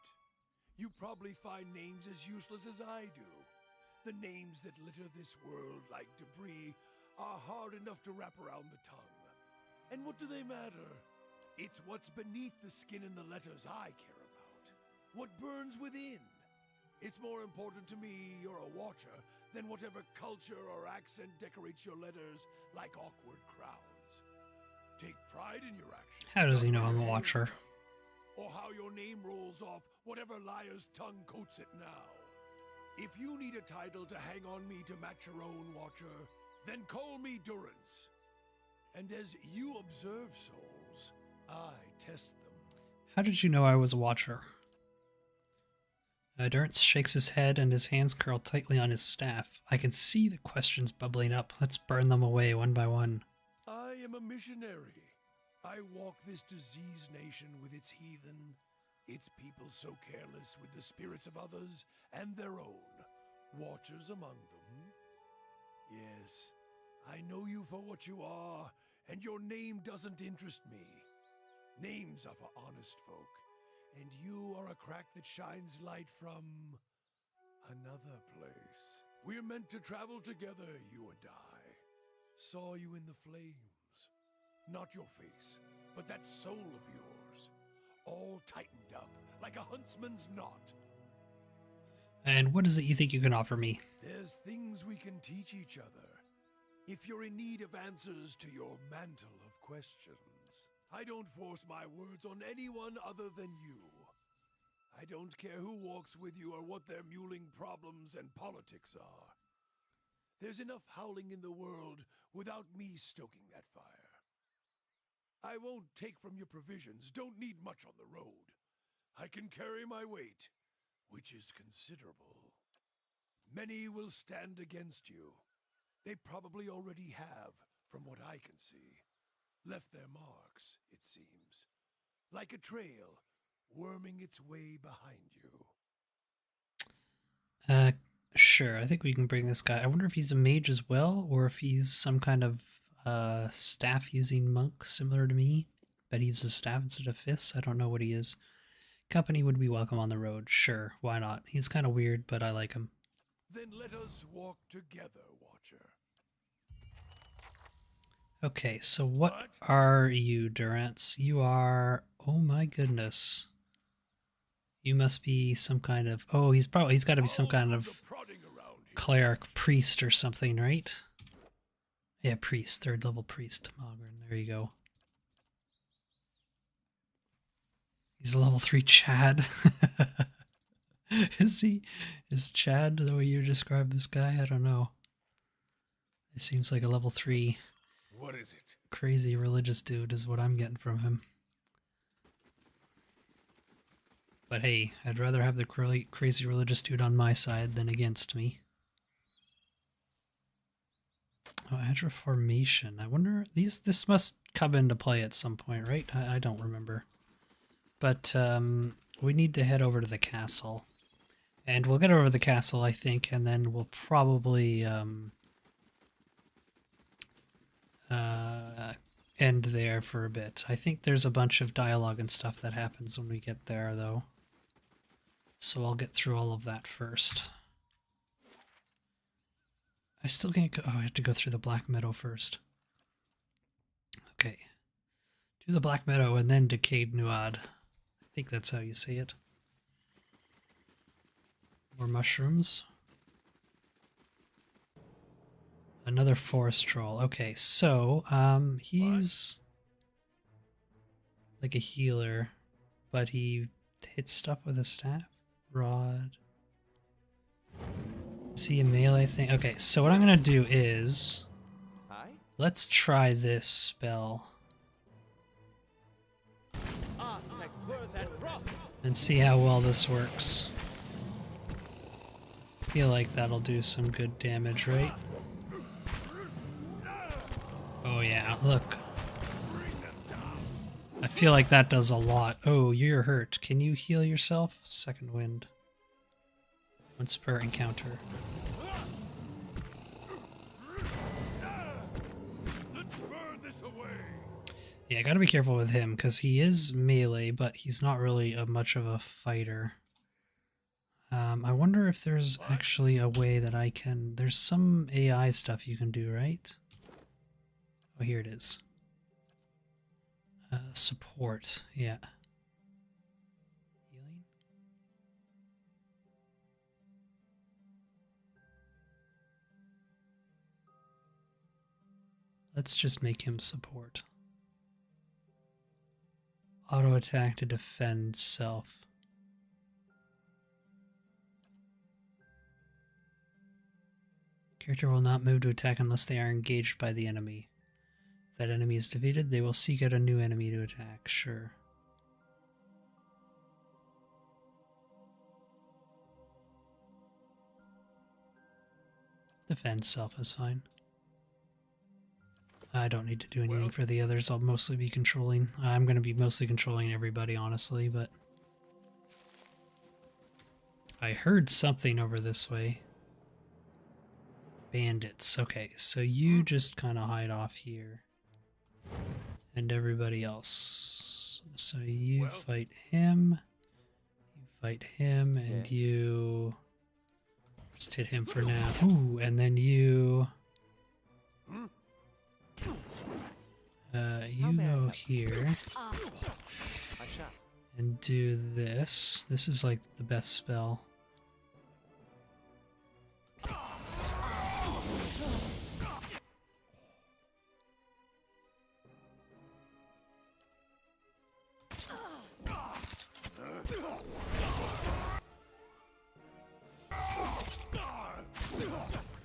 Speaker 4: You probably find names as useless as I do. The names that litter this world like debris are hard enough to wrap around the tongue. And what do they matter? It's what's beneath the skin and the letters I care about. What burns within. It's more important to me you're a watcher than whatever culture or accent decorates your letters like awkward crowns. Take pride in your actions.
Speaker 1: How does he know I'm a watcher?
Speaker 4: Or how your name rolls off whatever liar's tongue coats it now. If you need a title to hang on me to match your own, Watcher, then call me Durance. And as you observe souls, I test them.
Speaker 1: How did you know I was a watcher? Durance shakes his head and his hands curl tightly on his staff. I can see the questions bubbling up. Let's burn them away one by one.
Speaker 4: I am a missionary. I walk this diseased nation with its heathen, its people so careless with the spirits of others and their own, watchers among them. Yes, I know you for what you are, and your name doesn't interest me. Names are for honest folk, and you are a crack that shines light from another place. We're meant to travel together, you and I. Saw you in the flames. Not your face, but that soul of yours, all tightened up like a huntsman's knot.
Speaker 1: And what is it you think you can offer me?
Speaker 4: There's things we can teach each other. If you're in need of answers to your mantle of questions. I don't force my words on anyone other than you. I don't care who walks with you or what their mewling problems and politics are. There's enough howling in the world without me stoking that fire. I won't take from your provisions, don't need much on the road. I can carry my weight, which is considerable. Many will stand against you. They probably already have, from what I can see. Left their marks, it seems. Like a trail, worming its way behind you.
Speaker 1: Sure, I think we can bring this guy. I wonder if he's a mage as well, or if he's some kind of staff-using monk similar to me. But he uses staff instead of fists. I don't know what he is. Company would be welcome on the road. Sure, why not? He's kind of weird, but I like him.
Speaker 4: Then let us walk together, Watcher.
Speaker 1: Okay, so what are you, Durance? You are... Oh my goodness. You must be some kind of... Oh, he's got to be some kind of cleric priest or something, right? Yeah, priest, 3rd level priest. Mogren, there you go. He's a level 3 Chad. Is he? Is Chad the way you describe this guy? I don't know. It seems like a level 3...
Speaker 4: What is it?
Speaker 1: Crazy religious dude is what I'm getting from him. But hey, I'd rather have the crazy religious dude on my side than against me. Oh, Hydra Formation. I wonder, this must come into play at some point, right? I don't remember. But we need to head over to the castle. And we'll get over to the castle, I think, and then we'll probably end there for a bit. I think there's a bunch of dialogue and stuff that happens when we get there, though. So I'll get through all of that first. I still can't go... Oh, I have to go through the Black Meadow first. Okay. Do the Black Meadow and then Decayed Nuad. I think that's how you say it. More mushrooms. Another forest troll. Okay, so, he's like a healer, but he hits stuff with a staff. Rod. Is he a melee thing? Okay, so what I'm gonna do is... Let's try this spell. And see how well this works. I feel like that'll do some good damage, right? Oh yeah, look. I feel like that does a lot. Oh, you're hurt. Can you heal yourself? Second wind. Once per encounter.
Speaker 4: Let's burn this away.
Speaker 1: Yeah, I gotta be careful with him, because he is melee, but he's not really much of a fighter. I wonder if there's actually a way that I can... There's some AI stuff you can do, right? Oh, here it is. Support, yeah. Healing? Let's just make him support. Auto attack to defend self. Character will not move to attack unless they are engaged by the enemy. If that enemy is defeated, they will seek out a new enemy to attack. Sure. Defend self is fine. I don't need to do anything for the others. I'll mostly be controlling. I'm going to be mostly controlling everybody, honestly, but I heard something over this way. Bandits. Okay, so you just kind of hide off here. And everybody else. So you fight him. You fight him, and you just hit him for now. Ooh, and then you... you go here and do this. This is like the best spell.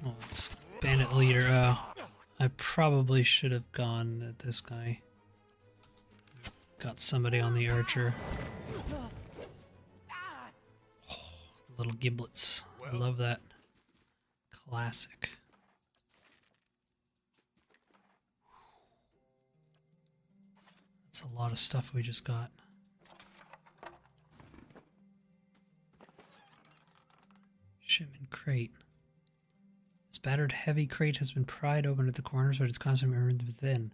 Speaker 1: Oh, this bandit leader, I probably should have gone at this guy. Got somebody on the archer. Oh, little giblets. I love that. Classic. That's a lot of stuff we just got. Shipment crate. This battered heavy crate has been pried open at the corners, but it's constantly ruined within.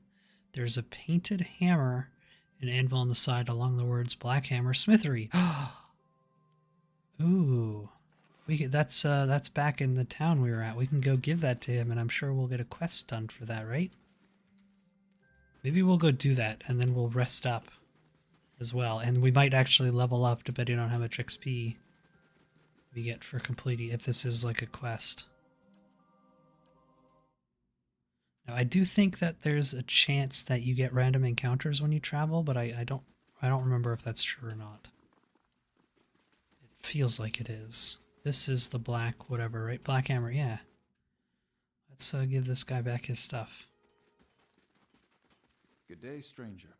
Speaker 1: There's a painted hammer and anvil on the side along the words Black Hammer Smithery. Ooh. That's back in the town we were at. We can go give that to him, and I'm sure we'll get a quest done for that, right? Maybe we'll go do that, and then we'll rest up as well. And we might actually level up depending on how much XP we get for completing, if this is like a quest. Now, I do think that there's a chance that you get random encounters when you travel, but I don't remember if that's true or not. It feels like it is. This is the black whatever, right? Black Hammer, yeah. Let's give this guy back his stuff.
Speaker 14: Good day, stranger.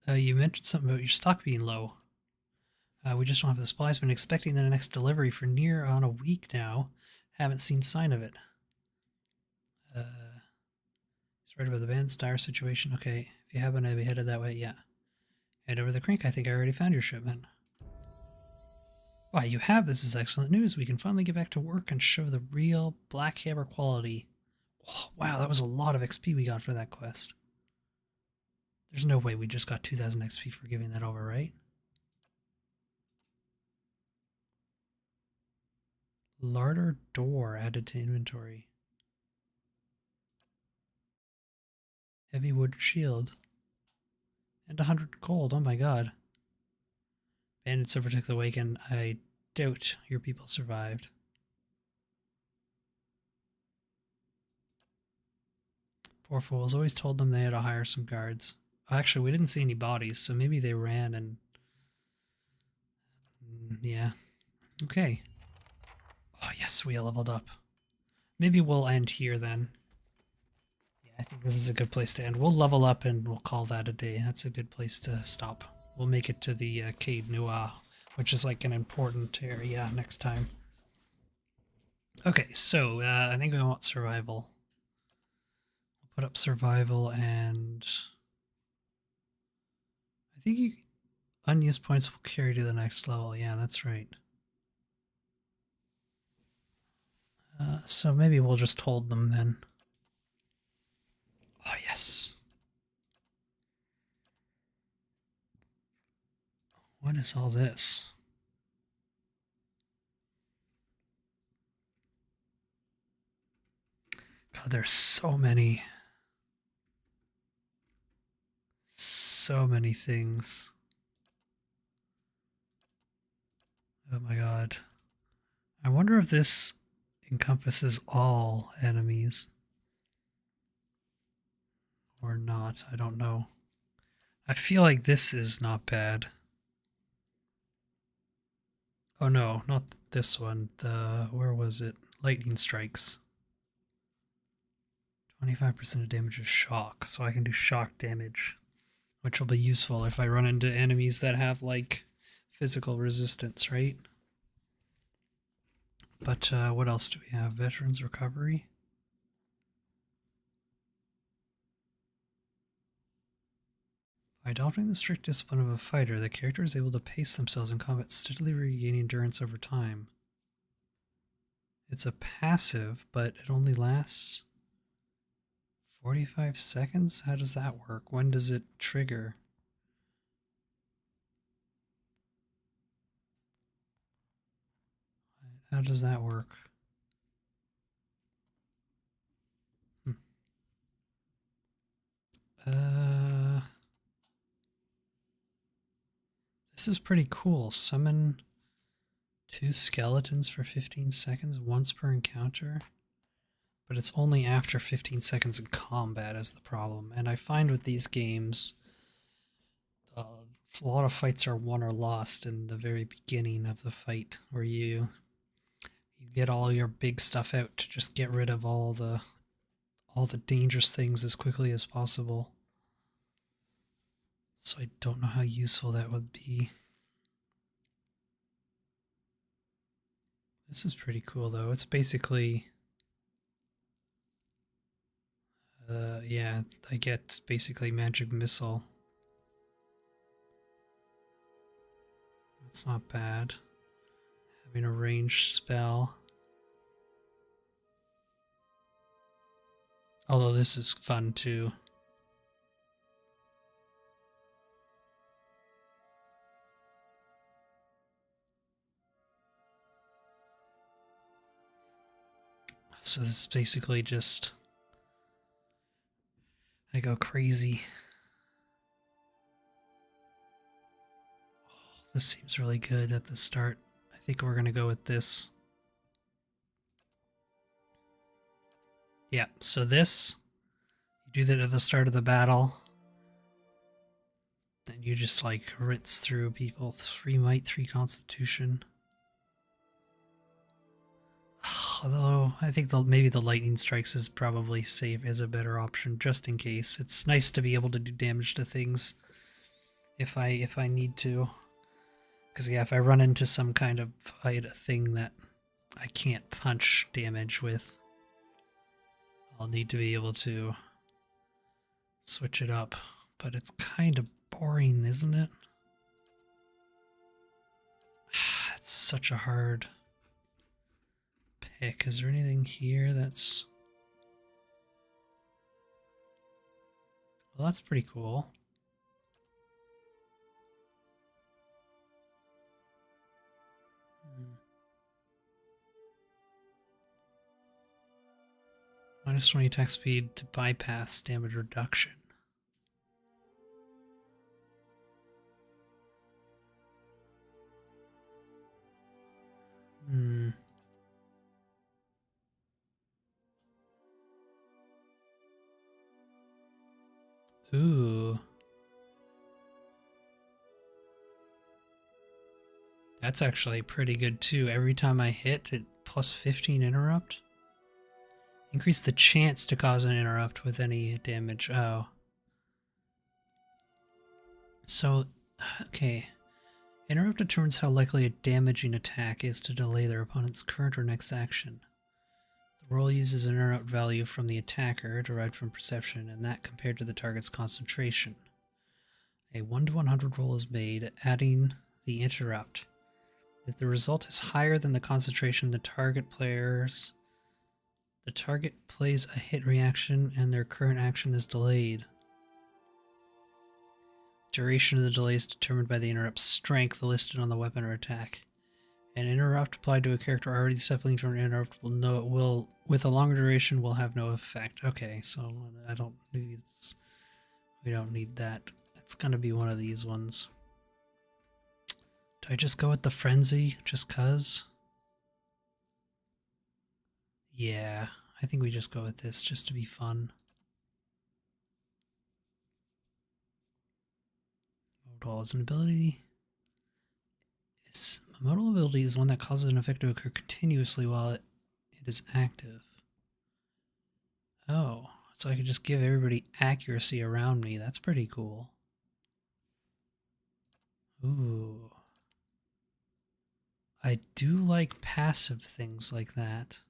Speaker 1: You mentioned something about your stock being low. We just don't have the supplies. Been expecting the next delivery for near on a week now. Haven't seen sign of it. He's right about the band's dire situation. Okay, if you happen to be headed that way, yeah. Head over the creek. I think I already found your shipment. Why, you have? This is excellent news. We can finally get back to work and show the real Black Hammer quality. Oh, wow, that was a lot of XP we got for that quest. There's no way we just got 2,000 XP for giving that over, right? Larder door added to inventory. Heavy wood shield. And 100 gold, oh my god. Bandits overtook the wagon. I doubt your people survived. Poor fools, always told them they had to hire some guards. Actually, we didn't see any bodies, so maybe they ran and... yeah. Okay. Oh yes, we leveled up. Maybe we'll end here then. Yeah, I think this is a good place to end. We'll level up and we'll call that a day. That's a good place to stop. We'll make it to the Cade Noir, which is like an important area next time. Okay, so I think I want survival. We'll put up survival, and I think unused points will carry to the next level. Yeah, that's right. So maybe we'll just hold them then. Oh, yes. What is all this? God, there's so many things. Oh my god. I wonder if this encompasses all enemies. Or not, I don't know. I feel like this is not bad. Oh no, not this one. Where was it? Lightning strikes. 25% of damage is shock, so I can do shock damage, which will be useful if I run into enemies that have like physical resistance, right? But what else do we have? Veterans recovery. By adopting the strict discipline of a fighter, the character is able to pace themselves in combat, steadily regaining endurance over time. It's a passive, but it only lasts 45 seconds? How does that work? When does it trigger? How does that work? This is pretty cool. Summon 2 skeletons for 15 seconds, once per encounter. But it's only after 15 seconds in combat is the problem. And I find with these games, a lot of fights are won or lost in the very beginning of the fight, where you get all your big stuff out to just get rid of all the dangerous things as quickly as possible. So I don't know how useful that would be. This is pretty cool though. It's basically yeah, I get basically magic missile. It's not bad. Having a ranged spell. Although this is fun too. So this is basically just, I go crazy. Oh, this seems really good at the start. I think we're gonna go with this. Yeah, so this, you do that at the start of the battle. Then you just like rinse through people. 3 might, 3 constitution. Although I think maybe the lightning strikes is probably safe as a better option, just in case. It's nice to be able to do damage to things if I need to. Because yeah, if I run into some kind of thing that I can't punch damage with, I'll need to be able to switch it up. But it's kind of boring, isn't it? It's such a hard pick. Is there anything here that's... Well, that's pretty cool. Minus 20 attack speed to bypass damage reduction. Ooh. That's actually pretty good too. Every time I hit, it plus 15 interrupt. Increase the chance to cause an interrupt with any damage. Oh. So, okay. Interrupt determines how likely a damaging attack is to delay their opponent's current or next action. The roll uses an interrupt value from the attacker, derived from perception, and that compared to the target's concentration. A 1 to 100 roll is made, adding the interrupt. If the result is higher than the concentration, the target plays a hit reaction and their current action is delayed. Duration of the delay is determined by the interrupt's strength listed on the weapon or attack. An interrupt applied to a character already suffering from an interrupt will with a longer duration will have no effect. Okay, so we don't need that. It's gonna be one of these ones. Do I just go with the frenzy just cuz? Yeah, I think we just go with this just to be fun. Modal is an ability. Is A modal ability is one that causes an effect to occur continuously while it is active. Oh, so I could just give everybody accuracy around me. That's pretty cool. Ooh. I do like passive things like that.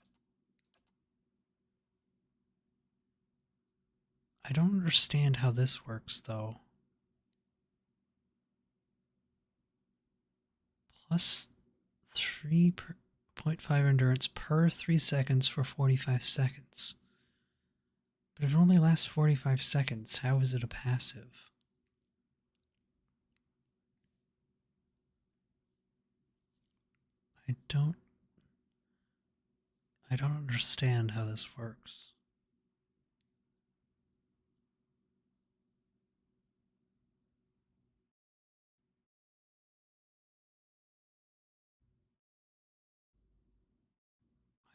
Speaker 1: I don't understand how this works, though. Plus 3.5 endurance per 3 seconds for 45 seconds. But if it only lasts 45 seconds, how is it a passive? I don't understand how this works.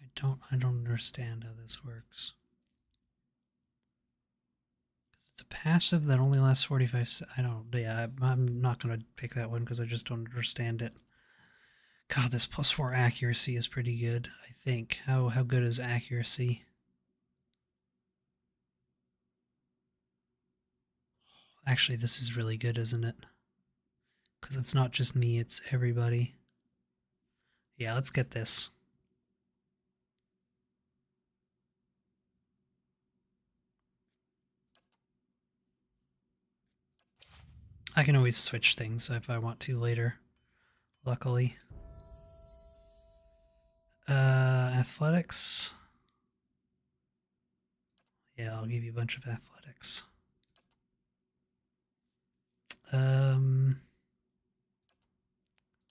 Speaker 1: I don't understand how this works. It's a passive that only lasts 45 seconds. I don't, yeah, I'm not going to pick that one because I just don't understand it. God, this +4 accuracy is pretty good, I think. How good is accuracy? Actually, this is really good, isn't it? Because it's not just me, it's everybody. Yeah, let's get this. I can always switch things if I want to later, luckily. Athletics. Yeah, I'll give you a bunch of athletics.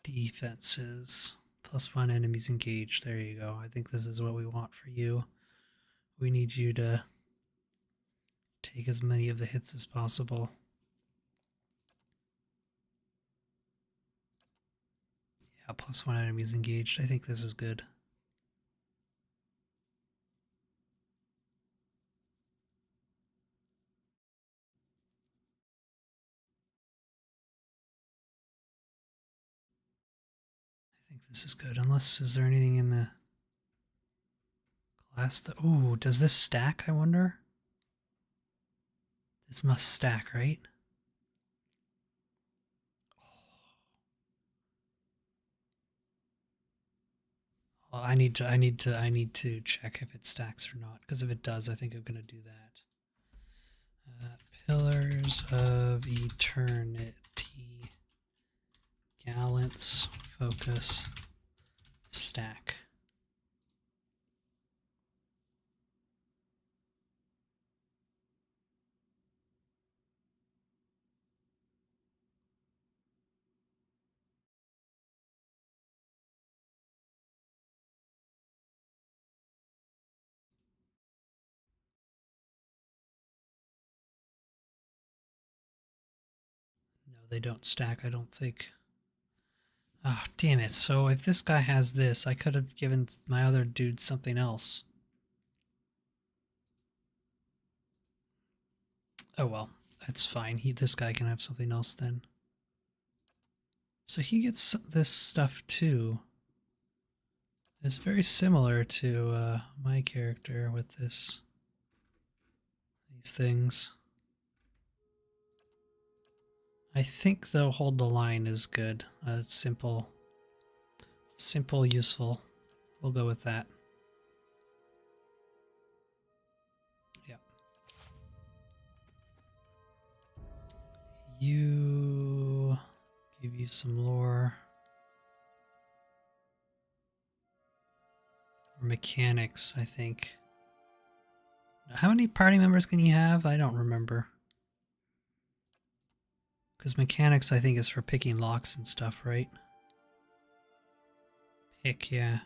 Speaker 1: Defenses. +1 enemies engaged. There you go. I think this is what we want for you. We need you to take as many of the hits as possible. Yeah, +1 enemies engaged. I think this is good. I think this is good. Unless, is there anything in the class that... Ooh, does this stack, I wonder? This must stack, right? Well, I need to check if it stacks or not, because if it does, I think I'm gonna do that. Pillars of Eternity, Gallants, Focus, Stack. No, they don't stack, I don't think. Oh, damn it. So if this guy has this, I could have given my other dude something else. Oh well, that's fine. This guy can have something else then. So he gets this stuff too. It's very similar to my character with these things. I think though hold the line is good. Simple, useful. We'll go with that. Yeah. Give you some lore. Or mechanics, I think. How many party members can you have? I don't remember. Because mechanics, I think, is for picking locks and stuff, right? Pick, yeah.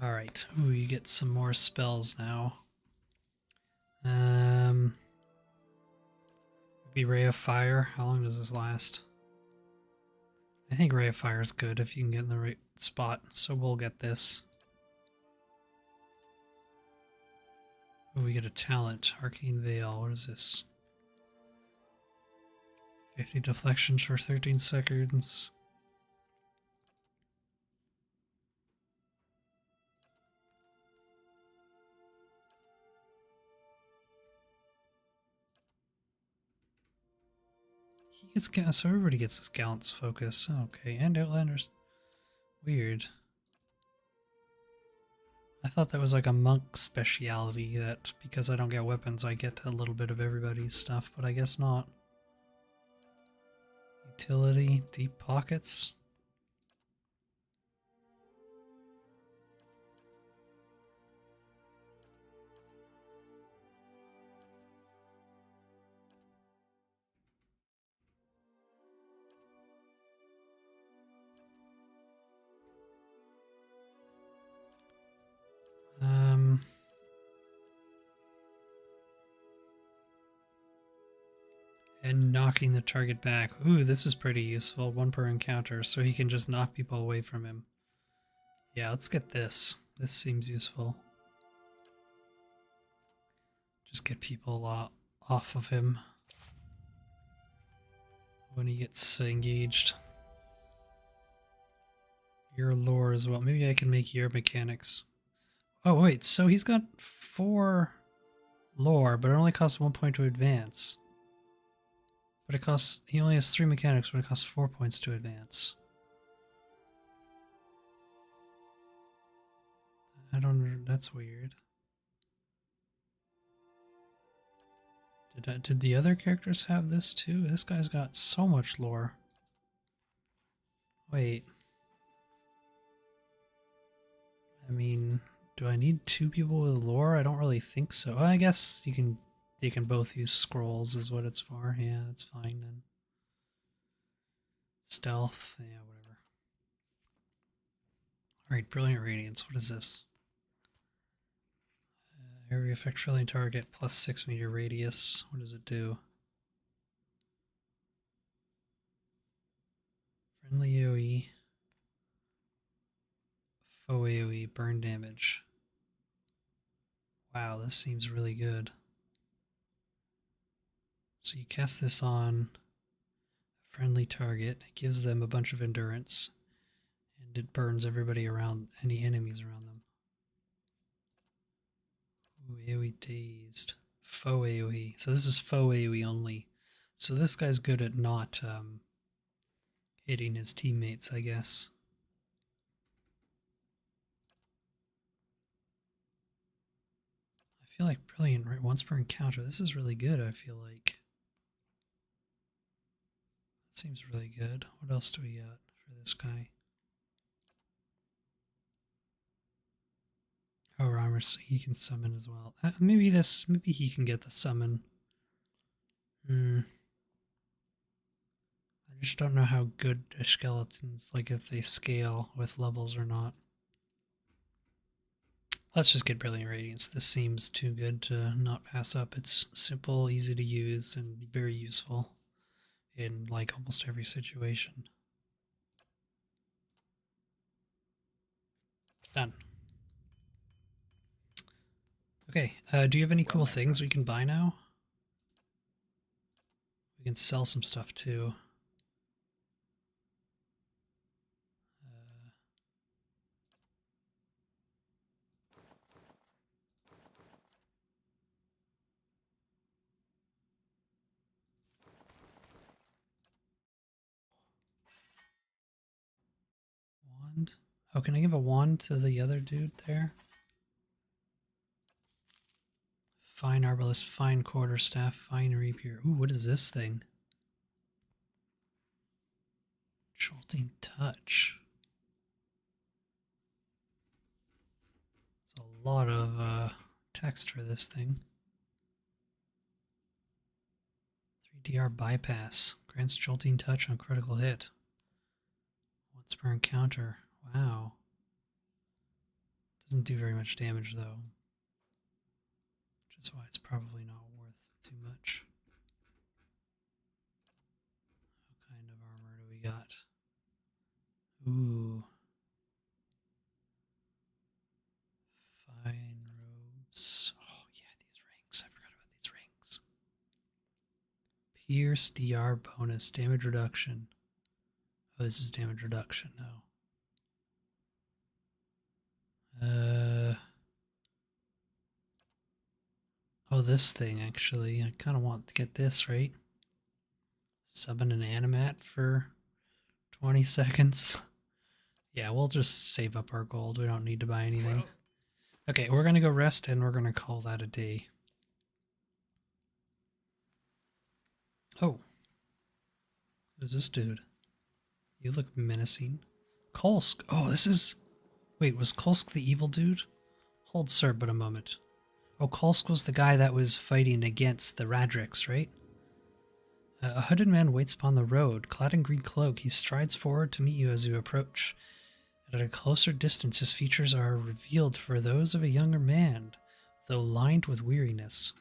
Speaker 1: Alright. Ooh, you get some more spells now. Maybe Ray of Fire. How long does this last? I think Ray of Fire is good if you can get in the right spot, so we'll get this. Oh, we get a talent. Arcane Veil. What is this? 50 deflections for 13 seconds. He gets so everybody gets this Gallant's focus. Okay, and Outlanders. Weird. I thought that was like a monk speciality that because I don't get weapons, I get a little bit of everybody's stuff, but I guess not. Utility, deep pockets. And knocking the target back. Ooh, this is pretty useful. 1 per encounter, so he can just knock people away from him. Yeah, let's get this. This seems useful. Just get people off of him when he gets engaged. Your lore as well. Maybe I can make your mechanics. Oh wait, so he's got 4 lore, but it only costs 1 point to advance. But it costs, he only has 3 mechanics, but it costs 4 points to advance. I don't, that's weird. Did the other characters have this too? This guy's got so much lore. Wait. I mean, do I need 2 people with lore? I don't really think so. I guess they can both use scrolls is what it's for. Yeah, that's fine then. Stealth, yeah, whatever. Alright, Brilliant Radiance. What is this? Area effect trillion target plus 6 meter radius. What does it do? Friendly AoE. Foe AoE, burn damage. Wow, this seems really good. So you cast this on a friendly target. It gives them a bunch of endurance. And it burns everybody around, any enemies around them. Ooh, AoE dazed. Foe AoE. So this is foe AoE only. So this guy's good at not hitting his teammates, I guess. I feel like brilliant right once per encounter. This is really good, I feel like. That seems really good. What else do we got for this guy? Oh, armor, so he can summon as well. Maybe he can get the summon. I just don't know how good the skeletons, like if they scale with levels or not. Let's just get Brilliant Radiance. This seems too good to not pass up. It's simple, easy to use, and very useful in like almost every situation. Done. Okay, do you have any cool things we can buy now? We can sell some stuff too. Wand? Oh, can I give a wand to the other dude there? Fine arbalist, fine quarterstaff, fine rapier. Ooh, what is this thing? Jolting touch. It's a lot of text for this thing. 3DR bypass. Grants jolting touch on critical hit. Once per encounter. Wow. Doesn't do very much damage though. Which is why it's probably not worth too much. What kind of armor do we got? Ooh. Fine robes. Oh yeah, Pierce DR bonus damage reduction. Oh, this is damage reduction now. Oh, this thing actually. I kind of want to get this, right? Summon an animat for 20 seconds. Yeah, we'll just save up our gold. We don't need to buy anything. Okay, we're gonna go rest and we're gonna call that a day. Oh. Who's this dude? You look menacing. Kolsk! Oh, this is... Wait, was Kolsk the evil dude? Hold sir but a moment. Oh, Kolsk was the guy that was fighting against the Radriks, right? A hooded man waits upon the road. Clad in green cloak, he strides forward to meet you as you approach. At a closer distance, his features are revealed for those of a younger man, though lined with weariness.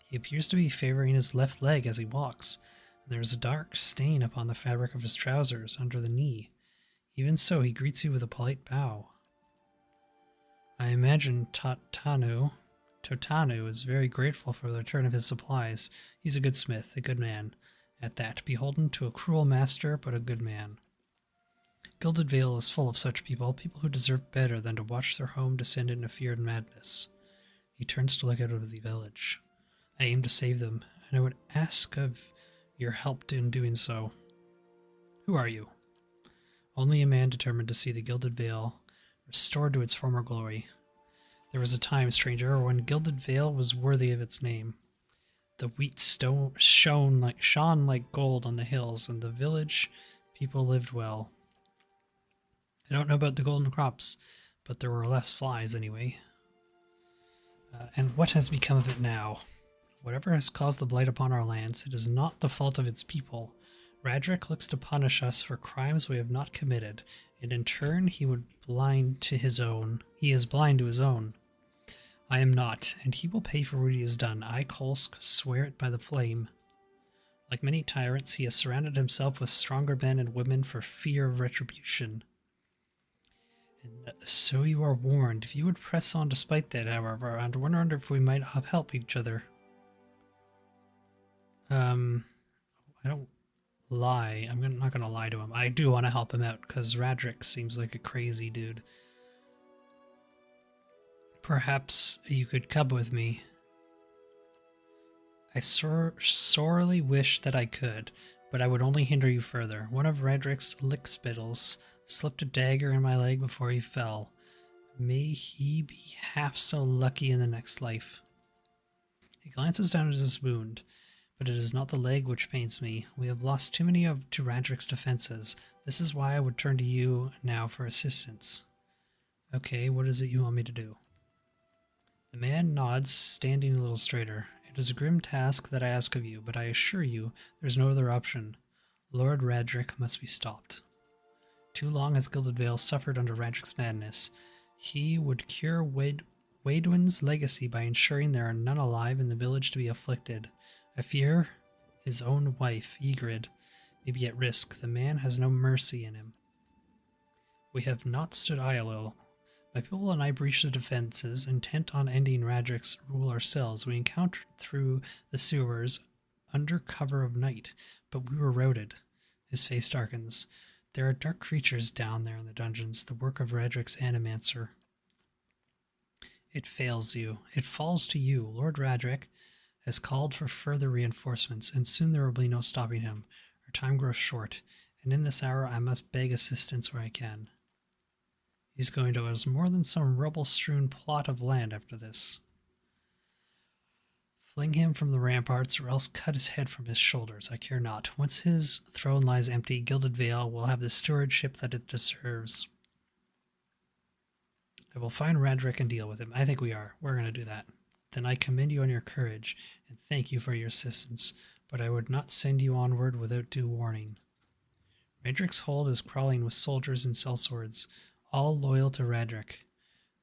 Speaker 1: He appears to be favoring his left leg as he walks, and there is a dark stain upon the fabric of his trousers under the knee. Even so, he greets you with a polite bow. I imagine Totanu is very grateful for the return of his supplies. He's a good smith, a good man. At that, beholden to a cruel master, but a good man. Gilded Vale is full of such people who deserve better than to watch their home descend into fear and madness. He turns to look out over the village. I aim to save them, and I would ask of your help in doing so. Who are you? Only a man determined to see the Gilded Vale restored to its former glory. There was a time, stranger, when Gilded Vale was worthy of its name. The wheat shone like gold on the hills, and the village people lived well. I don't know about the golden crops, but there were less flies anyway. And what has become of it now? Whatever has caused the blight upon our lands, it is not the fault of its people. Radrik looks to punish us for crimes we have not committed, and in turn he is blind to his own. I am not, and he will pay for what he has done. I, Kolsk, swear it by the flame. Like many tyrants, he has surrounded himself with stronger men and women for fear of retribution. And so you are warned. If you would press on despite that, however, I wonder if we might have helped each other. I don't lie. I'm not gonna lie to him. I do want to help him out, because Radrik seems like a crazy dude. Perhaps you could come with me. I sorely wish that I could, but I would only hinder you further. One of Radrik's lickspittles slipped a dagger in my leg before he fell. May he be half so lucky in the next life. He glances down at his wound, but it is not the leg which pains me. We have lost too many to Radrik's defenses. This is why I would turn to you now for assistance. Okay, what is it you want me to do? The man nods, standing a little straighter. It is a grim task that I ask of you, but I assure you there's no other option. Lord Radrik must be stopped. Too long has Gilded Vale suffered under Radrik's madness. He would cure Waidwin's legacy by ensuring there are none alive in the village to be afflicted. I fear his own wife, Ygritte, may be at risk. The man has no mercy in him. We have not stood idle. My people and I breached the defenses, intent on ending Radrik's rule ourselves. We encountered through the sewers under cover of night, but we were routed. His face darkens. There are dark creatures down there in the dungeons, the work of Radrik's animancer. It fails you. It falls to you. Lord Radrik has called for further reinforcements, and soon there will be no stopping him. Our time grows short, and in this hour I must beg assistance where I can. He's going to us more than some rubble-strewn plot of land after this. Fling him from the ramparts, or else cut his head from his shoulders. I care not. Once his throne lies empty, Gilded Vale will have the stewardship that it deserves. I will find Radrik and deal with him. I think we are. We're going to do that. Then I commend you on your courage, and thank you for your assistance, but I would not send you onward without due warning. Radrik's hold is crawling with soldiers and sellswords, all loyal to Radrik.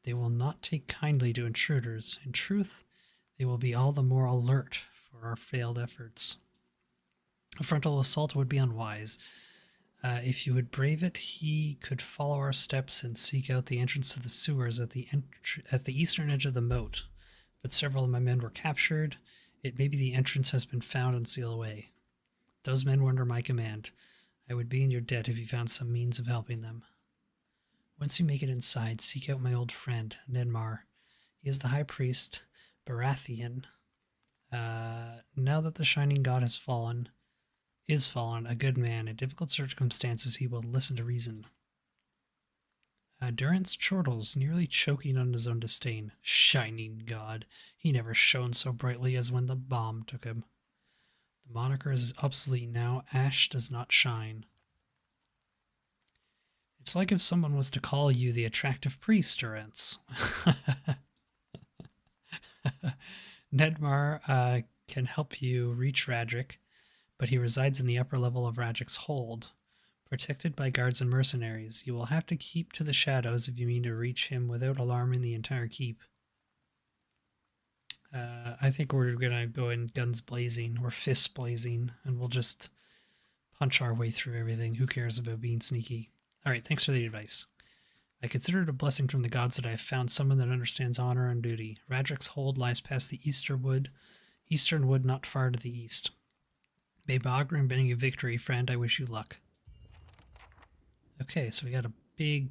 Speaker 1: They will not take kindly to intruders. In truth, they will be all the more alert for our failed efforts. A frontal assault would be unwise. If you would brave it, he could follow our steps and seek out the entrance to the sewers at the eastern edge of the moat. But several of my men were captured. It may be the entrance has been found and sealed away. Those men were under my command. I would be in your debt if you found some means of helping them. Once you make it inside, seek out my old friend, Nedmar. He is the high priest, Baratheon. Now that the shining god is fallen, a good man. In difficult circumstances, he will listen to reason. Durance chortles, nearly choking on his own disdain. Shining god. He never shone so brightly as when the bomb took him. The moniker is obsolete now. Ash does not shine. It's like if someone was to call you the attractive priest, Durance. Nedmar can help you reach Radric, but he resides in the upper level of Radric's hold. Protected by guards and mercenaries, you will have to keep to the shadows if you mean to reach him without alarming the entire keep. I think we're gonna go in guns blazing, or fists blazing, and we'll just punch our way through everything. Who cares about being sneaky? Alright, thanks for the advice. I consider it a blessing from the gods that I have found someone that understands honor and duty. Radric's hold lies past the eastern wood not far to the east. May Bagram bring you victory, friend. I wish you luck. Okay, so we got a big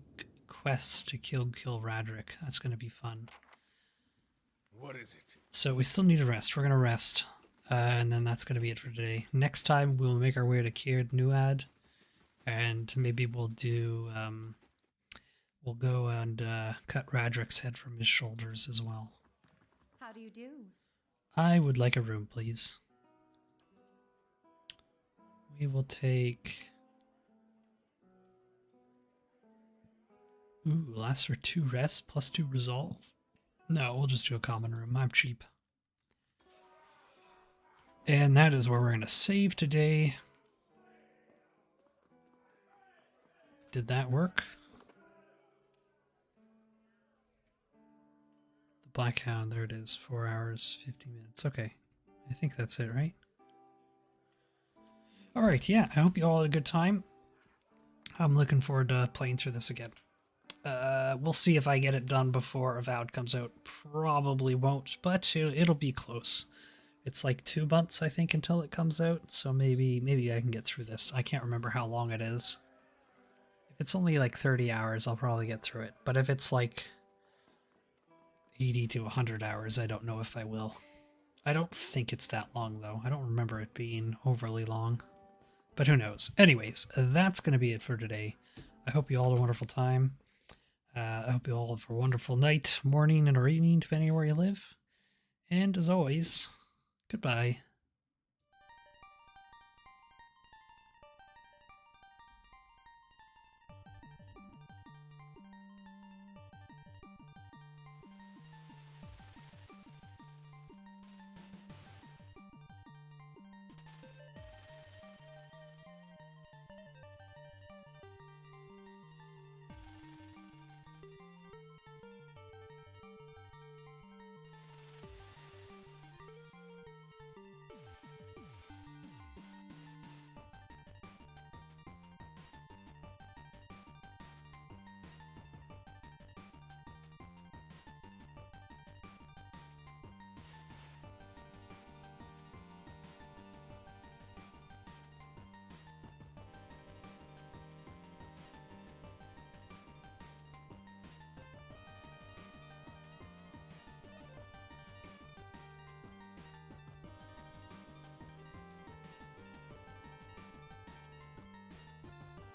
Speaker 1: quest to kill Radric. That's going to be fun.
Speaker 4: What is it?
Speaker 1: So we still need a rest. We're going to rest. And then that's going to be it for today. Next time, we'll make our way to Caird Nuad. And maybe we'll do... we'll go and cut Radric's head from his shoulders as well.
Speaker 12: How do you do?
Speaker 1: I would like a room, please. We will take... Ooh, lasts for 2 rests plus 2 resolve. No, we'll just do a common room. I'm cheap. And that is where we're going to save today. Did that work? The Black Hound, there it is. 4 hours, 50 minutes. Okay. I think that's it, right? Alright, yeah. I hope you all had a good time. I'm looking forward to playing through this again. We'll see if I get it done before Avowed comes out. Probably won't, but it'll be close. It's like 2 months, I think, until it comes out, so maybe I can get through this. I can't remember how long it is. If it's only like 30 hours, I'll probably get through it. But if it's like 80 to 100 hours, I don't know if I will. I don't think it's that long, though. I don't remember it being overly long. But who knows? Anyways, that's going to be it for today. I hope you all had a wonderful time. I hope you all have a wonderful night, morning, or evening, depending on where you live. And as always, goodbye.